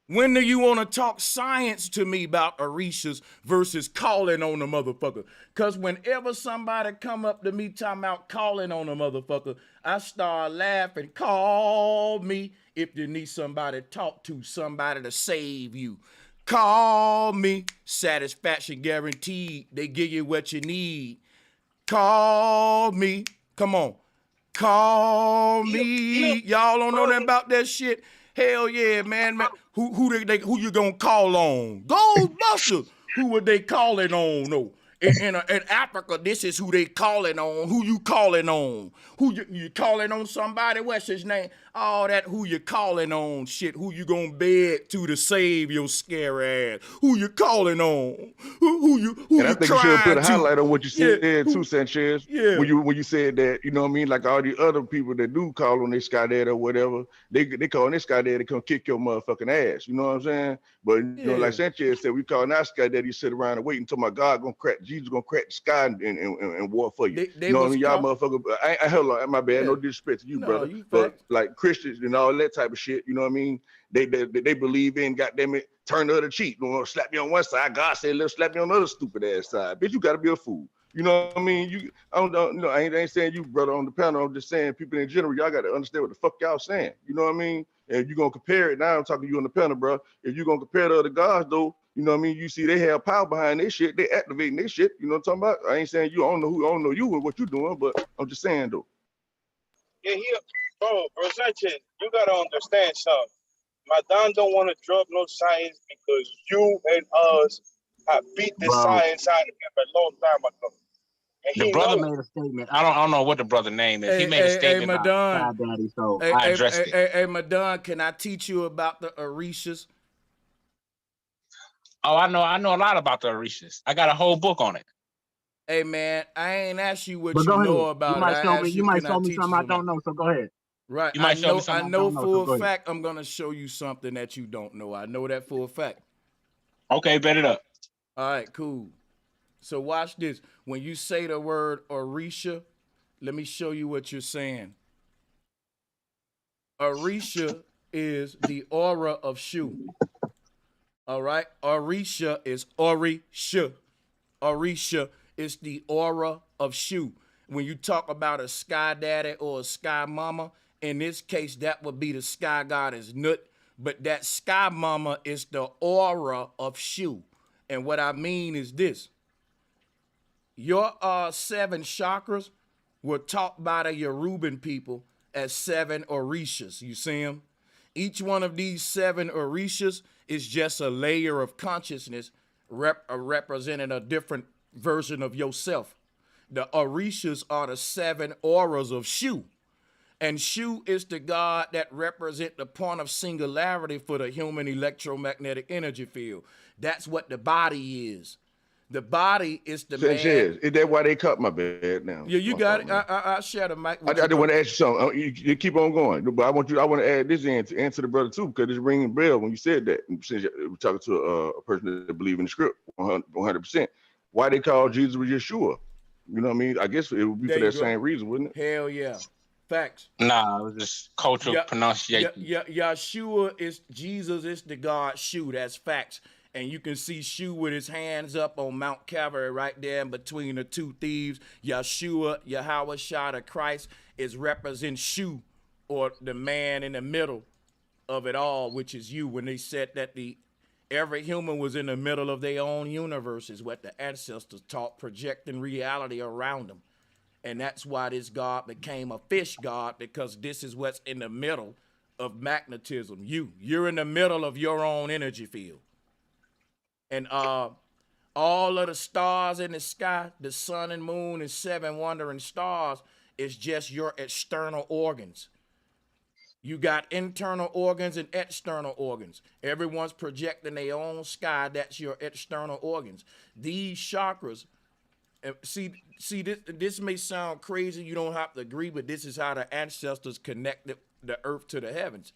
When do you want to talk science to me about Orishas versus calling on a motherfucker? Because whenever somebody come up to me talking about calling on a motherfucker, I start laughing. Call me if you need somebody to talk to, somebody to save you. Call me. Satisfaction guaranteed. They give you what you need. Call me. Come on. Call me. Y'all don't know nothing about that shit. Hell yeah, man. Who you gonna call on? Ghostbusters. Who were they calling on? No. In Africa, this is who they calling on. Who you calling on? Who you calling on somebody? What's his name? All that who you calling on shit. Who you gonna beg to save your scary ass? Who you calling on? Who you And I think you should put a highlight on what you said too, Sanchez. Yeah. When you said that, you know what I mean? Like all the other people that do call on this guy dad or whatever, they call on this guy dad to come kick your motherfucking ass. You know what I'm saying? But you know, like Sanchez said, we call an guy daddy sit around and wait until my God gonna crack, Jesus gonna crack the sky and war for you. They you know what I mean? Y'all call- motherfucker. I held on, my bad, no disrespect to you, No, brother. you But facts. like Christians and all that type of shit, you know what I mean? They believe in, goddamn it, turn the other cheek. You know, slap me on one side. God said, let's slap me on the other stupid ass side. Bitch, you gotta be a fool. You know what I mean? I ain't saying you, brother, on the panel. I'm just saying people in general, y'all gotta understand what the fuck y'all saying. You know what I mean? And you're gonna compare it. Now I'm talking to you on the panel, bro. If you're gonna compare the other gods, though, you know what I mean? You see they have power behind their shit. They activating their shit. You know what I'm talking about? I ain't saying you, I don't know you or what you doing, but I'm just saying though. Yeah, bro, Sanchez, you gotta understand something. My Don don't want to drop no science because you and us have beat the science out of him a long time ago. And The brother made a statement. I don't know what the brother name is. He made a statement about Sky Daddy, so I addressed it. Hey, Madon, can I teach you about the Orishas? Oh, I know a lot about the Orishas. I got a whole book on it. Hey man, I ain't asked you what But you go know ahead. about You might it. show me. You might show me something I you don't know. So go ahead. Right. You might show me something I know so for go a ahead. fact I'm gonna show you something that you don't know. I know that for a fact. Okay, bet it up. All right, cool. So watch this. When you say the word Orisha, let me show you what you're saying. Orisha is the aura of Shu. All right. Orisha is Orisha. Orisha is the aura of Shu. When you talk about a sky daddy or a sky mama, in this case, that would be the sky goddess Nut. But that sky mama is the aura of Shu. And what I mean is this. Your 7 chakras were taught by the Yoruban people as 7 Orishas. You see them? Each one of these 7 Orishas is just a layer of consciousness representing a different version of yourself. The Orishas are the 7 auras of Shu. And Shu is the God that represents the point of singularity for the human electromagnetic energy field. That's what the body is. The body is the Sanchez, man. is that why they cut my bed now? Yeah, you got it. I share the mic with I you. just want to ask you something. You keep on going, but I want to add this in to answer the brother too, because it's ringing bell when you said that. Since we're talking to a person that believes in the script 100%. Why they call Jesus Yeshua? You know what I mean? I guess it would be There for you that go. same reason, wouldn't it? Hell yeah. Facts. Nah, it was just cultural pronunciation. Yeshua is Jesus is the God Shu. That's facts. And you can see Shu with his hands up on Mount Calvary right there in between the two thieves. Yeshua, Yahweh Shah, the Christ, is represent Shu, or the man in the middle of it all, which is you. When they said that every human was in the middle of their own universe, is what the ancestors taught, projecting reality around them. And that's why this God became a fish God, because this is what's in the middle of magnetism. You're in the middle of your own energy field. And all of the stars in the sky, the sun and moon and 7 wandering stars, is just your external organs. You got internal organs and external organs. Everyone's projecting their own sky. That's your external organs. These chakras, see this may sound crazy. You don't have to agree, but this is how the ancestors connected the earth to the heavens.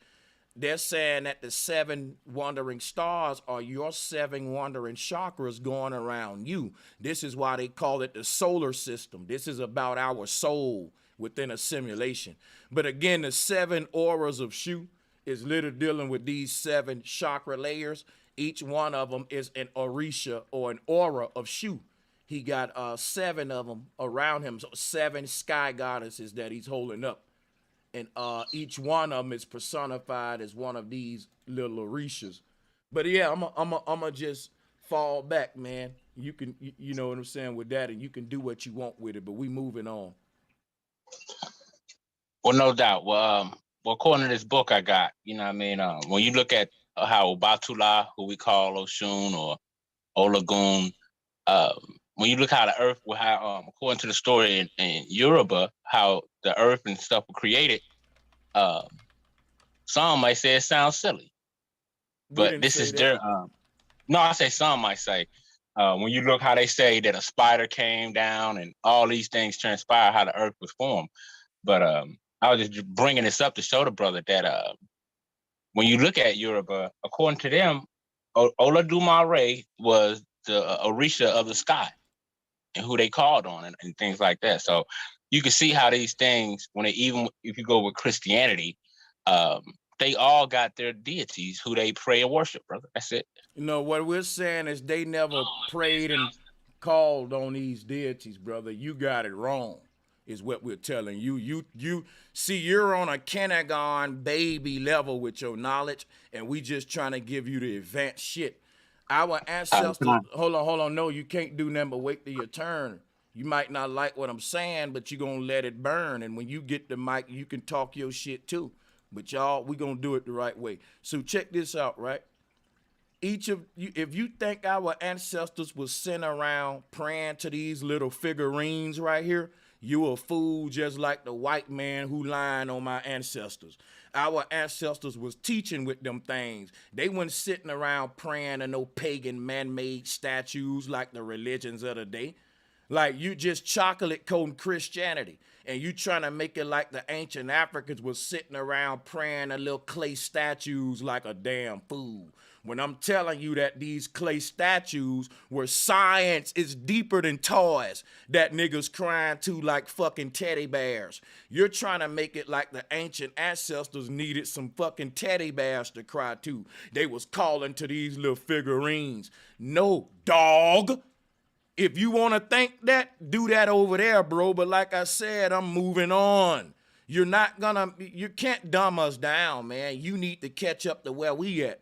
They're saying that the 7 wandering stars are your 7 wandering chakras going around you. This is why they call it the solar system. This is about our soul within a simulation. But again, the 7 auras of Shu is literally dealing with these 7 chakra layers. Each one of them is an orisha, or an aura of Shu. He got 7 of them around him, so 7 sky goddesses that he's holding up. And each one of them is personified as one of these little orishas. But yeah, I'm just fall back, man. You can, you know what I'm saying, with that, and you can do what you want with it, but we moving on. Well, no doubt. Well, according to this book I got, you know what I mean? When you look at how Batula, who we call Oshun or Olagun, when you look how the earth, how according to the story in Yoruba, how the earth and stuff were created, some might say it sounds silly, but this is their. No, I say some might say, when you look how they say that a spider came down and all these things transpire, how the earth was formed. But I was just bringing this up to show the brother that when you look at Yoruba, according to them, Oladumare was the Orisha of the sky, and who they called on and things like that. So you can see how these things, when they, even if you go with Christianity, they all got their deities who they pray and worship, brother. That's it. You know, what we're saying is they never prayed and called on these deities, brother. You got it wrong, is what we're telling you. You see, you're on a kindergarten baby level with your knowledge, and we just trying to give you the advanced shit. Our ancestors, hold on, no, you can't do nothing but wait till your turn. You might not like what I'm saying, but you're going to let it burn. And when you get the mic, you can talk your shit too. But y'all, we going to do it the right way. So check this out, right? Each of you, if you think our ancestors was sitting around praying to these little figurines right here, you a fool just like the white man who lying on my ancestors. Our ancestors was teaching with them things. They weren't sitting around praying to no pagan man-made statues like the religions of the day. Like, you just chocolate coating Christianity, and you trying to make it like the ancient Africans was sitting around praying to little clay statues like a damn fool. When I'm telling you that these clay statues where science is deeper than toys that niggas crying to like fucking teddy bears. You're trying to make it like the ancient ancestors needed some fucking teddy bears to cry to. They was calling to these little figurines. No, dog. If you want to think that, do that over there, bro. But like I said, I'm moving on. You can't dumb us down, man. You need to catch up to where we at.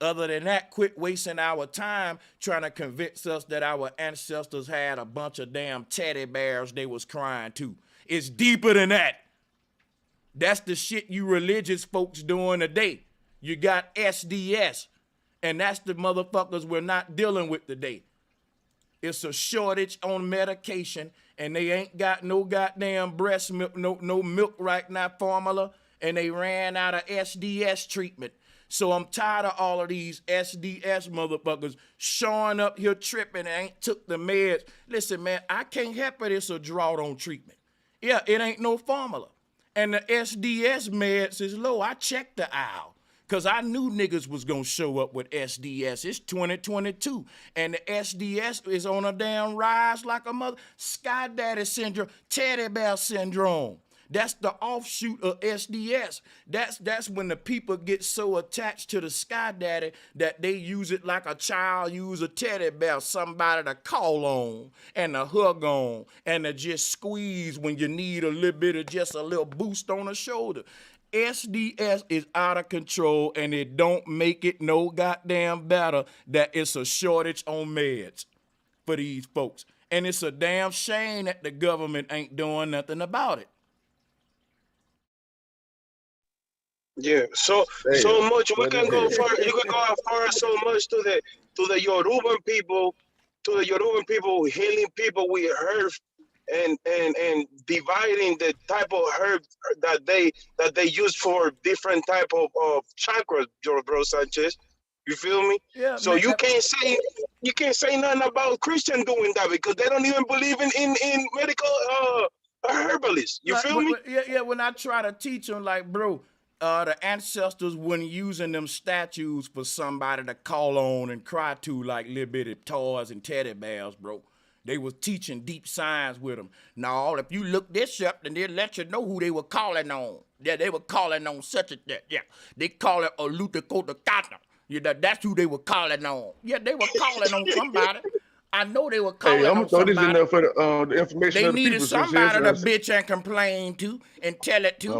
Other than that, quit wasting our time trying to convince us that our ancestors had a bunch of damn teddy bears they was crying to. It's deeper than that. That's the shit you religious folks doing today. You got SDS, and that's the motherfuckers we're not dealing with today. It's a shortage on medication, and they ain't got no goddamn breast milk, no milk right now formula, and they ran out of SDS treatment. So I'm tired of all of these SDS motherfuckers showing up here tripping and ain't took the meds. Listen, man, I can't help it. It's a drought on treatment. Yeah, it ain't no formula. And the SDS meds is low. I checked the aisle because I knew niggas was going to show up with SDS. It's 2022. And the SDS is on a damn rise like a mother. Sky Daddy syndrome, teddy bear syndrome. That's the offshoot of SDS. That's when the people get so attached to the Sky Daddy that they use it like a child use a teddy bear, somebody to call on and to hug on and to just squeeze when you need a little bit of just a little boost on the shoulder. SDS is out of control, and it don't make it no goddamn better that it's a shortage on meds for these folks. And it's a damn shame that the government ain't doing nothing about it. Yeah, so much we can go far. You can go as far so much to the Yoruban people, healing people with herbs and dividing the type of herb that they use for different type of chakras, bro Sanchez. You feel me? Yeah. So man, you can't say nothing about Christian doing that because they don't even believe in medical herbalists. You feel me? Yeah. When I try to teach them, like, bro, the ancestors weren't using them statues for somebody to call on and cry to like little bitty toys and teddy bears, bro. They was teaching deep science with them. Now, if you look this up, then they'll let you know who they were calling on. Yeah, they were calling on such a that. Yeah, they call it Olutekotokata. Yeah, that's who they were calling on. Yeah, they were calling on somebody. I know they were calling I'm on gonna throw somebody. this in there for the information They of the needed people. somebody to bitch and complain to and tell it to.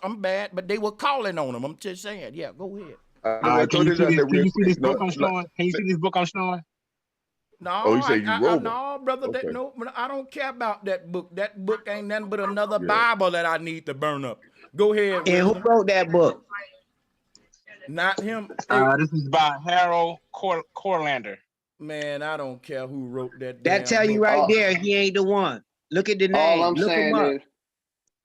I'm bad, but they were calling on them. I'm just saying. Yeah, go ahead. Can you see this book I'm showing? Can you see this book I'm showing? No, you said you wrote no, brother. Okay. No, I don't care about that book. That book ain't nothing but another Bible that I need to burn up. Go ahead. And who wrote that book? Not him. This is by Harold Corlander. Man, I don't care who wrote that. That tell you right there, he ain't the one. Look at the name. All I'm Look saying him up. is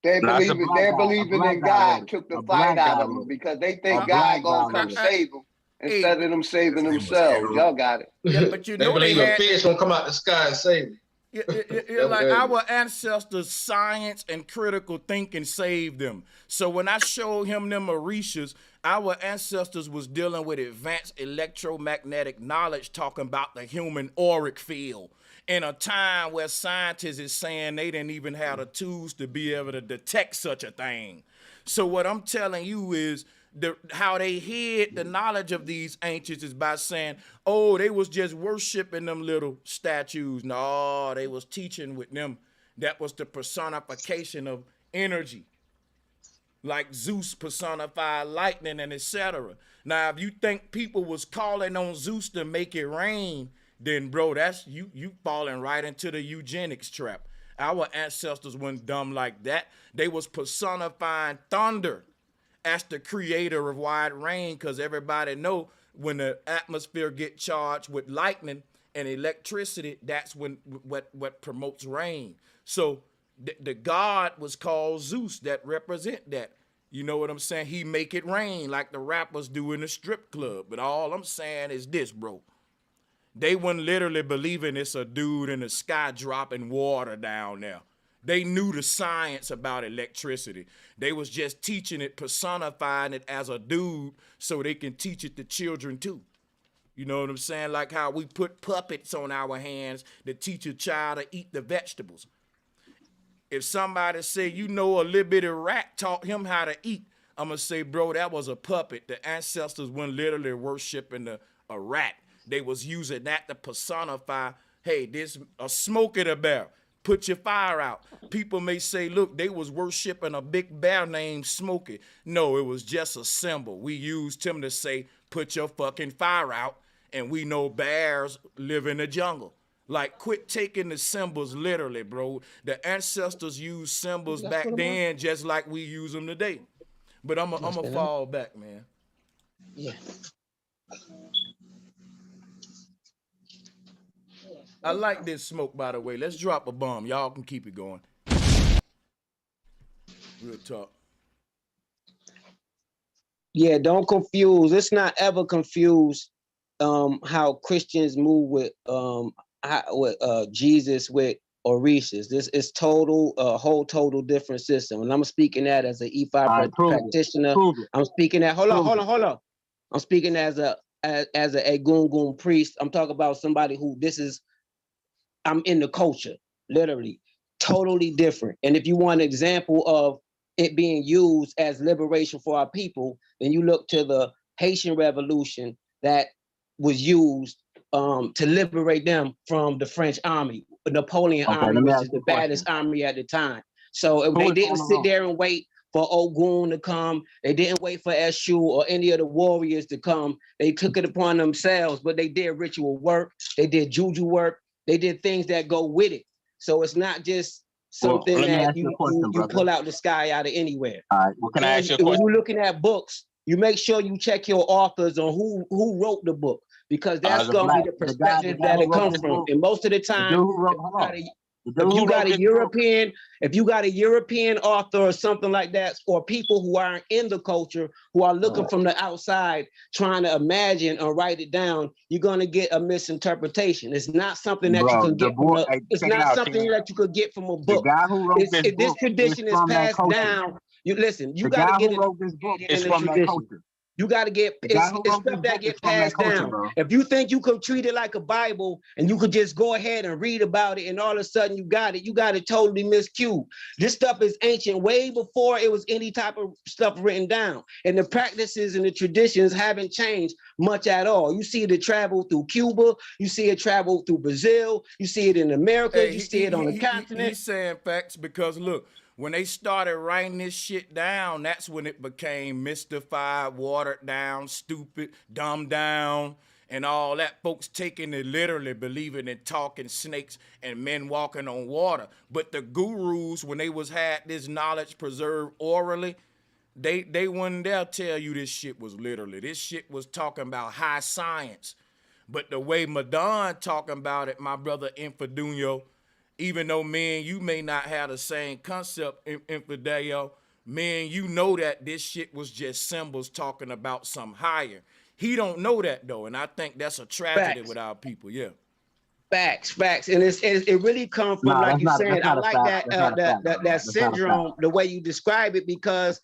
they're believing in God took the fight out of them because they think God gonna come save them instead of them saving themselves. Y'all got it. Yeah, but you they know believe a fish gonna come out the sky and save them. Like our ancestors' science and critical thinking saved them. So when I showed him them Orishas, our ancestors was dealing with advanced electromagnetic knowledge, talking about the human auric field in a time where scientists is saying they didn't even have the tools to be able to detect such a thing. So what I'm telling you is how they hid the knowledge of these ancients is by saying, oh, they was just worshiping them little statues. No, they was teaching with them. That was the personification of energy. Like Zeus personified lightning and etc. Now, if you think people was calling on Zeus to make it rain, then bro, that's you falling right into the eugenics trap. Our ancestors weren't dumb like that. They was personifying thunder as the creator of why it rain, because everybody know when the atmosphere get charged with lightning and electricity, that's when what promotes rain. So the god was called Zeus that represent that. You know what I'm saying? He make it rain like the rappers do in the strip club. But all I'm saying is this, bro. They weren't literally believing it's a dude in the sky dropping water down there. They knew the science about electricity. They was just teaching it, personifying it as a dude so they can teach it to children too. You know what I'm saying? Like how we put puppets on our hands to teach a child to eat the vegetables. If somebody say, you know, a little bitty rat taught him how to eat, I'm going to say, bro, that was a puppet. The ancestors weren't literally worshiping a rat. They was using that to personify, hey, this a smoke in a bear. Put your fire out. People may say, look, they was worshiping a big bear named Smokey. No, it was just a symbol. We used him to say, put your fucking fire out. And we know bears live in the jungle. Like, quit taking the symbols literally, bro. The ancestors used symbols back then just like we use them today. But I'm going to fall back, man. Yeah. I like this smoke, by the way. Let's drop a bomb. Y'all can keep it going. Real talk. Yeah, don't confuse. Let's not ever confuse how Christians move with Jesus with Orishas. This is whole total different system. And I'm speaking that as an E5 practitioner. I'm speaking that. Hold on. I'm speaking as a Egungun priest. I'm talking about somebody who I'm in the culture, literally. totally different. And if you want an example of it being used as liberation for our people, then you look to the Haitian Revolution that was used to liberate them from the French army, the Napoleon Okay, army, let me which ask is you the a question. baddest army at the time. So Who they is didn't sit Oloron? there and wait for Ogun to come. They didn't wait for Eshu or any of the warriors to come. They took it upon themselves, but they did ritual work. They did juju work. They did things that go with it. So it's not just Well, something let me that ask you a question, you brother. pull out the sky out of anywhere. All right. Well, Can I ask you a When question? you're looking at books, you make sure you check your authors on who wrote the book, because that's The gonna black, be the the guy perspective that who it wrote comes this from. book, And most of the the time, dude who wrote, hold on, the dude if you who got wrote a this book, European, if you got a European author or something like that, or people who aren't in the culture, who are looking from the outside, trying to imagine or write it down, you're gonna get a misinterpretation. It's not something that you bro, can the get from book, a. hey, It's check it not out, something King. that you could get from a The book. guy who wrote this This book is tradition is from that passed culture. down. You listen. You The got to guy get who it wrote this book in is the from that tradition. culture. You got to get The guy who it's wrote this stuff that book is get from that passed culture, down. bro. If you think you could treat it like a Bible and you could just go ahead and read about it and all of a sudden you got it totally miscued. This stuff is ancient, way before it was any type of stuff written down. And the practices and the traditions haven't changed much at all. You see it travel through Cuba, you see it travel through Brazil, you see it in America, Hey, you see it on the continent. he's saying facts because look, when they started writing this shit down, that's when it became mystified, watered down, stupid, dumbed down, and all that. Folks taking it literally, believing in talking snakes and men walking on water. But the gurus, when they had this knowledge preserved orally, they wouldn't dare tell you this shit was literally. This shit was talking about high science. But the way Madon talking about it, my brother Infidunyo, even though me and you may not have the same concept, Infidel, me and you know that this shit was just symbols talking about some higher. He don't know that though, and I think that's a tragedy with our people. Yeah. Facts, and it really comes from, Nah, like that's you not said. I a like fact. that That's not a fact. that That's not a fact. syndrome, the way you describe it, because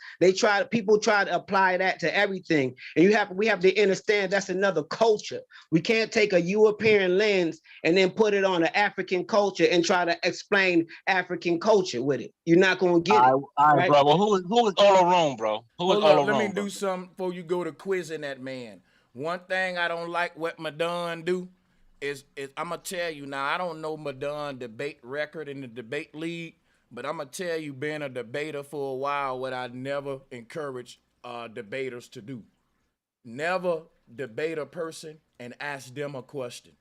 people try to apply that to everything, and we have to understand that's another culture. We can't take a European lens and then put it on an African culture and try to explain African culture with it. You're not going to get it. All right, bro. Well, who is Oloron, bro? Who is Hold up, let me Oloron, do bro? something before you go to quizzing that man. One thing I don't like what Madon do is I'm gonna tell you now. I don't know Madon debate record in the debate league, but I'm gonna tell you, being a debater for a while, what I never encourage debaters to do. Never debate a person and ask them a question.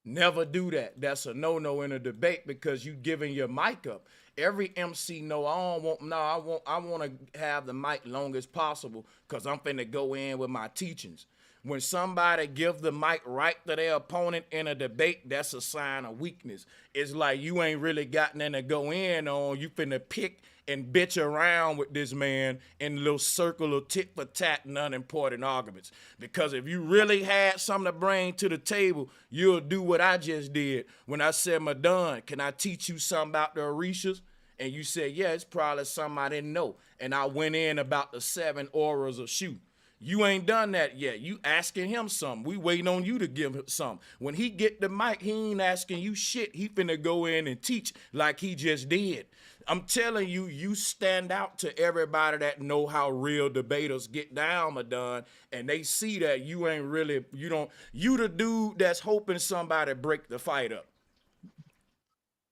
Never do that. That's a no-no in a debate because you giving your mic up. Every MC know I want to have the mic long as possible because I'm finna go in with my teachings. When somebody give the mic right to their opponent in a debate, that's a sign of weakness. It's like you ain't really got nothing to go in on. You finna pick and bitch around with this man in a little circle of tit for tat and unimportant arguments. Because if you really had something to bring to the table, you'll do what I just did when I said, Madon, can I teach you something about the Orishas? And you said, yeah, it's probably something I didn't know. And I went in about the 7 auras of Shu. You ain't done that yet. You asking him something. We waiting on you to give him something. When he get the mic, he ain't asking you shit. He finna go in and teach like he just did. I'm telling you, you stand out to everybody that know how real debaters get down, Madon, and they see that you ain't really, you the dude that's hoping somebody break the fight up.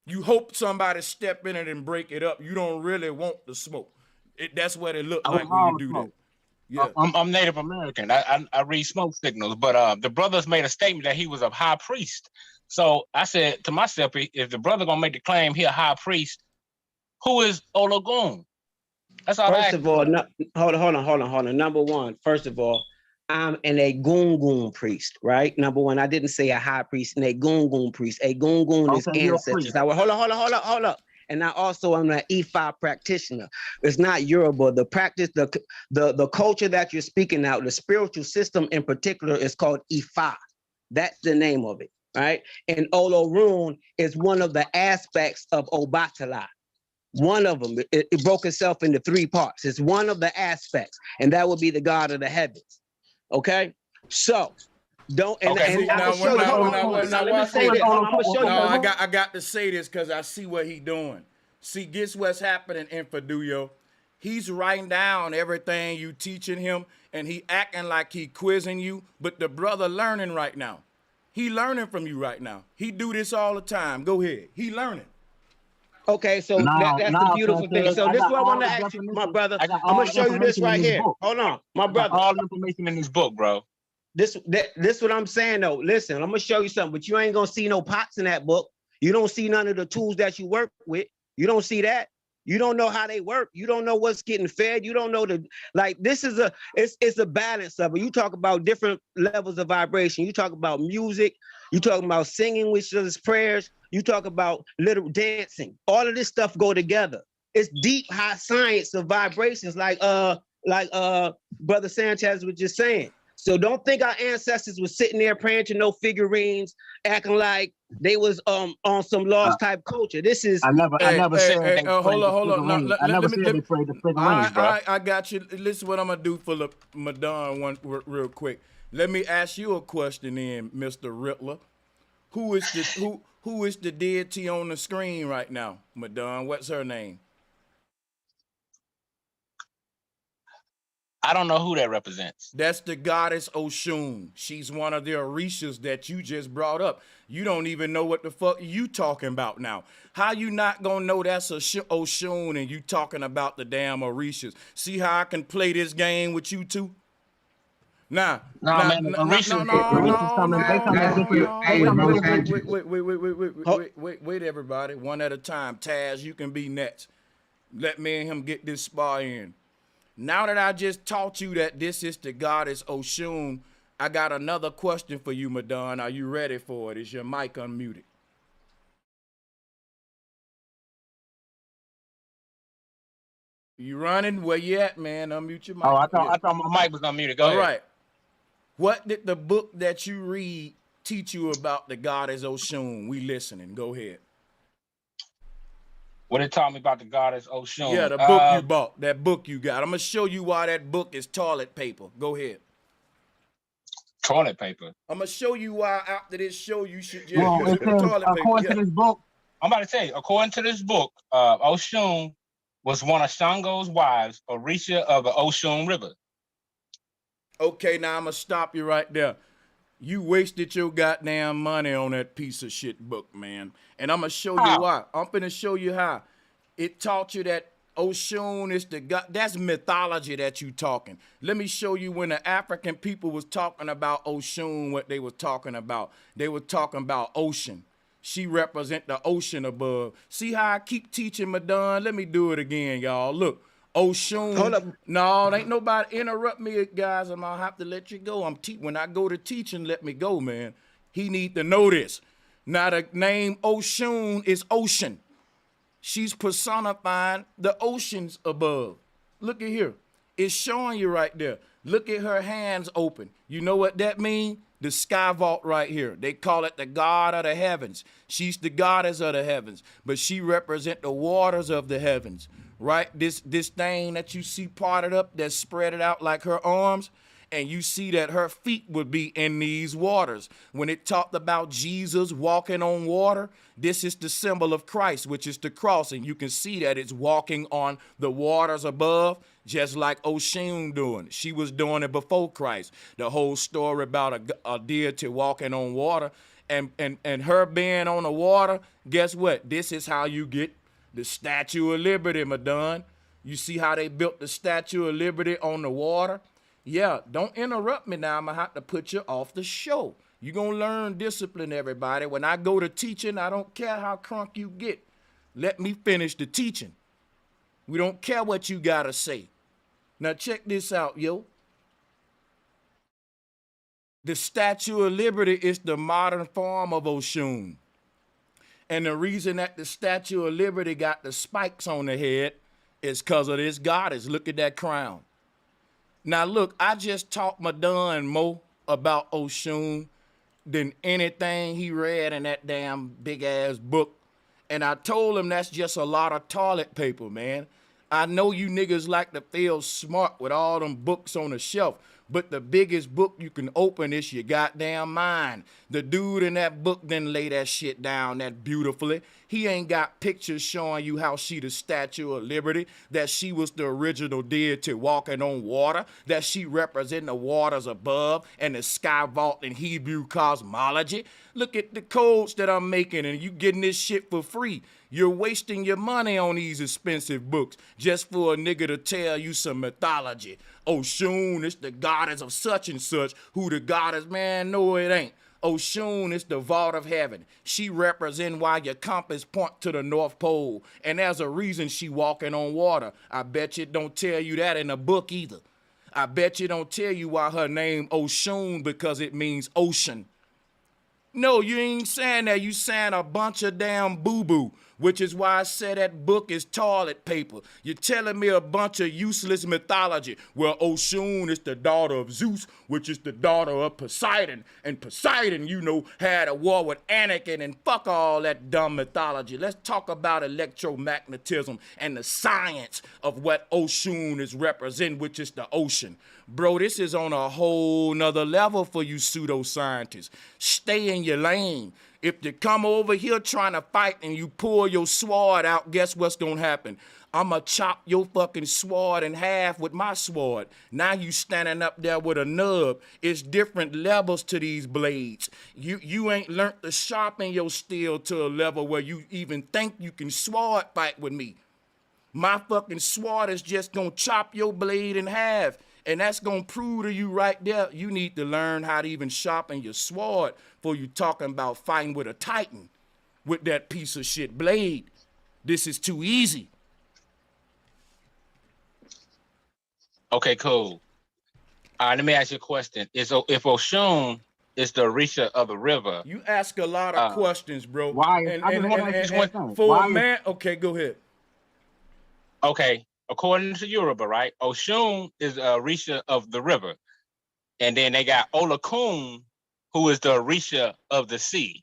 You hope somebody step in it and break it up. You don't really want the smoke. That's what it look like when you do that. Yeah. I'm Native American. I read smoke signals, but the brothers made a statement that he was a high priest. So I said to myself, if the brother gonna make the claim he a high priest, who is Ologun? That's all. First of all, hold on. Number one, first of all, I'm an Egungun priest, right? Number one, I didn't say a high priest, an Egungun priest. Egungun is ancestors. Hold up. And I also am an Ifa practitioner. It's not Yoruba. The practice, the culture that you're speaking out, the spiritual system in particular is called Ifa. That's the name of it, right? And Olorun is one of the aspects of Obatala. One of them, it broke itself into 3 parts. It's one of the aspects, and that would be the God of the heavens. Okay? So Don't and, Okay. and See, I'm now, gonna show you. Hold on, hold on. Now let me say this. Hold on, I'm gonna show you. No, I got to say this because I see what he doing. See, guess what's happening in Faduyo? He's writing down everything you teaching him, and he acting like he quizzing you, but the brother learning right now. He learning from you right now. He do this all the time. Go ahead. He learning. Okay, so that's the beautiful thing. So this is what I want to ask you, my brother. I'm gonna show you this right here. Hold on, my brother. All the information in this book, bro. This what I'm saying though. Listen, I'm gonna show you something, but you ain't gonna see no pots in that book. You don't see none of the tools that you work with. You don't see that. You don't know how they work. You don't know what's getting fed. You don't know this is it's a balance of it. You talk about different levels of vibration. You talk about music. You talk about singing, which is prayers. You talk about little dancing. All of this stuff go together. It's deep high science of vibrations, like Brother Sanchez was just saying. So don't think our ancestors were sitting there praying to no figurines, acting like they was on some lost type culture. This is I never said they hold on. No, I never said they prayed the figurines, bro. I got you. Listen, what I'm gonna do for Madon real quick. Let me ask you a question, then, Mr. Riddler. Who is the deity on the screen right now, Madon? What's her name? I don't know who that represents. That's the goddess Oshun. She's one of the Orishas that you just brought up. You don't even know what the fuck you talking about now. How you not gonna know that's Oshun and you talking about the damn Orishas? See how I can play this game with you two? Wait. Wait, everybody. One at a time. Taz, you can be next. Let me and him get this spar in. Now that I just taught you that this is the goddess Oshun, I got another question for you, Madon. Are you ready for it? Is your mic unmuted? You running? Where you at, man? Unmute your mic. Oh, I thought my mic was unmuted. Go ahead. All right. What did the book that you read teach you about the goddess Oshun? We listening. Go ahead. What it taught me about the goddess Oshun? Yeah, the book you bought. That book you got. I'm going to show you why that book is toilet paper. Go ahead. Toilet paper? I'm going to show you why after this show you should just Well, use it says, toilet paper. according to this book, I'm about to tell you, according to this book, Oshun was one of Shango's wives, Orisha of the Oshun River. Okay, now I'm going to stop you right there. You wasted your goddamn money on that piece of shit book, man. And I'm going to show you why. I'm going to show you how. It taught you that Oshun is the god. That's mythology that you talking. Let me show you when the African people was talking about Oshun, what they was talking about. They were talking about ocean. She represent the ocean above. See how I keep teaching, Madon? Let me do it again, y'all. Look. Oshun. Hold up. No, ain't nobody interrupt me, guys. I'm gonna have to let you go. When I go to teaching, let me go, man. He need to know this. Now the name Oshun is ocean. She's personifying the oceans above. Look at here. It's showing you right there. Look at her hands open. You know what that means? The sky vault right here. They call it the god of the heavens. She's the goddess of the heavens, but she represents the waters of the heavens. Right? This thing that you see parted up that's spread it out like her arms, and you see that her feet would be in these waters. When it talked about Jesus walking on water, this is the symbol of Christ, which is the cross, and you can see that it's walking on the waters above, just like Oshun doing. She was doing it before Christ. The whole story about a deity walking on water, and her being on the water, guess what? This is how you get the Statue of Liberty, Madon. You see how they built the Statue of Liberty on the water? Yeah, don't interrupt me now. I'm going to have to put you off the show. You're going to learn discipline, everybody. When I go to teaching, I don't care how crunk you get. Let me finish the teaching. We don't care what you got to say. Now check this out, yo. The Statue of Liberty is the modern form of Oshun. And the reason that the Statue of Liberty got the spikes on the head is because of this goddess. Look at that crown. Now, look, I just taught Madon more about Oshun than anything he read in that damn big-ass book. And I told him that's just a lot of toilet paper, man. I know you niggas like to feel smart with all them books on the shelf, But the biggest book you can open is your goddamn mind. The dude in that book didn't lay that shit down that beautifully. He ain't got pictures showing you how she the Statue of Liberty, that she was the original deity walking on water, that she representing the waters above and the sky vault in Hebrew cosmology. Look at the codes that I'm making, and you getting this shit for free. You're wasting your money on these expensive books just for a nigga to tell you some mythology. Oshun is the goddess of such and such. Who the goddess? Man, no, it ain't. Oshun is the vault of heaven. She represent why your compass point to the North Pole. And there's a reason she walking on water. I bet you it don't tell you that in a book either. I bet you don't tell you why her name Oshun, because it means ocean. No, you ain't saying that. You saying a bunch of damn boo-boo, which is why I said that book is toilet paper. You're telling me a bunch of useless mythology. Well, Oshun is the daughter of Zeus, which is the daughter of Poseidon. And Poseidon, you know, had a war with Anakin, and fuck all that dumb mythology. Let's talk about electromagnetism and the science of what Oshun is representing, which is the ocean. Bro, this is on a whole nother level for you pseudoscientists. Stay in your lane. If you come over here trying to fight and you pull your sword out, guess what's gonna happen? I'ma chop your fucking sword in half with my sword. Now you standing up there with a nub. It's different levels to these blades. You ain't learned to sharpen your steel to a level where you even think you can sword fight with me. My fucking sword is just gonna chop your blade in half. And that's gonna prove to you right there, you need to learn how to even sharpen your sword before you talking about fighting with a titan with that piece of shit blade. This is too easy. Okay, cool. All right, let me ask you a question. If Oshun is the Orisha of the river, you ask a lot of questions, bro. Why? For a man, okay, go ahead. Okay, according to Yoruba, right? Oshun is the Orisha of the river, and then they got Olokun, who is the Orisha of the sea.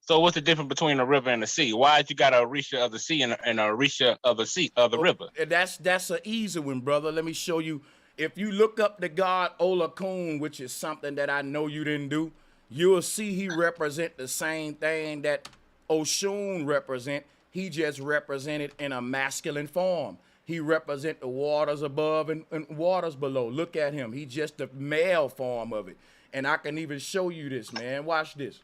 So what's the difference between a river and the sea? Why you got a Orisha of the sea and a Orisha of the sea of the river? That's an easy one, brother. Let me show you. If you look up the god Olokun, which is something that I know you didn't do, you'll see he represent the same thing that Oshun represent. He just represented in a masculine form. He represent the waters above and waters below. Look at him. He just the male form of it. And I can even show you this, man. Watch this.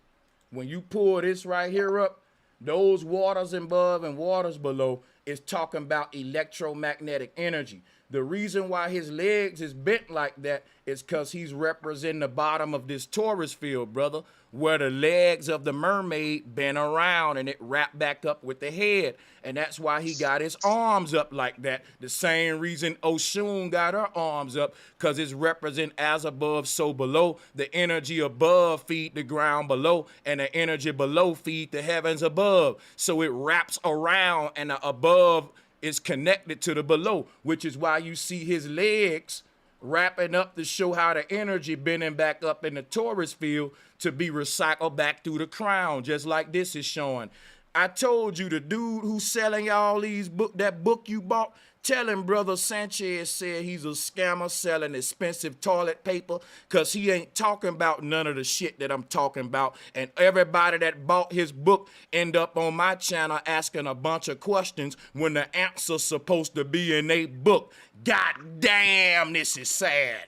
When you pull this right here up, those waters above and waters below is talking about electromagnetic energy. The reason why his legs is bent like that is because he's representing the bottom of this torus field, brother, where the legs of the mermaid bent around and it wrapped back up with the head. And that's why he got his arms up like that. The same reason Oshun got her arms up, because it's represent as above, so below. The energy above feed the ground below, and the energy below feed the heavens above. So it wraps around, and the above is connected to the below, which is why you see his legs wrapping up to show how the energy bending back up in the torus field to be recycled back through the crown, just like this is showing. I told you, the dude who's selling y'all these that book you bought, tell him brother Sanchez said he's a scammer selling expensive toilet paper, because he ain't talking about none of the shit that I'm talking about. And everybody that bought his book end up on my channel asking a bunch of questions when the answer's supposed to be in a book. God damn, this is sad.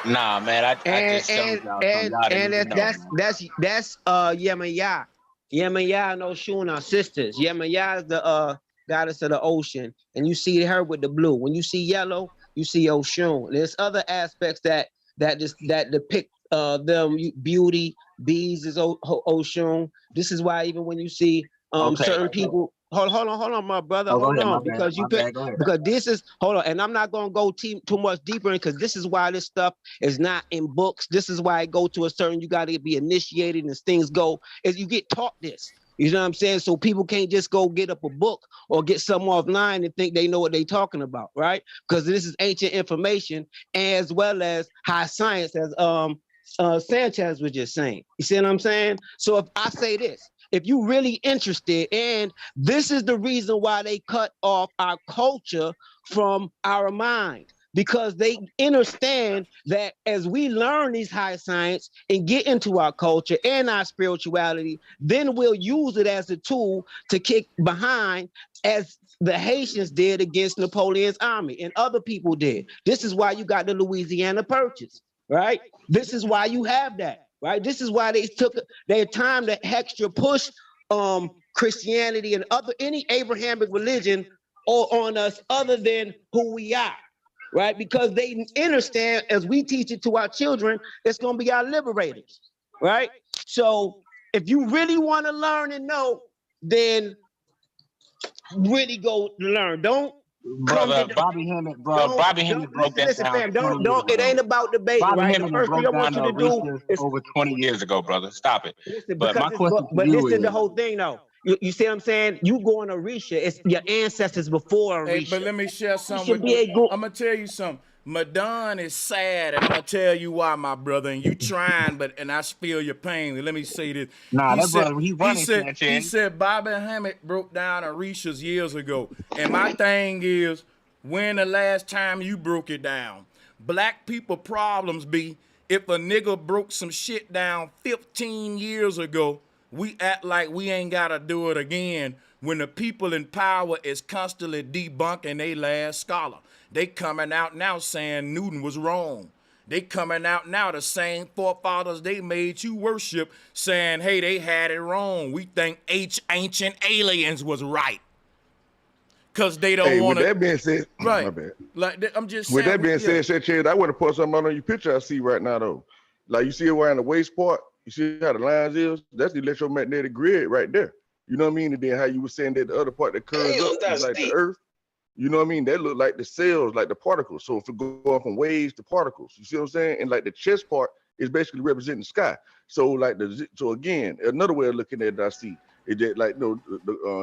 Nah, man, I just showed y'all that's Yemaya. Yemaya and Oshun are sisters. Yemaya is the goddess of the ocean, and you see her with the blue. When you see yellow, you see Oshun. There's other aspects that depict them beauty. Bees is Oshun. This is why even when you see certain people. Hold on, my brother. Hold on, because because this is and I'm not gonna go too much deeper in, because this is why this stuff is not in books. This is why I go to a certain. You got to be initiated, and as things go, is you get taught this. You know what I'm saying? So people can't just go get up a book or get something offline and think they know what they're talking about, right? Because this is ancient information, as well as high science, as Sanchez was just saying. You see what I'm saying? So if I say this. if you really interested. And this is the reason why they cut off our culture from our mind, because they understand that as we learn these high science and get into our culture and our spirituality, then we'll use it as a tool to kick behind, as the Haitians did against Napoleon's army and other people did. This is why you got the Louisiana Purchase, right? This is why you have that, right? This is why they took their time to extra push Christianity and any Abrahamic religion on us other than who we are, right? Because they understand, as we teach it to our children, it's going to be our liberators, right? So if you really want to learn and know, then really go learn. Don't Brother Bobby Hemmett, Bobby Hemmett broke that listen, down. fam. Don't. It ain't about debating, Bobby right? Hemmett The first thing I broke want down you to do Orisha is over 20 years ago, brother. Stop it. listen, But my question but to this you is the is, whole thing, though. You see what I'm saying? You going Orisha. It's your ancestors before Hey, Orisha. but let me share something should with be you. I'm gonna tell you something. Madon is sad, and I'm gonna tell you why, my brother. And you trying, and I feel your pain. Let me say this. nah, that brother, he running, He Sanchez. said Bobby Hammett broke down Orisha's years ago. And my thing is, when the last time you broke it down? Black people problems be, if a nigga broke some shit down 15 years ago, we act like we ain't gotta do it again when the people in power is constantly debunking their last scholar. They coming out now saying Newton was wrong. They coming out now, the same forefathers they made you worship, saying, hey, they had it wrong. We think ancient aliens was right. Because they don't want to. With that being said, right. My bad. Like, I'm just saying. With that being said, Sanchez, I want to put something on your picture I see right now, though. Like, you see it around the waist part? You see how the lines is? That's the electromagnetic grid right there. You know what I mean? And then how you were saying that the other part that curves up is like the earth. You know what I mean? That look like the cells, like the particles. So if it go from waves to particles, you see what I'm saying? And like the chest part is basically representing the sky. So like so again, another way of looking at it I see is that, like, you know,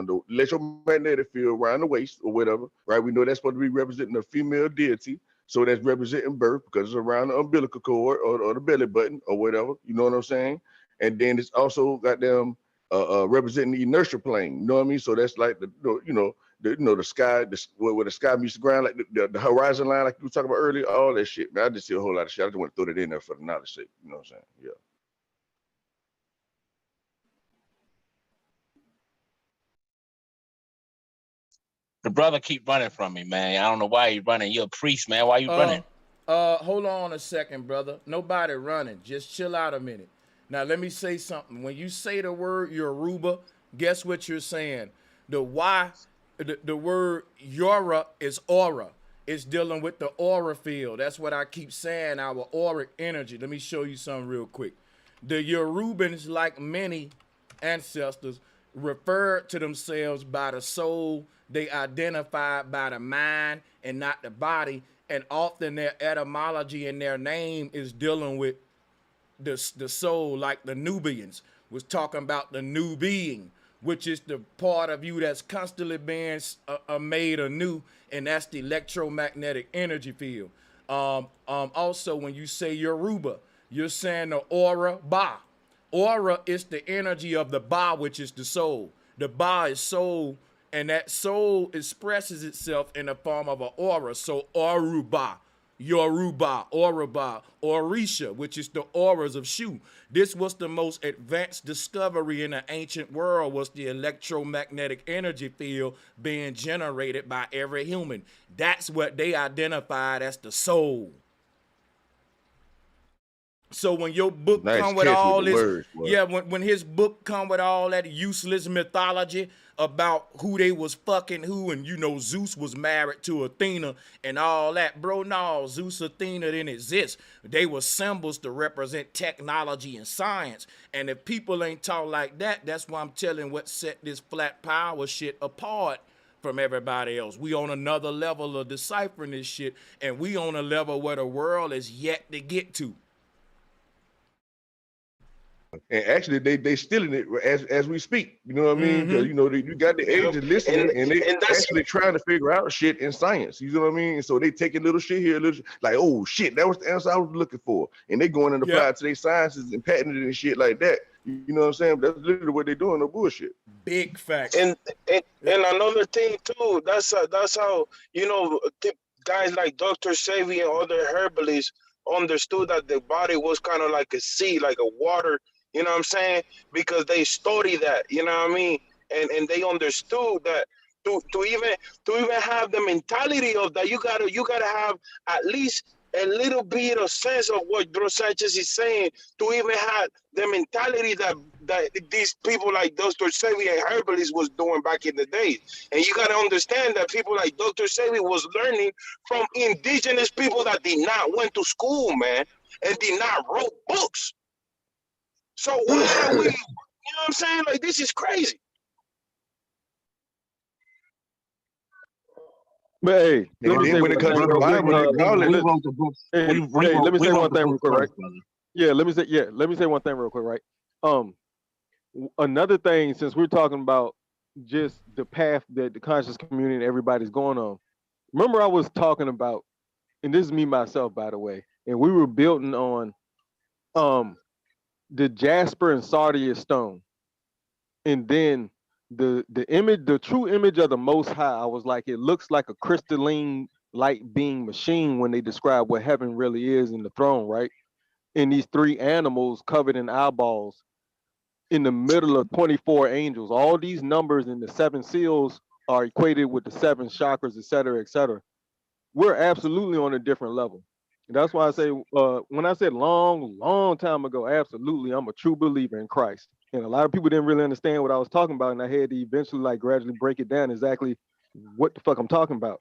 the electromagnetic field around the waist or whatever, right? We know that's supposed to be representing a female deity. So that's representing birth because it's around the umbilical cord or the belly button or whatever. You know what I'm saying? And then it's also got them representing the inertial plane. You know what I mean? So that's like the sky, where the sky meets the ground, like the horizon line, like you were talking about earlier, all that shit. Man, I just see a whole lot of shit. I just want to throw that in there for the knowledge sake. You know what I'm saying? Yeah. The brother keep running from me, man. I don't know why he running. You're a priest, man. Why you running? Hold on a second, brother. Nobody running. Just chill out a minute. Now, let me say something. When you say the word Yoruba, guess what you're saying? The word Yora is aura. It's dealing with the aura field. That's what I keep saying, our auric energy. Let me show you something real quick. The Yorubans, like many ancestors, refer to themselves by the soul. They identify by the mind and not the body. And often their etymology in their name is dealing with the soul, like the Nubians was talking about the new being, which is the part of you that's constantly being made anew, and that's the electromagnetic energy field. Also, when you say Yoruba, you're saying the aura ba. Aura is the energy of the ba, which is the soul. The ba is soul, and that soul expresses itself in the form of an aura. So Oruba, Yoruba, Oruba, Orisha, which is the auras of Shu. This was the most advanced discovery in the ancient world, was the electromagnetic energy field being generated by every human. That's what they identified as the soul. So when your book come with all this, when his book come with all that useless mythology about who they was fucking who, and you know Zeus was married to Athena and all that, bro, no, Zeus, Athena didn't exist. They were symbols to represent technology and science. And if people ain't taught like that, that's why I'm telling what set this flat power shit apart from everybody else. We on another level of deciphering this shit, and we on a level where the world is yet to get to. And actually, they stealing it as we speak. You know what I mean? Because you know you got the agents listening, and they actually trying to figure out shit in science. You know what I mean? And so they taking little shit here, like, oh shit, that was the answer I was looking for, and they going and apply it to their sciences and patenting it and shit like that. You know what I'm saying? That's literally what they're doing. No bullshit. Big facts. And another thing too, that's how guys like Dr. Sebi and other herbalists understood that the body was kind of like a sea, like a water. You know what I'm saying? Because they study that. You know what I mean? And they understood that to even have the mentality of that, you gotta have at least a little bit of sense of what Bro Sanchez is saying to even have the mentality that these people like Dr. Sebi and herbalists was doing back in the day. And you gotta understand that people like Dr. Sebi was learning from indigenous people that did not went to school, man, and did not wrote books. So why are we, you know what I'm saying? Like, this is crazy. But hey, let me say when it comes to the Bible, they call it. Let me say one thing real quick, right? Yeah, let me say one thing real quick, right? Another thing, since we're talking about just the path that the conscious community and everybody's going on. Remember, I was talking about, and this is me myself, by the way, and we were building on the jasper and sardius stone, and then the image, the true image of the Most High. I was like, it looks like a crystalline light being machine when they describe what heaven really is in the throne, right? And these three animals covered in eyeballs in the middle of 24 angels. All these numbers in the 7 seals are equated with the 7 chakras, et cetera, et cetera. We're absolutely on a different level. And that's why I say, when I said long time ago, absolutely, I'm a true believer in Christ. And a lot of people didn't really understand what I was talking about, and I had to eventually like gradually break it down exactly what the fuck I'm talking about.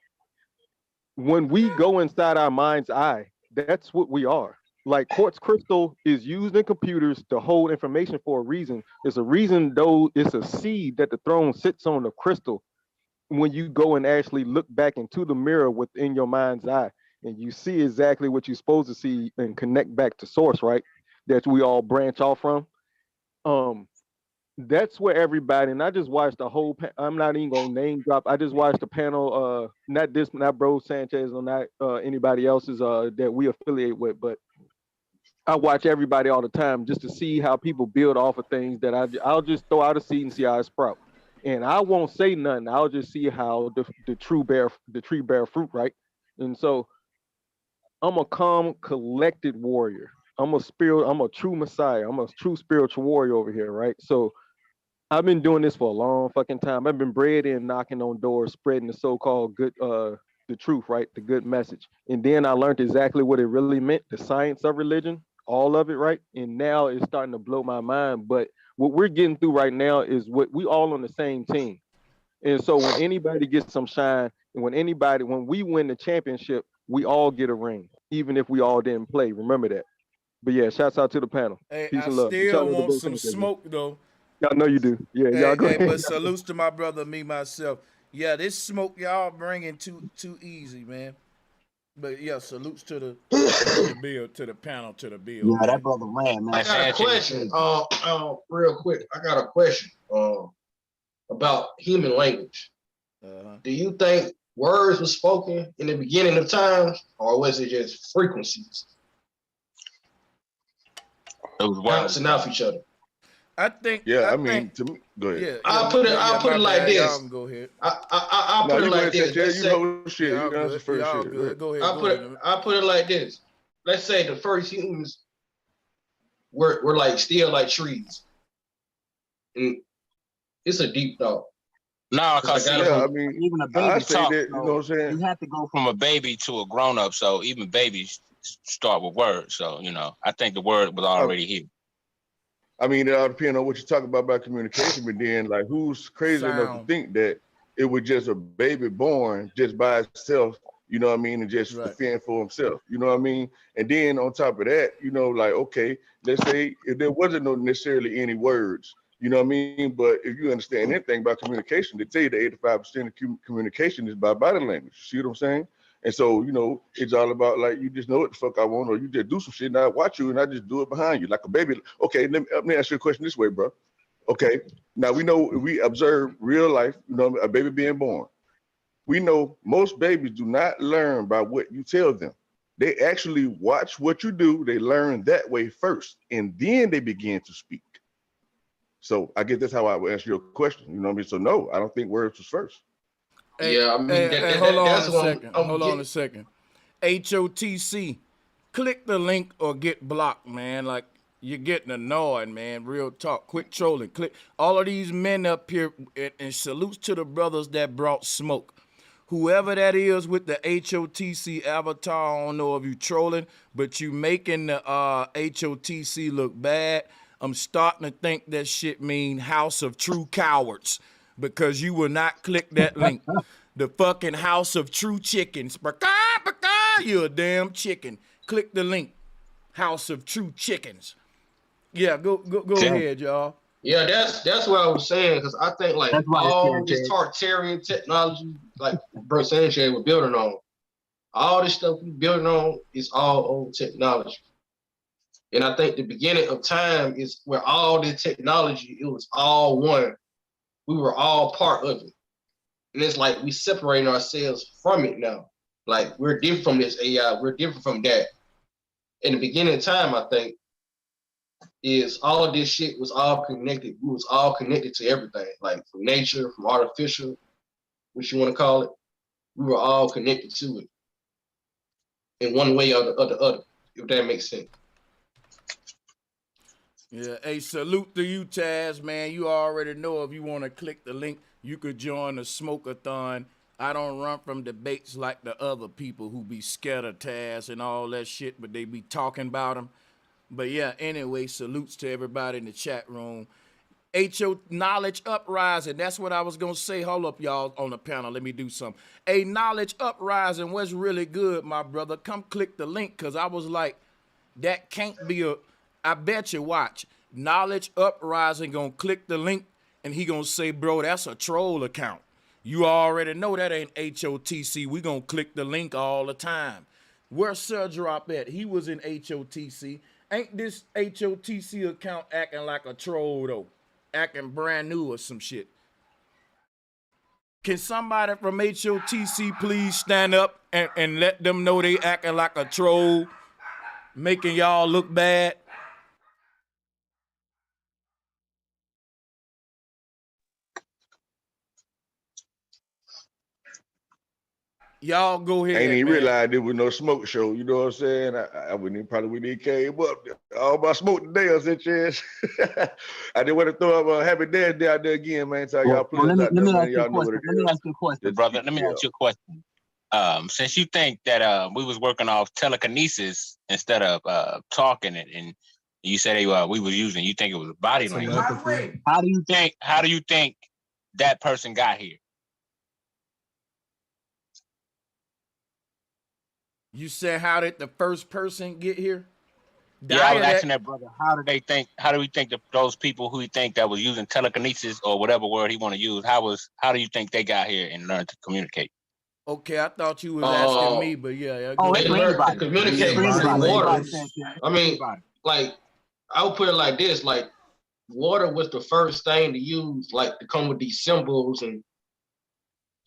When we go inside our mind's eye, that's what we are. Like quartz crystal is used in computers to hold information for a reason. It's a reason, though. It's a seed that the throne sits on the crystal. When you go and actually look back into the mirror within your mind's eye, and you see exactly what you're supposed to see and connect back to source, right? That we all branch off from. That's where everybody, and I just watched the whole, I'm not even gonna name drop. I just watched the panel, not Bro Sanchez or not anybody else's that we affiliate with, but I watch everybody all the time just to see how people build off of things that I'll just throw out a seed and see how it sprout. And I won't say nothing. I'll just see how the tree bear fruit, right? And so I'm a calm, collected warrior. I'm a true messiah. I'm a true spiritual warrior over here, right? So I've been doing this for a long fucking time. I've been bred in knocking on doors, spreading the so-called good, the truth, right? The good message. And then I learned exactly what it really meant, the science of religion, all of it, right? And now it's starting to blow my mind. But what we're getting through right now is what we all on the same team. And so when anybody gets some shine, and when we win the championship, we all get a ring, even if we all didn't play. Remember that. But yeah, shouts out to the panel. Hey, Peace I and love. still want some smoke though. Y'all know you do. Yeah, y'all go ahead. But salutes to my brother, me myself. Yeah, this smoke y'all bringing too easy, man. But yeah, salutes to the bill, to the panel, to the bill. Yeah, that brother ran, man. I got a question. Real quick. I got a question. About human language. Do you think words were spoken in the beginning of times, or was it just frequencies? It was bouncing off each other. I think. Yeah, I mean, to me, go ahead. Yeah, I'll put it like this. Y'all can go ahead. I'll put it like this. Let's say, you shit. You answer first shit. Good. Go ahead. I'll put it like this. Let's say the first humans were like still like trees. And it's a deep thought. No, because I mean, even a baby I say talk, that, you know what I'm saying? You have to go from a baby to a grown up, so even babies start with words. So I think the word was already here. I mean, it all depends on what you talk about communication, but then like who's crazy enough to think that it was just a baby born just by itself, you know what I mean, and just fend for himself, you know what I mean? And then on top of that, like, okay, let's say if there wasn't no necessarily any words, you know what I mean? But if you understand anything about communication, they tell you that 85% of communication is by body language. See what I'm saying? And so, it's all about like, you just know what the fuck I want, or you just do some shit and I watch you and I just do it behind you like a baby. Okay, let me ask you a question this way, bro. Okay, now we observe real life, a baby being born. We know most babies do not learn by what you tell them. They actually watch what you do. They learn that way first, and then they begin to speak. So I guess that's how I would answer your question. You know what I mean? So no, I don't think words was first. Yeah, I mean, Hold on that's a what second. Hold on a second. HOTC, click the link or get blocked, man. Like, you're getting annoyed, man. Real talk. Quit trolling. Click all of these men up here, and salutes to the brothers that brought smoke. Whoever that is with the HOTC avatar, I don't know if you trolling, but you making the HOTC look bad. I'm starting to think that shit mean House of True Cowards, because you will not click that link. The fucking House of True Chickens. You're a damn chicken. Click the link. House of True Chickens. Yeah, go ahead, y'all. Yeah, that's what I was saying, because I think like all this Tartarian technology, like Bro Sanchez was building on, all this stuff we building on is all old technology. And I think the beginning of time is where all the technology, it was all one. We were all part of it. And it's like we separating ourselves from it now. Like, we're different from this AI, we're different from that. In the beginning of time, I think, is all of this shit was all connected. We was all connected to everything, like from nature, from artificial, what you want to call it. We were all connected to it in one way or the other, if that makes sense. Yeah, hey, salute to you, Taz, man. You already know if you want to click the link, you could join the Smoke-a-thon. I don't run from debates like the other people who be scared of Taz and all that shit, but they be talking about them. But yeah, anyway, salutes to everybody in the chat room. HO Knowledge Uprising, that's what I was going to say. Hold up, y'all, on the panel. Let me do something. A Knowledge Uprising was really good, my brother. Come click the link, because I was like, that can't be a... I bet you, watch. Knowledge Uprising going to click the link, and he going to say, bro, that's a troll account. You already know that ain't HOTC. We going to click the link all the time. Where's Sir Drop at? He was in HOTC. Ain't this HOTC account acting like a troll, though? Acting brand new or some shit. Can somebody from HOTC please stand up and let them know they acting like a troll, making y'all look bad? Y'all go ahead, I ain't even man. realized there was no smoke show. You know what I'm saying? I wouldn't even probably when he came up. All my smoke today, I said, yes. I didn't want to throw up a happy dad day out there again, man. So y'all put us out there, man. Y'all know what it is. Let me ask you a question, brother. Let me ask you a question. Since you think that we was working off telekinesis instead of talking, and you said we was using, you think it was body language. How do you think that person got here? You said, how did the first person get here? Yeah, I was asking that brother, how do we think that those people who he think that was using telekinesis or whatever word he want to use, how do you think they got here and learned to communicate? Okay, I thought you was asking me, but yeah. They learned to communicate through water. I mean, like, I would put it like this, like, water was the first thing to use, like, to come with these symbols, and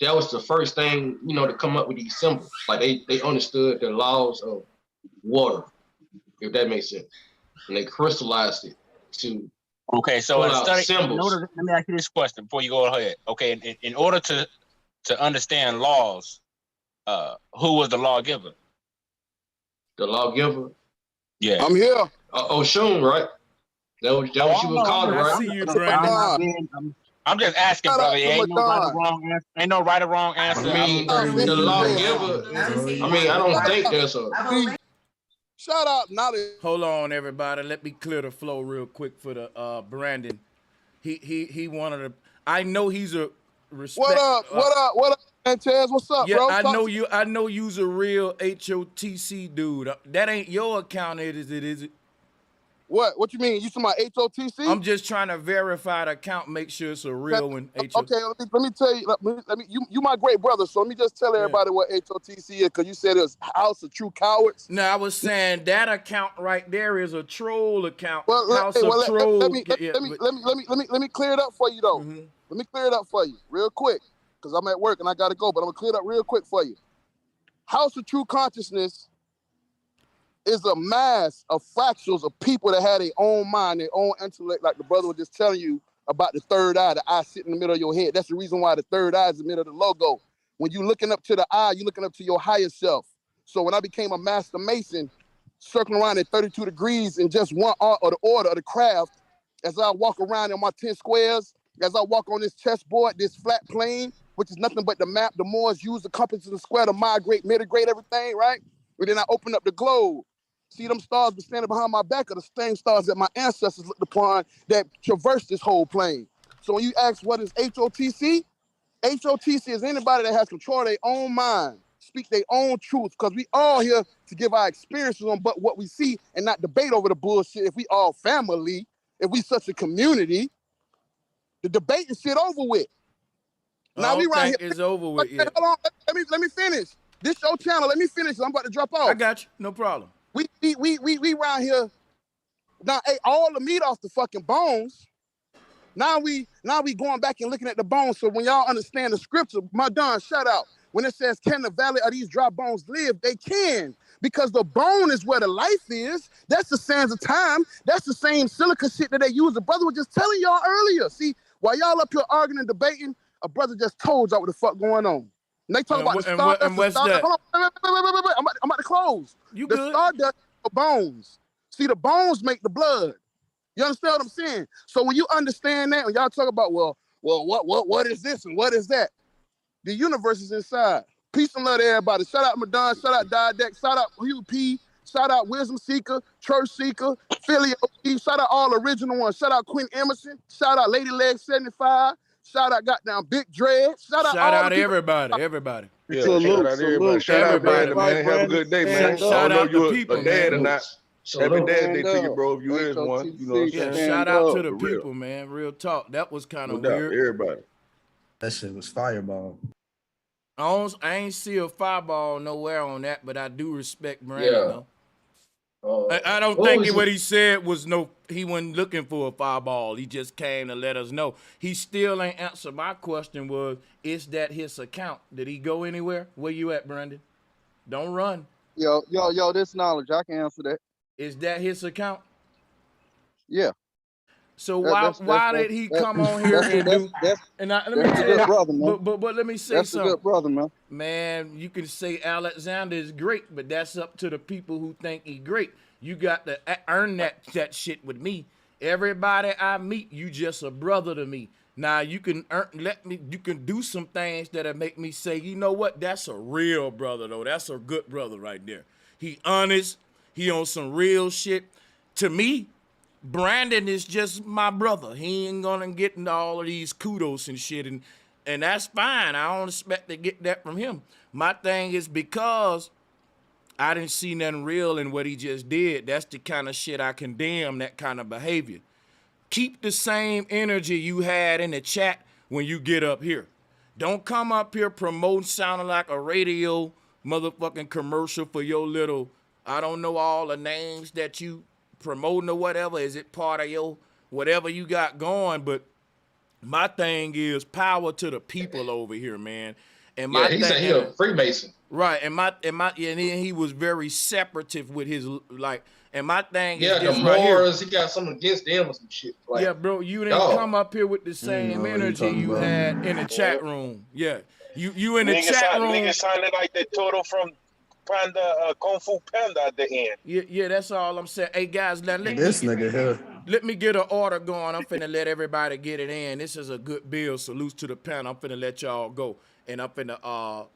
that was the first thing, to come up with these symbols. Like, they understood the laws of water, if that makes sense. And they crystallized it to so pull out symbols. Let me ask you this question before you go ahead. Okay, in order to understand laws, who was the lawgiver? The lawgiver? Yeah. I'm here. Oshun, right? That what you would call it, right? I see you, Brandon. I'm just asking, brother. Ain't no right or wrong answer. I mean, the lawgiver. I mean, I don't think there's a. Shut up, not Hold on, everybody. Let me clear the flow real quick for the Brandon. He wanted to. I know he's a respect. What up, Sanchez? What's up, yeah, bro? I know you's a real HOTC dude. That ain't your account, is it? What you mean? You talking about HOTC? I'm just trying to verify the account, make sure it's a real one. Okay, let me tell you. Let me you my great brother. So let me just tell everybody what HOTC is, because you said it was House of True Cowards. No, I was saying that account right there is a troll account. Let me clear it up for you though. Mm-hmm. Let me clear it up for you real quick, because I'm at work and I gotta go. But I'm gonna clear it up real quick for you. House of True Consciousness is a mass of fractals of people that had their own mind, their own intellect, like the brother was just telling you about the third eye, the eye sitting in the middle of your head. That's the reason why the third eye is in the middle of the logo. When you're looking up to the eye, you're looking up to your higher self. So when I became a master mason, circling around at 32 degrees in just one art or the order of the craft, as I walk around in my 10 squares, as I walk on this chessboard, this flat plane, which is nothing but the map, the Moors use the compass and the square to migrate, mitigate everything, right? And then I open up the globe. See them stars been standing behind my back are the same stars that my ancestors looked upon that traversed this whole plane. So when you ask what is HOTC, HOTC is anybody that has control of their own mind, speak their own truth, because we all here to give our experiences on but what we see and not debate over the bullshit. If we all family, if we such a community, the debate is shit over with. Now we right here. It's over with yet. Hold on, let me finish. This your channel. Let me finish. I'm about to drop off. I got you. No problem. We around here. Now ate all the meat off the fucking bones. Now we going back and looking at the bones. So when y'all understand the scripture, my darn shout out. When it says, can the valley of these dry bones live? They can, because the bone is where the life is. That's the sands of time. That's the same silica shit that they use. The brother was just telling y'all earlier. See, while y'all up here arguing and debating, a brother just told y'all what the fuck going on. And they talk about the stardust. And what's that? Hold on, wait. I'm about to close. You the good? Stardust are bones. See, the bones make the blood. You understand what I'm saying? So when you understand that, when y'all talk about, well, what is this and what is that? The universe is inside. Peace and love to everybody. Shout out Madon, shout out Diadex, shout out Hugh P, shout out Wisdom Seeker, Church Seeker, Philly OP, shout out all original ones. Shout out Quinn Emerson, shout out Lady Leg 75, shout out goddamn Big Dread, shout out everybody. Yeah, shout out everybody. Shout out Brandon, man. Have a good day, man. Shout out you the people, a dad man. or not. Happy Dad's Day to you, bro, if you is one. You know what I'm saying? Yeah, shout out to the people, man. Real talk. That was kind of weird. Everybody. That shit was fireball. I ain't see a fireball nowhere on that, but I do respect Brandon, though. I don't think what he said was he wasn't looking for a fireball. He just came to let us know. He still ain't answered my question was, is that his account? Did he go anywhere? Where you at, Brandon? Don't run. Yo, this knowledge, I can answer that. Is that his account? Yeah. So why did he come on here and do? And let me tell you, brother, man. But let me say that's something. A good brother, man. Man, you can say Alexander is great, but that's up to the people who think he's great. You got to earn that shit with me. Everybody I meet, you just a brother to me. Now you can you can do some things that'll make me say, you know what? That's a real brother though. That's a good brother right there. He honest. He on some real shit. To me, Brandon is just my brother. He ain't gonna get into all of these kudos and shit, and that's fine. I don't expect to get that from him. My thing is because I didn't see nothing real in what he just did. That's the kind of shit I condemn, that kind of behavior. Keep the same energy you had in the chat when you get up here. Don't come up here promoting sounding like a radio motherfucking commercial for your little, I don't know all the names that you promoting or whatever. Is it part of your whatever you got going? But my thing is power to the people over here, man. And my he said he a Freemason. Right. And then he was very separative with his and my thing is the this Moors, right he got something against them or some shit. Like, yeah, bro, you didn't come up here with the same energy you had in the chat room. Yeah. You in the chat room. Niggas sounded like the turtle from Panda, Kung Fu Panda at the end. Yeah, that's all I'm saying. Hey guys, now let me get an order going. I'm finna let everybody get it in. This is a good bill. Salute to the panel. I'm finna let y'all go. And I'm finna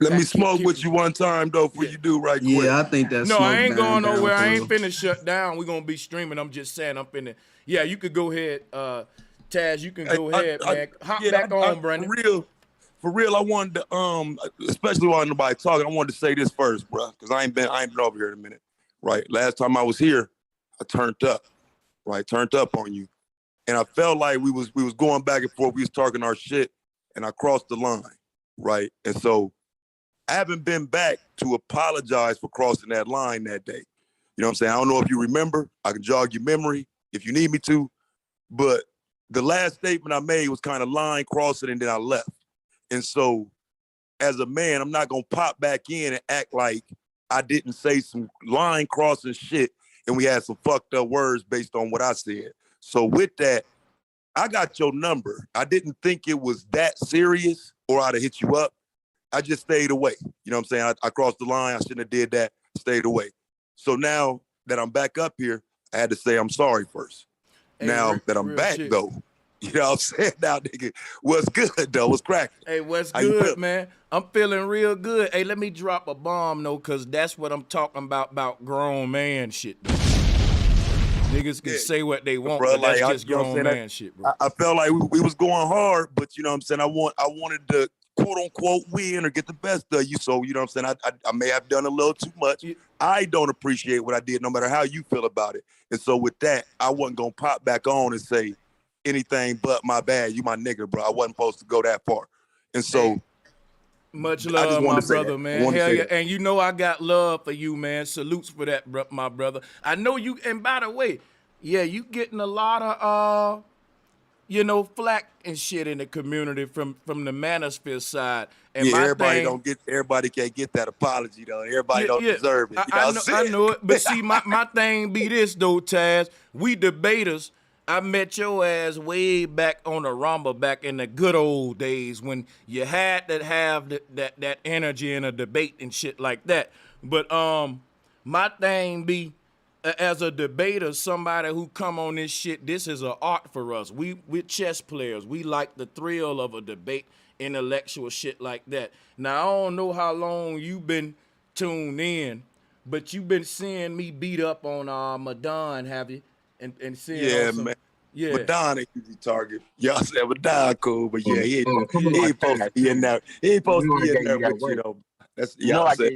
let me smoke with you one time though before you do right quick. Yeah, I think that's I ain't going nowhere. I ain't finna shut down. We're gonna be streaming. I'm just saying I'm finna. Yeah, you could go ahead, Taz, you can go ahead, man. Hop back on, Brandon. For real, I wanted to especially while nobody talking, I wanted to say this first, bro, because I ain't been over here in a minute. Right. Last time I was here, I turned up. Right, turned up on you. And I felt like we was going back and forth, we was talking our shit, and I crossed the line. Right. And so I haven't been back to apologize for crossing that line that day. You know what I'm saying? I don't know if you remember. I can jog your memory if you need me to. But the last statement I made was kind of line crossing, and then I left. And so as a man, I'm not going to pop back in and act like I didn't say some line crossing shit and we had some fucked up words based on what I said. So with that, I got your number. I didn't think it was that serious or I'd have hit you up. I just stayed away. You know what I'm saying? I crossed the line. I shouldn't have did that. Stayed away. So now that I'm back up here, I had to say I'm sorry first. Hey, now that I'm back shit. though, you know what I'm saying? Now, nigga, what's good though? What's cracking? Hey, what's How you good, feel? man? I'm feeling real good. Hey, let me drop a bomb though, cause that's what I'm talking about grown man shit. Though. Niggas can say what they want, bro, but that's like, just you know what I'm grown saying? man shit, bro. I felt like we was going hard, but you know what I'm saying? I wanted to quote unquote win or get the best of you. So, you know what I'm saying? I may have done a little too much. I don't appreciate what I did, no matter how you feel about it. And so with that, I wasn't gonna pop back on and say anything but my bad. You my nigga, bro. I wasn't supposed to go that far. And so much I just love, wanted my to say brother, that. I man. wanted to Hell say yeah. that. And you know I got love for you, man. Salutes for that, my brother. I know you, and by the way, yeah, you getting a lot of you know, flack and shit in the community from the manosphere side. And Yeah, my everybody can't get that apology though. Everybody don't deserve it. You know I what I'm know, saying? I know it. But see, my thing be this though, Taz. We debaters. I met your ass way back on the Rumble, back in the good old days when you had to have that energy in a debate and shit like that. But my thing be, as a debater, somebody who come on this shit, this is an art for us. We're chess players. We like the thrill of a debate, intellectual shit like that. Now, I don't know how long you been tuned in, but you been seeing me beat up on Madon, have you? And seeing Yeah, on some, man. yeah. Madon ain't easy target. Y'all said Madon cool, but yeah, he ain't supposed to be in there. He ain't supposed to be in there with you though. That's y'all said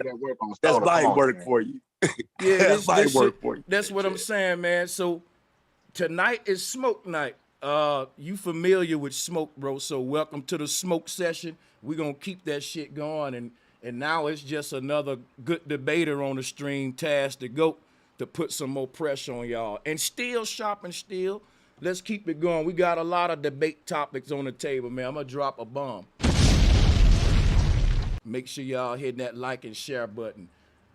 that's light work for you. Yeah, that's light this work shit, for you. that's what I'm saying, man. So tonight is smoke night. You familiar with smoke, bro? So welcome to the smoke session. We're gonna keep that shit going, and now it's just another good debater on the stream, Taz the GOAT, to put some more pressure on y'all. And still shopping, still. Let's keep it going. We got a lot of debate topics on the table, man. I'm gonna drop a bomb. Make sure y'all hit that like and share button.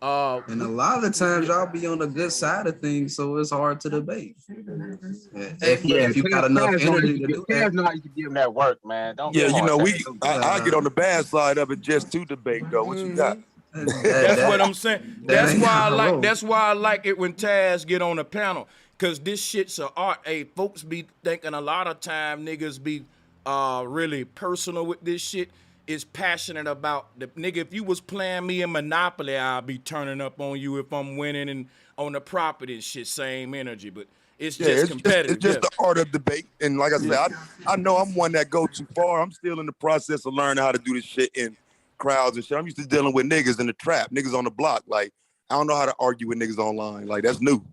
And a lot of the times y'all be on the good side of things, so it's hard to debate. If you got enough energy to do that. know how you can give him that work, man. Don't Yeah, give you know, him I get on the bad side of it just to debate though. What you got? That's what I'm saying. That's ain't why how I I like. roll. That's why I like it when Taz get on the panel, cause this shit's an art. Hey, folks be thinking a lot of time niggas be really personal with this shit. Is passionate about the nigga. If you was playing me in Monopoly, I'll be turning up on you if I'm winning and on the property and shit. Same energy, but it's just competitive. It's just the art of debate. And like I said, I know I'm one that go too far. I'm still in the process of learning how to do this shit in crowds and shit. I'm used to dealing with niggas in the trap, niggas on the block. Like, I don't know how to argue with niggas online. Like, that's new.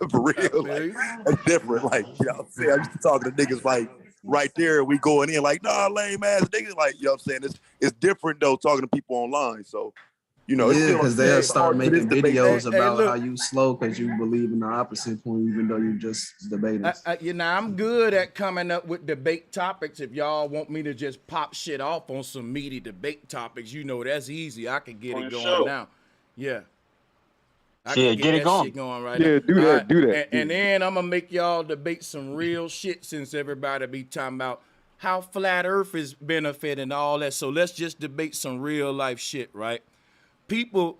For real. Like, that's different. Like, you know what I'm saying? I'm used to talking to niggas like right there, we going in like, nah, lame ass niggas. Like, you know what I'm saying? It's different though, talking to people online. So, you know, it's Yeah, still because they'll start making videos Hey, about look. how you slow because you believe in the opposite point, even though you just debating. You know, I'm good at coming up with debate topics. If y'all want me to just pop shit off on some meaty debate topics, you know that's easy. I can get it going now. Yeah. I can get that shit going right now. Yeah, do that, Alright, do that. And then I'm gonna make y'all debate some real shit since everybody be talking about how flat earth is benefiting and all that. So let's just debate some real life shit, right? People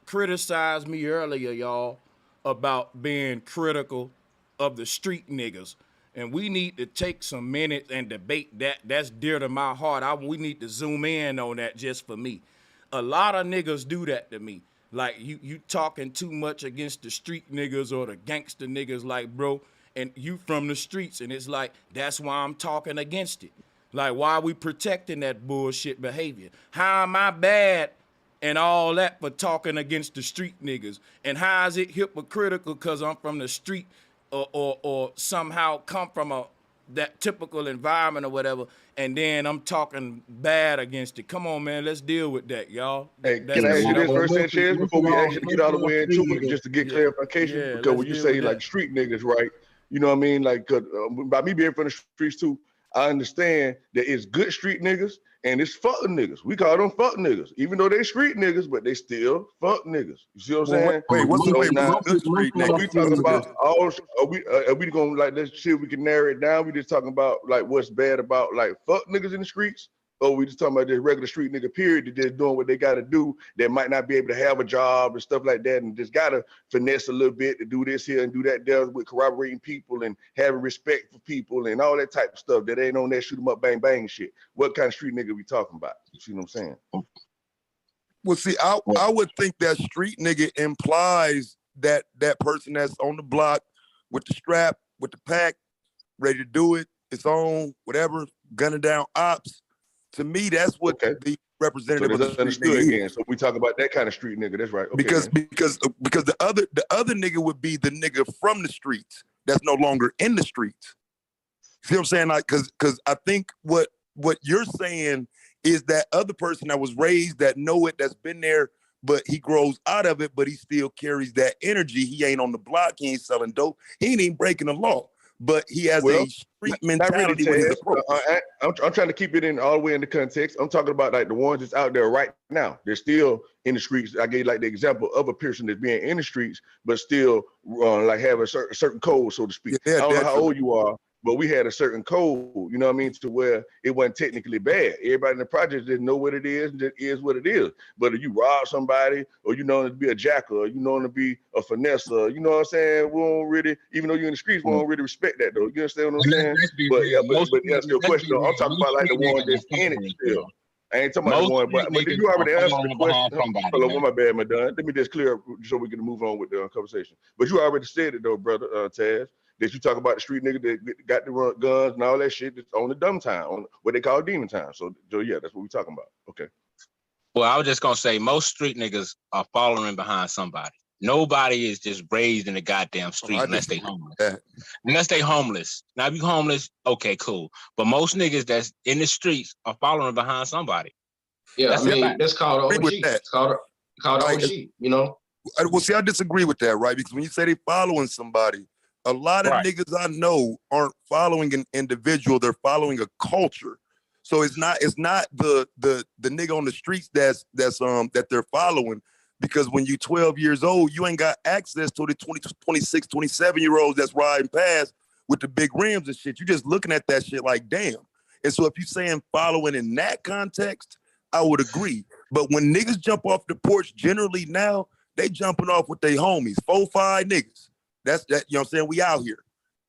criticized me earlier, y'all, about being critical of the street niggas. And we need to take some minutes and debate that. That's dear to my heart. We need to zoom in on that just for me. A lot of niggas do that to me. Like, you talking too much against the street niggas or the gangster niggas, like, bro, and you from the streets, and it's like, that's why I'm talking against it. Like, why are we protecting that bullshit behavior? How am I bad and all that for talking against the street niggas? And how is it hypocritical because I'm from the street or somehow come from that typical environment or whatever, and then I'm talking bad against it? Come on, man, let's deal with that, y'all. Hey, can I ask you this first, Sanchez, before we actually get all the way into it, just to get clarification? Yeah, because when you say like street niggas, right? You know what I mean? Like, by me being from the streets too, I understand that it's good street niggas and it's fuck niggas. We call them fuck niggas, even though they street niggas, but they still fuck niggas. You see what I'm saying? Wait, what's the way? Now, What's good street niggas? we talking about all? Are we gonna like let's see if we can narrow it down? We just talking about like what's bad about like fuck niggas in the streets, or we just talking about this regular street nigga period that just doing what they got to do that might not be able to have a job and stuff like that, and just gotta finesse a little bit to do this here and do that there with corroborating people and having respect for people and all that type of stuff that ain't on that shoot 'em up bang bang shit. What kind of street nigga we talking about? You see what I'm saying? Well, see, I would think that street nigga implies that person that's on the block with the strap, with the pack, ready to do it, it's on, whatever, gunning down ops. To me, that's what the representative of the street nigga again. is. So we talk about that kind of street nigga. That's right. Okay, because the other nigga would be the nigga from the streets that's no longer in the streets. See what I'm saying? Like, because I think what you're saying is that other person that was raised, that know it, that's been there, but he grows out of it, but he still carries that energy. He ain't on the block. He ain't selling dope. He ain't even breaking the law. But he has a street mentality when he's approached. I'm trying to keep it in all the way in the context. I'm talking about like the ones that's out there right now. They're still in the streets. I gave like the example of a person that's being in the streets, but still like have a certain code, so to speak. Yeah, I don't know how old you are, but we had a certain code, you know what I mean, to where it wasn't technically bad. Everybody in the project didn't know what it is, and it is what it is. But if you rob somebody, or you know to be a jacker, or you know to be a finesser, you know what I'm saying? We don't really, even though you're in the streets, we don't really respect that though. You understand what I'm saying? But that's your question though. I'm talking about like the one that's in it still. I ain't talking about the one, but did you already answer the question? Hold on, my bad, my done. Let me just clear up so we can move on with the conversation. But you already said it though, brother Taz. That you talk about the street nigga that got the guns and all that shit that's on the dumb time, on what they call demon time. So yeah, that's what we're talking about. Okay. Well, I was just gonna say most street niggas are following behind somebody. Nobody is just raised in the goddamn street unless they homeless. Unless they homeless. Now, if you homeless, okay, cool. But most niggas that's in the streets are following behind somebody. Yeah, That's I mean, that's called OG. It's called OG, you know? Well, see, I disagree with that, right? Because when you say they following somebody, a lot of niggas I know aren't following an individual, they're following a culture. So it's not the nigga on the streets that they're following, because when you 12 years old, you ain't got access to the 20, 26, 27-year-olds that's riding past with the big rims and shit. You're just looking at that shit like, damn. And so if you're saying following in that context, I would agree. But when niggas jump off the porch, generally now, they jumping off with their homies, 4-5 niggas. That's that, you know what I'm saying? We out here.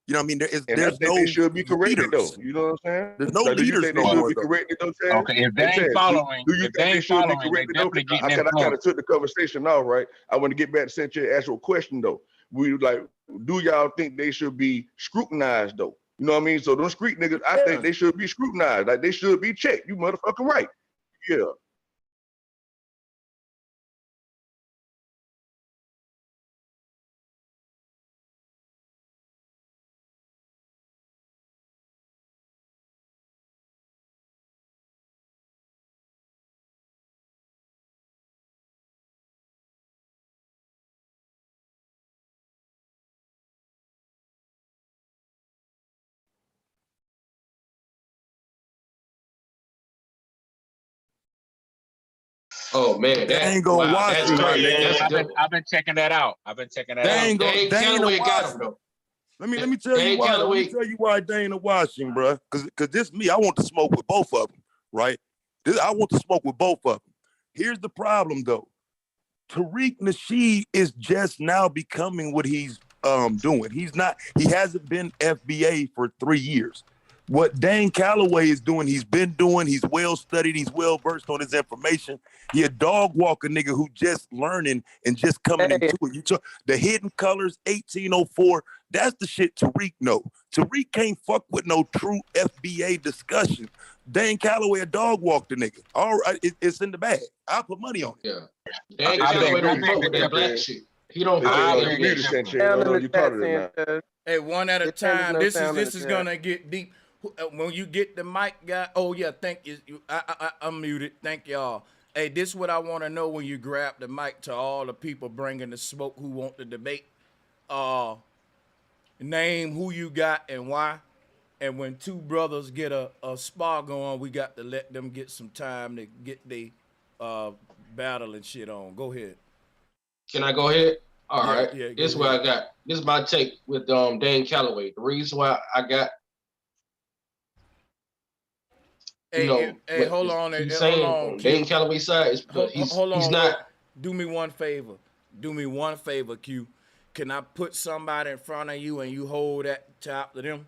You know what I mean? There's no they should be corrected leaders. though. You know what I'm saying? There's no do you leaders think they no should more, be though. corrected though, Chad? Okay, if they Hey, ain't Chad, following, do you if think they they ain't should be following, they corrected though? definitely getting I kind influenced. of took the conversation off, right? I want to get back to Sanchez actual question though. We like, do y'all think they should be scrutinized though? You know what I mean? So those street niggas, I think they should be scrutinized. Like they should be checked. You motherfucking right. Yeah. Oh man, They ain't gonna watch that's him, my crazy. nigga. That's I've been checking that out. They ain't Dave Calloway got him though. Let me tell you why. Let me tell you why they ain't watching, bro. Cause this me. I want to smoke with both of them, right? I want to smoke with both of them. Here's the problem though. Tariq Nasheed is just now becoming what he's doing. He hasn't been FBA for 3 years. What Dane Calloway is doing, he's been doing, he's well studied, he's well versed on his information. He a dog walker nigga who just learning and just coming into it. The hidden colors, 1804, that's the shit Tariq know. Tariq can't fuck with no true FBA discussion. Dane Calloway a dog walk the nigga. All right, it's in the bag. I'll put money on it. Yeah. Dane Calloway don't fuck with that black shit. He don't fuck with that black shit. I don't know if you caught it or not. Hey, one at a time. This is gonna get deep. When you get the mic, guy. Oh yeah, thank you. I'm muted. Thank y'all. Hey, this is what I want to know when you grab the mic to all the people bringing the smoke who want the debate. Name who you got and why. And when two brothers get a spar going, we got to let them get some time to get their battle and shit on. Go ahead. Can I go ahead? All Yeah, right. yeah, This is go what ahead. I got. This is my take with Dane Calloway. The reason why I got, Hey, what hold on, he's hold saying on, on Dane Q. Calloway's side is because Hold he's on, not. wait. Do me one favor. Do me one favor, Q. Can I put somebody in front of you and you hold that top to them?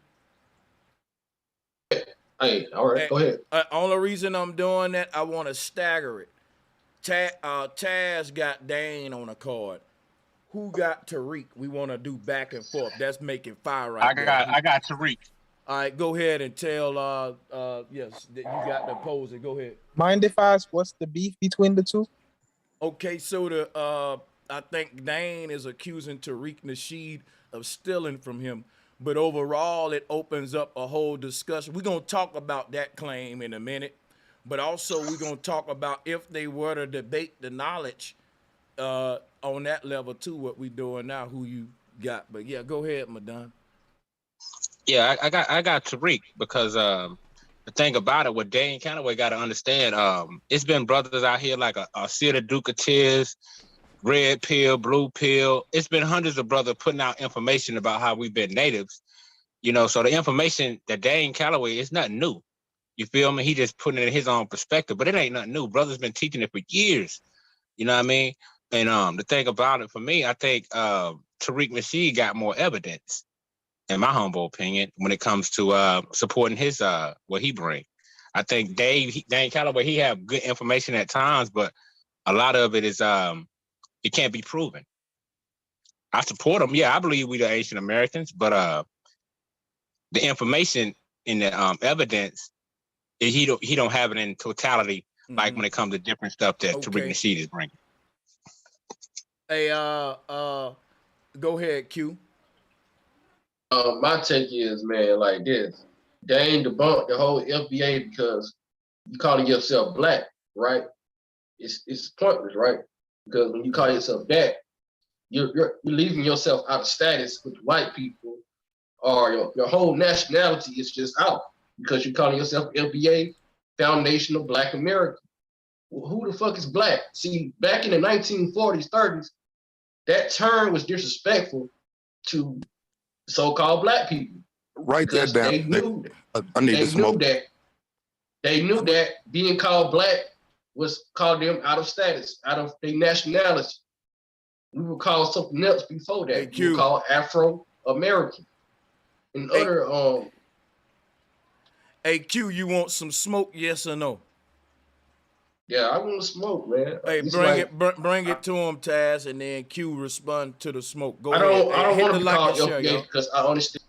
Hey, all right, go ahead. Only reason I'm doing that, I want to stagger it. Taz got Dane on a card. Who got Tariq? We want to do back and forth. That's making fire right there. I got Tariq. All right, go ahead and tell yes, that you got the opposer. Go ahead. Mind if I ask what's the beef between the two? Okay, so I think Dane is accusing Tariq Nasheed of stealing from him. But overall, it opens up a whole discussion. We're going to talk about that claim in a minute. But also, we're going to talk about if they were to debate the knowledge on that level, too, what we're doing now, who you got. But, yeah, go ahead, Madon. Yeah, I got Tariq because the thing about it, what Dane Calloway got to understand, it's been brothers out here like a Cedar Duke of Tears, Red Pill, Blue Pill. It's been hundreds of brothers putting out information about how we've been natives, so the information that Dane Calloway is nothing new. You feel me? He just putting it in his own perspective, but it ain't nothing new. Brothers been teaching it for years. You know what I mean? And the thing about it for me, I think Tariq Nasheed got more evidence, in my humble opinion, when it comes to supporting his what he bring. I think Dane Calloway, he have good information at times, but a lot of it is it can't be proven. I support him. Yeah, I believe we the Asian Americans, but the information in the evidence, he don't have it in totality, like when it comes to different stuff that Tariq Nasheed is bringing. Hey, go ahead, Q. My take is, man, like this. Dane debunked the whole FBA because you calling yourself black, right? It's pointless, right? Because when you call yourself that, you're leaving yourself out of status with white people, or your whole nationality is just out because you're calling yourself FBA, Foundation of Black America. Well, who the fuck is black? See, back in the 1940s, 30s, that term was disrespectful to so-called black people. Write that down. They knew I need to smoke. They knew that being called black was called them out of status, out of their nationality. We were called something else before that. We were called Afro-American. And other Hey Q, you want some smoke? Yes or no? Yeah, I want to smoke, man. Hey, It's bring it to him, Taz, and then Q respond to the smoke. Go I ahead. don't Hit want the to like call and share, FBA y'all. because I understand.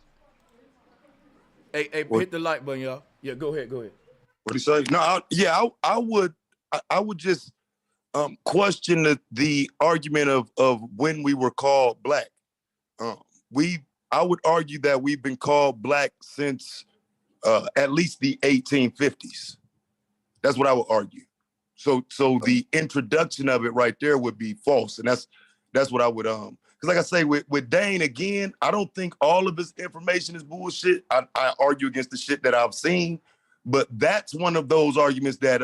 Hey, hit the like button, y'all. Yeah, go ahead. What do you say? No, I would just question the argument of when we were called black. I would argue that we've been called black since at least the 1850s. That's what I would argue. So the introduction of it right there would be false, and that's what I would because like I say with Dane again, I don't think all of his information is bullshit. I argue against the shit that I've seen, but that's one of those arguments that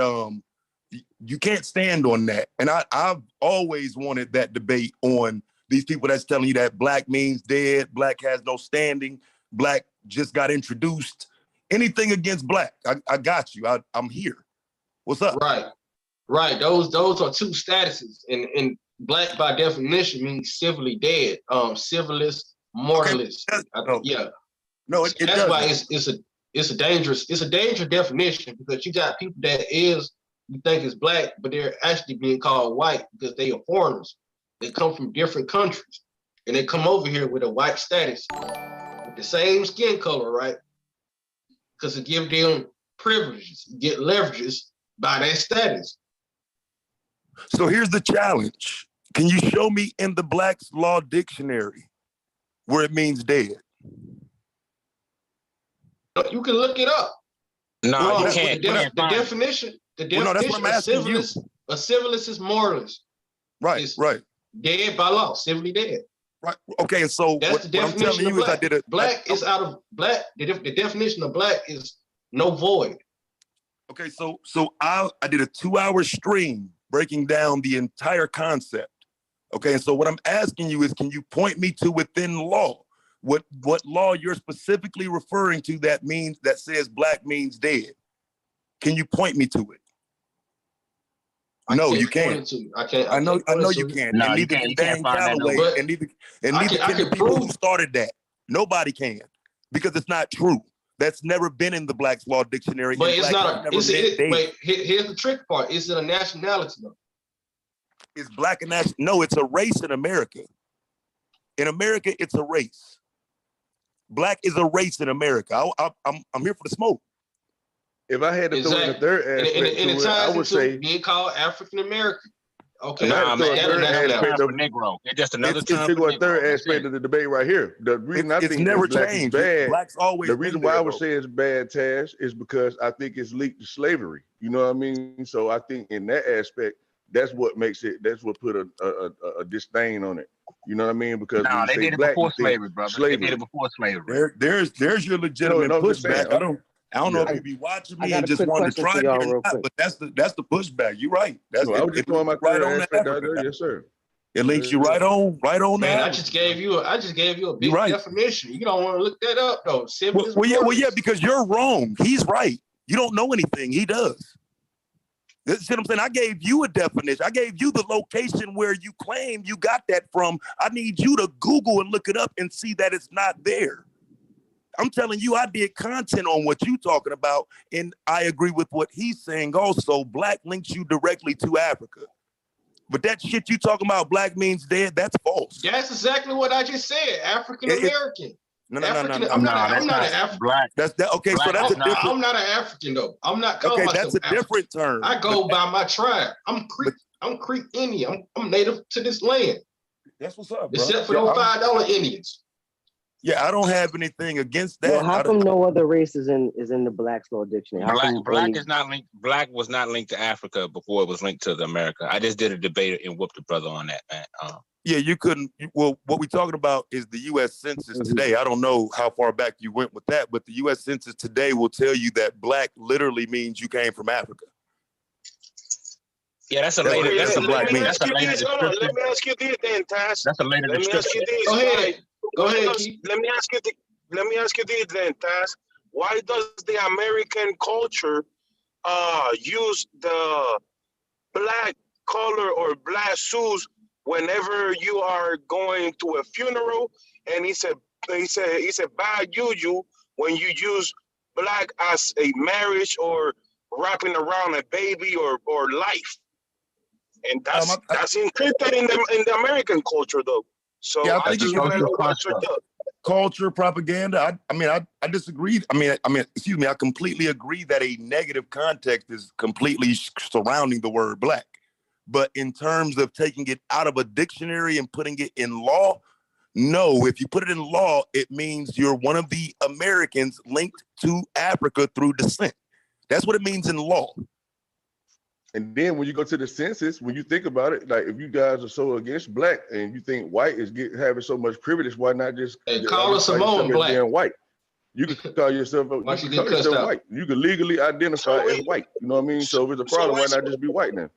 you can't stand on that. And I've always wanted that debate on these people that's telling you that black means dead, black has no standing, black just got introduced. Anything against black, I got you. I'm here. What's up? Right. Those are two statuses, and black by definition means civilly dead. Civilist, moralist. Okay. Yeah. No, that's doesn't. Why it's a dangerous definition, because you got people that you think is black, but they're actually being called white because they are foreigners. They come from different countries, and they come over here with a white status, with the same skin color, right? Because it gives them privileges, get leverages by that status. So here's the challenge. Can you show me in the Black's Law Dictionary where it means dead? You can look it up. No, you can't. The definition a civilist is moralist. Right. Dead by law, civilly dead. Right. Okay, and so That's the what I'm telling definition of you is black. I did a Black is out of black. The definition of black is no void. Okay, so I did a 2-hour stream breaking down the entire concept. Okay, and so what I'm asking you is, can you point me to within law what law you're specifically referring to that says black means dead? Can you point me to it? No, you can't. I know you can't. No, And you neither can't. can You can't Dan find that Calloway, nowhere. and neither can the people who started that. Nobody can, because it's not true. That's never been in the Black's Law Dictionary. But it's not a. But Here's the trick part. Is it a nationality though? Is black a national? No, it's a race in America. In America, it's a race. Black is a race in America. I'm here for the smoke. If I had to throw in a third aspect to it, I would say being called African American. Okay, Nah, man, third aspect of Negro. It's just another term to for go a third Negro. aspect of the debate right here. The reason I it's think never black changed. is bad. Black's always The reason been why there, I would though. say it's bad, Tash, is because I think it's linked to slavery. You know what I mean? So I think in that aspect, that's what makes it. That's what put a disdain on it. You know what I mean? Because No, when you they say did it black, before you think slavery, brother. slavery. They did it before slavery. There's your legitimate No, I'm just saying. pushback. I don't know Yeah. if you be watching I me got and a just quick wanted to question try for me y'all or real not, quick. but that's the pushback. You're right. That's No, I was just throwing my right third on the aspect out Africa. there. Yes, sir. It links you right on the Man, I Africa. just gave you a big You're right. definition. You don't want to look that up though. Well, yeah, because you're wrong. He's right. You don't know anything. He does. This is what I'm saying. I gave you a definition. I gave you the location where you claim you got that from. I need you to Google and look it up and see that it's not there. I'm telling you, I did content on what you're talking about, and I agree with what he's saying also. Black links you directly to Africa. But that shit you talking about, black means dead, that's false. That's exactly what I just said. African American. No. I'm not an African. Black. That's that. Okay, so that's a different. I'm not an African though. I'm not calling Okay, myself that's a different term. I go by my tribe. I'm Creek Indian. I'm native to this land. That's what's up, bro. Except for those $5 Indians. Yeah, I don't have anything against that. Well, how come no other race is in the Black's Law Dictionary? Black is not linked. Black was not linked to Africa before it was linked to the America. I just did a debate and whooped the brother on that, man. Yeah, you couldn't. Well, what we're talking about is the U.S. Census today. I don't know how far back you went with that, but the U.S. Census today will tell you that black literally means you came from Africa. Yeah, that's a later. That's a black meaning. That's a later description. Let me ask you this then, Tash. That's a later Let me ask you description. this. Go ahead. Go ahead. Let me ask you this then, Tash. Why does the American culture use the black color or black shoes whenever you are going to a funeral? And he said bad juju when you use black as a marriage or wrapping around a baby or life. And that's encrypted in the American culture though. So yeah, I just want to know what's your thought. Culture propaganda. I disagree. Excuse me. I completely agree that a negative context is completely surrounding the word black. But in terms of taking it out of a dictionary and putting it in law, no. If you put it in law, it means you're one of the Americans linked to Africa through descent. That's what it means in law. And then when you go to the census, when you think about it, like if you guys are so against black and you think white is having so much privilege, why not just call us Samoan black? Being white. You can call yourself white. You can legally identify as white. You know what I mean? So if it's a problem, why not just be white then?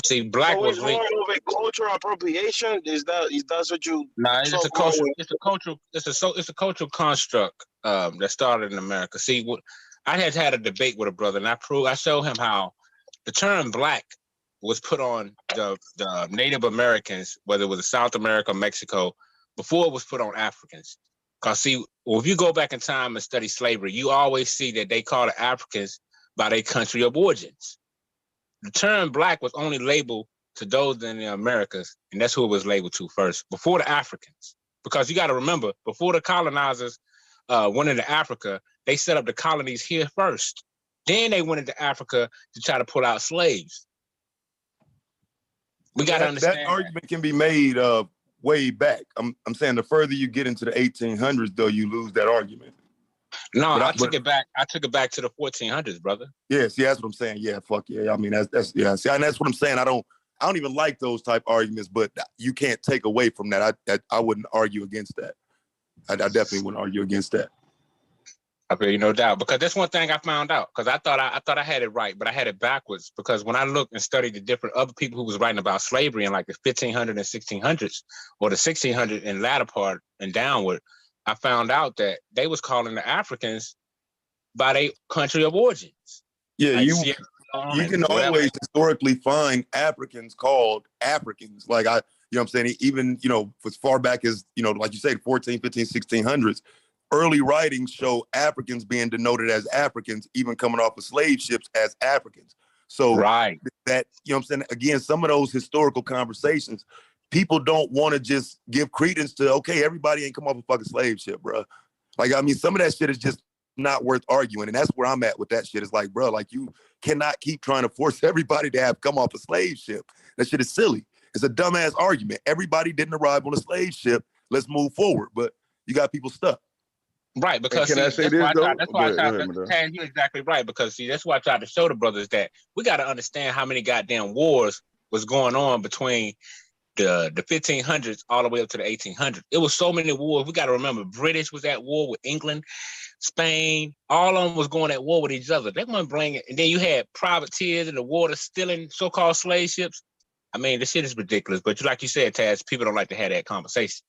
See, black was more linked. of a cultural appropriation. Is that what you? Nah, it's a cultural. It's a cultural construct that started in America. See, I had a debate with a brother, and I showed him how the term black was put on the Native Americans, whether it was South America or Mexico, before it was put on Africans. Because see, if you go back in time and study slavery, you always see that they call the Africans by their country of origins. The term black was only labeled to those in the Americas, and that's who it was labeled to first, before the Africans. Because you got to remember, before the colonizers went into Africa, they set up the colonies here first. Then they went into Africa to try to pull out slaves. We got to understand that argument can be made way back. I'm saying the further you get into the 1800s, though, you lose that argument. No, I took it back. I took it back to the 1400s, brother. Yeah, see, that's what I'm saying. Yeah, fuck yeah. I mean, that's yeah. See, and that's what I'm saying. I don't I don't even like those type arguments, but you can't take away from that. I wouldn't argue against that. I definitely wouldn't argue against that. I feel you, no doubt, because that's one thing I found out. Because I thought I had it right, but I had it backwards. Because when I looked and studied the different other people who was writing about slavery in like the 1500s and 1600s, or the 1600 and latter part and downward, I found out that they was calling the Africans by their country of origins. Yeah, Like you Sierra can and whatever. always historically find Africans called Africans. Like you know what I'm saying? Even, as far back as, like you said, 14, 15, 1600s, early writings show Africans being denoted as Africans, even coming off of slave ships as Africans. So right. That, you know what I'm saying? Again, some of those historical conversations, people don't want to just give credence to, okay, everybody ain't come off a fucking slave ship, bro. Like, I mean, some of that shit is just not worth arguing. And that's where I'm at with that shit. It's like, bro, like you cannot keep trying to force everybody to have come off a slave ship. That shit is silly. It's a dumbass argument. Everybody didn't arrive on a slave ship. Let's move forward. But you got people stuck. Right, because can I say this though? Go ahead, Madonna. You're exactly right. Because see, that's why I tried to show the brothers that we got to understand how many goddamn wars was going on between the 1500s all the way up to the 1800s. It was so many wars. We got to remember, British was at war with England, Spain. All of them was going at war with each other. They want to bring it, and then you had privateers in the water stealing so-called slave ships. I mean, this shit is ridiculous. But like you said, Taz, people don't like to have that conversation.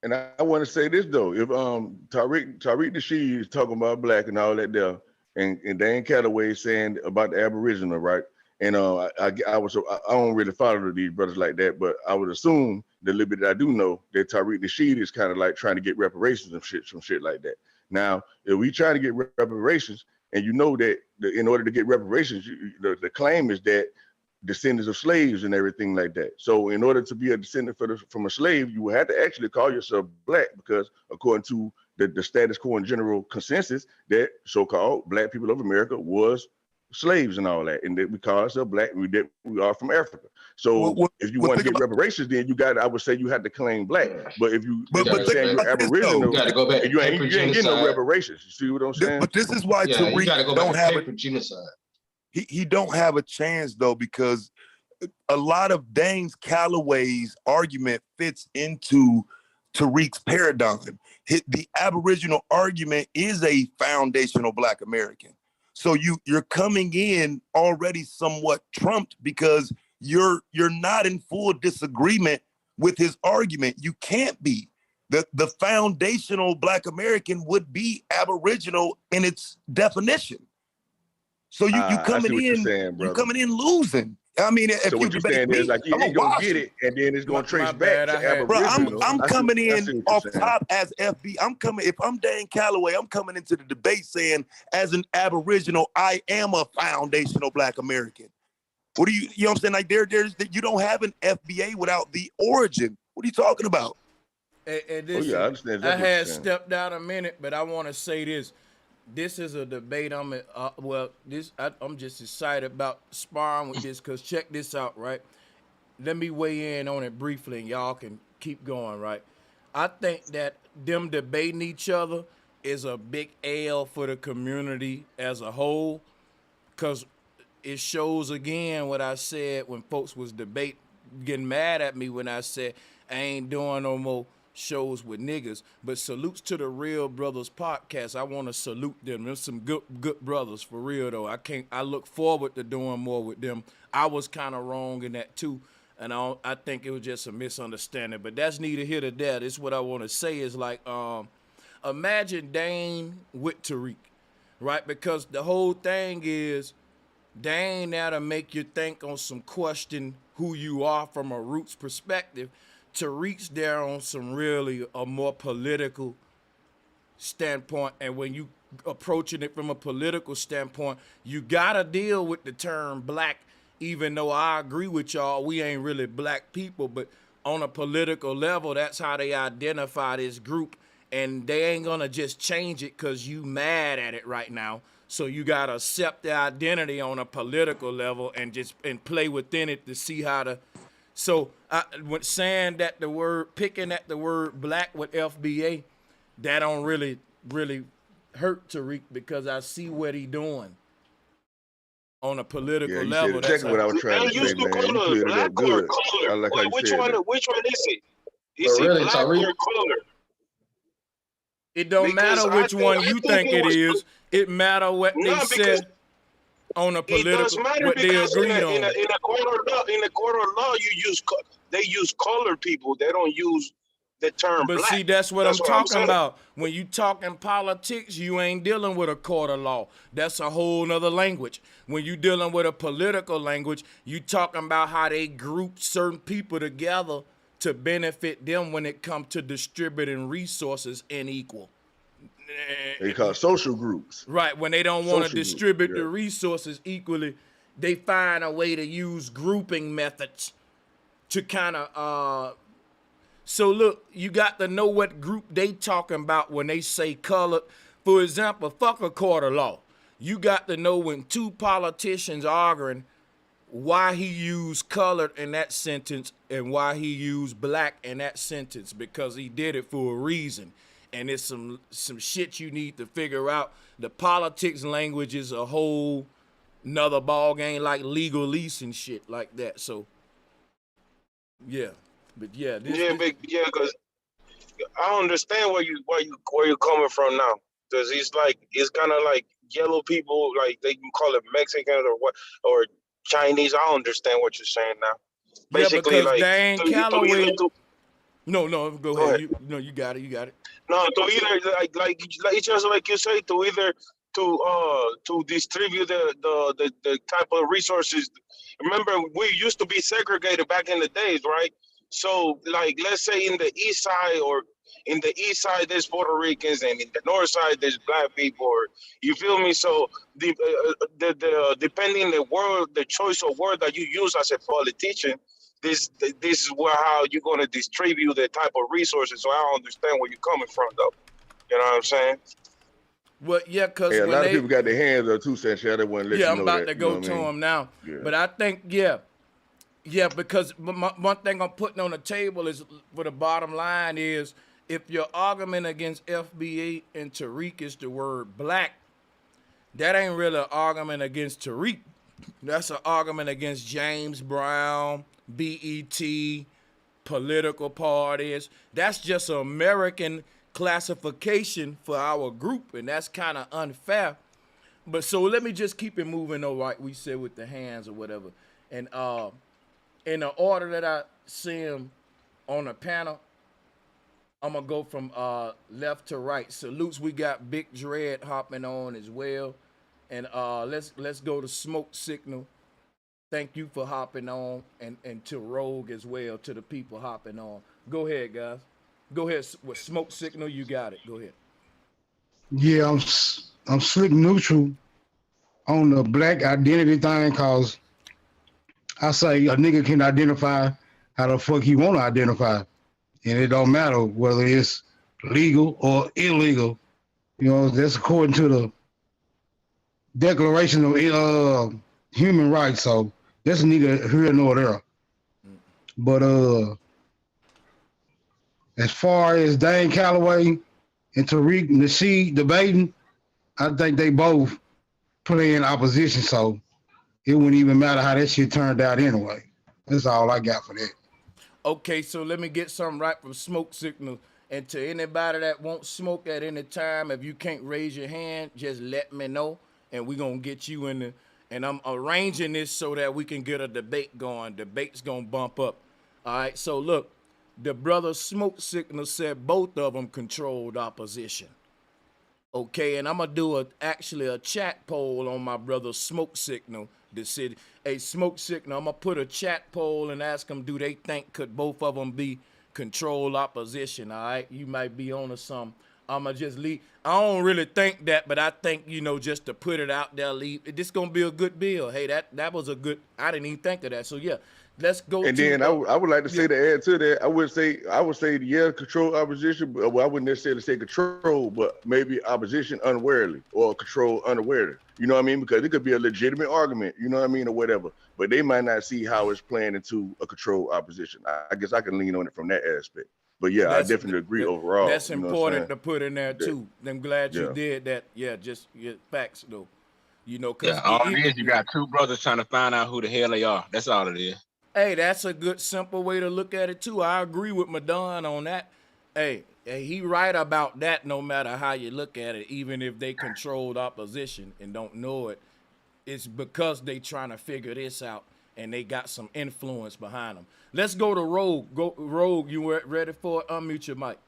And I want to say this though, if Tariq Nasheed is talking about black and all that there, and Dan Calloway saying about the Aboriginal, right? And I don't really follow these brothers like that, but I would assume the little bit that I do know that Tariq Nasheed is kind of like trying to get reparations and some shit like that. Now, if we try to get reparations, and you know that in order to get reparations, the claim is that descendants of slaves and everything like that. So in order to be a descendant from a slave, you would have to actually call yourself black, because according to the status quo and general consensus, that so-called black people of America was slaves and all that, and that we call ourselves black, that we are from Africa. So if you want to get reparations, then I would say you had to claim black. But if you saying you're Aboriginal, you got to go back. You ain't getting no reparations. You see what I'm saying? But this is why Tariq don't have a genocide. He don't have a chance though, because a lot of Danes Calloway's argument fits into Tariq's paradigm. The Aboriginal argument is a foundational Black American. So you're coming in already somewhat trumped, because you're not in full disagreement with his argument. You can't be. The foundational Black American would be Aboriginal in its definition. So you coming in losing. I mean, if so what you're saying is like you ain't gonna get it, and then it's gonna trace back to Aboriginal. Bro, I'm coming in off top as FB. If I'm Dan Calloway, I'm coming into the debate saying, as an Aboriginal, I am a foundational Black American. What do you know what I'm saying? Like you don't have an FBA without the origin. What are you talking about? And I understand. I had stepped out a minute, but I want to say this. This is a debate. I'm just excited about sparring with this, because check this out, right? Let me weigh in on it briefly, and y'all can keep going, right? I think that them debating each other is a big L for the community as a whole, because it shows again what I said when folks was getting mad at me when I said I ain't doing no more shows with niggas. But salutes to the Real Brothers podcast. I want to salute them. There's some good brothers for real though. I look forward to doing more with them. I was kind of wrong in that too, and I think it was just a misunderstanding, but that's neither here nor there. This is what I want to say is like, imagine Dane with Tariq, right? Because the whole thing is Dane now to make you think on some question who you are from a roots perspective. Tariq's there on some really a more political standpoint, and when you approaching it from a political standpoint, you gotta deal with the term black, even though I agree with y'all, we ain't really black people, but on a political level, that's how they identify this group, and they ain't gonna just change it because you mad at it right now. So you gotta accept the identity on a political level and play within it to see how to. So when saying that picking at the word black with FBA, that don't really hurt Tariq, because I see what he doing on a political Yeah, you said level. That's exactly what I was trying They to say, used to man. You color cleared it black up or good. color. I like how you Which said one? that. Which one is it? But Is it really, black Tariq, or color? It don't Because matter which one I you think think it it was is. It matter what they not because said on a it does political, matter what they because agreed on. in a court of law you use they use colored people. They don't use the term But see, black. that's what That's I'm what I'm talking saying. about. When you talking politics, you ain't dealing with a court of law. That's a whole nother language. When you dealing with a political language, you talking about how they group certain people together to benefit them when it comes to distributing resources in equal. They call it social groups. Right, when they don't want to Social groups, distribute yeah. the resources equally, they find a way to use grouping methods to kind of so look, you got to know what group they talking about when they say colored. For example, fuck a court of law. You got to know when two politicians arguing why he used colored in that sentence and why he used black in that sentence, because he did it for a reason. And it's some shit you need to figure out. The politics language is a whole another ball game, like legalese and shit like that. So yeah. But yeah, Because I understand where you're coming from now. Because it's kind of like yellow people, like they can call it Mexicans or what, or Chinese. I understand what you're saying now. Yeah, Basically, because like Dan Calloway. No, go ahead. You got it. No, to either like just like you say, to either to distribute the type of resources. Remember, we used to be segregated back in the days, right? So, like, let's say in the east side there's Puerto Ricans, and in the north side there's black people. Or, you feel me? So the depending the choice of word that you use as a politician, this is how you're going to distribute the type of resources. So I understand where you're coming from, though. You know what I'm saying? Well, yeah, because a lot of people got their hands up too, Sanchez. I want to let you know I'm about that, to go you know to what I mean? him now. Yeah. But I think, because one thing I'm putting on the table is, for the bottom line is, if your argument against FBA and Tariq is the word black, that ain't really an argument against Tariq. That's an argument against James Brown, BET, political parties. That's just an American classification for our group, and that's kind of unfair. But so let me just keep it moving, though, like we said, with the hands or whatever. And in the order that I see them on the panel, I'm gonna go from left to right. Salutes, we got Big Dread hopping on as well. And let's go to Smoke Signal. Thank you for hopping on, and to Rogue as well, to the people hopping on. Go ahead, guys. Go ahead with Smoke Signal. You got it. Go ahead. Yeah, I'm slick neutral on the black identity thing, cause I say a nigga can identify how the fuck he want to identify, and it don't matter whether it's legal or illegal. You know, that's according to the Declaration of Human Rights. So that's neither here nor there. But as far as Dane Calloway and Tariq Nasheed debating, I think they both play in opposition, so it wouldn't even matter how that shit turned out anyway. That's all I got for that. Okay, so let me get something right from Smoke Signal. And to anybody that won't smoke at any time, if you can't raise your hand, just let me know, and we're going to get you in the... And I'm arranging this so that we can get a debate going. Debate's going to bump up. All right, so look, the brother Smoke Signal said both of them controlled opposition. Okay, and I'm going to do actually a chat poll on my brother Smoke Signal. The city, hey, Smoke Signal, I'm going to put a chat poll and ask them, do they think could both of them be controlled opposition, all right? You might be on to something. I'm going to just leave. I don't really think that, but I think, just to put it out there, this going to be a good bill. Hey, that was a good, I didn't even think of that. So, yeah, let's go And to... then I would like to say to add to that, I would say yeah, control opposition, but I wouldn't necessarily say control, but maybe opposition unwarily or control unawarely. You know what I mean? Because it could be a legitimate argument, you know what I mean, or whatever. But they might not see how it's playing into a controlled opposition. I guess I can lean on it from that aspect. But yeah, I definitely agree overall. That's you know important to put in there too. I'm glad you Yeah. did that. Yeah, facts though. You know, because all it is, you got two brothers trying to find out who the hell they are. That's all it is. Hey, that's a good, simple way to look at it, too. I agree with Madon on that. Hey, he right about that no matter how you look at it, even if they controlled opposition and don't know it. It's because they trying to figure this out, and they got some influence behind them. Let's go to Rogue. Rogue, you ready for it? Unmute your mic.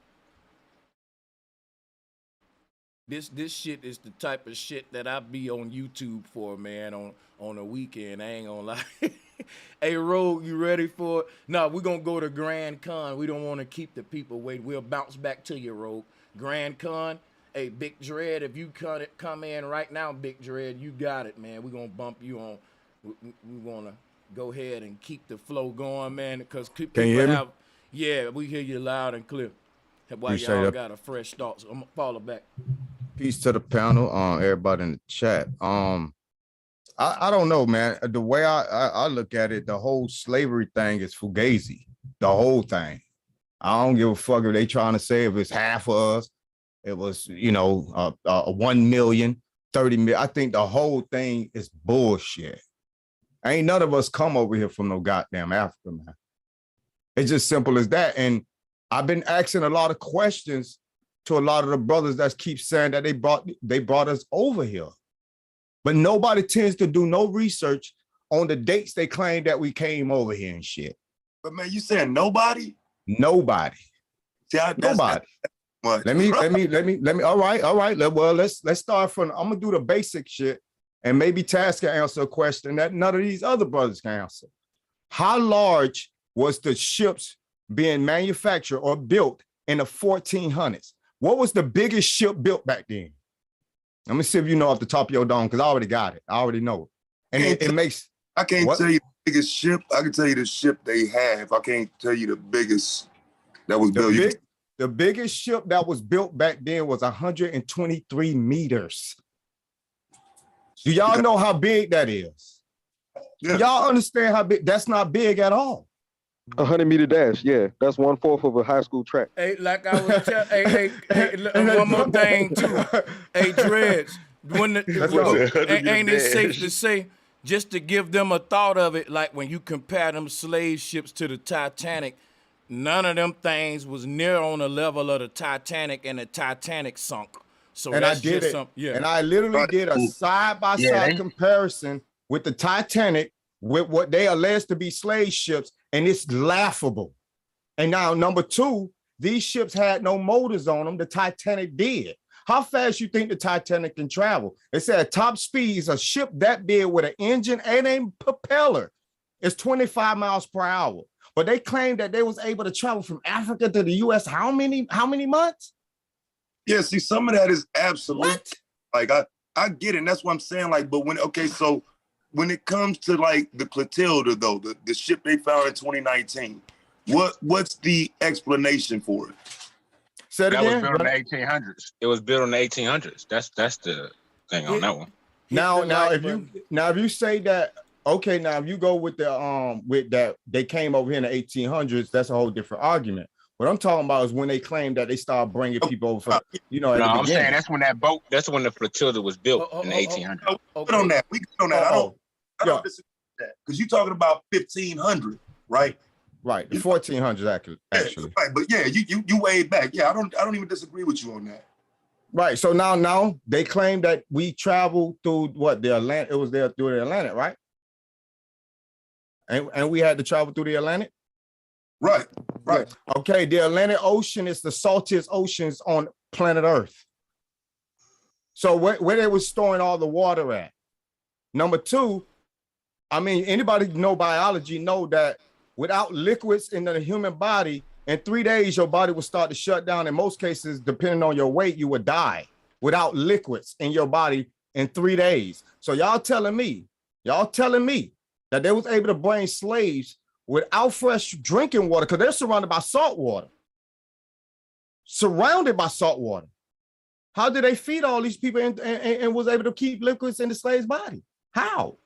This shit is the type of shit that I be on YouTube for, man, on a weekend. I ain't gonna lie. Hey, Rogue, you ready for it? No, we're gonna go to Grand Con. We don't want to keep the people waiting. We'll bounce back to you, Rogue. Grand Con. Hey, Big Dread, if you come in right now, Big Dread, you got it, man. We're gonna bump you on. We wanna go ahead and keep the flow going, man, because people have. Yeah, we hear you loud and clear. Why y'all got a fresh thought. So I'm gonna follow back. Peace to the panel, everybody in the chat. I don't know, man. The way I look at it, the whole slavery thing is fugazi. The whole thing. I don't give a fuck if they trying to say if it's half of us. It was, 1 million, 30 million. I think the whole thing is bullshit. Ain't none of us come over here from no goddamn Africa, man. It's just simple as that. And I've been asking a lot of questions to a lot of the brothers that keep saying that they brought us over here. But nobody tends to do no research on the dates they claim that we came over here and shit. But man, you saying nobody? Nobody. See, nobody. Let me. All right. Well, let's start from. I'm gonna do the basic shit, and maybe Taz can answer a question that none of these other brothers can answer. How large was the ships being manufactured or built in the 1400s? What was the biggest ship built back then? Let me see if you know off the top of your dome, because I already got it. I already know it. And it makes. I can't tell you the biggest ship. I can tell you the ship they have. I can't tell you the biggest that was built. The biggest ship that was built back then was 123 meters. Do y'all know how big that is? Yeah. Y'all understand how big? That's not big at all. 100-meter dash, yeah, that's 1/4 of a high school track. Hey, like I was telling, one more thing too. Hey, Dreads, ain't it safe to say, just to give them a thought of it, like when you compare them slave ships to the Titanic, none of them things was near on the level of the Titanic, and the Titanic sunk. So and that's I did just it. something. Yeah. And I literally did a side-by-side comparison with the Titanic with what they alleged to be slave ships, and it's laughable. And now, number two, these ships had no motors on them. The Titanic did. How fast you think the Titanic can travel? It said at top speeds, a ship that big with an engine and a propeller is 25 miles per hour. But they claimed that they was able to travel from Africa to the US how many months? Yeah, see, some of that is absolute. Like I get it. And that's what I'm saying. Like, but so when it comes to like the Clotilda, though, the ship they found in 2019, what's the explanation for it? That was built in the 1800s. It was built in the 1800s. That's the thing on that one. Now if you say that, okay, now if you go with that they came over here in the 1800s, that's a whole different argument. What I'm talking about is when they claim that they started bringing people over from, I'm saying that's when the Clotilda was built in the 1800s. Put on that. We get on that. I don't disagree with that, because you're talking about 1500, right? Right, the 1400s actually. Right, but yeah, you way back. Yeah, I don't even disagree with you on that. Right. So now they claim that we traveled through the Atlantic. It was there through the Atlantic, right? And we had to travel through the Atlantic. Right. Okay. The Atlantic Ocean is the saltiest oceans on planet Earth. So where they was storing all the water at? Number two, I mean, anybody know biology know that without liquids in the human body, in 3 days, your body will start to shut down. In most cases, depending on your weight, you would die without liquids in your body in 3 days. So y'all telling me that they was able to bring slaves without fresh drinking water, because they're surrounded by salt water. How did they feed all these people and was able to keep liquids in the slave's body? How?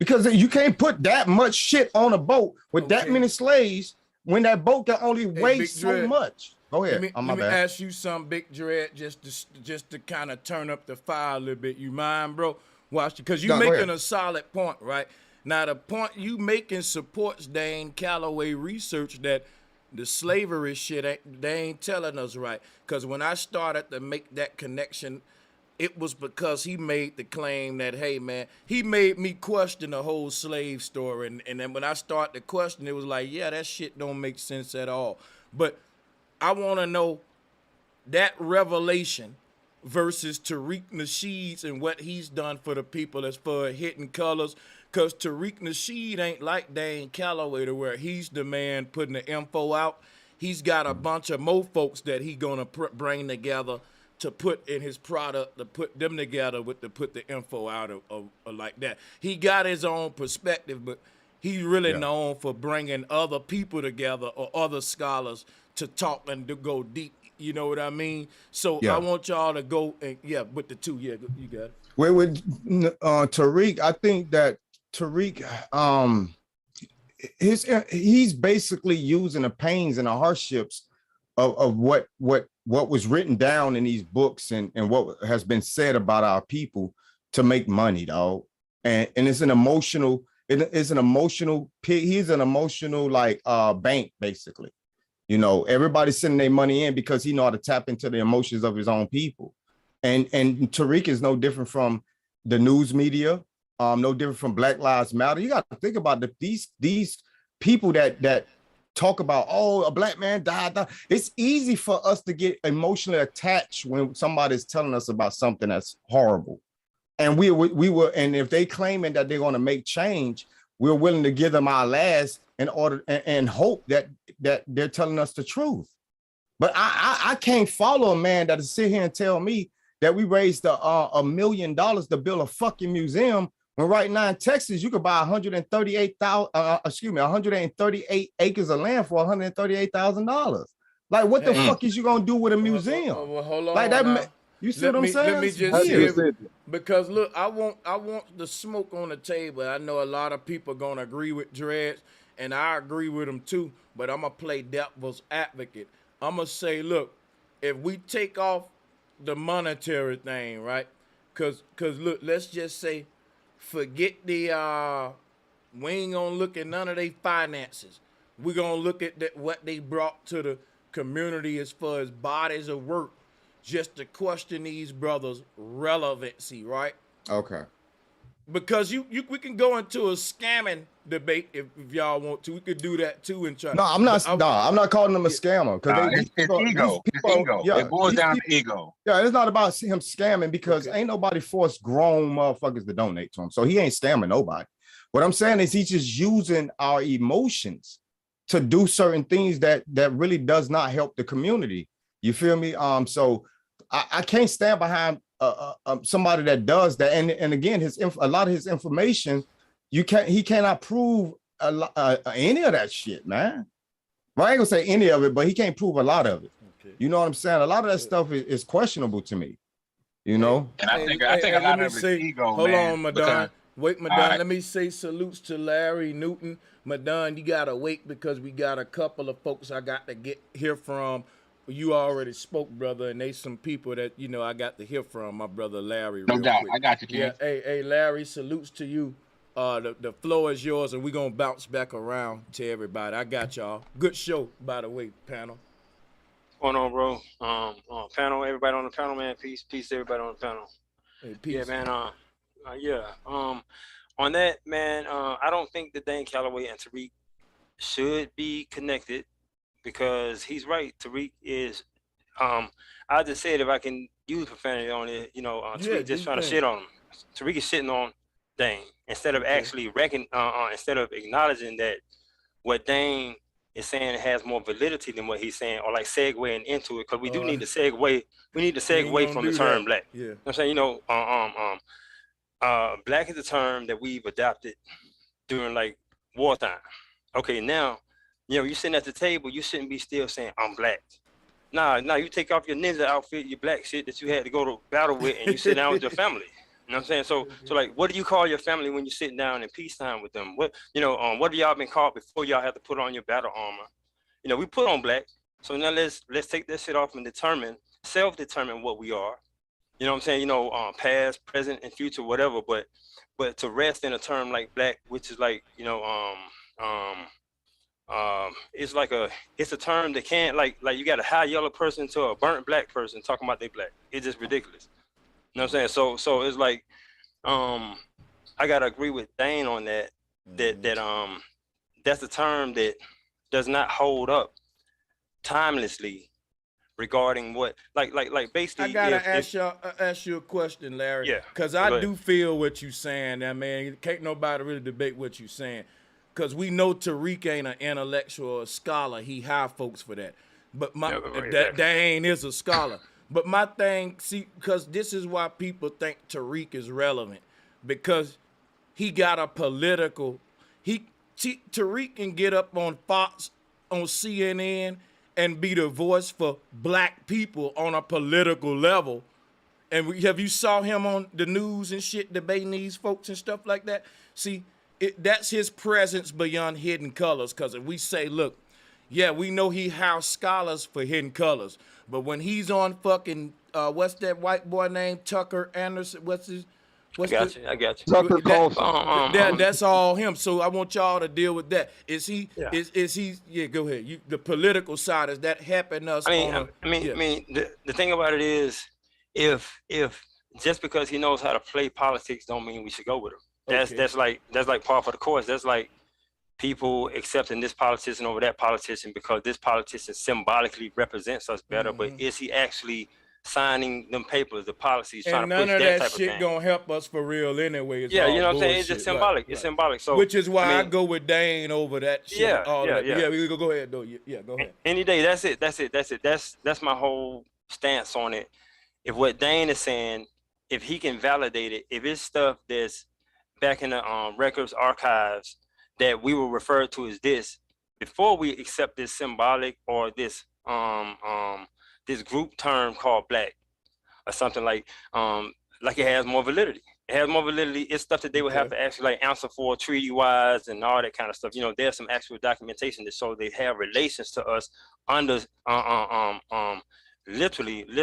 Because you can't put that much shit on a boat with that many slaves when that boat can only weigh so much. Go Let ahead. me Oh, my let me bad. ask you something, Big Dread, just to kind of turn up the fire a little bit. You mind, bro? Watch, because you No, go making ahead. a solid point, right? Now the point you making supports Dane Calloway research that the slavery shit they ain't telling us right. Because when I started to make that connection, it was because he made the claim that, hey man, he made me question the whole slave story. And then when I started to question, it was like, yeah, that shit don't make sense at all. But I want to know that revelation versus Tariq Nasheed's and what he's done for the people as far as hitting colors. Because Tariq Nasheed ain't like Dane Calloway to where he's the man putting the info out. He's got a bunch of mo folks that he gonna bring together to put in his product, to put them together with to put the info out of like that. He got his own perspective, but he's really known for bringing other people together or other scholars to talk and to go deep. You know what I mean? So I want y'all to go and with the two. Yeah, you got it. With Tariq, I think that Tariq, he's basically using the pains and the hardships of what was written down in these books and what has been said about our people to make money, dog. And it's an emotional, he's an emotional like bank, basically. You know, everybody's sending their money in because he know how to tap into the emotions of his own people. And Tariq is no different from the news media, no different from Black Lives Matter. You got to think about these people that talk about, oh, a black man died. It's easy for us to get emotionally attached when somebody's telling us about something that's horrible. And we were, and if they claiming that they're going to make change, we're willing to give them our last in order and hope that they're telling us the truth. But I can't follow a man that is sit here and tell me that we raised $1 million to build a fucking museum when right now in Texas you could buy 138 acres of land for $138,000. Like, what the fuck is you gonna do with a museum? Well, hold on. Like that, now. you see what I'm saying? Let me just say, because look, I want the smoke on the table. I know a lot of people are gonna agree with Dreads, and I agree with them too. But I'm gonna play devil's advocate. I'm gonna say, look, if we take off the monetary thing, right? Cause look, let's just say, forget the we ain't gonna look at none of their finances. We're gonna look at what they brought to the community as far as bodies of work, just to question these brothers' relevancy, right? Okay. Because we can go into a scamming debate if y'all want to. We could do that too and try. No, I'm not calling them a scammer because it's ego. It boils down to ego. Yeah, it's not about him scamming because ain't nobody forced grown motherfuckers to donate to him. So he ain't scamming nobody. What I'm saying is he's just using our emotions to do certain things that really does not help the community. You feel me? So I can't stand behind somebody that does that. And again, a lot of his information, he cannot prove any of that shit, man. Well, I ain't gonna say any of it, but he can't prove a lot of it. Okay. You know what I'm saying? A lot of that stuff is questionable to me. You know? And I think a lot of it's ego. Hold man, on, Madon. Wait, Madon. Right. Let me say salutes to Larry Newton. Madon, you gotta wait because we got a couple of folks I got to hear from. You already spoke, brother, and they some people that I got to hear from. My brother Larry. No doubt, quick. I got you, kid. Yeah, hey, Larry, salutes to you. The floor is yours, and we're gonna bounce back around to everybody. I got y'all. Good show, by the way, panel. What's going on, bro? Panel, everybody on the panel, man. Peace to everybody on the panel. Hey, peace. Yeah, man. On that, man, I don't think that Dane Calloway and Tariq should be connected because he's right. Tariq is, I just said if I can use profanity on it, Tariq just trying to shit on him. Tariq is shitting on Dane instead of actually instead of acknowledging that what Dane is saying has more validity than what he's saying, or like segueing into it, because we do need to segue. We need to segue from the term black. Yeah. You know what I'm saying, black is a term that we've adopted during like wartime. Okay, now, you're sitting at the table, you shouldn't be still saying I'm black. Nah, you take off your ninja outfit, your black shit that you had to go to battle with, and you sit down with your family. You know what I'm saying? So like, what do you call your family when you're sitting down in peacetime with them? What have y'all been called before y'all have to put on your battle armor? We put on black. So now let's take that shit off and self-determine what we are. You know what I'm saying? You know, past, present, and future, whatever. But to rest in a term like black, which is like, you know, it's a term that can't like you got a high yellow person to a burnt black person talking about they black. It's just ridiculous. You know what I'm saying? So it's like, I gotta agree with Dane on that. That's a term that does not hold up timelessly regarding what like basically. I gotta ask you a question, Larry. Yeah. Cause Go I ahead. do feel what you saying. That man, can't nobody really debate what you saying. Cause we know Tariq ain't an intellectual or scholar. He hire folks for that. But Dane is a scholar. But my thing, see, because this is why people think Tariq is relevant, because he got a political. Tariq can get up on Fox, on CNN, and be the voice for black people on a political level. And have you saw him on the news and shit debating these folks and stuff like that? See, that's his presence beyond Hidden Colors. Because if we say, look, yeah, we know he house scholars for Hidden Colors, but when he's on fucking what's that white boy named Tucker Anderson? I got you. Tucker Carlson. That's all him. So I want y'all to deal with that. Is he? Is he? Yeah, go ahead. The political side, is that helping us? I mean, the thing about it is, if just because he knows how to play politics, don't mean we should go with him. That's like par for the course. That's like people accepting this politician over that politician because this politician symbolically represents us better. But is he actually signing them papers, the policies, trying to push that type of thing? None of that shit gonna help us for real anyway. Yeah, you know what I'm saying? It's just symbolic. It's symbolic. So which is why I go with Dane over that shit. Yeah. We go ahead though. Yeah, go ahead. Any day. That's it. That's my whole stance on it. If what Dane is saying, if he can validate it, if it's stuff that's back in the records archives that we will refer to as this, before we accept this symbolic or this this group term called black or something like it has more validity. It has more validity. It's stuff that they would have to actually like answer for treaty wise and all that kind of stuff. You know, there's some actual documentation that show they have relations to us under literally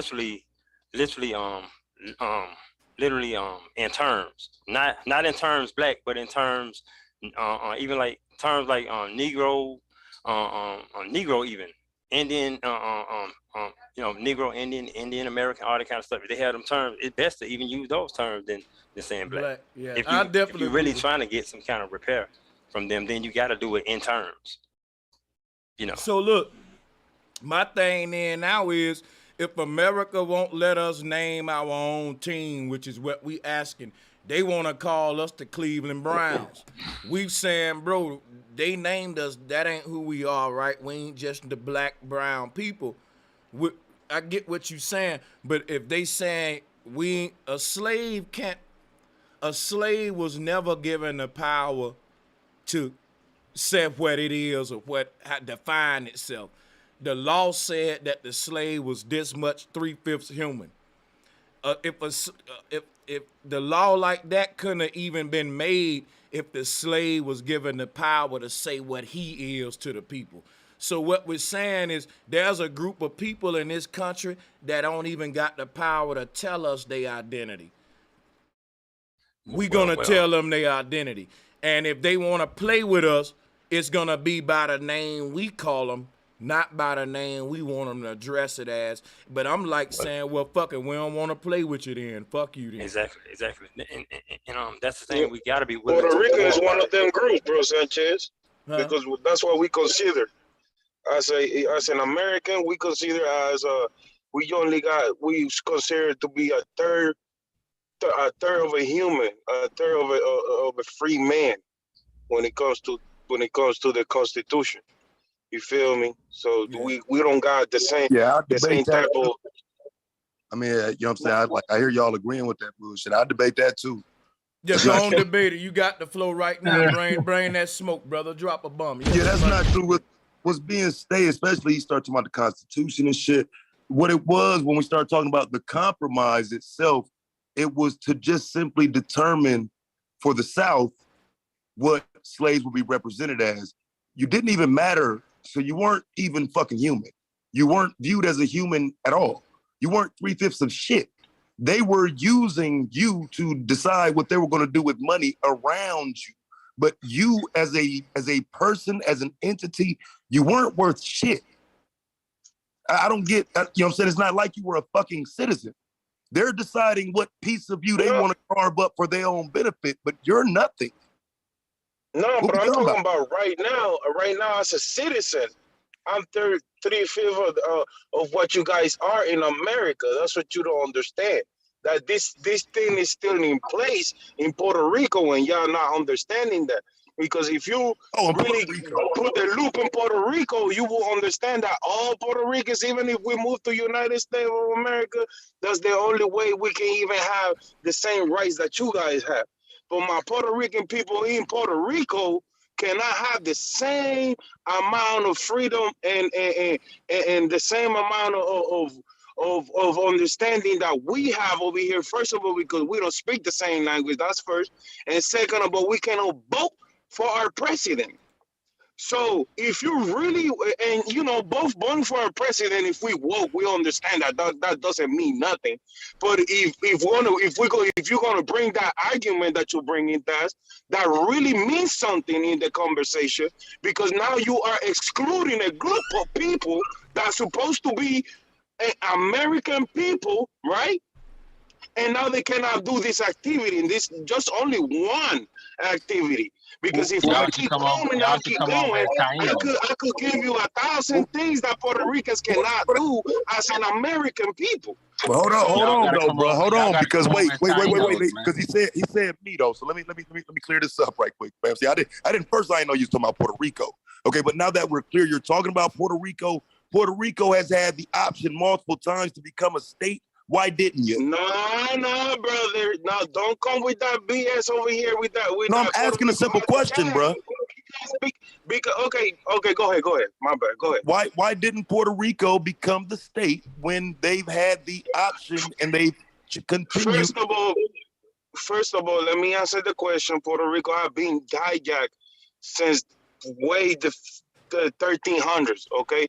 in terms, not in terms black, but in terms even like terms like Negro, Negro even. Indian, you know, Negro, Indian American, all that kind of stuff. If they have them terms, it's best to even use those terms than saying black. Yeah, if you're really trying to get some kind of repair from them, then you got to do it in terms. You know. So look, my thing then now is, if America won't let us name our own team, which is what we asking, they want to call us the Cleveland Browns. We saying, bro, they named us. That ain't who we are, right? We ain't just the black, brown people. I get what you saying, but if they saying a slave was never given the power to say what it is or how define itself. The law said that the slave was this much 3/5 human. If the law like that couldn't have even been made if the slave was given the power to say what he is to the people. So what we're saying is there's a group of people in this country that don't even got the power to tell us their identity. We're gonna tell them their identity. And if they want to play with us, it's gonna be by the name we call them, not by the name we want them to address it as. But I'm like saying, well, fuck it, we don't want to play with you then. Fuck you then. Exactly. And that's the thing, we got to be willing. Puerto Rico is one of them groups, bro, Sanchez, because that's what we consider. As an American, we consider as we consider to be a third of a human, a third of a free man when it comes to the Constitution. You feel me? So we don't got the same type of. I mean, you know what I'm saying? I hear y'all agreeing with that bullshit. I debate that too. Yeah, go on, debate it. You got the flow right now. Bring that smoke, brother. Drop a bomb. Yeah, that's not true. With what's being stated, especially you start talking about the Constitution and shit. What it was when we started talking about the compromise itself, it was to just simply determine for the South what slaves would be represented as. You didn't even matter, so you weren't even fucking human. You weren't viewed as a human at all. You weren't 3/5 of shit. They were using you to decide what they were going to do with money around you. But you as a person, as an entity, you weren't worth shit. I don't get, you know what I'm saying? It's not like you were a fucking citizen. They're deciding what piece of you they want to carve up for their own benefit, but you're nothing. No, What but we I'm talking talking about right now. Right now, as a citizen, I'm 3/5 of what you guys are in America. That's what you don't understand. That this thing is still in place in Puerto Rico, and y'all not understanding that. Because if you really put the loop in Puerto Rico, you will understand that all Puerto Ricans, even if we move to United States of America, that's the only way we can even have the same rights that you guys have. But my Puerto Rican people in Puerto Rico cannot have the same amount of freedom and the same amount of understanding that we have over here. First of all, because we don't speak the same language. That's first. And second of all, we cannot vote for our president. So if you really, and you know, both voting for our president, if we woke, we understand that doesn't mean nothing. But if you're gonna bring that argument that you bring in, that really means something in the conversation, because now you are excluding a group of people that's supposed to be American people, right? And now they cannot do this activity, and this just only one activity. Because if I keep going, I could give you 1,000 things that Puerto Ricans cannot do as an American people. Well, hold on, though, bro. Hold on, because wait, because he said me though. So let me clear this up right quick, fam. See, I didn't first. I didn't know you was talking about Puerto Rico. Okay, but now that we're clear, you're talking about Puerto Rico. Puerto Rico has had the option multiple times to become a state. Why didn't you? No, brother. No, don't come with that BS over here with that. No, I'm asking a simple question, bro. Because okay, go ahead. My bad. Go ahead. Why didn't Puerto Rico become the state when they've had the option and they continue? First of all, let me answer the question. Puerto Rico have been hijacked since way the 1300s. Okay,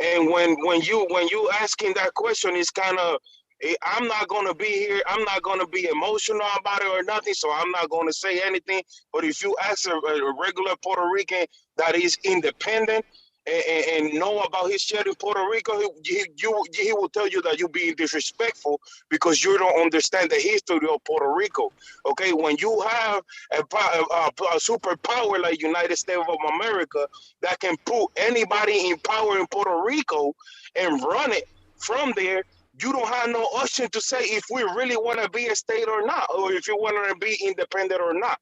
and when you asking that question, it's kind of, I'm not gonna be here. I'm not gonna be emotional about it or nothing. So I'm not gonna say anything. But if you ask a regular Puerto Rican that is independent and know about his shit in Puerto Rico, he will tell you that you're being disrespectful because you don't understand the history of Puerto Rico. Okay, when you have a superpower like United States of America that can put anybody in power in Puerto Rico and run it from there, you don't have no option to say if we really want to be a state or not, or if you want to be independent or not.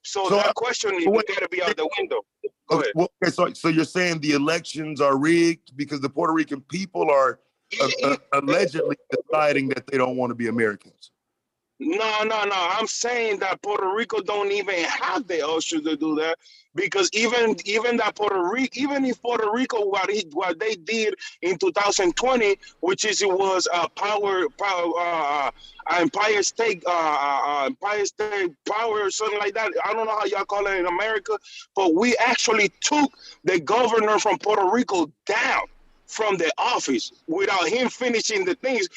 So that question is got to be out the window. Go ahead. Well, okay, so you're saying the elections are rigged because the Puerto Rican people are allegedly deciding that they don't want to be Americans. No. I'm saying that Puerto Rico don't even have the option to do that, because even that even if Puerto Rico, what they did in 2020, which is it was a Empire State Power or something like that. I don't know how y'all call it in America, but we actually took the governor from Puerto Rico down from the office without him finishing the things,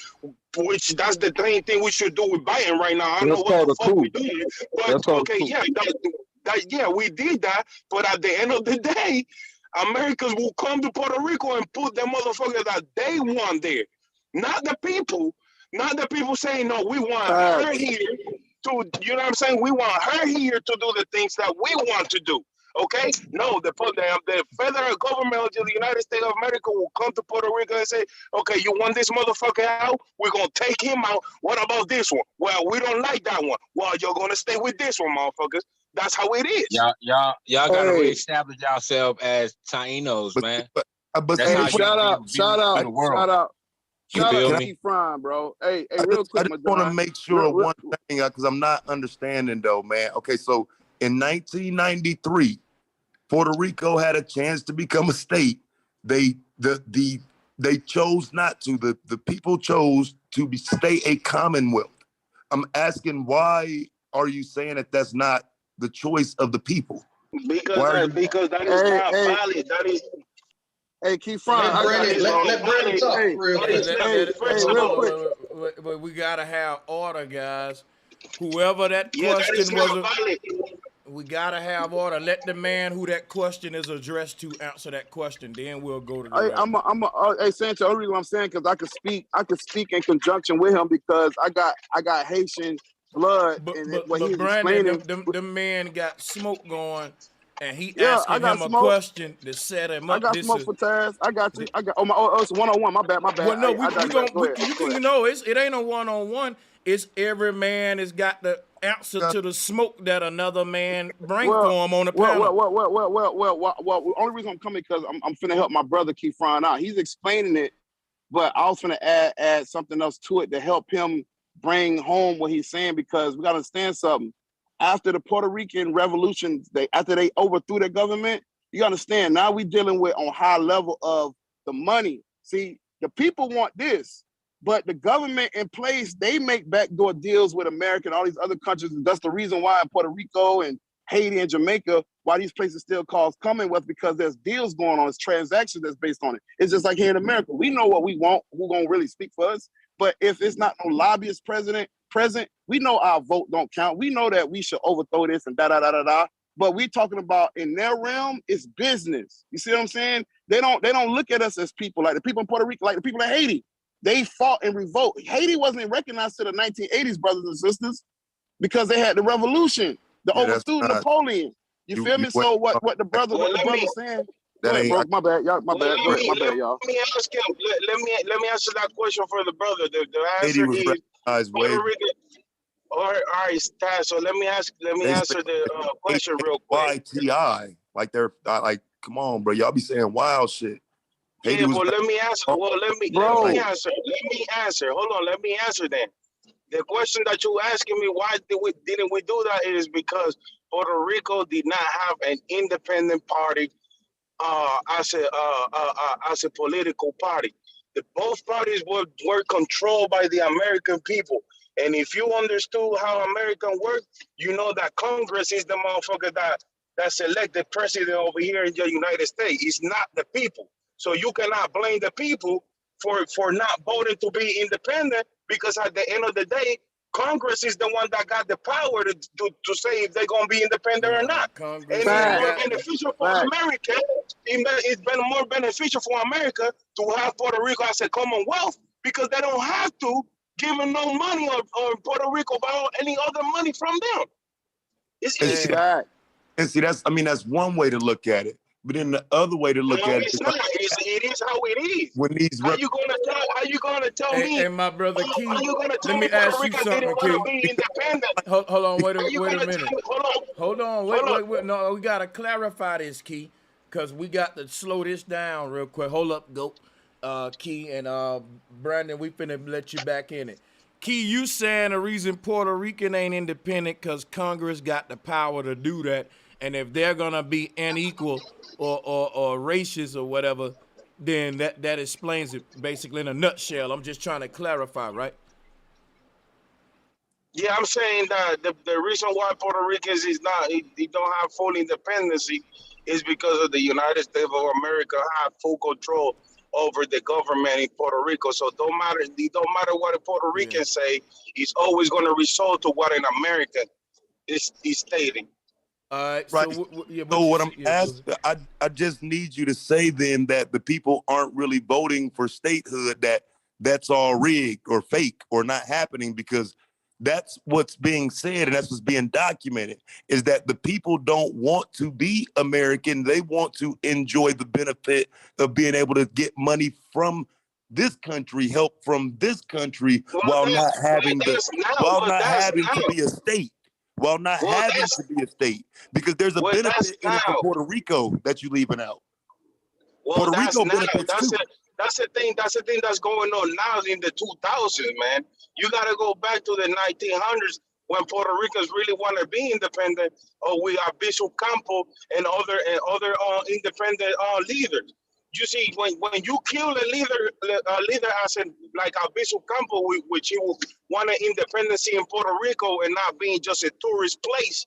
which that's the main thing we should do with Biden right now. I don't know what the fuck we're doing, but okay, yeah, yeah, we did that. But at the end of the day, Americans will come to Puerto Rico and put the motherfuckers that they want there, not the people. Not the people saying, no, we want her here to, you know what I'm saying? We want her here to do the things that we want to do. Okay? No, the federal government of the United States of America will come to Puerto Rico and say, okay, you want this motherfucker out? We're going to take him out. What about this one? Well, we don't like that one. Well, you're going to stay with this one, motherfuckers. That's how it is. Y'all got to reestablish yourselves as Tainos, man. But hey, shout out Keith Frying, bro. Hey, real quick, I just want to make sure one thing, because I'm not understanding though, man. Okay, so in 1993, Puerto Rico had a chance to become a state. They chose not to. The people chose to stay a commonwealth. I'm asking, why are you saying that that's not the choice of the people? Because that is not valid. Hey, Keith Fry, Let I got Brandon, this, bro. let Brandon talk Hey, real hey, quick. hey, real quick. But we gotta have order, guys. Whoever that Yeah, that is question not was, valid. we gotta have order. Let the man who that question is addressed to answer that question. Then we'll go to the rest. Hey, Sanchez, the only reason I'm saying because I could speak in conjunction with him because I got Haitian blood and what But he's Brandon, explaining. them men got smoke going, and he Yeah, I asking got him a smoke. question to set him I up. got This smoke is for Taz. I got you. I got it's 1-on-1. My bad. well, no, I digress. Go ahead. you Go ahead. can know it ain't a 1-on-1. It's every man has got the answer to the smoke that another man bring for him on the panel. The only reason I'm coming because I'm finna help my brother keep frying out. He's explaining it, but I was finna add something else to it to help him bring home what he's saying because we gotta understand something. After the Puerto Rican revolution, after they overthrew their government, you understand now we dealing with on high level of the money. See, the people want this, but the government in place, they make backdoor deals with America and all these other countries. And that's the reason why in Puerto Rico and Haiti and Jamaica, why these places still called Commonwealth, because there's deals going on, it's transactions that's based on it. It's just like here in America. We know what we want, who's gonna really speak for us. But if it's not no lobbyist present, we know our vote don't count. We know that we should overthrow this and da. But we talking about in their realm, it's business. You see what I'm saying? They don't look at us as people, like the people in Puerto Rico, like the people in Haiti. They fought in revolt. Haiti wasn't recognized to the 1980s, brothers and sisters, because they had the revolution, the overthrew Napoleon. You feel me? So what the brother saying? Go ahead, bro. My bad, y'all. My bad. Go ahead. My bad, y'all. Let me ask him. Let me answer that question for the brother. The Haiti answer was is recognized way. Puerto Rico. All right, Taz. So let me answer the question real quick. YTI, like they're like, come on, bro, y'all be saying wild shit. Haiti Yeah, was but let me answer. Well, let me answer. Let me answer. Hold on. Let me answer then. The question that you asking me, why didn't we do that, is because Puerto Rico did not have an independent party as a political party. Both parties were controlled by the American people. And if you understood how American work, you know that Congress is the motherfucker that select the president over here in the United States. It's not the people. So you cannot blame the people for not voting to be independent, because at the end of the day, Congress is the one that got the power to say if they're going to be independent or not. Congress and it's more beneficial for America. It's been more beneficial for America to have Puerto Rico as a Commonwealth, because they don't have to give them no money or Puerto Rico borrow any other money from them. It's easy. And see, that's one way to look at it. But then the other way to look at it, it's not. It is how it is. When these How you gonna tell me? Hey, my brother Key, how you gonna tell let me Puerto ask you Rico something, didn't Key. want to be independent? Hold on, wait a minute. Hold on. Wait. No, we gotta clarify this, Key, because we got to slow this down real quick. Hold up, go, Key and Brandon. We finna let you back in it. Key, you saying the reason Puerto Rican ain't independent because Congress got the power to do that, and if they're gonna be unequal or racist or whatever, then that explains it basically in a nutshell. I'm just trying to clarify, right? Yeah, I'm saying that the reason why Puerto Ricans they don't have full independency is because of the United States of America have full control over the government in Puerto Rico. So it don't matter what a Puerto Rican say, it's always going to result to what an American is stating. Right. So what I'm asking, I just need you to say then that the people aren't really voting for statehood, that's all rigged or fake or not happening, because that's what's being said and that's what's being documented, is that the people don't want to be American. They want to enjoy the benefit of being able to get money from this country, help from this country, while not having to be a state. While not having to be a state, because there's a benefit in it for Puerto Rico that you're leaving out. Well, Puerto Rico benefits too. That's the thing that's going on now in the 2000s, man. You got to go back to the 1900s when Puerto Ricans really want to be independent. We have Bishop Campo and other independent leaders. You see, when you kill a leader as in like a Bishop Campo, which he want an independency in Puerto Rico and not being just a tourist place.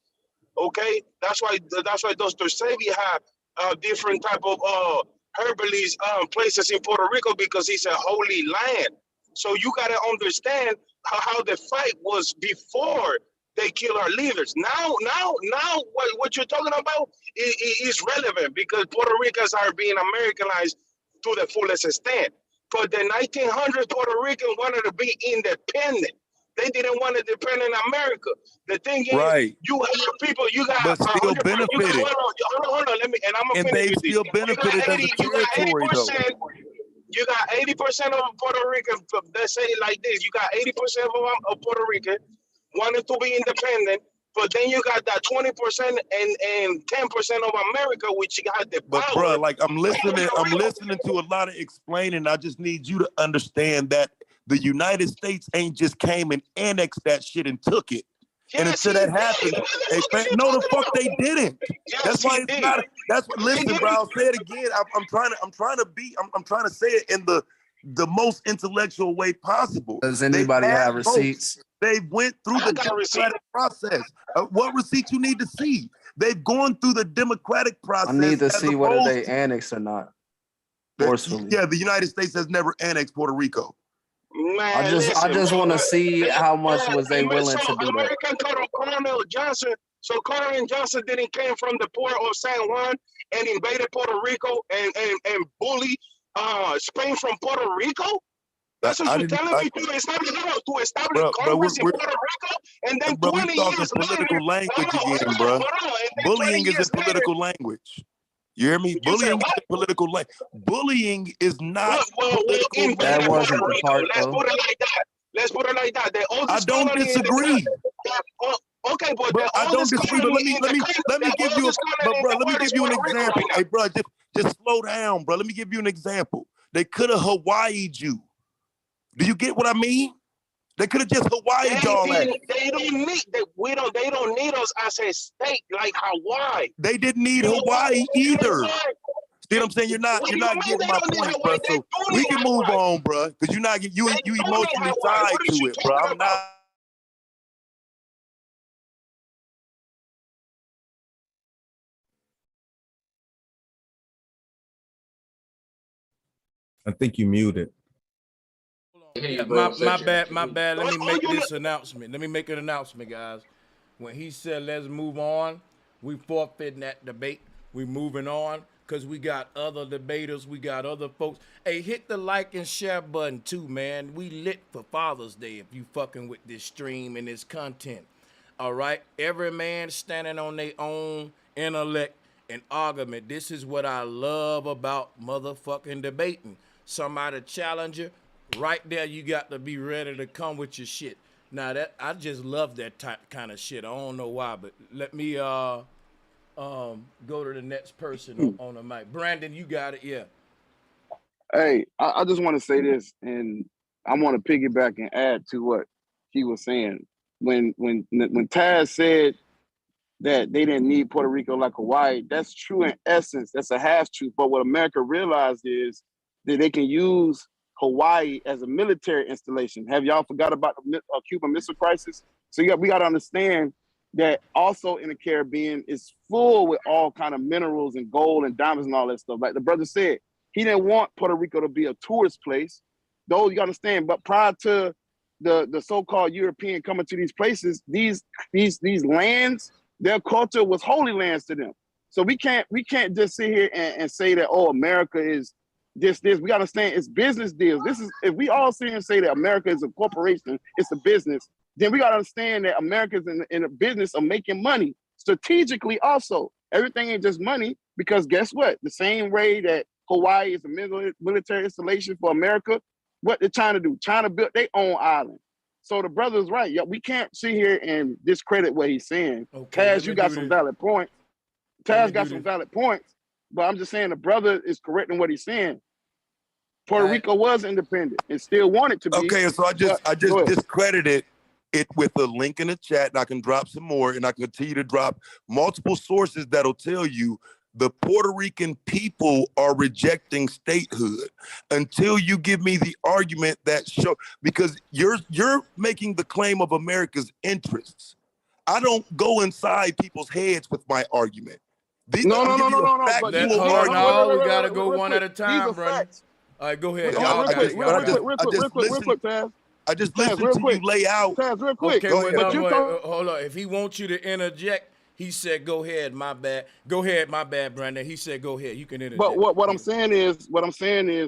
Okay, that's why Dr. Sebi had different type of Herbalist places in Puerto Rico because it's a holy land. So you got to understand how the fight was before they kill our leaders. Now, what you're talking about is relevant because Puerto Ricans are being Americanized to the fullest extent. But the 1900 Puerto Rican wanted to be independent. They didn't want to depend on America. The thing is, Right. you have people, you got But still 100%. benefited. Hold on, let me, and I'm gonna And finish they with this. still benefited as a territory, though. You got 80% of Puerto Rican. Let's say it like this: you got 80% of Puerto Rican wanted to be independent, but then you got that 20% and 10% of America, which got the But power. bro, like I'm listening to a lot of explaining. I just need you to understand that the United States ain't just came and annexed that shit and took it. And until that happens, no, the fuck they didn't. That's why it's not. That's what. Listen, bro. I'll say it again. I'm trying to say it in the most intellectual way possible. Does anybody have Votes. receipts? They went through the democratic process. What receipts you need to see? They've gone through the democratic process. I need to as see whether opposed they to- annexed or not. the- Forcefully. Yeah, the United States has never annexed Puerto Rico. Man, I just want to see how much was they willing to do that. American Colonel Johnson. So Colonel Johnson didn't came from the port of San Juan and invaded Puerto Rico and bully Spain from Puerto Rico. That's what you're telling me to establish Congress in Puerto Rico, and then Bro, we 20 talking years political later, language again, bro. Bullying is in political language. You hear me? Bullying is in political language. Bullying is not political. That wasn't the part, Let's though. put it like that. Let's put it like that. The oldest I don't colony in the disagree. Okay, but Bro, I don't disagree. But let me give you an example. Hey, bro, just slow down, bro. Let me give you an example. They could have Hawaii'd you. Do you get what I mean? They could have just Hawaii'd y'all at. They don't need us as a state like Hawaii. They didn't need Hawaii either. See what I'm saying? You're not getting my point, bro. So we can move on, bro, because you're not you emotionally tied to it, bro. I'm not. I think you muted. Yeah, my bad. Let me make this announcement. Let me make an announcement, guys. When he said let's move on, we forfeiting that debate. We moving on because we got other debaters. We got other folks. Hey, hit the like and share button too, man. We lit for Father's Day if you fucking with this stream and this content. All right? Every man standing on their own intellect and argument. This is what I love about motherfucking debating. Somebody challenge you. Right there, you got to be ready to come with your shit. Now that I just love that kind of shit. I don't know why, but let me go to the next person on the mic. Brandon, you got it. Yeah. Hey, I just want to say this, and I want to piggyback and add to what he was saying. When Taz said that they didn't need Puerto Rico like Hawaii, that's true in essence. That's a half truth. But what America realized is that they can use Hawaii as a military installation. Have y'all forgot about the Cuban Missile Crisis? So we got to understand that also in the Caribbean is full with all kind of minerals and gold and diamonds and all that stuff. Like the brother said, he didn't want Puerto Rico to be a tourist place. Though you understand, but prior to the so-called European coming to these places, these lands, their culture was holy lands to them. So we can't just sit here and say that, oh, America is this. We gotta understand it's business deals. This is, if we all sit here and say that America is a corporation, it's a business, then we gotta understand that America is in a business of making money strategically also. Everything ain't just money, because guess what? The same way that Hawaii is a military installation for America, what they're trying to do, China built their own island. So the brother's right. Yeah, we can't sit here and discredit what he's saying. Okay, Taz, you got some valid points. Taz got some valid points, but I'm just saying the brother is correcting what he's saying. Puerto Rico was independent and still wanted to be. Okay, so I just discredited it with a link in the chat, and I can drop some more, and I can continue to drop multiple sources that'll tell you the Puerto Rican people are rejecting statehood until you give me the argument that show, because you're making the claim of America's interests. I don't go inside people's heads with my argument. No, no, I'm no, giving no, you no, a no. But factual Hold on, argument. no, we gotta go real one quick. at a These time, are Brendan. facts. All right, go ahead. Real Y'all got it. Y'all got it. quick, Taz. I just Taz, listened real to you quick. lay out. Taz, real quick. Okay, well, But no, you're wait, talking. hold on. If he wants you to interject, he said, "Go ahead." My bad. Go ahead. My bad, Brandon. He said, "Go ahead." You can interject. But what I'm saying is,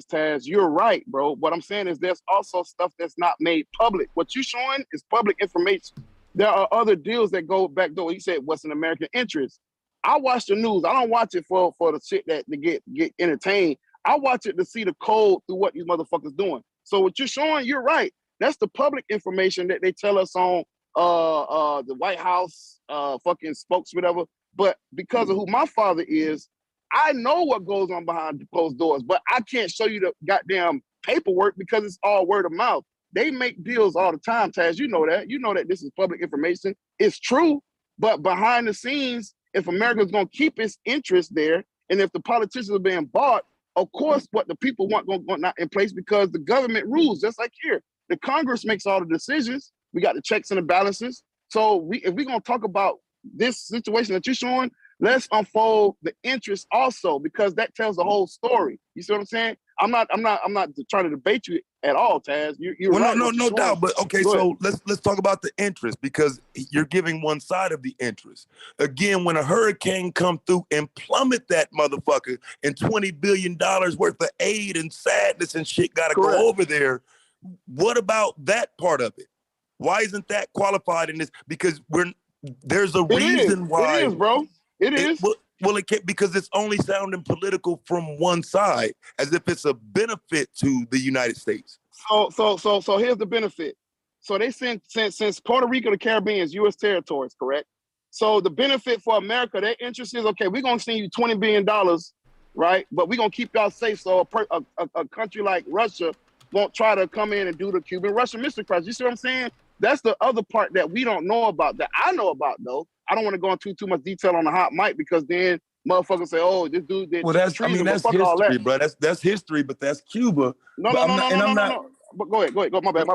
Taz, you're right, bro. What I'm saying is, there's also stuff that's not made public. What you're showing is public information. There are other deals that go back door. He said, "What's an American interest?" I watch the news. I don't watch it for the shit that to get entertained. I watch it to see the code through what these motherfuckers doing. So what you're showing, you're right. That's the public information that they tell us on the White House fucking spokes, whatever. But because of who my father is, I know what goes on behind closed doors, but I can't show you the goddamn paperwork because it's all word of mouth. They make deals all the time, Taz. You know that. You know that this is public information. It's true, but behind the scenes, if America's going to keep its interest there, and if the politicians are being bought, of course, what the people want going not in place because the government rules, just like here. The Congress makes all the decisions. We got the checks and the balances. So if we're going to talk about this situation that you're showing, let's unfold the interest also because that tells the whole story. You see what I'm saying? I'm not trying to debate you at all, Taz. You're Well, right. no doubt. But okay, so let's talk about the interest because you're giving one side of the interest. Again, when a hurricane come through and plummet that motherfucker and $20 billion worth of aid and sadness and shit gotta go over there, what about that part of it? Why isn't that qualified in this? Because there's a reason why. It is, bro. It is. Well, it can't because it's only sounding political from one side, as if it's a benefit to the United States. So here's the benefit. So they since Puerto Rico, the Caribbean is U.S. territories, correct? So the benefit for America, their interest is okay. We're gonna send you $20 billion, right? But we're gonna keep y'all safe. So a country like Russia won't try to come in and do the Cuban-Russian Missile Crisis. You see what I'm saying? That's the other part that we don't know about that I know about though. I don't want to go into too much detail on the hot mic because then motherfuckers say, "Oh, this dude did that's treason." that's history, bro. That's history, but that's Cuba. No. But go ahead. My bad.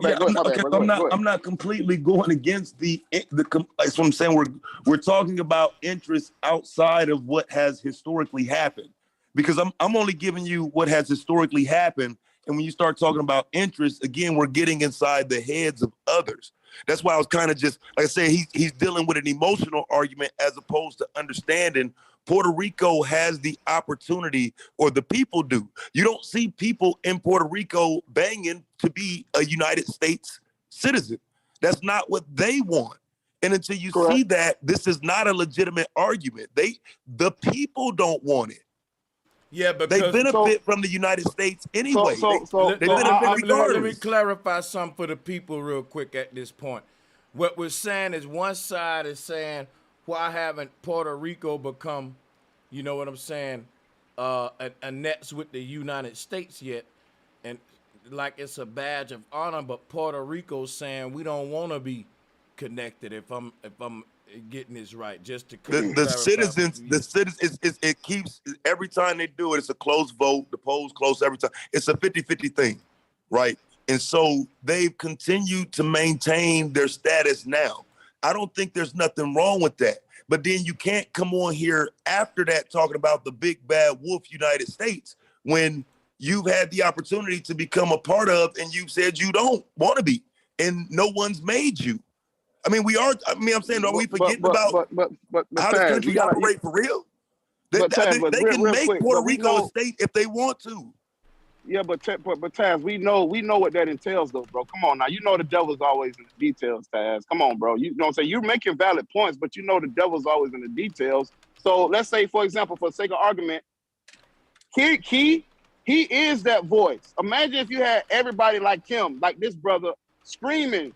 I'm not completely going against that's what I'm saying. We're talking about interests outside of what has historically happened, because I'm only giving you what has historically happened. And when you start talking about interests, again, we're getting inside the heads of others. That's why I was kind of just, like I said, he's dealing with an emotional argument as opposed to understanding Puerto Rico has the opportunity, or the people do. You don't see people in Puerto Rico banging to be a United States citizen. That's not what they want. And until you see that, this is not a legitimate argument. The people don't want it. Yeah, because they benefit from the United States anyway. Let me clarify something for the people real quick at this point. What we're saying is one side is saying, why haven't Puerto Rico become, you know what I'm saying, a nets with the United States yet? And like it's a badge of honor, but Puerto Rico's saying we don't want to be connected if I'm getting this right, just to the citizens, it keeps, every time they do it, it's a close vote, the polls close every time. It's a 50-50 thing, right? And so they've continued to maintain their status now. I don't think there's nothing wrong with that. But then you can't come on here after that talking about the big bad wolf United States when you've had the opportunity to become a part of and you've said you don't want to be, and no one's made you. I mean, I'm saying, are we forgetting about how the country operate for real? They can make Puerto Rico a state if they want to. Yeah, but Taz, we know what that entails, though, bro. Come on now, you know the devil's always in the details, Taz. Come on, bro. You know what I'm saying? You're making valid points, but you know the devil's always in the details. So let's say, for example, for the sake of argument, he is that voice. Imagine if you had everybody like him, like this brother, screaming.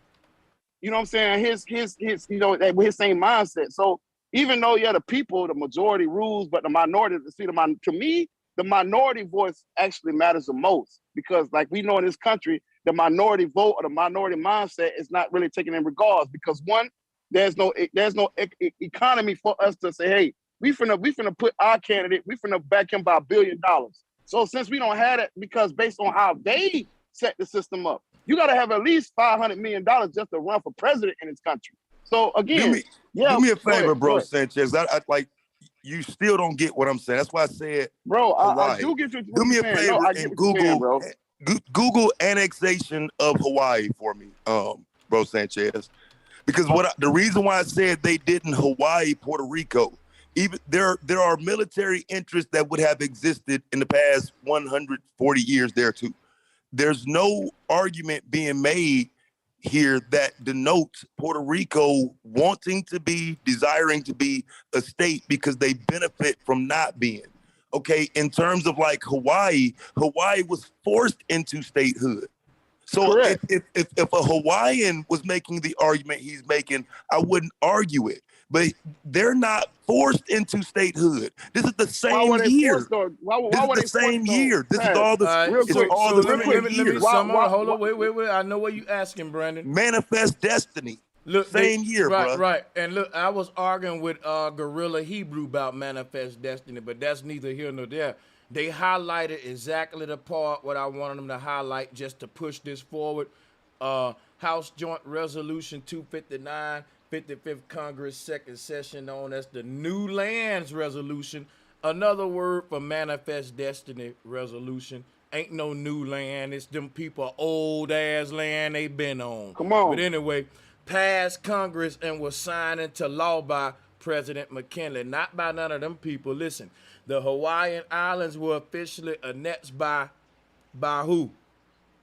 You know what I'm saying? His you know, with his same mindset. So even though the people, the majority rules, but the minority, to me, the minority voice actually matters the most, because like we know in this country, the minority vote or the minority mindset is not really taken in regards, because one, there's no economy for us to say, hey, we finna put our candidate, we finna back him by $1 billion. So since we don't have it, because based on how they set the system up, you got to have at least $500 million just to run for president in this country. So again, do me a favor, bro, Sanchez. I like, you still don't get what I'm saying. That's why I said, bro, I Hawaii. do get what Do me you're a saying. No, favor I get and what you're saying, bro. Google annexation of Hawaii for me, bro Sanchez. Because the reason why I said they didn't Hawaii, Puerto Rico, even there are military interests that would have existed in the past 140 years there too. There's no argument being made here that denotes Puerto Rico desiring to be a state because they benefit from not being. Okay, in terms of like Hawaii was forced into statehood. So if a Hawaiian was making the argument he's making, I wouldn't argue it. But they're not forced into statehood. This is the same year. Why This were is the they same year. This is all the real quick. Let me sum up. Hold on, wait. I know what you asking, Brandon. Manifest Destiny. Look, same year, bro. Right. And look, I was arguing with Gorilla Hebrew about Manifest Destiny, but that's neither here nor there. They highlighted exactly the part what I wanted them to highlight just to push this forward. House Joint Resolution 259, 55th Congress, second session, known as the New Lands Resolution. Another word for Manifest Destiny Resolution. Ain't no new land. It's them people old ass land they been on. Come on. But anyway, passed Congress and was signed into law by President McKinley, not by none of them people. Listen, the Hawaiian Islands were officially annexed by who?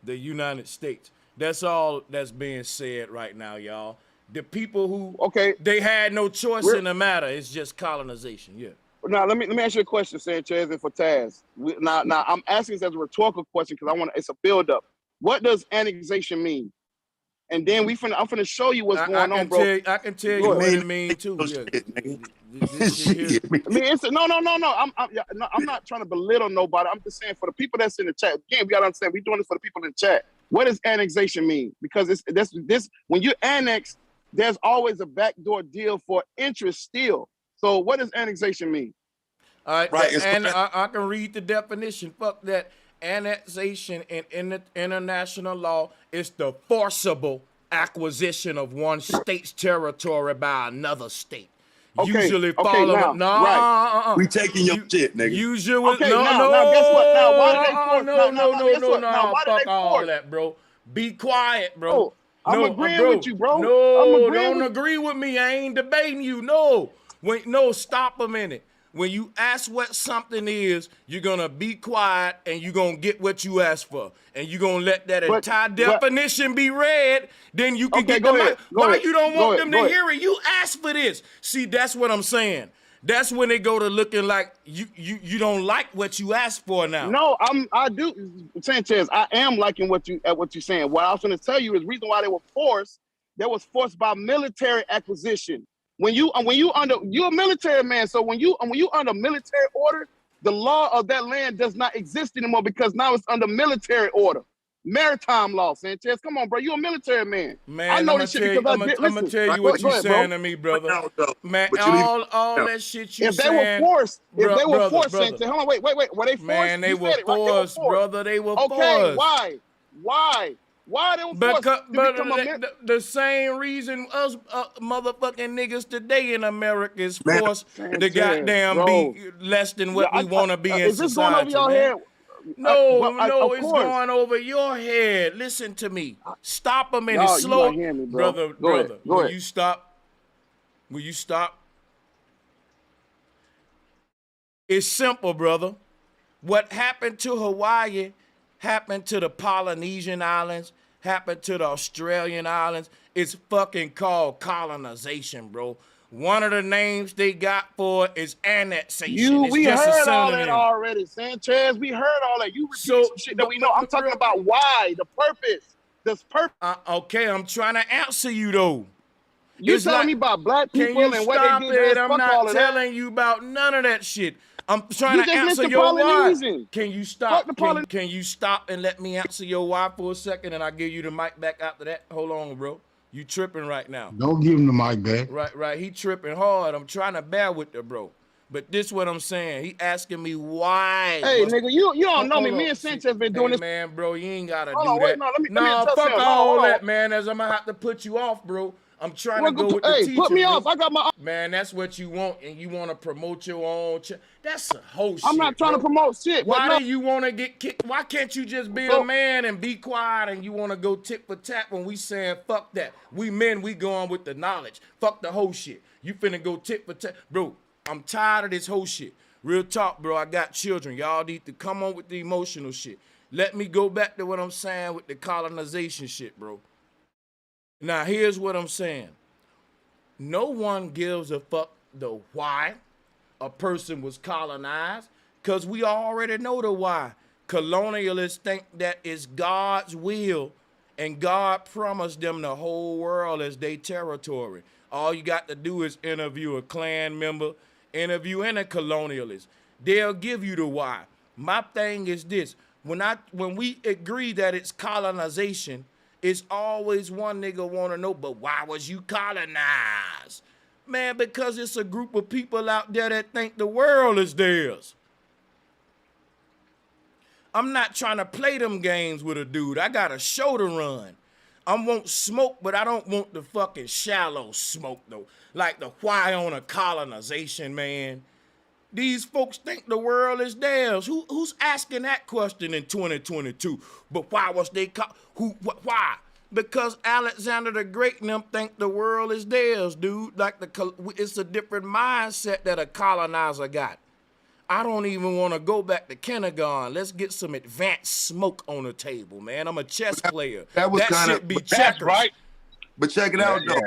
The United States. That's all that's being said right now, y'all. The people who they had no choice in the matter. It's just colonization. Yeah. Now let me ask you a question, Sanchez, and for Taz. Now I'm asking this as a rhetorical question because it's a build up. What does annexation mean? And then I'm finna show you what's going on, bro. I can tell you what it means too. Yeah. I mean, I'm not trying to belittle nobody. I'm just saying for the people that's in the chat. Again, we gotta understand we're doing this for the people in the chat. What does annexation mean? Because this when you annex, there's always a backdoor deal for interest still. So what does annexation mean? All right, and I can read the definition. Fuck that. Annexation in the international law is the forcible acquisition of one state's territory by another state. Usually following. We taking your shit, nigga. Usually, now guess what? Now why did they force? No, fuck all that, bro. Be quiet, bro. I'm agreeing with you, bro. No, don't agree with me. I ain't debating you. No, stop a minute. When you ask what something is, you're going to be quiet and you're going to get what you asked for. And you're going to let that entire definition be read. Then you can get the mic. Why you don't want them to hear it? You asked for this. See, that's what I'm saying. That's when they go to looking like you don't like what you asked for now. No, I do, Sanchez. I am liking what you're saying. What I was going to tell you is the reason why they were forced. They was forced by military acquisition. When you're a military man, so when you under military order, the law of that land does not exist anymore because now it's under military order, maritime law. Sanchez, come on, bro, you a military man. Man, I know this shit because I'm gonna tell you what you're saying to me, brother. Man, all that shit you saying. If they were forced, Sanchez, hold on, wait, were they forced? Man, they were forced, brother. They were forced. Okay, why? Why they were forced to become the same reason us motherfucking niggas today in America is forced to goddamn be less than what we want to be in society. Is this going over your head? No, it's going over your head. Listen to me. Stop a minute. Slow. Brother. Will you stop? Will you stop? It's simple, brother. What happened to Hawaii happened to the Polynesian Islands, happened to the Australian Islands. It's fucking called colonization, bro. One of the names they got for it is annexation. We heard all that already, Sanchez. We heard all that. You repeat some shit that we know. I'm talking about why, the purpose. This purpose. Okay, I'm trying to answer you though. You telling me about black people and what they did? I'm not telling you about none of that shit. I'm trying to answer your why. Can you stop? Can you stop and let me answer your why for a second, and I'll give you the mic back after that? Hold on, bro. You tripping right now. Don't give him the mic back. Right. He tripping hard. I'm trying to bear with the bro. But this what I'm saying. He asking me why. Hey, nigga, you don't know me. Me and Sanchez been doing this. Man, bro, you ain't got to do that. Fuck all that, man, as I'm going to have to put you off, bro. I'm trying to go with the hey, teacher. put me bro. off. I got my. Man, that's what you want, and you want to promote your own. That's a whole shit. I'm not trying to promote shit. Why but no. do you want to get kicked? Why can't you just be a So- man and be quiet and you want to go tit for tat when we saying fuck that? We men, we going with the knowledge. Fuck the whole shit. You finna go tit for tat. Bro, I'm tired of this whole shit. Real talk, bro. I got children. Y'all need to come on with the emotional shit. Let me go back to what I'm saying with the colonization shit, bro. Now, here's what I'm saying. No one gives a fuck the why a person was colonized, because we already know the why. Colonialists think that it's God's will, and God promised them the whole world as their territory. All you got to do is interview a Klan member, interview any colonialist. They'll give you the why. My thing is this. When we agree that it's colonization, it's always one nigga want to know, but why was you colonized? Man, because it's a group of people out there that think the world is theirs. I'm not trying to play them games with a dude. I got a show to run. I want smoke, but I don't want the fucking shallow smoke, though. Like the why on a colonization, man. These folks think the world is theirs. Who's asking that question in 2022? But why was they why? Because Alexander the Great and them think the world is theirs, dude. Like it's a different mindset that a colonizer got. I don't even want to go back to kindergarten. Let's get some advanced smoke on the table, man. I'm a chess player. That was kind should of be that's checkers. right. But check it out, though.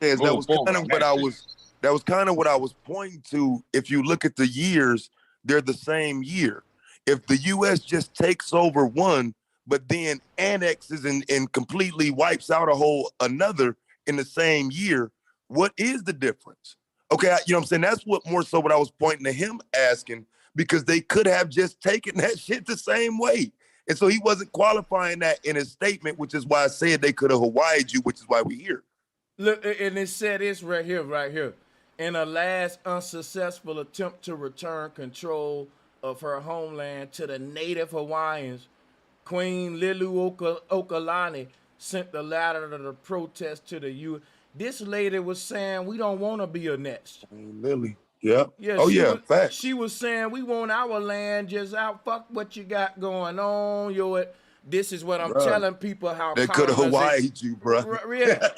Yes, that was kind of what I was. That was kind of what I was pointing to. If you look at the years, they're the same year. If the U.S. just takes over one, but then annexes and completely wipes out another in the same year, what is the difference? Okay, you know what I'm saying? That's what I was pointing to him asking, because they could have just taken that shit the same way. And so he wasn't qualifying that in his statement, which is why I said they could have Hawaii'd you, which is why we're here. Look, and it said this right here. In a last unsuccessful attempt to return control of her homeland to the native Hawaiians, Queen Lilu Okalani sent the letter to the protest to the U.S. This lady was saying we don't want to be annexed. Lily, yeah. Facts. She was saying we want our land just out. Fuck what you got going on. This is what I'm telling people how they could have Hawaii'd you, bro. Yeah.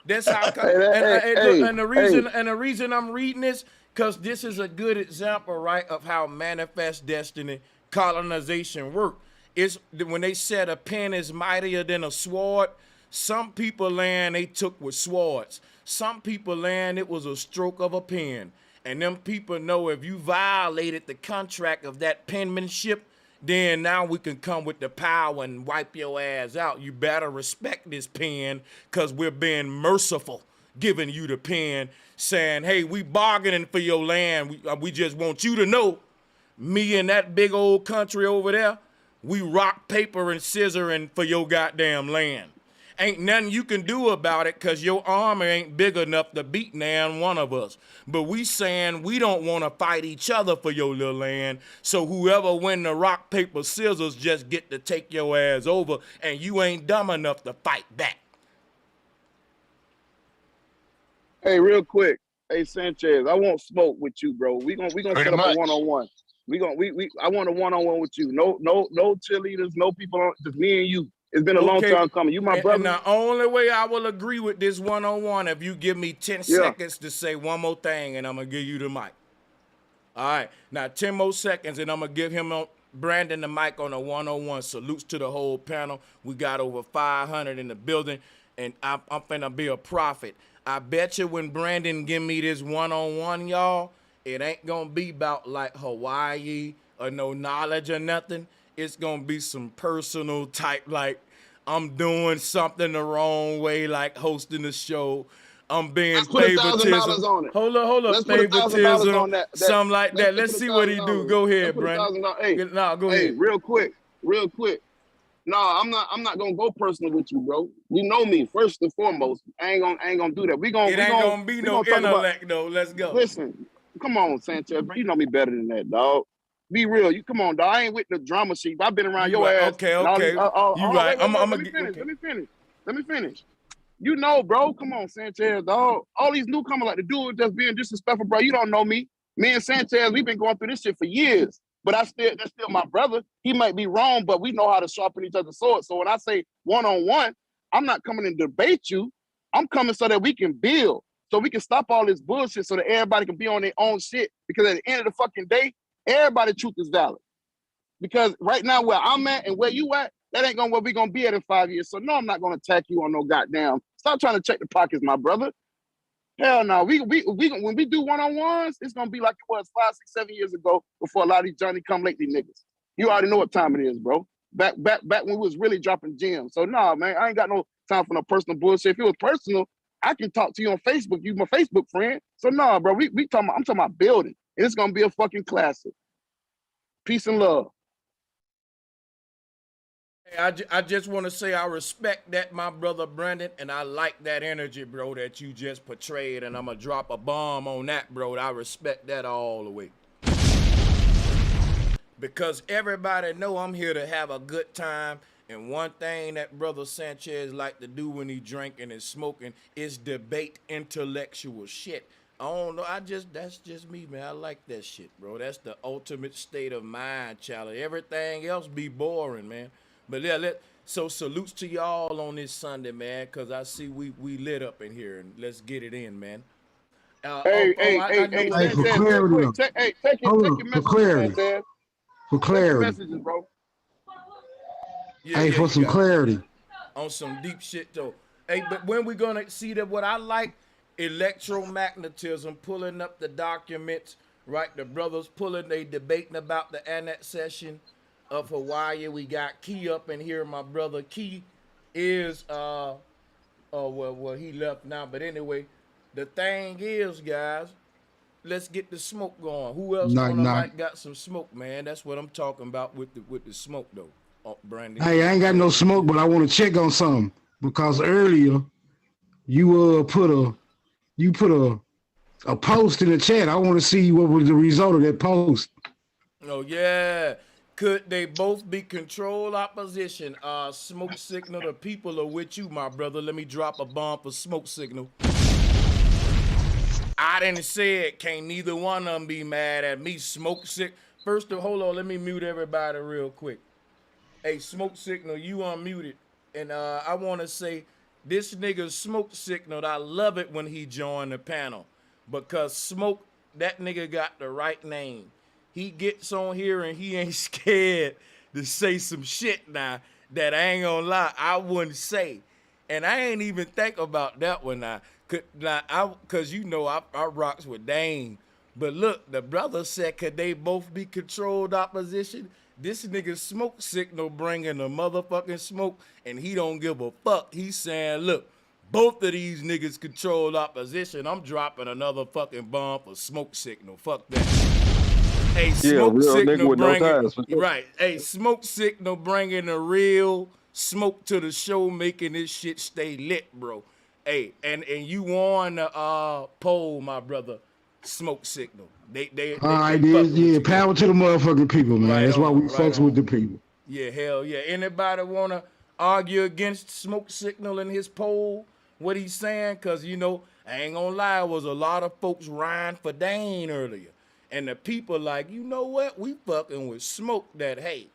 That's how. And the reason I'm reading this, because this is a good example, right, of how manifest destiny colonization work. It's when they said a pen is mightier than a sword. Some people land they took with swords. Some people land it was a stroke of a pen. And them people know if you violated the contract of that penmanship, then now we can come with the power and wipe your ass out. You better respect this pen, because we're being merciful, giving you the pen, saying, hey, we bargaining for your land. We just want you to know, me and that big old country over there, we rock, paper, and scissoring for your goddamn land. Ain't nothing you can do about it, because your army ain't big enough to beat nan one of us. But we saying we don't want to fight each other for your little land, so whoever win the rock, paper, scissors just get to take your ass over, and you ain't dumb enough to fight back. Hey, real quick. Hey, Sanchez, I want smoke with you, bro. We gonna set up a one-on-one. I want a one-on-one with you. No cheerleaders, no people, just me and you. It's been a long time coming. You my brother. And the only way I will agree with this one-on-one, if you give me 10 seconds to say one more thing, and I'm going to give you the mic. All right. Now, 10 more seconds, and I'm going to give Brandon the mic on a one-on-one. Salutes to the whole panel. We got over 500 in the building, and I'm finna be a prophet. I bet you when Brandon give me this one-on-one, y'all, it ain't going to be about like Hawaii or no knowledge or nothing. It's going to be some personal type, like I'm doing something the wrong way, like hosting the show. I'm being favoritism. Hold up, favoritism, something like that. Let's see what he do. Go ahead, Brandon. Go ahead. Hey, real quick. No, I'm not gonna go personal with you, bro. You know me first and foremost. I ain't gonna do that. It ain't gonna be no intellect though. Let's go. Listen, come on, Sanchez, bro. You know me better than that, dog. Be real. You come on, dog. I ain't with the drama sheet. I've been around your ass. Okay. You right. Let me finish. You know, bro. Come on, Sanchez, dog. All these newcomers like the dude just being disrespectful, bro. You don't know me. Me and Sanchez, we've been going through this shit for years. But that's still my brother. He might be wrong, but we know how to sharpen each other's swords. So when I say one-on-one, I'm not coming to debate you. I'm coming so that we can build, so we can stop all this bullshit, so that everybody can be on their own shit. Because at the end of the fucking day, everybody's truth is valid. Because right now, where I'm at and where you at, that ain't gonna where we gonna be at in 5 years. So no, I'm not gonna attack you on no goddamn. Stop trying to check the pockets, my brother. Hell no. We when we do one-on-ones, it's gonna be like it was 5, 6, 7 years ago before a lot of these Johnny come lately niggas. You already know what time it is, bro. Back when we was really dropping gems. So nah, man, I ain't got no time for no personal bullshit. If it was personal, I can talk to you on Facebook. You my Facebook friend. So nah, bro, I'm talking about building. And it's gonna be a fucking classic. Peace and love. I just want to say I respect that, my brother Brandon, and I like that energy, bro, that you just portrayed, and I'm going to drop a bomb on that, bro. I respect that all the way. Because everybody know I'm here to have a good time, and one thing that brother Sanchez like to do when he drinking and smoking is debate intellectual shit. I don't know, that's just me, man. I like that shit, bro. That's the ultimate state of mind, challenge. Everything else be boring, man. But yeah, so salutes to y'all on this Sunday, man, because I see we lit up in here, and let's get it in, man. Hey, for clarity, take your messages, Sanchez. For clarity. Messages, bro. Yeah, for some clarity. On some deep shit, though. Hey, but when we gonna see that? What I like, electromagnetism, pulling up the documents, right? The brothers they debating about the annexation of Hawaii. We got Key up in here. My brother Key is well he left now, but anyway, the thing is, guys, let's get the smoke going. Who else might got some smoke, man? That's what I'm talking about with the smoke, though. Brandon. Hey, I ain't got no smoke, but I want to check on something, because earlier you put a post in the chat. I want to see what was the result of that post. Oh yeah. Could they both be controlled opposition? Smoke Signal, the people are with you, my brother. Let me drop a bomb for Smoke Signal. I didn't say it. Can't neither one of them be mad at me. Smoke Signal. First of all, hold on. Let me mute everybody real quick. Hey, Smoke Signal, you unmuted. And I want to say, this nigga Smoke Signal, I love it when he joined the panel. Because Smoke, that nigga got the right name. He gets on here and he ain't scared to say some shit now that I ain't gonna lie, I wouldn't say. And I ain't even think about that one now. Cause you know I rocks with Dane. But look, the brother said, could they both be controlled opposition? This nigga Smoke Signal bringing the motherfucking smoke, and he don't give a fuck. He's saying, look, both of these niggas control opposition. I'm dropping another fucking bomb for Smoke Signal. Fuck that. Hey, Smoke Signal bringing right. Hey, Smoke Signal bringing the real smoke to the show, making this shit stay lit, bro. Hey, and you won the poll, my brother. Smoke Signal. They yeah, power to the motherfucking people, man. That's why we fucks with the people. Yeah, hell yeah. Anybody wanna argue against Smoke Signal in his poll? What he's saying? Cause you know, I ain't gonna lie, was a lot of folks riding for Dane earlier. And the people like, you know what? We fucking with Smoke that, hey,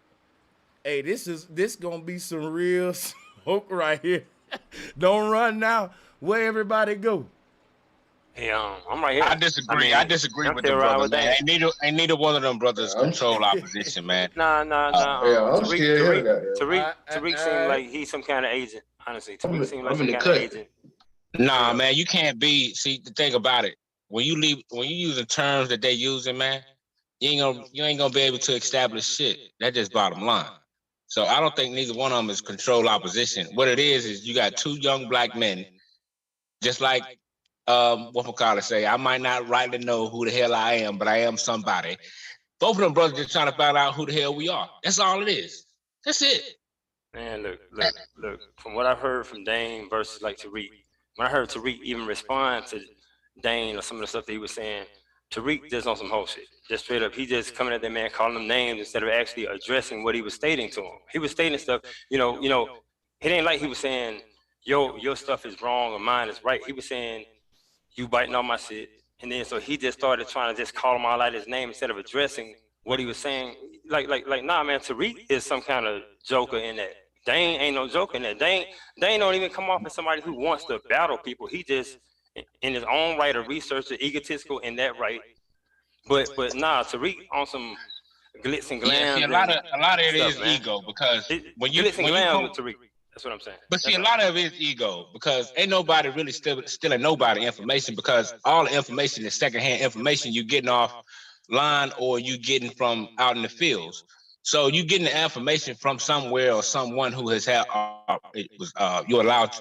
this gonna be some real smoke right here. Don't run now. Where everybody go? Hey, I'm right here. I disagree. I disagree with the brother, man. Ain't neither one of them brothers control opposition, man. Nah. Tariq seemed like he's some kind of agent. Honestly, Tariq seemed like some kind of agent. Nah, man, you can't be. See, the thing about it, when you using terms that they using, man, you ain't gonna be able to establish shit. That's just bottom line. So I don't think neither one of them is control opposition. What it is you got two young black men, just like what McCullough say, I might not rightly know who the hell I am, but I am somebody. Both of them brothers just trying to find out who the hell we are. That's all it is. That's it. Man, look. From what I've heard from Dane versus like Tariq, when I heard Tariq even respond to Dane or some of the stuff that he was saying, Tariq just on some whole shit. Just straight up, he just coming at that man, calling him names instead of actually addressing what he was stating to him. He was stating stuff, you know, it ain't like he was saying, your stuff is wrong or mine is right. He was saying you biting on my shit, and then so he just started trying to just call him all out his name instead of addressing what he was saying. Like, nah, man, Tariq is some kind of joker in that. Dane ain't no joker in that. Dane don't even come off as somebody who wants to battle people. He just, in his own right, a researcher, egotistical in that right. But nah, Tariq on some glitz and glam. Yeah, see, a lot of it is ego, because when you glam with Tariq, that's what I'm saying. But see, a lot of it is ego, because ain't nobody really stealing nobody information, because all the information is secondhand information you getting off line or you getting from out in the fields. So you getting the information from somewhere or someone who has had you're allowed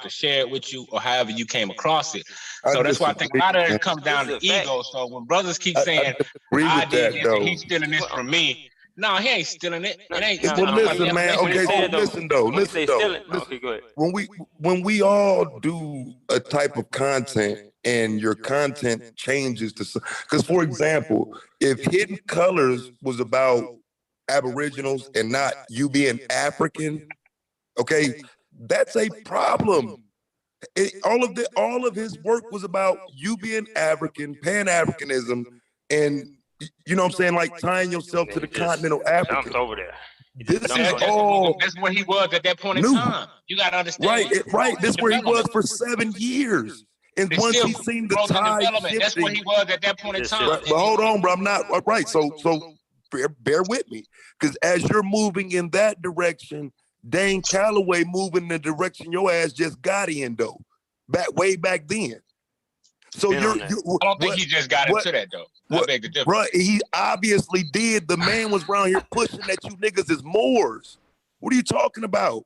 to share it with you, or however you came across it. So that's why I think a lot of it comes down to ego. So when brothers keep saying I did this and he's stealing this from me, no, he ain't stealing it. It ain't. Well, listen, man. Okay, so listen though. Okay, go ahead. When we all do a type of content and your content changes to, because for example, if Hidden Colors was about Aboriginals and not you being African, okay, that's a problem. All of his work was about you being African, Pan-Africanism, and you know what I'm saying, like tying yourself to the continental Africa. Jumped over there. This is all that's where he was at that point in time. You gotta understand. Right. This is where he was for 7 years. And It's once still he seen the growth and tide development. That's where he shifting, was at that point in time. but hold on, bro. I'm not right. So bear with me, because as you're moving in that direction, Dane Calloway moving in the direction your ass just got in though, way back then. So I don't think he just got into that though. I beg to differ. Bro, he obviously did. The man was around here pushing that you niggas is Moors. What are you talking about?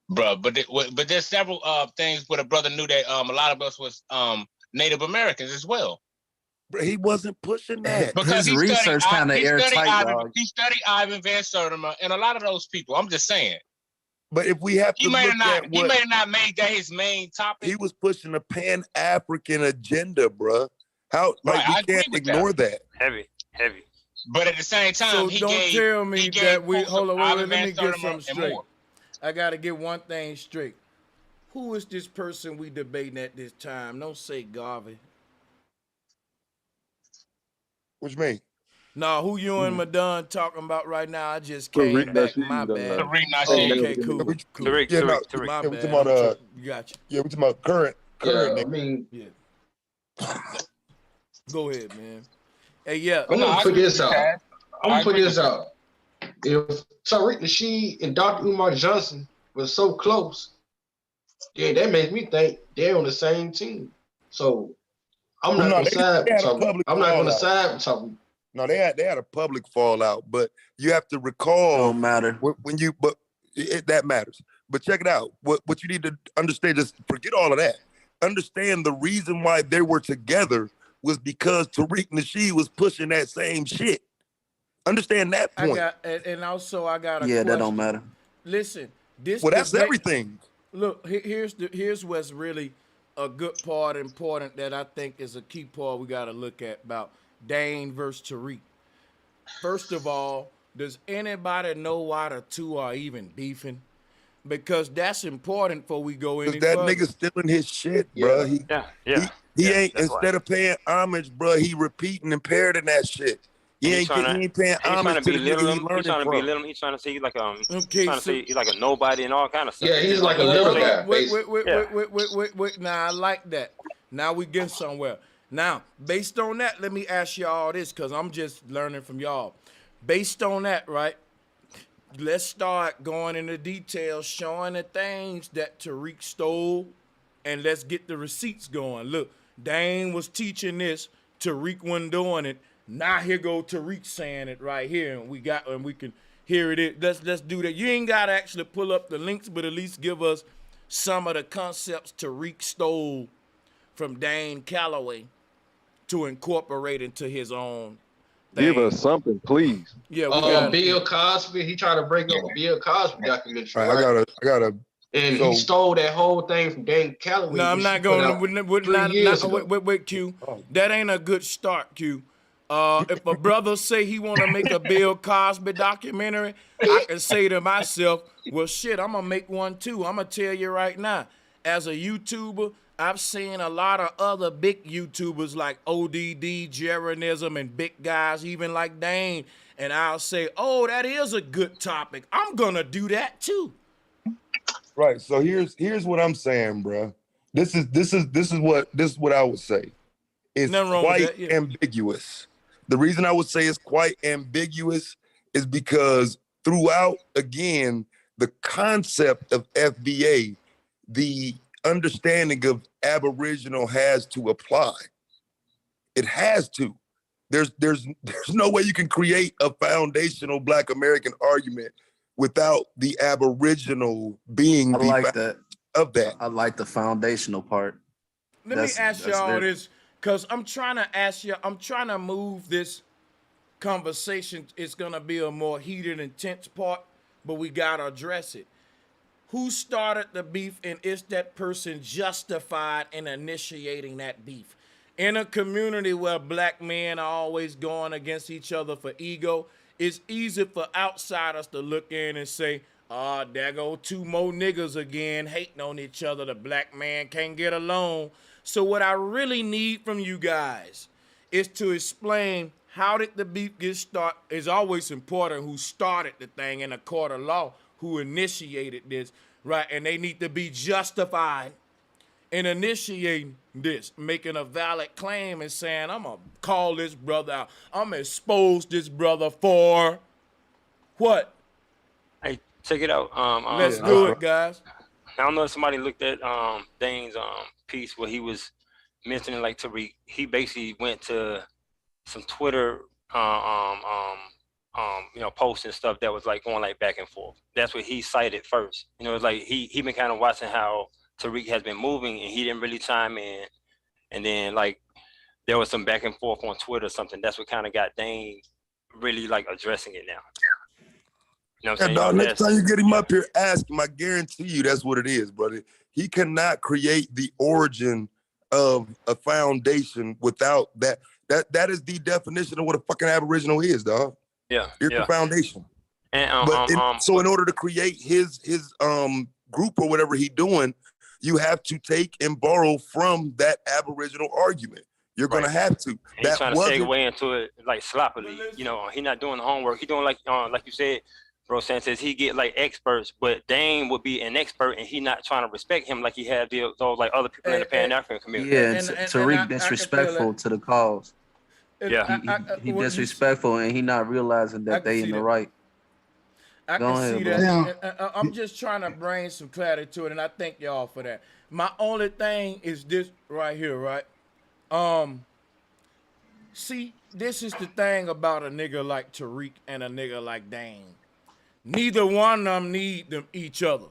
Bro, but there's several things where the brother knew that a lot of us was Native Americans as well. Bro, he wasn't pushing that. Because his research kind of airtight, dog. He studied Ivan Van Sertima and a lot of those people. I'm just saying. But if we have to look at he may have not made that his main topic. He was pushing a Pan-African agenda, bro. How like we can't ignore that. Heavy. But at the same time, So don't tell me that we hold on. Wait, let me get something straight. I gotta get one thing straight. Who is this person we debating at this time? Don't say Garvey. What you mean? No, who you and Madon talking about right now? I just came back. My bad. Okay, cool. Tariq. Yeah, we talking about Gotcha. Yeah, we talking about current. I mean, Go ahead, man. Hey, yeah. I'm gonna put this out. If Tariq Nasheed and Dr. Umar Johnson was so close, then that makes me think they're on the same team. So I'm not gonna side with Tariq. I'm not gonna side with Tariq. No, they had a public fallout, but you have to recall. Don't matter. That matters. But check it out. What you need to understand, just forget all of that. Understand the reason why they were together was because Tariq Nasheed was pushing that same shit. Understand that point. And also I got a yeah, question. that don't matter. Listen, this. Well, that's everything. Look, here's what's really a good part, important that I think is a key part we got to look at about Dane versus Tariq. First of all, does anybody know why the two are even beefing? Because that's important before we go any that further. nigga stealing his shit, bro. He ain't, instead of paying homage, bro, he repeating and parroting that shit. He ain't paying homage to the nigga he learning from. He's trying to say he's like he's like a nobody and all kind of stuff. Yeah, he's like a little guy. Wait. Now I like that. Now we get somewhere. Now, based on that, let me ask y'all this, because I'm just learning from y'all. Based on that, right, let's start going into details, showing the things that Tariq stole, and let's get the receipts going. Look, Dane was teaching this, Tariq wasn't doing it. Now here go Tariq saying it right here, and we can hear it. Let's do that. You ain't gotta actually pull up the links, but at least give us some of the concepts Tariq stole from Dane Calloway to incorporate into his own thing. Give us something, please. Yeah, we got Bill Cosby. He tried to break up a Bill Cosby documentary. Right, I gotta. And he stole that whole thing from Dane Calloway. No, I'm not going. Wait, Q. That ain't a good start, Q. If a brother say he want to make a Bill Cosby documentary, I can say to myself, well, shit, I'm going to make one too. I'm going to tell you right now, as a YouTuber, I've seen a lot of other big YouTubers like ODD, Jeranism, and big guys, even like Dane, and I'll say, oh, that is a good topic. I'm going to do that too. Right. So here's what I'm saying, bro. This is what I would say. It's Nothing wrong with quite that, yeah. ambiguous. The reason I would say it's quite ambiguous is because throughout, again, the concept of FBA, the understanding of Aboriginal has to apply. It has to. There's no way you can create a foundational Black American argument without the Aboriginal being I the like foundation that. of that. I like the foundational part. Let me ask that's y'all there. this, because I'm trying to ask you, I'm trying to move this conversation. It's going to be a more heated, intense part, but we got to address it. Who started the beef, and is that person justified in initiating that beef? In a community where Black men are always going against each other for ego, it's easy for outsiders to look in and say, oh, there go two more niggas again hating on each other. The Black man can't get along. So what I really need from you guys is to explain how did the beef get started. It's always important who started the thing in a court of law, who initiated this, right? And they need to be justified in initiating this, making a valid claim and saying, I'm going to call this brother out. I'm going to expose this brother for what? Hey, check it out. Let's do it, guys. I don't know if somebody looked at Dane's piece where he was mentioning like Tariq. He basically went to some Twitter posts and stuff that was like going like back and forth. That's what he cited first. You know, it's like he been kind of watching how Tariq has been moving and he didn't really chime in. And then like there was some back and forth on Twitter or something. That's what kind of got Dane really like addressing it now. You know what I'm saying? Dog, next time you get him up here, ask him. I guarantee you that's what it is, brother. He cannot create the origin of a foundation without that. That is the definition of what a fucking Aboriginal is, dog. Yeah. It's the foundation. And so in order to create his group or whatever he's doing, you have to take and borrow from that Aboriginal argument. You're gonna have to. He's trying to segue into it like sloppily. You know, he not doing the homework. He doing like you said, Bro Sanchez. He get like experts, but Dane would be an expert, and he not trying to respect him like he had those like other people in the Pan African community. Yeah, and Tariq disrespectful to the cause. Yeah, he disrespectful, and he not realizing that they in the right. I Go can ahead, see bro. that. And I'm just trying to bring some clarity to it, and I thank y'all for that. My only thing is this right here, right? See, this is the thing about a nigga like Tariq and a nigga like Dane. Neither one of them need each other.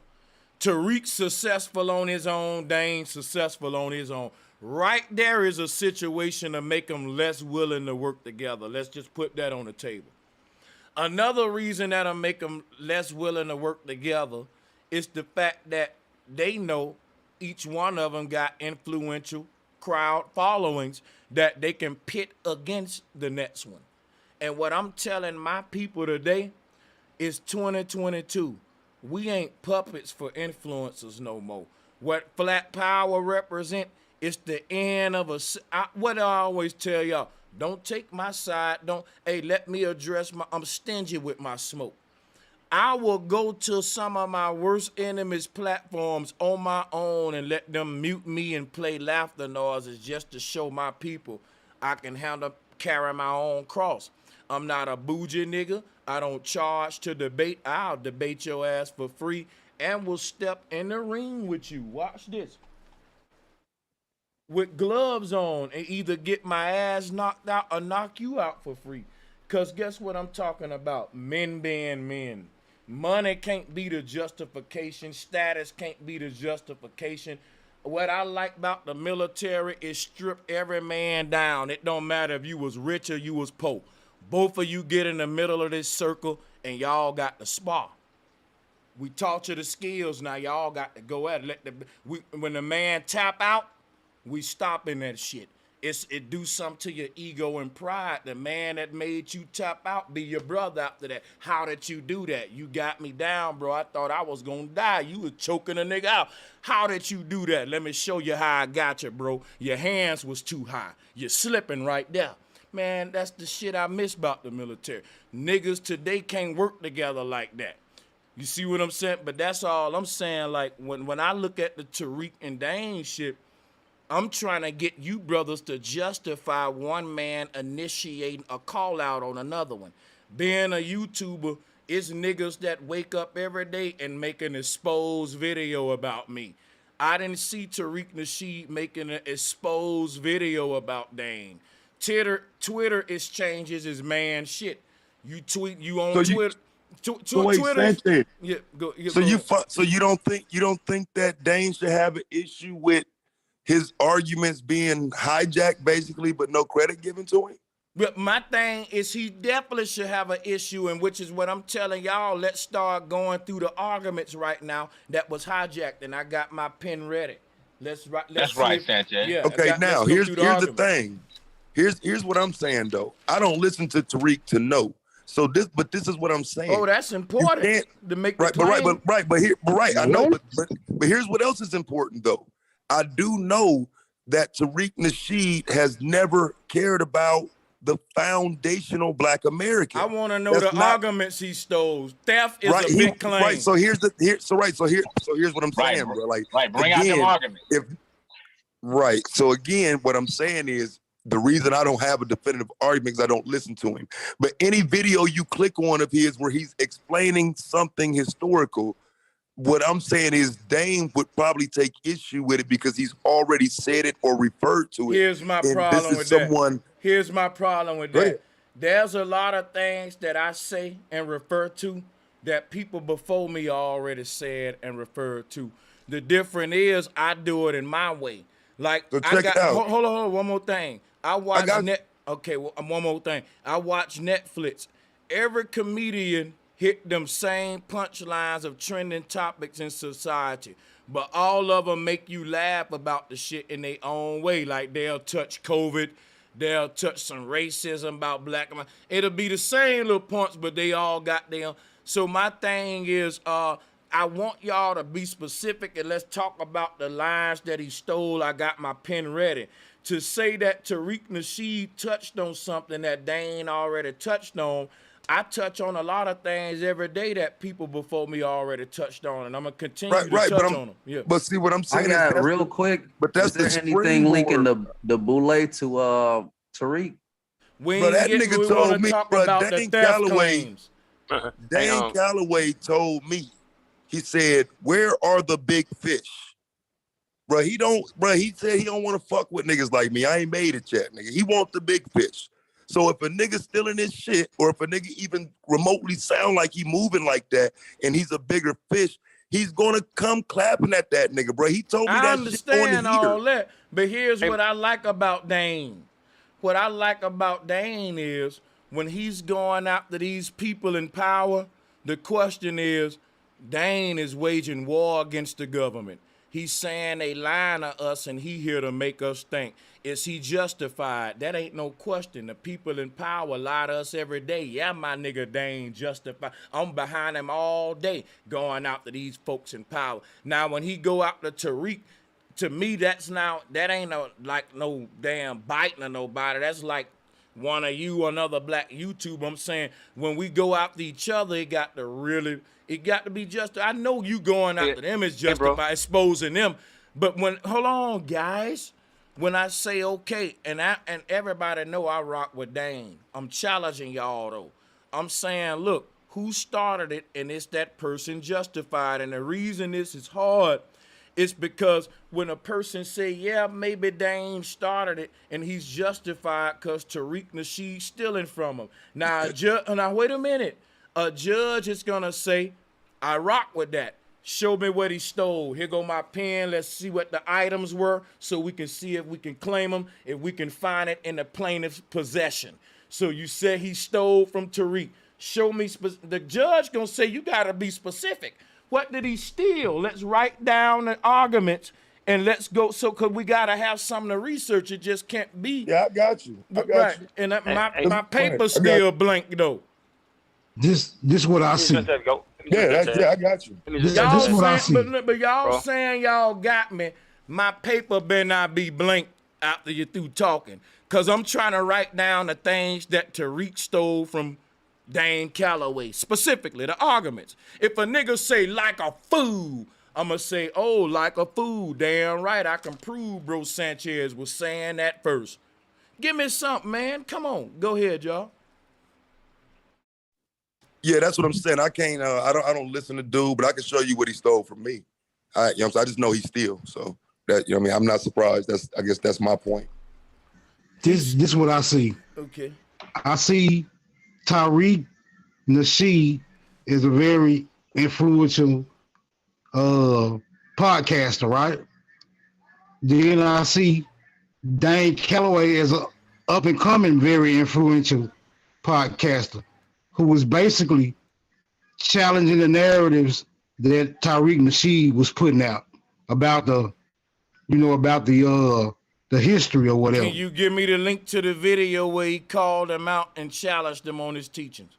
Tariq successful on his own, Dane successful on his own. Right there is a situation to make them less willing to work together. Let's just put that on the table. Another reason that'll make them less willing to work together is the fact that they know each one of them got influential crowd followings that they can pit against the next one. And what I'm telling my people today is 2022. We ain't puppets for influencers no more. What Flat Power represent is the end of what I always tell y'all. Don't take my side. Let me address I'm stingy with my smoke. I will go to some of my worst enemies' platforms on my own and let them mute me and play laughter noises just to show my people I can carry my own cross. I'm not a bougie nigga. I don't charge to debate. I'll debate your ass for free and will step in the ring with you. Watch this. With gloves on and either get my ass knocked out or knock you out for free. Because guess what I'm talking about? Men being men. Money can't be the justification. Status can't be the justification. What I like about the military is strip every man down. It don't matter if you was rich or you was poor. Both of you get in the middle of this circle and y'all got to spar. We taught you the skills. Now y'all got to go at it. When the man tap out, we stopping that shit. It do something to your ego and pride. The man that made you tap out be your brother after that. How did you do that? You got me down, bro. I thought I was gonna die. You was choking a nigga out. How did you do that? Let me show you how I got you, bro. Your hands was too high. You're slipping right there. Man, that's the shit I miss about the military. Niggas today can't work together like that. You see what I'm saying? But that's all I'm saying. Like, when I look at the Tariq and Dane shit, I'm trying to get you brothers to justify one man initiating a call out on another one. Being a YouTuber, it's niggas that wake up every day and make an exposed video about me. I didn't see Tariq Nasheed making an exposed video about Dane. Twitter exchanges is man shit. You tweet, you on Twitter. So wait, Sanchez. Yeah, So you don't think that Dane should have an issue with his arguments being hijacked, basically, but no credit given to him? But my thing is he definitely should have an issue, and which is what I'm telling y'all. Let's start going through the arguments right now that was hijacked, and I got my pen ready. Let's That's right, Sanchez. Yeah. Okay, now here's the thing. Here's what I'm saying though. I don't listen to Tariq to know. So this is what I'm saying. Oh, that's important to make the right, claim. I know, but here's what else is important though. I do know that Tariq Nasheed has never cared about the foundational Black American. I want to know arguments he stole. Theft is a big claim. Right. So here's what I'm saying, bro. Like, bring out them arguments. Right. So again, what I'm saying is the reason I don't have a definitive argument is I don't listen to him. But any video you click on of his where he's explaining something historical, what I'm saying is Dane would probably take issue with it because he's already said it or referred to it. Here's my problem with that. Here's my problem with that. There's a lot of things that I say and refer to that people before me already said and referred to. The difference is I do it in my way. Like, so check it out. Hold on, one more thing. One more thing. I watch Netflix. Every comedian hit them same punchlines of trending topics in society, but all of them make you laugh about the shit in their own way. Like they'll touch COVID, they'll touch some racism about black. It'll be the same little points, but they all got them. So my thing is, I want y'all to be specific and let's talk about the lines that he stole. I got my pen ready. To say that Tariq Nasheed touched on something that Dane already touched on, I touch on a lot of things every day that people before me already touched on, and I'm gonna continue to touch on them. Yeah. But see what I'm saying I got real quick. But that's is there anything linking the Boule to Tariq? That nigga told me, bro. Dane Calloway told me. He said, "Where are the big fish?" Bro, he said he don't want to fuck with niggas like me. I ain't made it yet, nigga. He want the big fish. So if a nigga stealing his shit, or if a nigga even remotely sound like he moving like that, and he's a bigger fish, he's gonna come clapping at that nigga, bro. He told me that shit on the heater. I understand all that, but here's what I like about Dane. What I like about Dane is when he's going after these people in power, the question is, Dane is waging war against the government. He's saying they lying to us and he here to make us think. Is he justified? That ain't no question. The people in power lie to us every day. Yeah, my nigga Dane justified. I'm behind him all day going after these folks in power. Now, when he go after Tariq, to me, that ain't no damn biting of nobody. That's like one of you, another black YouTuber. I'm saying when we go after each other, it got to be just. I know you going after them is justified, exposing them. But hold on, guys. When I say okay, and everybody know I rock with Dane. I'm challenging y'all though. I'm saying, look, who started it, and it's that person justified. And the reason this is hard is because when a person say, yeah, maybe Dane started it, and he's justified because Tariq Nasheed stealing from him. Now, wait a minute. A judge is gonna say, I rock with that. Show me what he stole. Here go my pen. Let's see what the items were so we can see if we can claim them, if we can find it in the plaintiff's possession. So you said he stole from Tariq. Show me. The judge gonna say you gotta be specific. What did he steal? Let's write down the arguments and let's go. So, cause we gotta have something to research. It just can't be. Yeah, I got you. I got Right. you. And Hey, my paper's I got still blank though. This what I see. Go. I got you. Y'all This what I saying, see. but y'all Bro. saying y'all got me. My paper better not be blank after you through talking. Cause I'm trying to write down the things that Tariq stole from Dane Calloway, specifically the arguments. If a nigga say like a fool, I'ma say, oh, like a fool. Damn right, I can prove Bro Sanchez was saying that first. Give me something, man. Come on, go ahead, y'all. Yeah, that's what I'm saying. I can't. I don't listen to dude, but I can show you what he stole from me. You know what I'm saying? I just know he steal. So that, you know what I mean. I'm not surprised. I guess that's my point. This what I see. Okay. I see Tariq Nasheed is a very influential podcaster, right? Then I see Dane Calloway as a up and coming, very influential podcaster who was basically challenging the narratives that Tariq Nasheed was putting out about the history or whatever. Can you give me the link to the video where he called them out and challenged them on his teachings?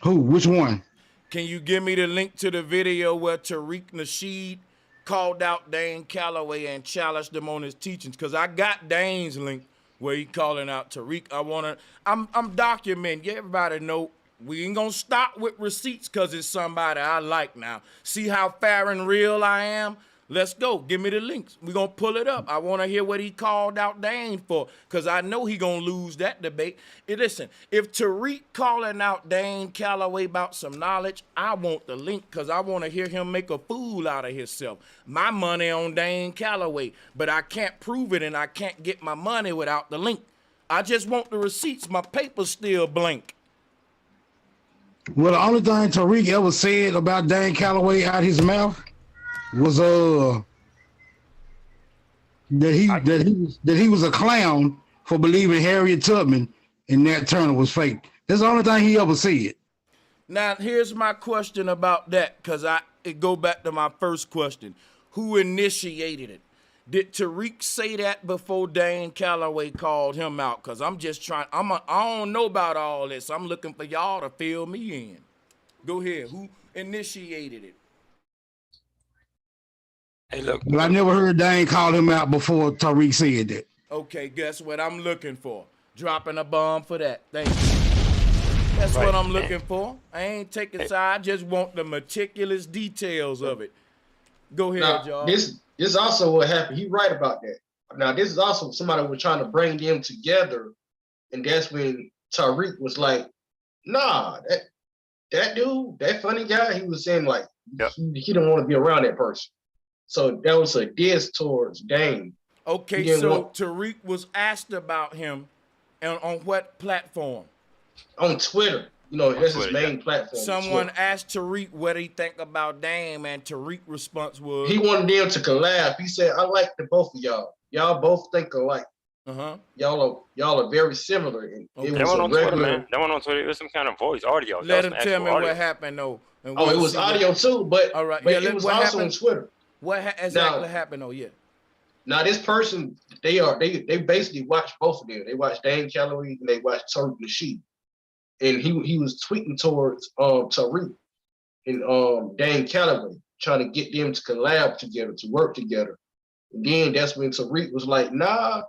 Who? Which one? Can you give me the link to the video where Tariq Nasheed called out Dane Calloway and challenged them on his teachings? Because I got Dane's link where he calling out Tariq. I'm documenting. Everybody know we ain't gonna stop with receipts because it's somebody I like now. See how fair and real I am? Let's go. Give me the links. We're going to pull it up. I want to hear what he called out Dane for, because I know he going to lose that debate. And listen, if Tariq calling out Dane Calloway about some knowledge, I want the link because I want to hear him make a fool out of himself. My money on Dane Calloway, but I can't prove it and I can't get my money without the link. I just want the receipts. My paper's still blank. Well, the only thing Tariq ever said about Dane Calloway out his mouth was that he was a clown for believing Harriet Tubman and Nat Turner was fake. That's the only thing he ever said. Now, here's my question about that, because it go back to my first question. Who initiated it? Did Tariq say that before Dane Calloway called him out? Because I'm just trying, I don't know about all this. I'm looking for y'all to fill me in. Go ahead. Who initiated it? Hey, look. But I never heard Dane call him out before Tariq said that. Okay, guess what I'm looking for? Dropping a bomb for that. Thank you. That's what I'm looking for. I ain't taking side. I just want the meticulous details of it. Go ahead, y'all. This also what happened. He right about that. Now, this is also somebody was trying to bring them together, and that's when Tariq was like, nah, that dude, that funny guy, he was saying like, he don't want to be around that person. So that was a diss towards Dane. Okay, so Tariq was asked about him on what platform? On Twitter. You know, that's his main platform. Someone asked Tariq what he think about Dame, and Tariq's response was, he wanted them to collab. He said, I like the both of y'all. Y'all both think alike. Y'all are very similar. And it was that one on regular... Twitter, man. That one on Twitter, it was some kind of voice, audio. Let him tell me what happened, though. It was audio too, but, all right. but it was also on Twitter. What exactly happened? Oh, yeah. Now this person, they basically watched both of them. They watched Dane Calloway and they watched Tariq Nasheed. And he was tweeting towards Tariq and Dane Calloway, trying to get them to collab together, to work together. And then that's when Tariq was like, nah,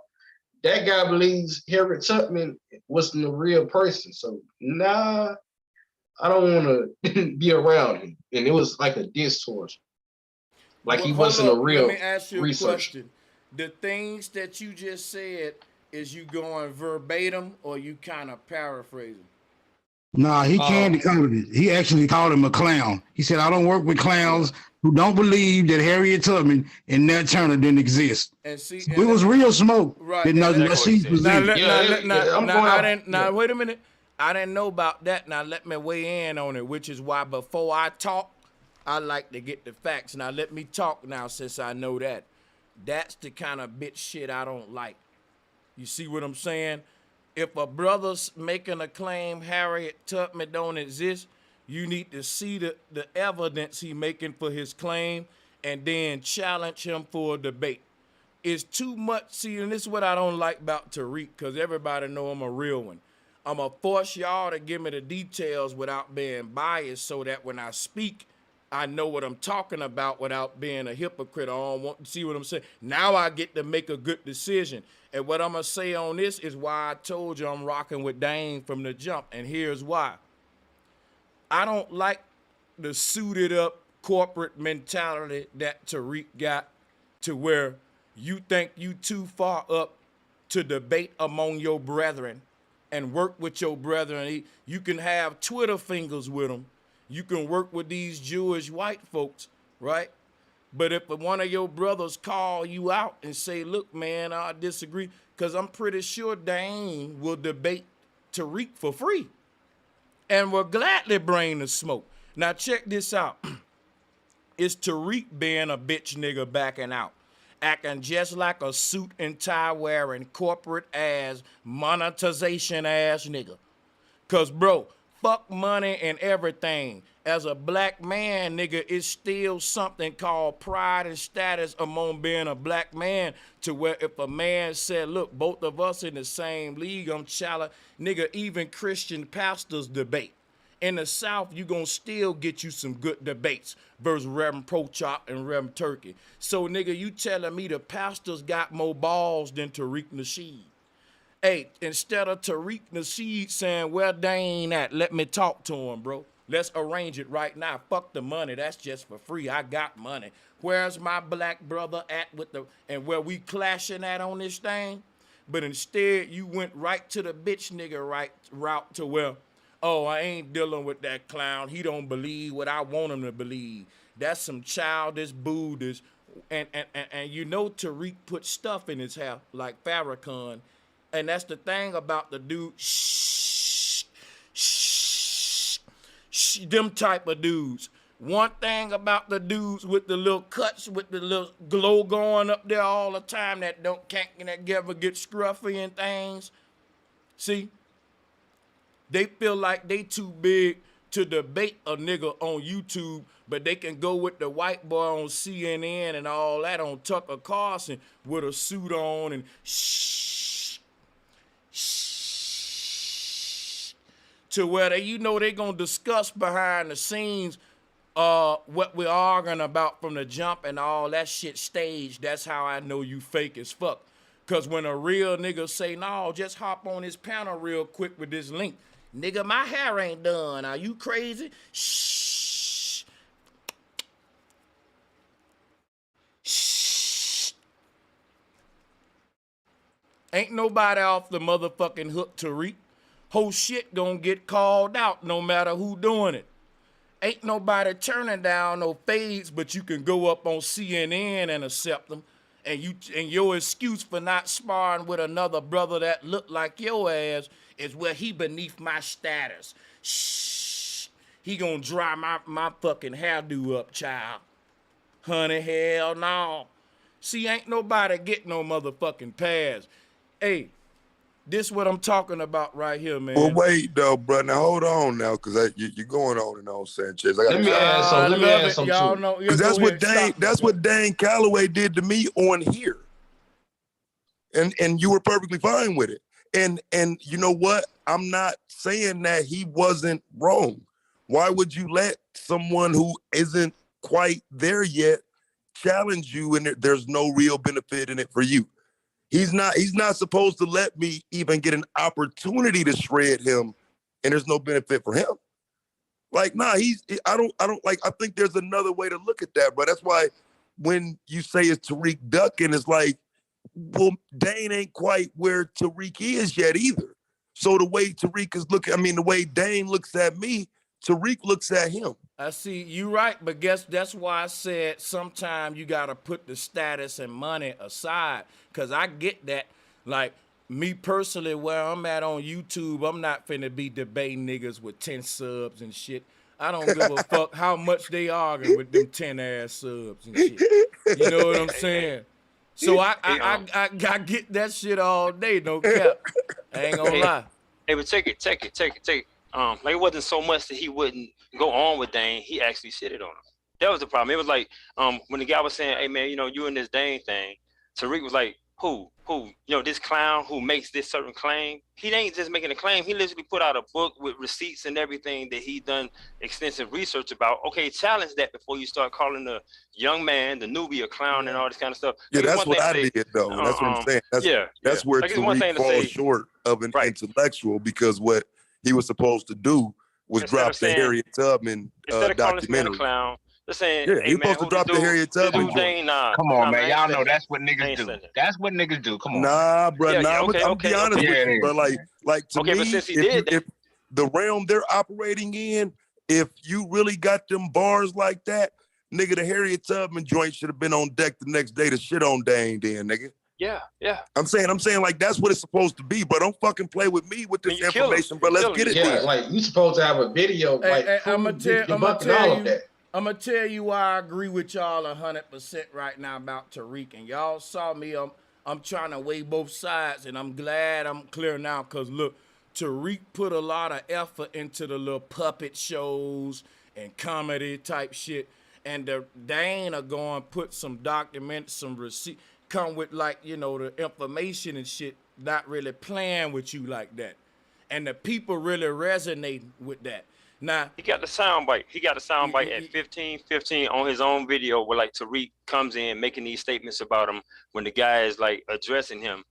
that guy believes Harriet Tubman wasn't a real person. So nah, I don't want to be around him. And it was like a diss towards him. Like he wasn't a real Let me ask you researcher. a question. The things that you just said, is you going verbatim or you kind of paraphrasing? Nah, he candy coated it. He actually called him a clown. He said, I don't work with clowns who don't believe that Harriet Tubman and Nat Turner didn't exist. And see, so it was real smoke. Right. Now, wait a minute. I didn't know about that. Now let me weigh in on it, which is why before I talk, I like to get the facts. Now let me talk now since I know that. That's the kind of bitch shit I don't like. You see what I'm saying? If a brother's making a claim Harriet Tubman don't exist, you need to see the evidence he making for his claim and then challenge him for a debate. It's too much. See, and this is what I don't like about Tariq, because everybody know I'm a real one. I'm going to force y'all to give me the details without being biased so that when I speak, I know what I'm talking about without being a hypocrite. I don't want to see what I'm saying. Now I get to make a good decision. And what I'm going to say on this is why I told you I'm rocking with Dane from the jump. And here's why. I don't like the suited up corporate mentality that Tariq got, to where you think you too far up to debate among your brethren and work with your brethren. You can have Twitter fingers with them. You can work with these Jewish white folks, right? But if one of your brothers call you out and say, look, man, I disagree, because I'm pretty sure Dane will debate Tariq for free and will gladly bring the smoke. Now check this out. It's Tariq being a bitch nigga backing out, acting just like a suit and tie wearing corporate ass, monetization ass nigga. Cause bro, fuck money and everything. As a black man, nigga, it's still something called pride and status among being a black man, to where if a man said, look, both of us in the same league, I'm challenged, nigga, even Christian pastors debate. In the South, you gonna still get you some good debates versus Reverend Pro-Chop and Reverend Turkey. So, nigga, you telling me the pastors got more balls than Tariq Nasheed? Hey, instead of Tariq Nasheed saying, where Dane at? Let me talk to him, bro. Let's arrange it right now. Fuck the money. That's just for free. I got money. Where's my black brother at with the, and where we clashing at on this thing? But instead, you went right to the bitch nigga route to where, oh, I ain't dealing with that clown. He don't believe what I want him to believe. That's some childish Buddhist. And you know Tariq put stuff in his hair like Farrakhan. And that's the thing about the dude. Them type of dudes. One thing about the dudes with the little cuts, with the little glow going up there all the time, that ever get scruffy and things. See, they feel like they too big to debate a nigga on YouTube, but they can go with the white boy on CNN and all that on Tucker Carlson with a suit on and to where they, you know, they gonna discuss behind the scenes what we're arguing about from the jump and all that shit staged. That's how I know you fake as fuck. Cause when a real nigga say, no, just hop on this panel real quick with this link. Nigga, my hair ain't done. Are you crazy? Shh. Shh. Ain't nobody off the motherfucking hook, Tariq. Whole shit gonna get called out no matter who doing it. Ain't nobody turning down no fades, but you can go up on CNN and accept them. And your excuse for not sparring with another brother that look like your ass is, well, he beneath my status. Shh. He gonna dry my fucking hairdo up, child. Honey, hell no. See, ain't nobody get no motherfucking pass. Hey, this what I'm talking about right here, man. Well, wait, though, bro. Now, hold on now, because you're going on and on, Sanchez. Let me add some Y'all too. know, Because that's what Dane Calloway did to me on here. And you were perfectly fine with it. And you know what? I'm not saying that he wasn't wrong. Why would you let someone who isn't quite there yet challenge you and there's no real benefit in it for you? He's not supposed to let me even get an opportunity to shred him, and there's no benefit for him. Like, nah, I think there's another way to look at that, bro. That's why when you say it's Tariq ducking, it's like, well, Dane ain't quite where Tariq is yet either. So the way Tariq is looking, the way Dane looks at me, Tariq looks at him. I see you right, but that's why I said sometimes you gotta put the status and money aside, cause I get that. Like me personally, where I'm at on YouTube, I'm not finna be debating niggas with 10 subs and shit. I don't give a fuck how much they argue with them 10 ass subs and shit. You know what I'm saying? So I get that shit all day, no cap. I ain't gonna lie. Hey, but take it. Like it wasn't so much that he wouldn't go on with Dane. He actually shitted on him. That was the problem. It was like when the guy was saying, "Hey man, you know, you in this Dane thing," Tariq was like, "Who? You know, this clown who makes this certain claim? He ain't just making a claim. He literally put out a book with receipts and everything that he done extensive research about. Okay, challenge that before you start calling the young man, the newbie, a clown and all this kind of stuff. Yeah, Like, it's that's one what thing I to say, did though. That's what I'm saying. That's where Like, it's one Tariq thing to falls say, short of an right. intellectual, because what he was supposed to do was Instead drop of the saying, Harriet Tubman instead of calling this man a documentary. clown, they're saying, Yeah, "Hey he was man, supposed to who this drop the dude? Harriet This Tubman dude joint. Dane? Nah, Come on, man, man. I ain't Y'all know studying. that's what I niggas ain't do. studying. That's what niggas do. Come on. Nah, bro. Yeah, Nah, okay, I'm okay, be honest okay. with you, bro. Like to Okay, but me, since he if did that, if the realm they're operating in, if you really got them bars like that, nigga, the Harriet Tubman joint should have been on deck the next day to shit on Dane, then, nigga. yeah. I'm saying like that's what it's supposed to be, but don't fucking play with me with this information, bro. Let's get it Yeah, then. like you supposed to have a video, like I'm gonna debunking all of that. I'm gonna tell you why I agree with y'all 100% right now about Tariq. And y'all saw me. I'm trying to weigh both sides, and I'm glad I'm clear now. Cause look, Tariq put a lot of effort into the little puppet shows and comedy type shit. And the Dane are going to put some documents, some receipt, come with like, you know, the information and shit, not really playing with you like that. And the people really resonate with that. Now he got the soundbite. He got a soundbite at 15:15 on his own video where like Tariq comes in making these statements about him when the guy is like addressing him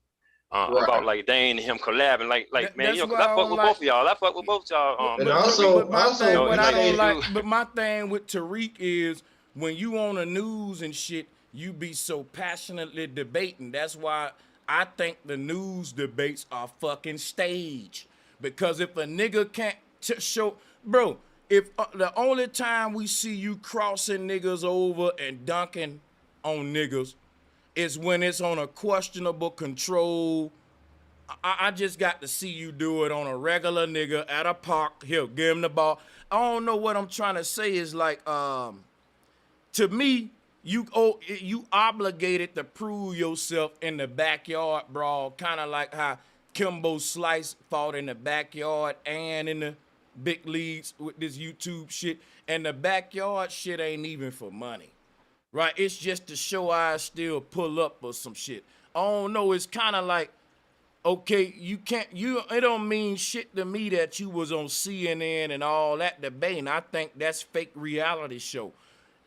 about like Dane and him collabing. Like man, you know, because I fuck with both of y'all. I fuck with both y'all. And also, but my thing with Tariq is when you on the news and shit, you be so passionately debating. That's why I think the news debates are fucking staged. Because if a nigga can't show, bro, if the only time we see you crossing niggas over and dunking on niggas is when it's on a questionable control. I just got to see you do it on a regular nigga at a park. Here, give him the ball. I don't know what I'm trying to say is like, to me, you obligated to prove yourself in the backyard brawl, kind of like how Kimbo Slice fought in the backyard and in the big leagues with this YouTube shit. And the backyard shit ain't even for money, right? It's just to show I still pull up or some shit. I don't know. It's kind of like, okay, it don't mean shit to me that you was on CNN and all that debating. I think that's fake reality show.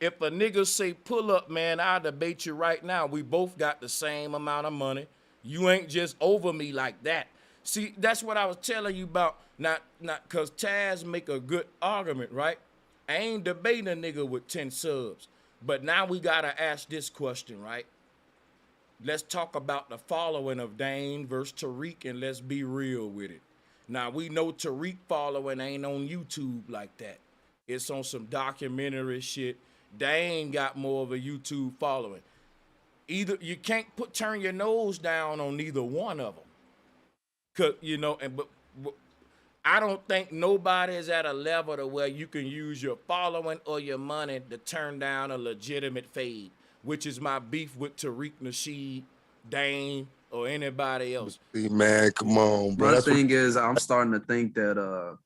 If a nigga say pull up, man, I'll debate you right now. We both got the same amount of money. You ain't just over me like that. See, that's what I was telling you about. Not cause Taz make a good argument, right? I ain't debating a nigga with 10 subs. But now we gotta ask this question, right? Let's talk about the following of Dane versus Tariq, and let's be real with it. Now, we know Tariq following ain't on YouTube like that. It's on some documentary shit. Dane got more of a YouTube following. Either you can't turn your nose down on neither one of them. Cause you know, but I don't think nobody is at a level to where you can use your following or your money to turn down a legitimate fade, which is my beef with Tariq Nasheed, Dane, or anybody else. Hey, man, come on, bro. My thing is, I'm starting to think that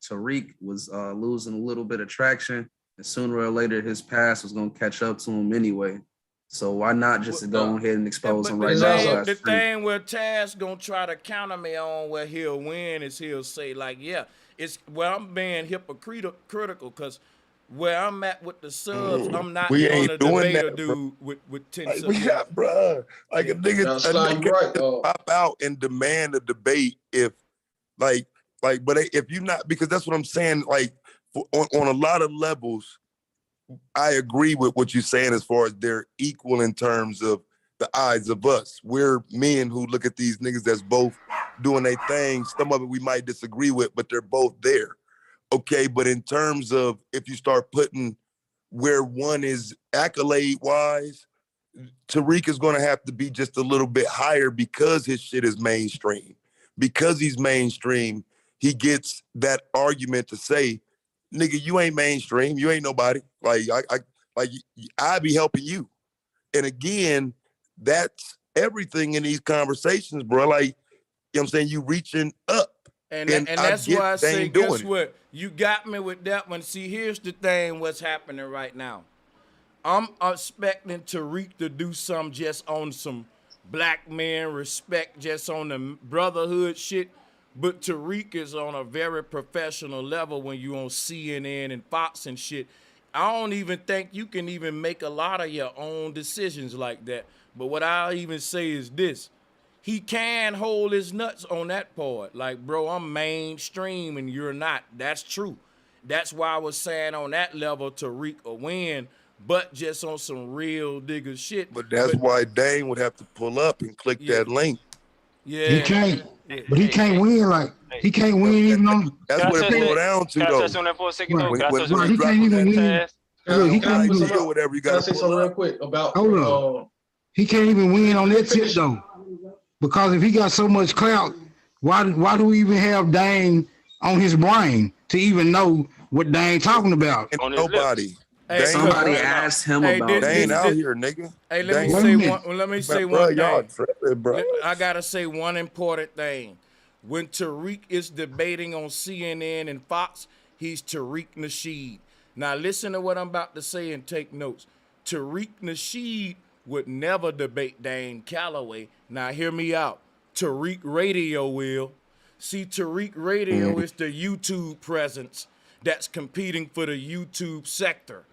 Tariq was losing a little bit of traction, and sooner or later his past was gonna catch up to him anyway. So why not just go ahead and expose him right now? The thing where Taz gonna try to counter me on where he'll win is he'll say like, yeah, it's well, I'm being hypocritical because where I'm at with the subs, I'm not gonna debate a dude with 10 like, subs. We got, bro, like a nigga can't pop out and demand a debate if, but if you not, because that's what I'm saying. Like on a lot of levels, I agree with what you're saying as far as they're equal in terms of the eyes of us. We're men who look at these niggas that's both doing their thing. Some of it we might disagree with, but they're both there. Okay, but in terms of if you start putting where one is accolade-wise, Tariq is going to have to be just a little bit higher because his shit is mainstream. Because he's mainstream, he gets that argument to say, nigga, you ain't mainstream. You ain't nobody. Like I be helping you. And again, that's everything in these conversations, bro. Like, you know what I'm saying? You reaching up. And that's why I say, guess what? You got me with that one. See, here's the thing, what's happening right now. I'm expecting Tariq to do something just on some black man respect, just on the brotherhood shit. But Tariq is on a very professional level when you on CNN and Fox and shit. I don't even think you can even make a lot of your own decisions like that. But what I'll even say is this. He can hold his nuts on that part. Like, bro, I'm mainstream and you're not. That's true. That's why I was saying on that level, Tariq will win, but just on some real digger shit. But that's why Dane would have to pull up and click that link. Yeah. He can't, but he can't win like he can't win even on. That's what it boiled down to, Can I though. touch on that for a second, though? When, Can I when, touch when on you he can't even win. that? Look, he can't even. or whatever, you Can I got say to something pull real up. quick about Hold on. He can't even win on that tip though, because if he got so much clout, why do we even have Dane on his brain to even know what Dane talking about? And nobody. Hey, Somebody asked him about Dane it. out here, nigga. Hey, let me Dane say out one. here. Let me say Bro, one y'all thing. tripping, bro. I gotta say one important thing. When Tariq is debating on CNN and Fox, he's Tariq Nasheed. Now listen to what I'm about to say and take notes. Tariq Nasheed would never debate Dane Calloway. Now hear me out. Tariq Radio will. See, Tariq Radio is the YouTube presence that's competing for the YouTube sector.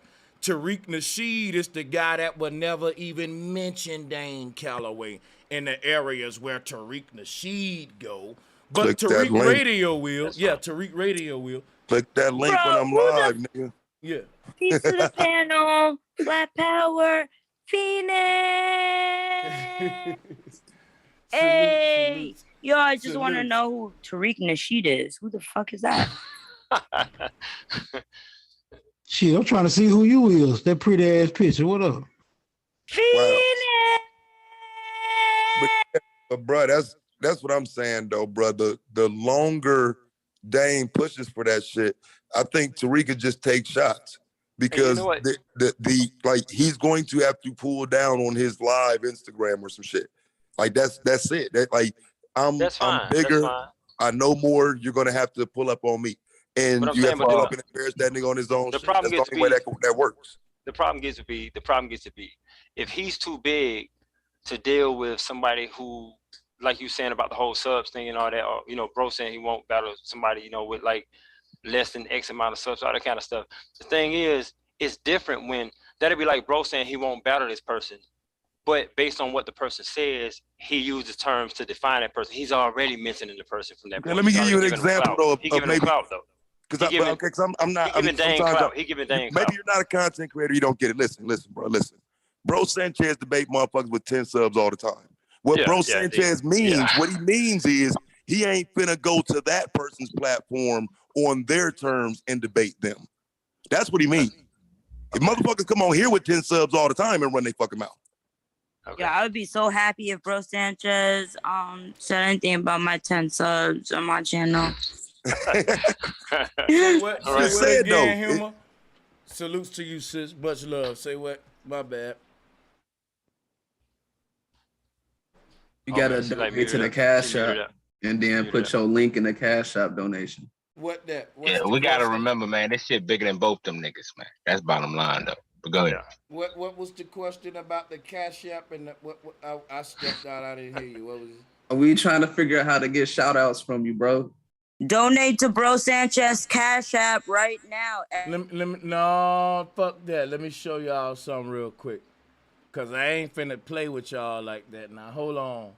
Tariq Nasheed is the guy that would never even mention Dane Calloway in the areas where Tariq Nasheed go. But Click that Tariq link. Radio will. Yeah, Tariq Radio will. Click that link when I'm live, nigga. Yeah. Peace to the panel. Black Power. Phoenix. Hey. Yo, I just want to know who Tariq Nasheed is. Who the fuck is that? Shit, I'm trying to see who you is. That pretty ass picture. What up? Wow. But bro, that's what I'm saying though, brother. The longer Dane pushes for that shit, I think Tariq could just take shots because the like he's going to have to pull down on his live Instagram or some shit. Like that's it. That like I'm bigger. I know more. You're gonna have to pull up on me, and you have to pull up and embarrass that nigga on his own shit. That's the only way that works. The problem gets to be if he's too big to deal with somebody who, like you saying about the whole subs thing and all that, or bro saying he won't battle somebody with like less than X amount of subs, all that kind of stuff. The thing is, it's different when that'd be like bro saying he won't battle this person, but based on what the person says, he uses terms to define that person. He's already mentioning the person from that point. Let me give you an example though. He giving him clout though. Because I'm not. He giving Dane clout. He giving Dane clout. Maybe you're not a content creator. You don't get it. Listen, bro. Listen. Bro Sanchez debate motherfuckers with 10 subs all the time. What Bro Sanchez means, what he means is he ain't finna go to that person's platform on their terms and debate them. That's what he means. If motherfuckers come on here with 10 subs all the time and run their fucking mouth. Yeah, I would be so happy if Bro Sanchez said anything about my 10 subs on my channel. Say what again, Humor? Salutes to you, sis. Much love. Say what? My bad. You gotta donate to the Cash App and then put your link in the Cash App donation. What that? Yeah, we gotta remember, man, this shit bigger than both them niggas, man. That's bottom line, though. But go ahead. What was the question about the Cash App and what I stepped out? I didn't hear you. What was it? Are we trying to figure out how to get shout outs from you, bro? Donate to Bro Sanchez Cash App right now. No, fuck that. Let me show y'all something real quick. Cause I ain't finna play with y'all like that. Now hold on.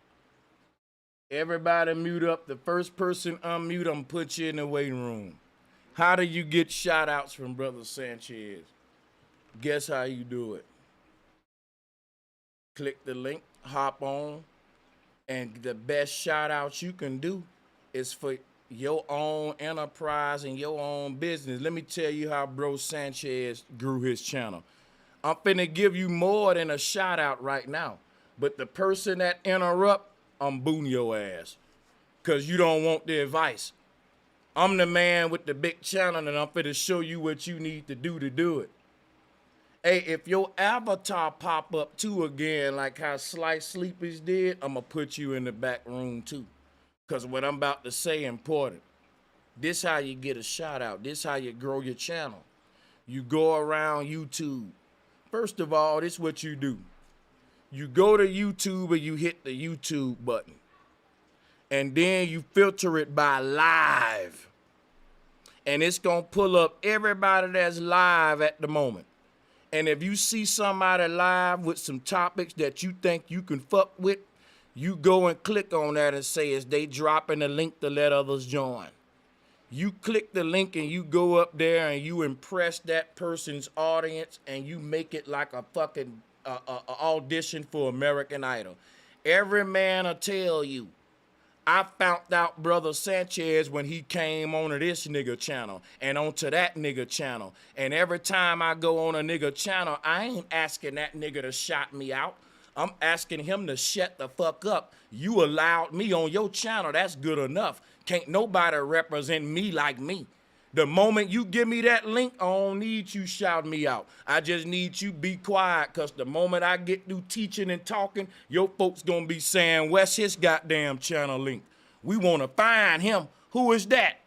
Everybody mute up. The first person unmute, I'm put you in the waiting room. How do you get shout outs from Brother Sanchez? Guess how you do it. Click the link, hop on, and the best shout outs you can do is for your own enterprise and your own business. Let me tell you how Bro Sanchez grew his channel. I'm finna give you more than a shout out right now. But the person that interrupt, I'm booting your ass. Cause you don't want the advice. I'm the man with the big channel and I'm finna show you what you need to do it. Hey, if your avatar pop up too again, like how Slice Sleepers did, I'm gonna put you in the back room too. Cause what I'm about to say important. This how you get a shout out. This how you grow your channel. You go around YouTube. First of all, this is what you do. You go to YouTube and you hit the YouTube button. And then you filter it by live. And it's going to pull up everybody that's live at the moment. And if you see somebody live with some topics that you think you can fuck with, you go and click on that and say, is they dropping a link to let others join? You click the link and you go up there and you impress that person's audience and you make it like a fucking audition for American Idol. Every man will tell you, I found out Brother Sanchez when he came on to this nigga channel and onto that nigga channel. And every time I go on a nigga channel, I ain't asking that nigga to shout me out. I'm asking him to shut the fuck up. You allowed me on your channel. That's good enough. Can't nobody represent me like me. The moment you give me that link, I don't need you shout me out. I just need you be quiet, because the moment I get through teaching and talking, your folks gonna be saying, where's his goddamn channel link? We wanna find him. Who is that?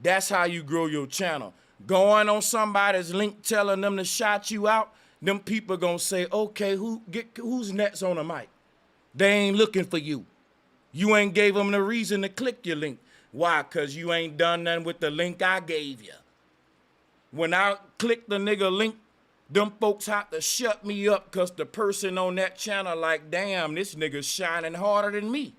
That's how you grow your channel. Going on somebody's link telling them to shout you out, them people gonna say, okay, who's next on the mic? They ain't looking for you. You ain't gave them the reason to click your link. Why? Because you ain't done nothing with the link I gave you. When I click the nigga link, them folks have to shut me up because the person on that channel like, damn, this nigga's shining harder than me.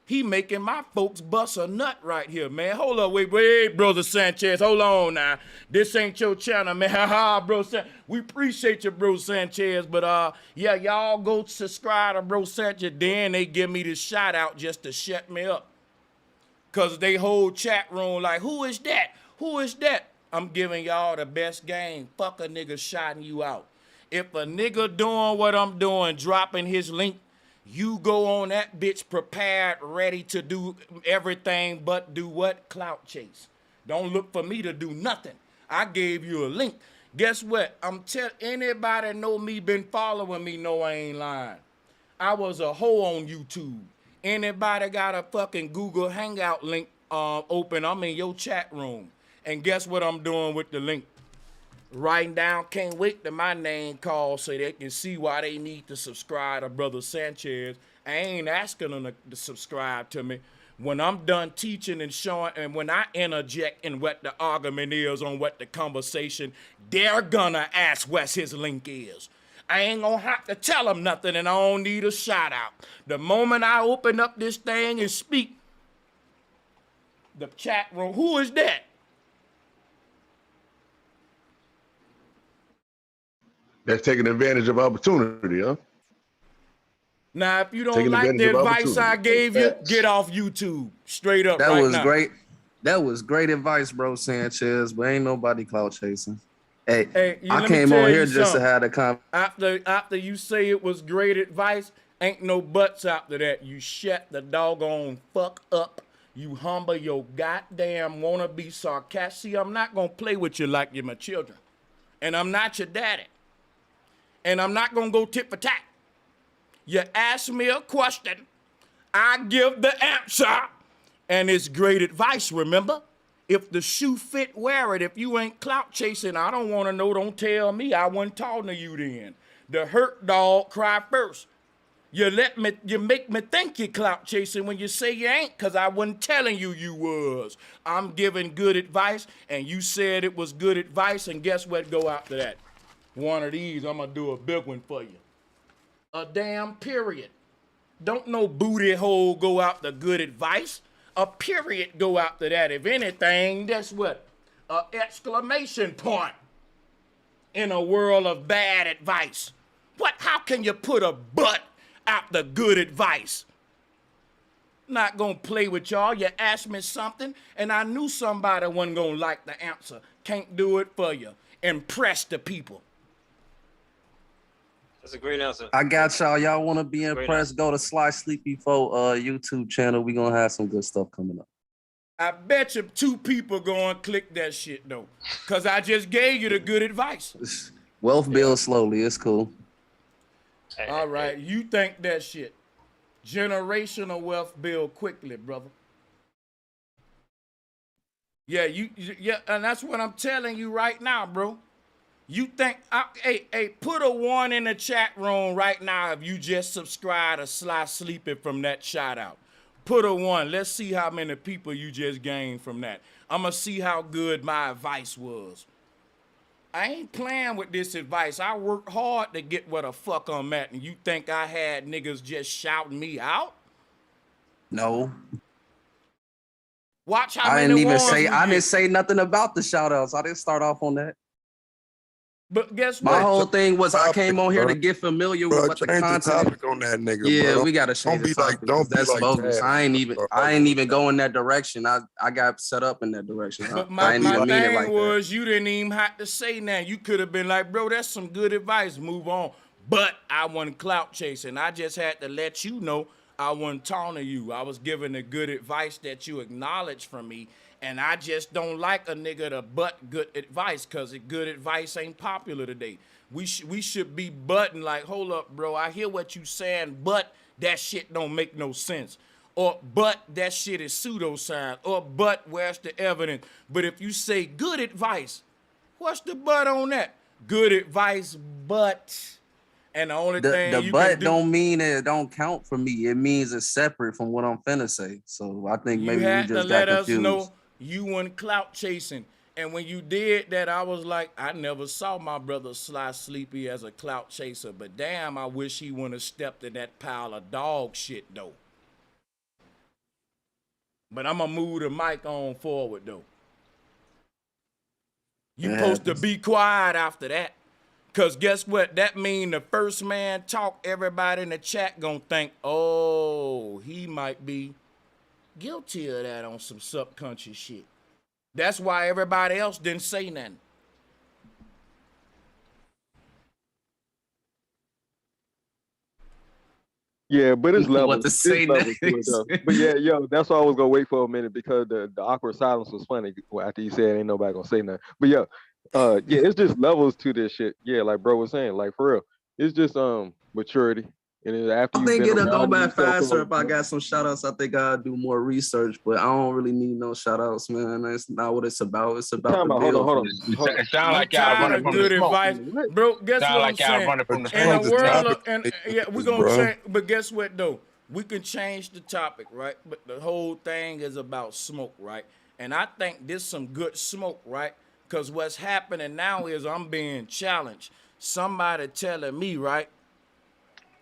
He making my folks bust a nut right here, man. Hold up, wait, Brother Sanchez. Hold on now. This ain't your channel, man. Haha, bro. We appreciate you, Bro Sanchez. But yeah, y'all go subscribe to Bro Sanchez. Then they give me this shout out just to shut me up. Cause they whole chat room like, who is that? Who is that? I'm giving y'all the best game. Fuck a nigga shouting you out. If a nigga doing what I'm doing, dropping his link, you go on that bitch prepared, ready to do everything but do what? Clout chase. Don't look for me to do nothing. I gave you a link. Guess what? Anybody know me, been following me, know I ain't lying. I was a hoe on YouTube. Anybody got a fucking Google Hangout link open, I'm in your chat room. And guess what I'm doing with the link? Writing down, can't wait till my name called so they can see why they need to subscribe to Brother Sanchez. I ain't asking them to subscribe to me. When I'm done teaching and showing, and when I interject in what the argument is on what the conversation, they're gonna ask what his link is. I ain't gonna have to tell them nothing, and I don't need a shout out. The moment I open up this thing and speak, the chat room, who is that? That's taking advantage of opportunity, huh? Now, if you don't Taking like the advantage of advice I gave you, get off YouTube. Straight up That right was now. great. That was great advice, Bro Sanchez, but ain't nobody clout chasing. Hey, I came on here just to have a conversation. After you say it was great advice, ain't no buts after that. You shut the doggone fuck up. You humble your goddamn wanna be sarcastic. See, I'm not gonna play with you like you're my children. And I'm not your daddy. And I'm not gonna go tit for tat. You ask me a question, I give the answer. And it's great advice, remember? If the shoe fit, wear it. If you ain't clout chasing, I don't want to know, don't tell me. I wasn't talking to you then. The hurt dog cry first. You make me think you clout chasing when you say you ain't, because I wasn't telling you you was. I'm giving good advice, and you said it was good advice, and guess what go after that? One of these, I'm going to do a big one for you. A damn period. Don't no booty hole go out the good advice. A period go after that. If anything, that's what? An exclamation point in a world of bad advice. What? How can you put a but after good advice? Not gonna play with y'all. You asked me something, and I knew somebody wasn't gonna like the answer. Can't do it for you. Impress the people. That's a great answer. I got y'all. Y'all want to be impressed? Go to Sly Sleepy Folk YouTube channel. We gonna have some good stuff coming up. I bet you 2 people gonna click that shit though, cause I just gave you the good advice. Wealth builds slowly. It's cool. All right, you think that shit. Generational wealth build quickly, brother. Yeah, yeah, and that's what I'm telling you right now, bro. You think, hey, put a 1 in the chat room right now if you just subscribe to Sly Sleeping from that shout out. Put a 1. Let's see how many people you just gained from that. I'm going to see how good my advice was. I ain't playing with this advice. I worked hard to get where the fuck I'm at, and you think I had niggas just shouting me out? No. Watch how I many didn't even ones say we I get. didn't say nothing about the shout outs. I didn't start off on that. But guess My what? whole thing was I came on here bro. to get familiar Bro, with what the change the content. topic on that nigga, Yeah, bro. we gotta change the topic. Don't be That's like bogus. Taz, I ain't bro. even go in that direction. I got set up in that direction. But I my ain't even mean it thing like that. was you didn't even have to say that. You could have been like, bro, that's some good advice. Move on. But I wasn't clout chasing. I just had to let you know I wasn't taunting you. I was giving the good advice that you acknowledged from me. And I just don't like a nigga to butt good advice because good advice ain't popular today. We should be butting like, hold up, bro. I hear what you saying, but that shit don't make no sense. Or but that shit is pseudoscience. Or but where's the evidence? But if you say good advice, what's the but on that? Good advice, but. And the only thing The you but can do, don't mean it don't count for me. It means it's separate from what I'm finna say. So I think you maybe we had to just let got us confused. know you weren't clout chasing. And when you did that, I was like, I never saw my brother Sly Sleepy as a clout chaser. But damn, I wish he wouldn't have stepped in that pile of dog shit, though. But I'm going to move the mic on forward, though. You supposed to be quiet after that. Because guess what? That mean the first man talk, everybody in the chat gonna think, oh, he might be guilty of that on some subconscious shit. That's why everybody else didn't say nothing. Yeah, but it's levels. What to say It's levels to it though. But yeah, yo, that's why I was gonna wait for a minute because the awkward silence was funny after you said ain't nobody gonna say nothing. But yeah, yeah, it's just levels to this shit. Yeah, like bro was saying, like for real, it's just maturity. And then after I you've think been it'll go around back yourself faster for if I got some shout outs. I think I'll do more research, but I don't really need no shout outs, man. That's not what it's about. It's about the hold build. on. It sound I'm like y'all tired running of from the good smoke. advice. Bro, guess Sound what like I'm y'all saying? running from the In the smoke. world of, yeah, we're going to bro. change, but guess what, though? We can change the topic, right? But the whole thing is about smoke, right? And I think this some good smoke, right? Because what's happening now is I'm being challenged. Somebody telling me, right?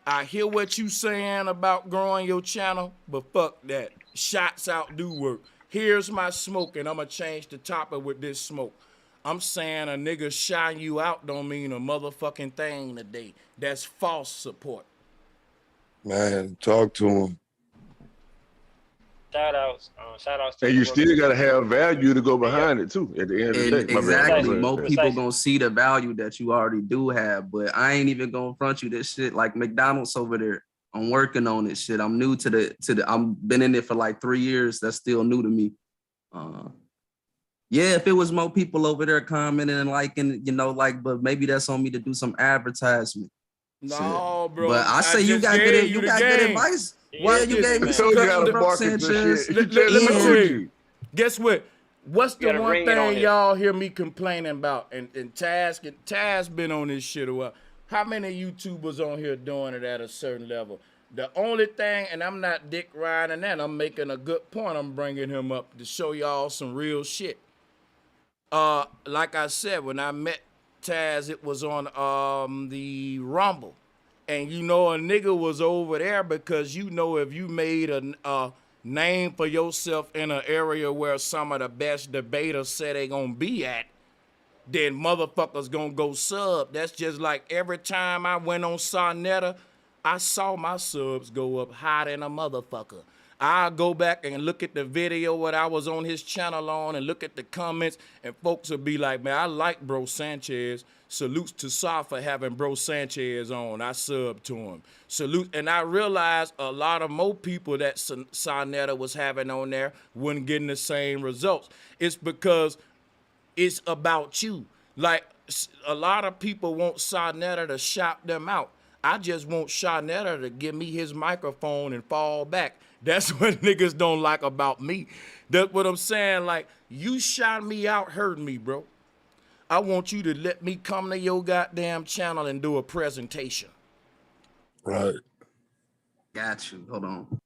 I hear what you saying about growing your channel, but fuck that. Shots out do work. Here's my smoke, and I'm going to change the topic with this smoke. I'm saying a nigga shine you out don't mean a motherfucking thing today. That's false support. Man, talk to him. Shout outs to And the you work still that gotta you have do. value to go behind it too. At the end of the day, my bad. Exactly. Go More ahead. people gonna see the value that you already do have, but I ain't even gonna front you this shit. Like McDonald's over there, I'm working on this shit. I'm new to the. I'm been in it for like 3 years. That's still new to me. Yeah, if it was more people over there commenting and liking, you know, like, but maybe that's on me to do some advertisement. No, bro. But I say you just got gave good. you You the got good game. advice. Watch Yeah, you this, gave me man. some Told you how to bro market the Sanchez. shit. Let me Told tell you. you. Guess what? What's the gotta one ring it on thing it. y'all hear me complaining about? And Taz been on this shit a while. How many YouTubers on here doing it at a certain level? The only thing, and I'm not dick riding that, I'm making a good point. I'm bringing him up to show y'all some real shit. Like I said, when I met Taz, it was on the Rumble. And you know a nigga was over there because you know if you made a name for yourself in an area where some of the best debaters say they gonna be at, then motherfuckers gonna go sub. That's just like every time I went on Sarnetta, I saw my subs go up higher than a motherfucker. I'll go back and look at the video what I was on his channel on and look at the comments, and folks will be like, man, I like Bro Sanchez. Salutes to Sa for having Bro Sanchez on. I subbed to him. Salute. And I realized a lot of more people that Sarnetta was having on there wasn't getting the same results. It's because it's about you. Like, a lot of people want Sarnetta to shout them out. I just want Sarnetta to give me his microphone and fall back. That's what niggas don't like about me. That's what I'm saying. Like, you shot me out, hurt me, bro. I want you to let me come to your goddamn channel and do a presentation. Right. Got you. Hold on.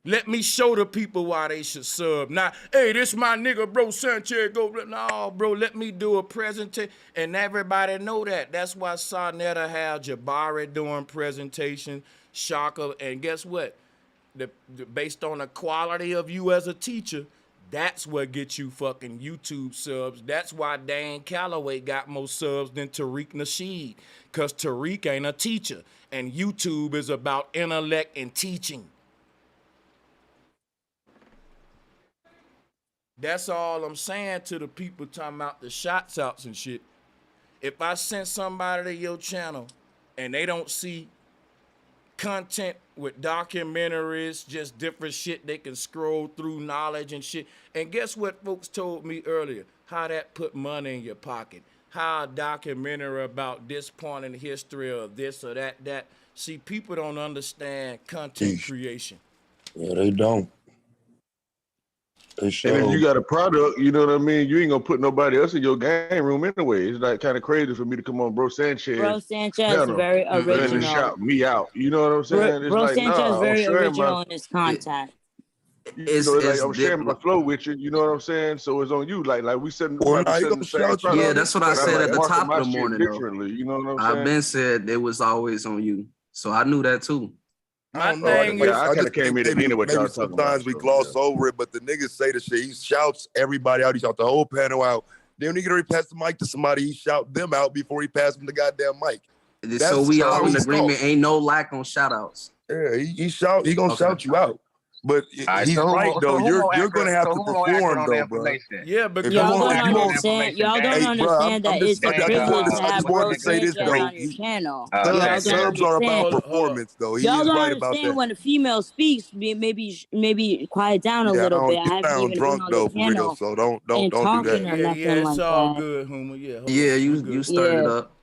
Let me show the people why they should sub. Not, hey, this my nigga, bro, Sanchez, go. No, bro, let me do a presentation. And everybody know that. That's why Sarnetta had Jabari doing presentation, Shaka. And guess what? Based on the quality of you as a teacher, that's what gets you fucking YouTube subs. That's why Dan Calloway got more subs than Tariq Nasheed. Because Tariq ain't a teacher. And YouTube is about intellect and teaching. That's all I'm saying to the people talking about the shots outs and shit. If I send somebody to your channel and they don't see content with documentaries, just different shit they can scroll through, knowledge and shit. And guess what folks told me earlier? How that put money in your pocket. How a documentary about this point in history or this or that. See, people don't understand content creation. Yeah, they don't. And if you got a product, you know what I mean, you ain't gonna put nobody else in your game room anyway. It's like kind of crazy for me to come on Bro Sanchez. Bro Sanchez very and original. shout me out. You know what I'm saying? It's Bro like, Sanchez nah, I'm very sharing original my, in his content. you know, like I'm sharing my flow with you. You know what I'm saying? So it's on you. Like we said, Well, we said the same product. Yeah, that's what I but said like at the market top my of the shit morning, though. differently. You know what I'm saying? I've been said it was always on you. So I knew that too. I don't know. I just think maybe sometimes we gloss over it, but the niggas say the shit. He shouts everybody out. He shouts the whole panel out. Then when he get ready to pass the mic to somebody, he shout them out before he passes them the goddamn mic. So we all in he's agreement. soft. Ain't no lack on shout outs. Yeah, he gonna shout you out. But he's right though. You're gonna have to perform though, bro. Yeah, because y'all don't understand. Y'all don't understand that it's a privilege to have Bro Sanchez on your channel. Subs are about performance though. He Y'all is don't right about understand that. when a female speaks, maybe quiet down a Yeah, little bit. you I haven't sound even been drunk on though, the for real. channel So don't and do talking that. or nothing it's like all that. good, Huma. Yeah, Yeah, you started it up.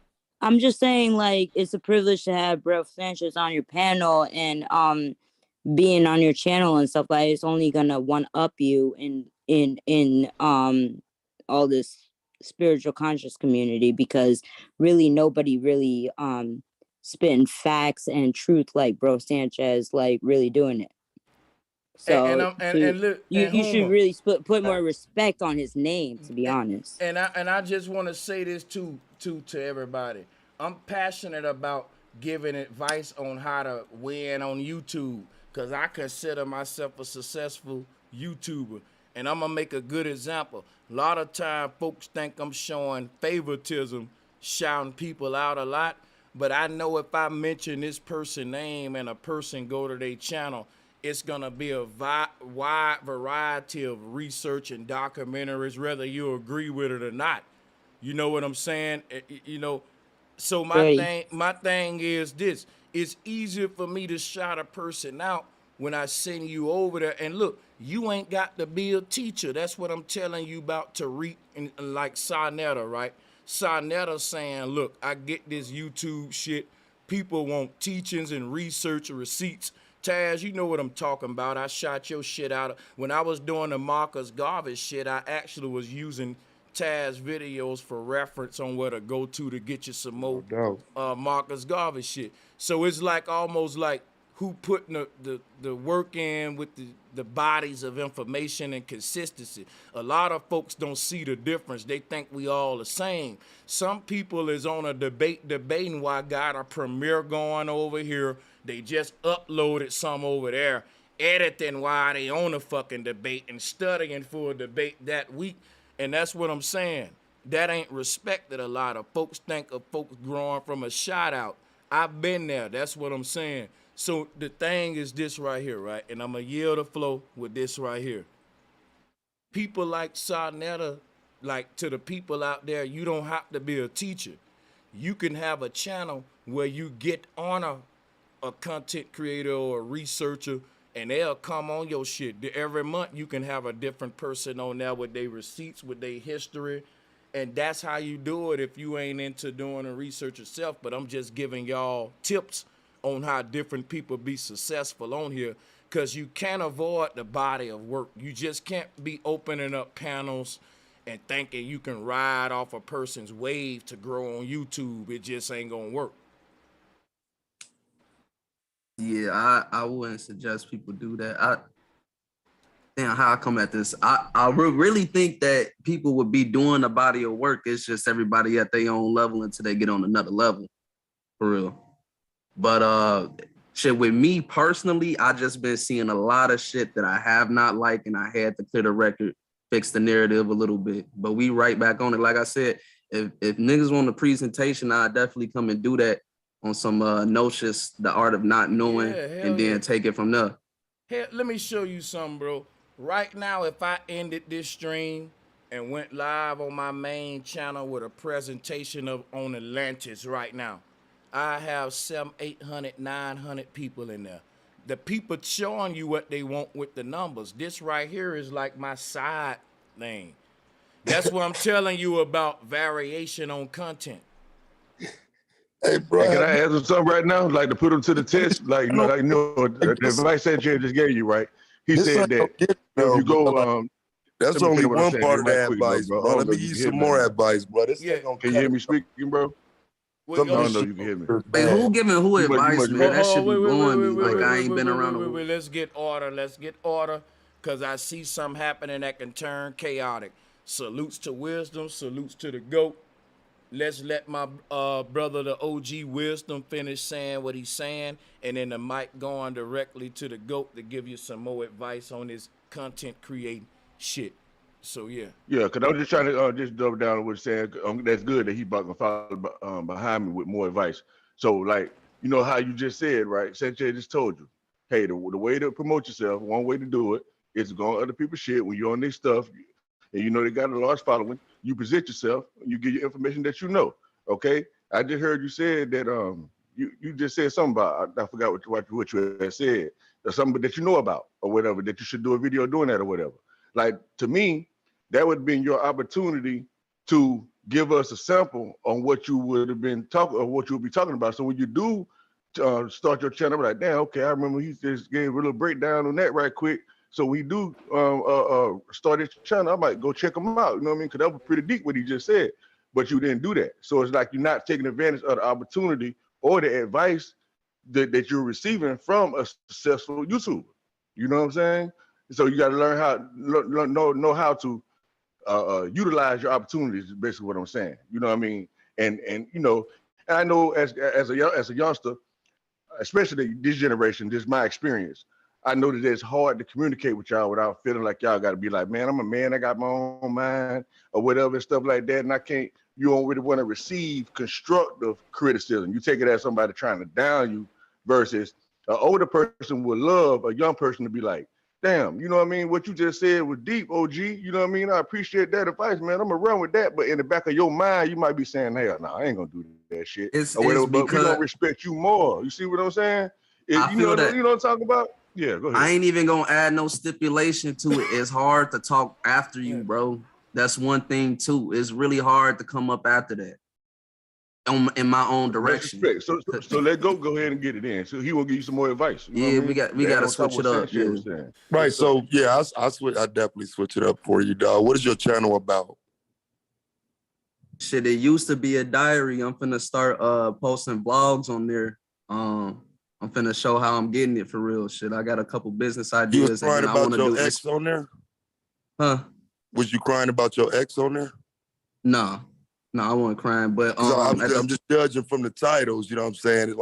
I'm just saying, like, it's a privilege to have Bro Sanchez on your panel and being on your channel and stuff like that. It's only gonna one up you in all this spiritual conscious community, because really nobody really spitting facts and truth like Bro Sanchez, like really doing it. So you should really put more respect on his name, to be honest. And I just want to say this to everybody. I'm passionate about giving advice on how to win on YouTube, because I consider myself a successful YouTuber, and I'm gonna make a good example. A lot of time folks think I'm showing favoritism, shouting people out a lot, but I know if I mention this person's name and a person go to their channel, it's gonna be a wide variety of research and documentaries, whether you agree with it or not. You know what I'm saying? You know, so my thing is this: it's easier for me to shout a person out when I send you over there. And look, you ain't got to be a teacher. That's what I'm telling you about Tariq and like Sarnetta, right? Sarnetta saying, look, I get this YouTube shit. People want teachings and research and receipts. Taz, you know what I'm talking about. I shot your shit out. When I was doing the Marcus Garvey shit, I actually was using Taz videos for reference on where to go to get you some more Marcus Garvey shit. So it's like almost like who putting the work in with the bodies of information and consistency. A lot of folks don't see the difference. They think we all the same. Some people is on a debating why I got a premiere going over here. They just uploaded some over there, editing while they on a fucking debate and studying for a debate that week. And that's what I'm saying. That ain't respected a lot of folks. Think of folks growing from a shout out. I've been there. That's what I'm saying. So the thing is this right here, right? And I'm going to yield the flow with this right here. People like Sarnetta, like to the people out there, you don't have to be a teacher. You can have a channel where you get on a content creator or a researcher, and they'll come on your shit. Every month you can have a different person on there with their receipts, with their history. And that's how you do it if you ain't into doing the research yourself. But I'm just giving y'all tips on how different people be successful on here, because you can't avoid the body of work. You just can't be opening up panels and thinking you can ride off a person's wave to grow on YouTube. It just ain't gonna work. Yeah, I wouldn't suggest people do that. Damn, how I come at this? I really think that people would be doing a body of work. It's just everybody at their own level until they get on another level, for real. But shit, with me personally, I just been seeing a lot of shit that I have not liked, and I had to clear the record, fix the narrative a little bit. But we right back on it. Like I said, if niggas want a presentation, I definitely come and do that on some Gnosis, the art of not knowing, and then take it from there. Here, let me show you something, bro. Right now, if I ended this stream and went live on my main channel with a presentation on Atlantis right now, I have 700, 800, 900 people in there. The people showing you what they want with the numbers. This right here is like my side thing. That's what I'm telling you about variation on content. Hey, bro, can I ask him something right now? Like to put him to the test? Like, the advice Sanchez just gave you, right? He said that if you go, that's only one part of the advice, bro. Let me give you some more advice, bro. This ain't gonna can you hear me speaking, bro? I don't know if you can hear me. Hey, who giving who advice, man? That should be blowing me. Like I ain't been around the world. Let's get order. Let's get order, because I see something happening that can turn chaotic. Salutes to wisdom. Salutes to the GOAT. Let's let my brother, the OG Wisdom, finish saying what he's saying, and then the mic going directly to the GOAT to give you some more advice on his content creating shit. So yeah. Yeah, because I was just trying to just double down on what you're saying. That's good that he gonna follow behind me with more advice. So like, you know how you just said, right? Sanchez just told you, hey, the way to promote yourself, one way to do it is to go on other people's shit when you're on their stuff, and you know they got a large following. You present yourself, you give your information that you know. Okay, I just heard you said that you just said something about, I forgot what you had said, or something that you know about or whatever, that you should do a video doing that or whatever. Like to me, that would have been your opportunity to give us a sample on what you would have been talking or what you would be talking about. So when you do start your channel, I'm like, damn, okay, I remember he just gave a little breakdown on that right quick. So we do start his channel, I might go check him out, you know what I mean? Because that was pretty deep what he just said, but you didn't do that. So it's like you're not taking advantage of the opportunity or the advice that you're receiving from a successful YouTuber. You know what I'm saying? So you got to learn how, know how to utilize your opportunities is basically what I'm saying. You know what I mean? And you know, and I know as a youngster, especially this generation, this is my experience. I know that it's hard to communicate with y'all without feeling like y'all got to be like, man, I'm a man, I got my own mind or whatever and stuff like that. And you don't really want to receive constructive criticism. You take it as somebody trying to down you versus an older person would love a young person to be like, damn, you know what I mean? What you just said was deep, OG. You know what I mean? I appreciate that advice, man. I'm gonna run with that. But in the back of your mind, you might be saying, hell, no, I ain't gonna do that shit. Or whatever, but we gonna respect you more. You see what I'm saying? You know what I'm talking about? Yeah, go ahead. I ain't even gonna add no stipulation to it. It's hard to talk after you, bro. That's one thing too. It's really hard to come up after that. In my own direction. So let go ahead and get it in. So he will give you some more advice. You know yeah, what I mean? we gotta switch it up. Yeah. Right. So yeah, I definitely switch it up for you, dog. What is your channel about? Shit, it used to be a diary. I'm finna start posting blogs on there. I'm finna show how I'm getting it for real. Shit, I got a couple business ideas. You was crying about your ex on there? Huh? Was you crying about your ex on there? No, I wasn't crying, but I'm just judging from the titles. You know what I'm saying?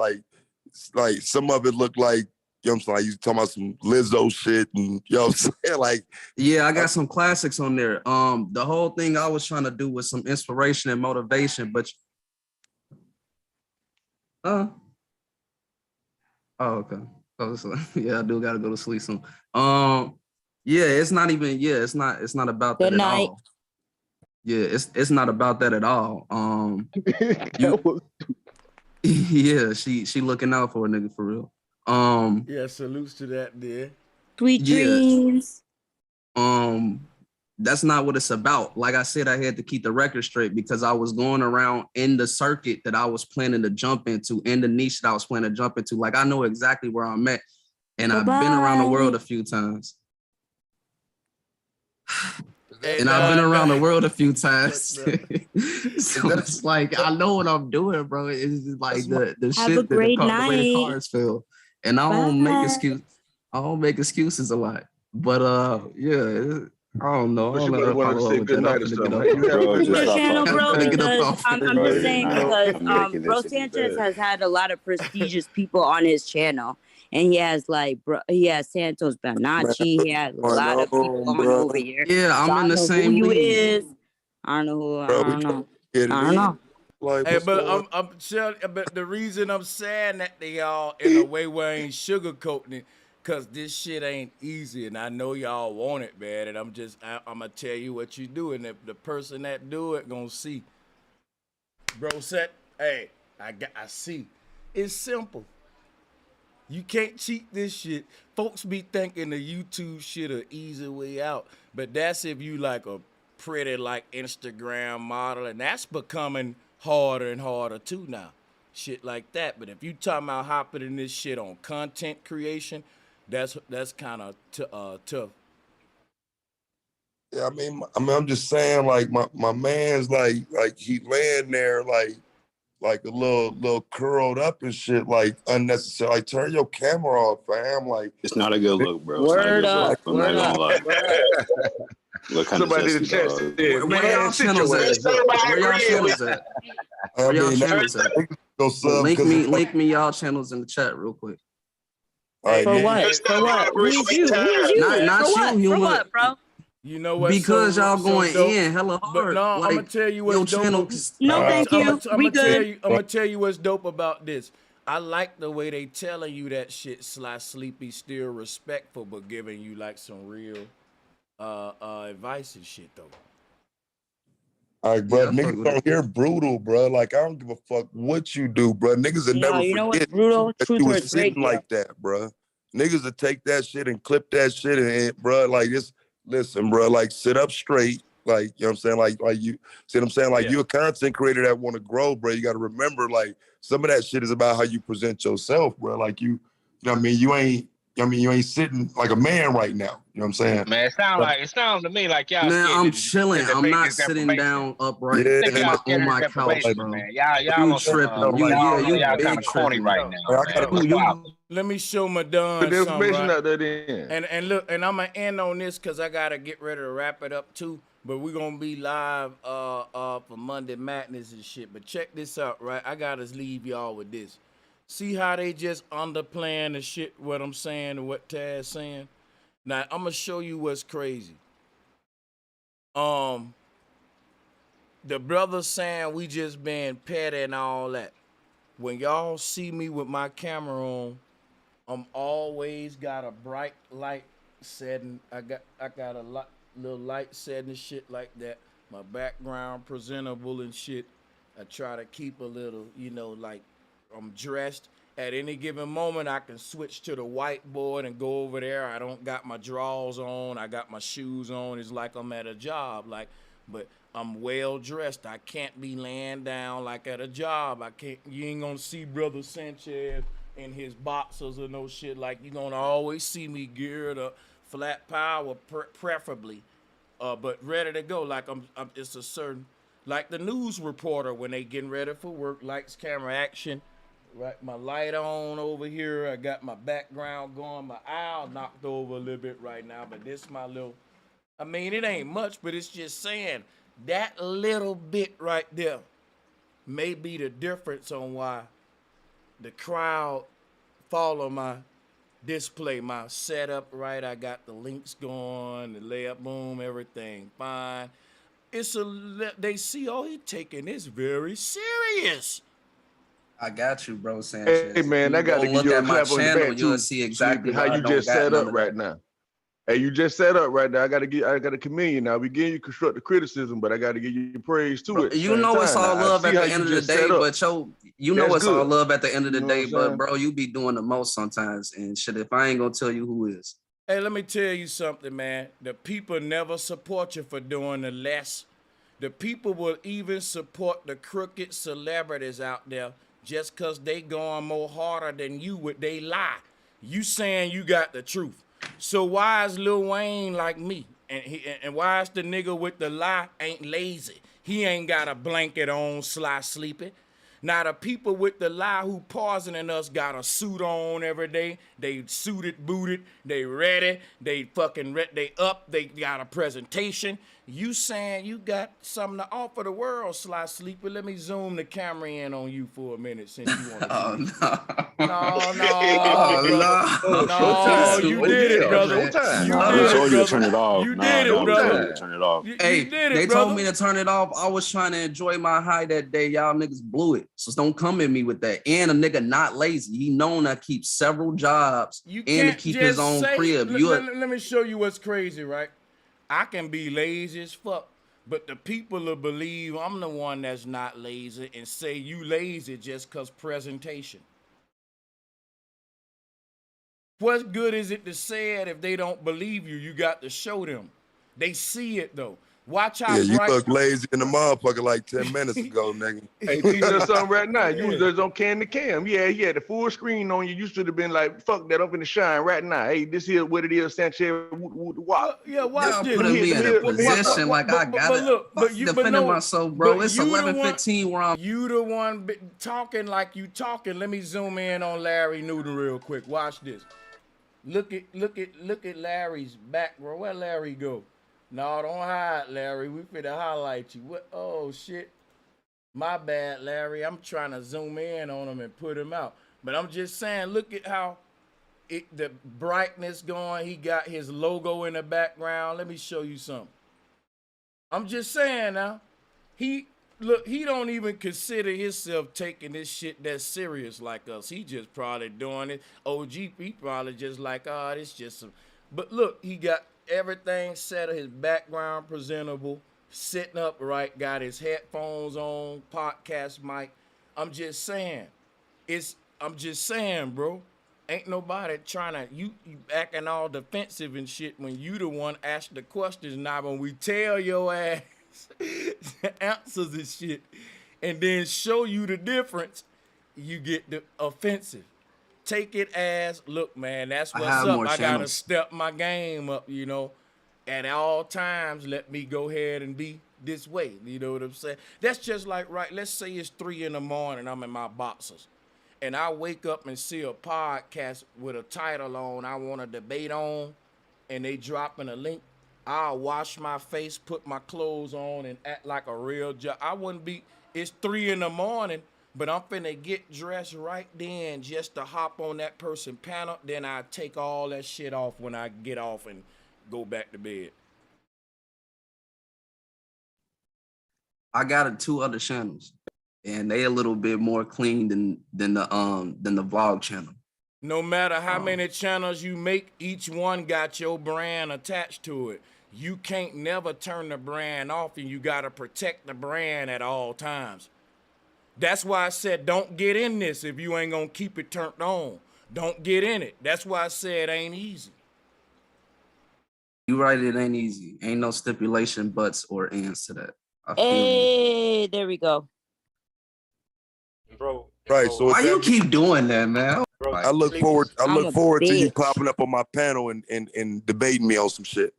It's like some of it looked like, you know what I'm saying, like you talking about some Lizzo shit, and you know what I'm saying? Like, yeah, I got some classics on there. The whole thing I was trying to do was some inspiration and motivation, but oh, okay. Yeah, I do gotta go to sleep soon. Yeah, it's not even. Yeah, it's not about that at all. Yeah, it's not about that at all. Yeah, she looking out for a nigga for real. Yeah, salutes to that, dear. Sweet dreams. That's not what it's about. Like I said, I had to keep the record straight because I was going around in the circuit that I was planning to jump into, in the niche that I was planning to jump into. Like I know exactly where I'm at, and I've been around the world a few times. And I've been around the world a few times. So it's like I know what I'm doing, bro. It's just like the Have a shit that great the way the night. cars feel. And I don't make Bye. I don't make excuses a lot. But yeah, I don't know. I But don't you know might how to want to follow up say with good that. I'm night or finna get something. up Hey, off you have a here. good Your night. channel, I'm bro, finna get up because off I'm here. just saying because making Bro this any Sanchez better. has had a lot of prestigious people on his channel, and he has he has Santos Man, Bernacci, he has a what's lot going of people on, on bro? over here. Yeah, So I'm I in don't the know who same you league. is. I don't know who. I Bro, we don't trying know. to get I it don't in. know. Like, Hey, what's but going I'm telling, but the reason I'm saying that to y'all in a way where I ain't sugarcoating it, cause this shit ain't easy, and I know y'all want it, man. And I'm gonna tell you what you do, and if the person that do it gonna see, bro. Hey, I see. It's simple. You can't cheat this shit. Folks be thinking the YouTube shit an easy way out, but that's if you like a pretty like Instagram model, and that's becoming harder and harder too now. Shit like that. But if you talking about hopping in this shit on content creation, that's kind of tough. Yeah, I'm just saying, like my man's like he laying there like a little curled up and shit, like unnecessary. Like turn your camera off, fam. Like It's not a good look, bro. It's not a Word good look. up. I'm not Word gonna up. lie. Word up. Look kind of Somebody in the zesty, chat dog. said, Where y'all man, sit channels your at? ass up. Where y'all channels at? I Where y'all mean, channels at? go sub Link because me y'all channels in the chat real quick. all right, For man. what? For what? Who is you? Who is you? Not For you, what? For human. what, bro? You know what's Because y'all so going dope? in hella But hard. no, I'm gonna Like tell you your what's dope. channel. No, thank you. We good. I'm gonna tell you what's dope about this. I like the way they telling you that shit sleepy, still respectful, but giving you like some real advice and shit though. All right, bro. Yeah, I fuck Niggas with it. don't hear brutal, bro. Like I don't give a fuck what you do, bro. Niggas will No, never you know what's forget brutal? that Truth you was hurts sitting radio. like that, bro. Niggas will take that shit and clip that shit and bro, like this. Listen, bro, like sit up straight. Like, you know what I'm saying? Like you see what I'm saying? Like Yeah. you a content creator that want to grow, bro. You got to remember, like, some of that shit is about how you present yourself, bro. Like you know what I mean? You ain't sitting like a man right now. You know what I'm saying? Man, it sounds to me like y'all Man, scared I'm to chilling. I'm debate not this sitting information. down upright Yeah. I think on y'all my scared of this couch, information, bro. man. Y'all You on some tripping? Like, You y'all kind big of corny tripping. right Yo. now, I man. gotta What's up? Let me show my Put Don the something, information right? out there then. And look, and I'm gonna end on this because I gotta get ready to wrap it up too. But we're gonna be live for Monday Madness and shit. But check this out, right? I gotta leave y'all with this. See how they just underplaying the shit, what I'm saying and what Taz saying? Now I'm gonna show you what's crazy. The brother saying we just being petty and all that. When y'all see me with my camera on, I'm always got a bright light setting. I got a little light setting and shit like that. My background presentable and shit. I try to keep a little, like I'm dressed. At any given moment, I can switch to the whiteboard and go over there. I don't got my drawers on. I got my shoes on. It's like I'm at a job. But I'm well dressed. I can't be laying down like at a job. You ain't gonna see Brother Sanchez in his boxers or no shit. Like, you gonna always see me geared up, flat power preferably, but ready to go. Like it's a certain, like the news reporter when they getting ready for work, lights, camera, action. Right, my light on over here. I got my background going. My aisle knocked over a little bit right now, but this my little. I mean, it ain't much, but it's just saying that little bit right there may be the difference on why the crowd follow my display, my setup right. I got the links going, the layup, boom, everything fine. They see, oh, he taking this very serious. I got you, bro, Sanchez. Hey man, I You got go to give look you at a my clap on the channel, back you'll too, see exactly how why I you don't just got set none up of right that. now. Hey, you just set up right now. I got to commend you now. We give you constructive criticism, but I got to give you praise too at the You same know it's time. all Now, I love see at how the you end of the just day, set up. but you know That's it's all good. love at the end of the You know day, what I'm but saying? bro, you be doing the most sometimes and shit. If I ain't gonna tell you who is. Hey, let me tell you something, man. The people never support you for doing the less. The people will even support the crooked celebrities out there just because they going more harder than you with they lie. You saying you got the truth. So why is Lil Wayne like me? And why is the nigga with the lie ain't lazy? He ain't got a blanket on, sly sleeping. Now the people with the lie who poisoning us got a suit on every day. They suited, booted, they ready, they fucking they up, they got a presentation. You saying you got something to offer the world, sly sleeper. Let me zoom the camera in on you for a minute since you want to do this. No, you did it, brother. You told did you it, to turn it brother. off. You Nah, did it, we told brother. you to turn it off. You did They it, told brother. me to turn it off. I was trying to enjoy my high that day. Y'all niggas blew it. So don't come at me with that. And a nigga not lazy. He known I keep several jobs You and to can't keep his just own say, crib. let me show you what's crazy, right? I can be lazy as fuck, but the people will believe I'm the one that's not lazy and say you lazy just cause presentation. What good is it to say it if they don't believe you? You got to show them. They see it though. Watch how Yeah, you bright. look lazy in the motherfucker like 10 minutes ago, nigga. Hey, teach us something right now. You was just on cam to cam. Yeah, he had the full screen on you. You should have been like, fuck that, up in the shine right now. Hey, this here what it is, Sanchez. Yeah, watch Y'all this. putting me in a position like I got it. Defending myself, bro. It's 11:15 where I'm. You the one talking like you talking. Let me zoom in on Larry Newton real quick. Watch this. Look at Larry's back, bro. Where Larry go? No, don't hide, Larry. We finna highlight you. What? Oh shit. My bad, Larry. I'm trying to zoom in on him and put him out. But I'm just saying, look at how the brightness going. He got his logo in the background. Let me show you something. I'm just saying now. He don't even consider himself taking this shit that serious like us. He just probably doing it. OGP probably just like, this just some. But look, he got everything set, his background presentable, sitting upright, got his headphones on, podcast mic. I'm just saying, bro. Ain't nobody trying to, you acting all defensive and shit when you the one asked the questions. Now when we tell your ass the answers and shit and then show you the difference, you get the offensive. Take it as, look, man, that's what's up. I gotta step my game up, at all times. Let me go ahead and be this way. You know what I'm saying? That's just like, right, let's say it's 3 a.m, I'm in my boxers and I wake up and see a podcast with a title on I want to debate on, and they dropping a link. I'll wash my face, put my clothes on, and act like a real I wouldn't be, it's 3 a.m, but I'm finna get dressed right then just to hop on that person panel. Then I take all that shit off when I get off and go back to bed. I got 2 other channels, and they a little bit more clean than the vlog channel. No matter how many channels you make, each one got your brand attached to it. You can't never turn the brand off, and you gotta protect the brand at all times. That's why I said don't get in this if you ain't gonna keep it turned on. Don't get in it. That's why I said it ain't easy. You right, it ain't easy. Ain't no stipulation, buts or ands to that. Hey, there we go. Bro. Right. So why you keep doing that, man? I look forward to you popping up on my panel and debating me on some shit.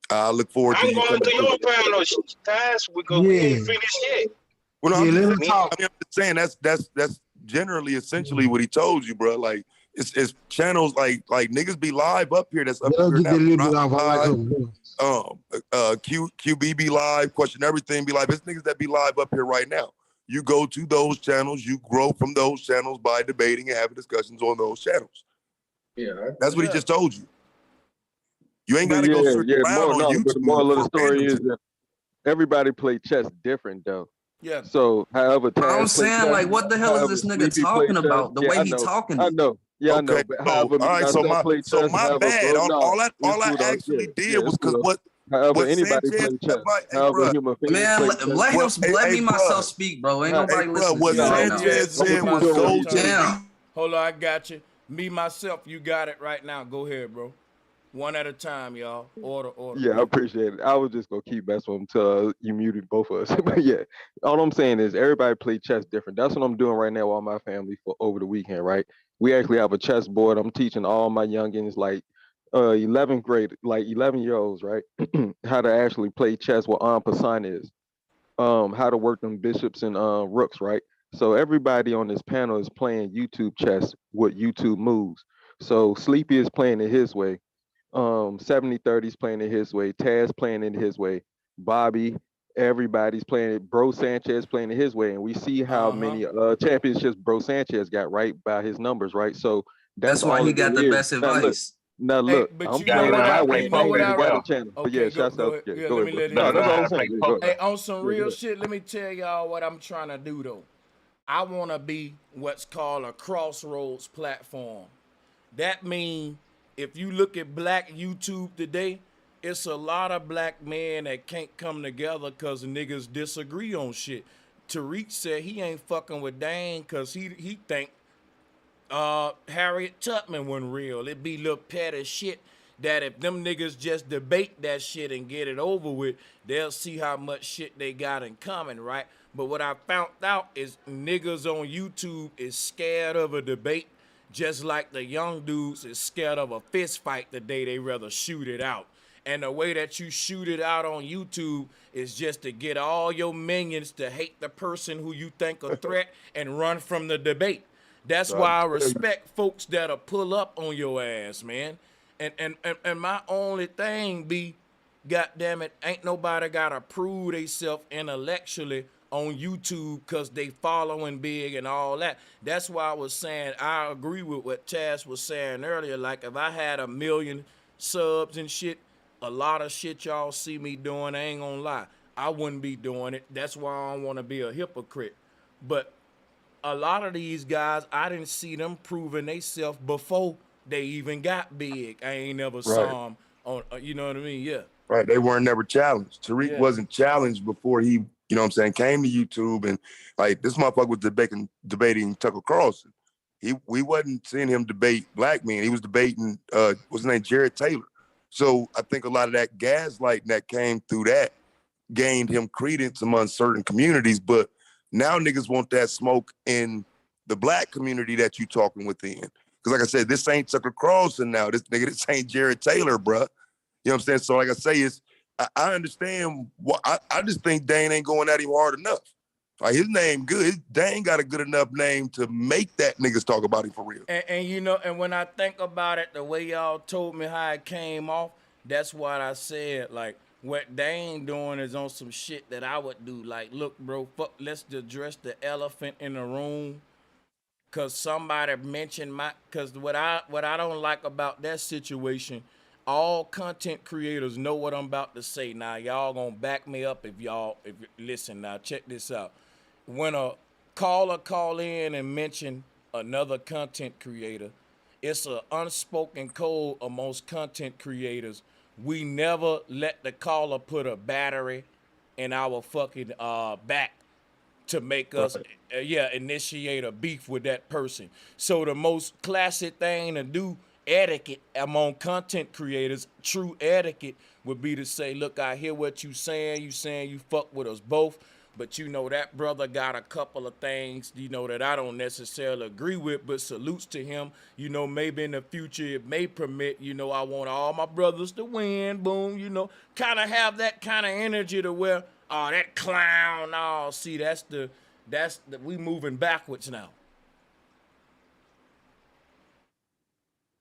I look forward to I'm you going coming to your through. panel, Taz. We ain't finished yet. Well, Yeah, let I'm him talk. just saying that's generally essentially what he told you, bro. Like it's channels like niggas be live up here. That's up here now. QB be live, Question Everything be live. It's niggas that be live up here right now. You go to those channels, you grow from those channels by debating and having discussions on those channels. Yeah, that's what he just told you. You ain't got to go search around on YouTube. But the moral of the for story random is shit. that everybody play chess different, though. Yeah. So, however, I'm Taz play saying, chess, like, what the hell is however this nigga Sleepy talking play chess. about? The Yeah, way I he know. talking. I know. Yeah, I know. Okay, But so, however, all right, so myself play chess, my however, bad. bro, All I it's cool, dog. actually did Yeah, was it's cool, because dog. However, what anybody Sanchez, play chess. hey, However, bruh, human beings Man, play chess. let me bruh, myself speak, bro. Ain't nobody listening what to you right now. Sanchez Me, said was myself, so Damn. Hold on, I got you. Me, myself, you got it right now. Go ahead, bro. One at a time, y'all. Order. Yeah, I appreciate it. I was just gonna keep messing with him till you muted both of us. But yeah, all I'm saying is everybody play chess different. That's what I'm doing right now with my family for over the weekend, right? We actually have a chess board. I'm teaching all my youngins like 11th grade, like 11-year-olds, right? How to actually play chess, what en passant is. How to work them bishops and rooks, right? So everybody on this panel is playing YouTube chess with YouTube moves. So Sleepy is playing it his way. 7030 is playing it his way. Taz playing it his way. Bobby, everybody's playing it. Bro Sanchez playing it his way. And we see how many championships Bro Sanchez got, right, by his numbers, right? So That's that's why all he of got it the is. best advice. Now Hey, look, but I'm you know playing it what my I, way. you know what I, Got a channel. But okay, yeah, shouts out. yeah, Go let me ahead, let him bro. No, go. that's all I'm saying. Go Hey, ahead. on some Yeah, go real ahead. shit, let me tell y'all what I'm trying to do though. I want to be what's called a crossroads platform. That means if you look at black YouTube today, it's a lot of black men that can't come together because niggas disagree on shit. Tariq said he ain't fucking with Dane because he think Harriet Tubman wasn't real. It be little petty shit that if them niggas just debate that shit and get it over with, they'll see how much shit they got in common, right? But what I found out is niggas on YouTube is scared of a debate, just like the young dudes is scared of a fist fight the day they rather shoot it out. And the way that you shoot it out on YouTube is just to get all your minions to hate the person who you think a threat and run from the debate. That's why I respect folks that'll pull up on your ass, man. And my only thing be, goddamn it, ain't nobody gotta prove theyself intellectually on YouTube because they following big and all that. That's why I was saying I agree with what Chaz was saying earlier. Like if I had 1 million subs and shit, a lot of shit y'all see me doing, I ain't gonna lie, I wouldn't be doing it. That's why I don't want to be a hypocrite. But a lot of these guys, I didn't see them proving themselves before they even got big. I ain't never saw them on, you know what I mean? Yeah. Right. They weren't never challenged. Tariq Yeah. wasn't challenged before he, you know what I'm saying, came to YouTube. And like this motherfucker was debating Tucker Carlson. We wasn't seeing him debate black men. He was debating what's his name, Jared Taylor. So I think a lot of that gaslighting that came through that gained him credence among certain communities. But now niggas want that smoke in the black community that you talking within. Because like I said, this ain't Tucker Carlson now. This ain't Jared Taylor, bruh. You know what I'm saying? So like I say, I understand what I just think Dane ain't going at him hard enough. Like his name good. Dane got a good enough name to make that niggas talk about him for real. And you know, and when I think about it, the way y'all told me how it came off, that's what I said. Like what Dane doing is on some shit that I would do. Like, look, bro, let's address the elephant in the room. Cause somebody mentioned cause what I don't like about that situation, all content creators know what I'm about to say. Now y'all gonna back me up if listen now, check this out. When a caller call in and mention another content creator, it's an unspoken code amongst content creators. We never let the caller put a battery in our fucking back to make us initiate a beef with that person. So the most classic thing to do, etiquette among content creators, true etiquette would be to say, look, I hear what you saying you fuck with us both, but you know that brother got a couple of things, you know, that I don't necessarily agree with, but salutes to him. You know, maybe in the future it may permit, you know, I want all my brothers to win, boom, you know, kind of have that kind of energy to where, oh, that clown, oh, see, we moving backwards now.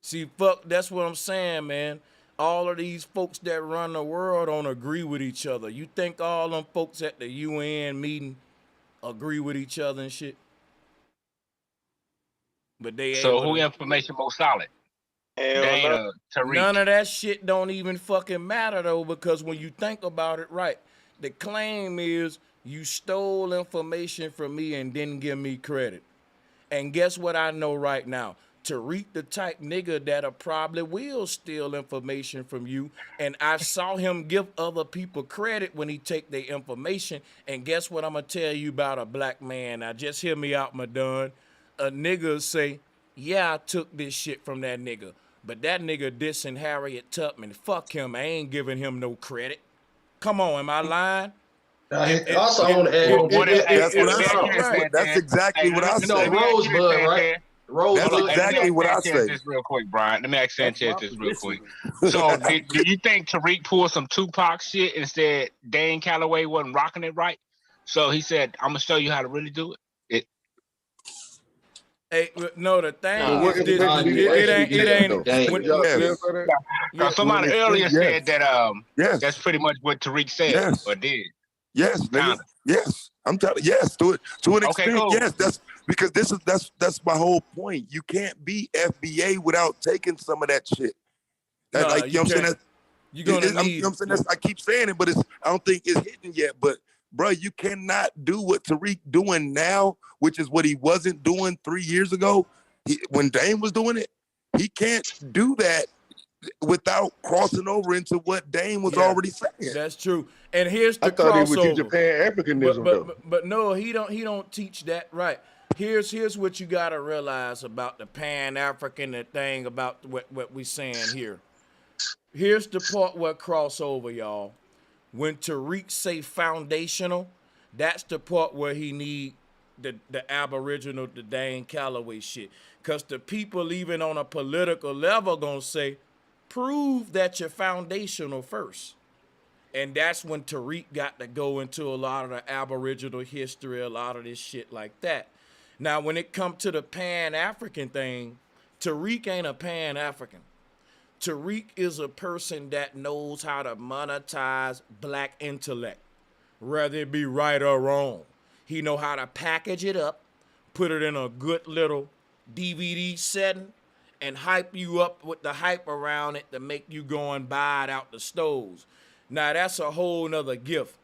See, fuck, that's what I'm saying, man. All of these folks that run the world don't agree with each other. You think all them folks at the UN meeting agree with each other and shit? But they So able who to. information more solid? Hell Dane no. or Tariq? None of that shit don't even fucking matter though, because when you think about it right, the claim is you stole information from me and didn't give me credit. And guess what I know right now? Tariq the type nigga that'll probably will steal information from you. And I saw him give other people credit when he take their information. And guess what I'm gonna tell you about a black man? Now just hear me out, Madon. A nigga say, yeah, I took this shit from that nigga. But that nigga dissing Harriet Tubman. Fuck him. I ain't giving him no credit. Come on, am I lying? Also, I want to add on to That's what I said. That's exactly what I you know, said. Rosebud, right? That's exactly what I Sanchez say. this real quick, Brian. Let me ask That's Sanchez my this real position. quick. So, do you think Tariq pulled some Tupac shit and said Dane Calloway wasn't rocking it right? So he said, "I'm gonna show you how to really do it." Hey, no, the thing Nah, is this: it ain't. When, Yes. Because somebody earlier said that Yes. that's pretty much what Tariq said Yes. or did. Yes, nigga. Kinda. Yes. I'm telling yes, to an Okay, extent, cool. yes. That's because that's my whole point. You can't be FBA without taking some of that shit. That, Nah, like, you know what I'm saying? can't. You're gonna You know need. what I'm saying? I keep saying it, but I don't think it's hitting yet. But bro, you cannot do what Tariq doing now, which is what he wasn't doing 3 years ago. When Dame was doing it, he can't do that without crossing over into what Dame was already saying. That's true. And here's the I thought he would teach crossover. a Pan-Africanism, though. But no, he don't teach that right. Here's what you gotta realize about the Pan-African thing about what we saying here. Here's the part where crossover, y'all. When Tariq say foundational, that's the part where he need the Aboriginal, the Dane Calloway shit. Cause the people even on a political level gonna say, prove that you're foundational first. And that's when Tariq got to go into a lot of the Aboriginal history, a lot of this shit like that. Now, when it comes to the Pan-African thing, Tariq ain't a Pan-African. Tariq is a person that knows how to monetize black intellect, whether it be right or wrong. He know how to package it up, put it in a good little DVD setting, and hype you up with the hype around it to make you go and buy it out the stores. Now, that's a whole nother gift.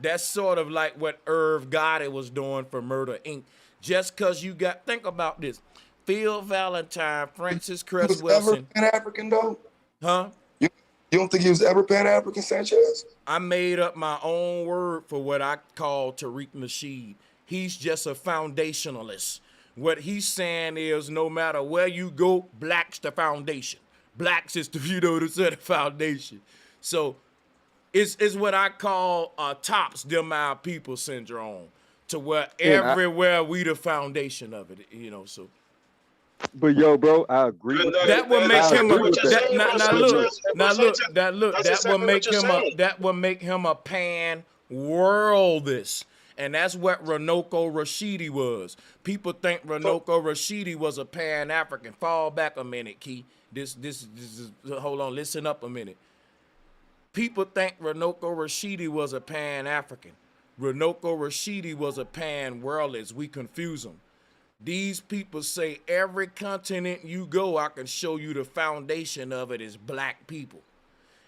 That's sort of like what Irv Gotti was doing for Murder, Inc. Just because you got, think about this. Phil Valentine, Francis Cress Wilson. Pan-African, though? Huh? You don't think he was ever Pan-African, Sanchez? I made up my own word for what I call Tariq Nasheed. He's just a foundationalist. What he's saying is no matter where you go, black's the foundation. Blacks is the, the foundation. So it's what I call tops them our people syndrome, to where everywhere we the foundation of it, so. But yo, bro, I agree with that. Will make him a that will make him a pan worldist. And that's what Runoko Rashidi was. People think Runoko Rashidi was a Pan-African. Fall back a minute, Key. This is hold on, listen up a minute. People think Runoko Rashidi was a Pan-African. Runoko Rashidi was a pan-worldist. We confuse them. These people say every continent you go, I can show you the foundation of it is black people.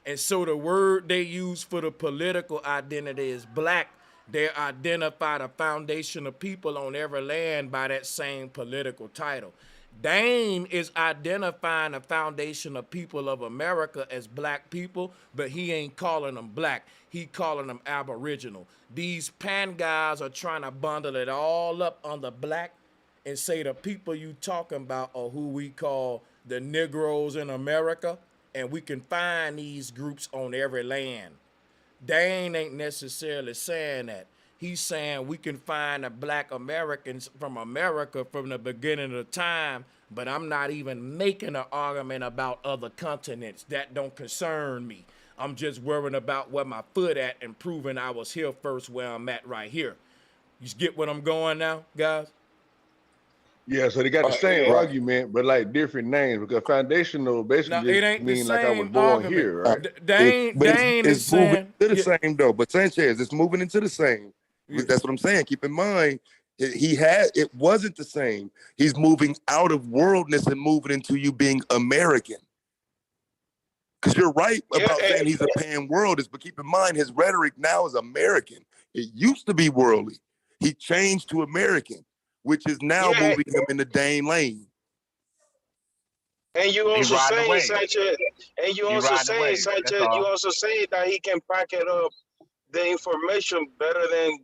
And so the word they use for the political identity is black. They identify the foundation of people on every land by that same political title. Dane is identifying the foundation of people of America as black people, but he ain't calling them black. He calling them Aboriginal. These pan guys are trying to bundle it all up under black and say the people you talking about are who we call the Negroes in America, and we can find these groups on every land. Dane ain't necessarily saying that. He's saying we can find the black Americans from America from the beginning of time, but I'm not even making an argument about other continents. That don't concern me. I'm just worrying about where my foot at and proving I was here first where I'm at right here. You get what I'm going now, guys? Yeah, so they got the same argument, but like different names, because foundational basically it ain't mean the like I was same born argument. here, right? Dane is it's moving saying to the same though, but Sanchez, it's moving into the same. Yeah. That's what I'm saying. Keep in mind, it wasn't the same. He's moving out of worldness and moving into you being American. Because you're right about saying he's a pan-worldist, but keep in mind his rhetoric now is American. It used to be worldly. He changed to American, which is now moving him in the Dane lane. And you also riding saying away. Sanchez, and you He also riding away. saying Sanchez, That's all. you also saying that he can pack it up the information better than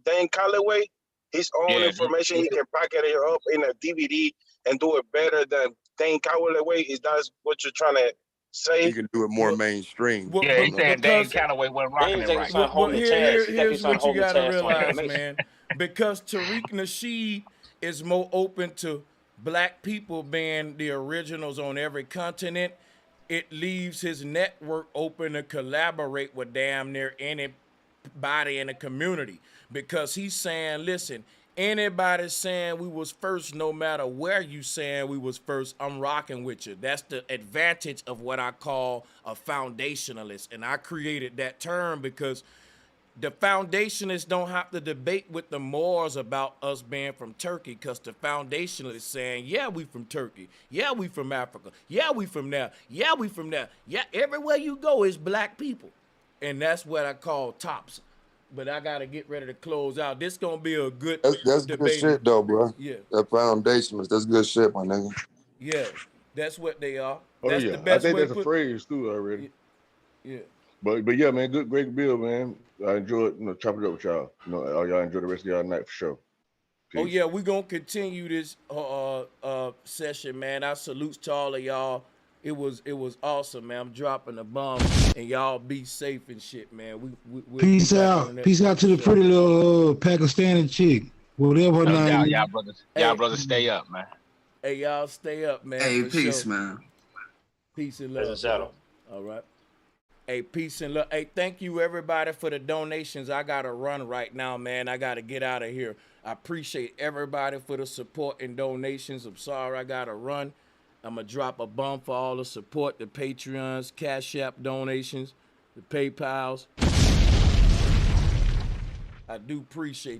Dan Calloway. His own information, he can pack it up in a DVD and do it better than Dan Calloway. Is that what you're trying to say? He can do it more mainstream. Yeah, he said Dane Calloway wasn't rocking it right. Here's what you gotta realize, man. Because Tariq Nasheed is more open to black people being the originals on every continent. It leaves his network open to collaborate with damn near anybody in the community, because he's saying, listen, anybody saying we was first, no matter where you saying we was first, I'm rocking with you. That's the advantage of what I call a foundationalist. And I created that term because the foundationists don't have to debate with the Moors about us being from Turkey, because the foundationalists saying, yeah, we from Turkey. Yeah, we from Africa. Yeah, we from there. Yeah, we from there. Yeah, everywhere you go is black people. And that's what I call tops. But I got to get ready to close out. This going to be a good That's good debate. shit, though, bro. Yeah. That foundationalist, that's good shit, my nigga. Yeah, that's what they are. Oh That's yeah, the best I think way that's to a put. phrase too already. Yeah. But yeah, man, great bill, man. I enjoyed chopping it up with y'all. Y'all enjoy the rest of y'all night for sure. Oh Peace. yeah, we're gonna continue this session, man. I salute to all of y'all. It was awesome, man. I'm dropping a bomb, and y'all be safe and shit, man. We'll Peace be back on out. the next Peace out to the show. pretty little Pakistani chick. Whatever her No doubt, name y'all is. brothers. Hey. Y'all brothers, stay up, man. Hey, y'all stay up, man. Hey, for peace, sure. man. Peace and There's love. a shadow. All right. Hey, peace and love. Hey, thank you everybody for the donations. I gotta run right now, man. I gotta get out of here. I appreciate everybody for the support and donations. I'm sorry I gotta run. I'm gonna drop a bomb for all the support, the Patreons, Cash App donations, the PayPals. I do appreciate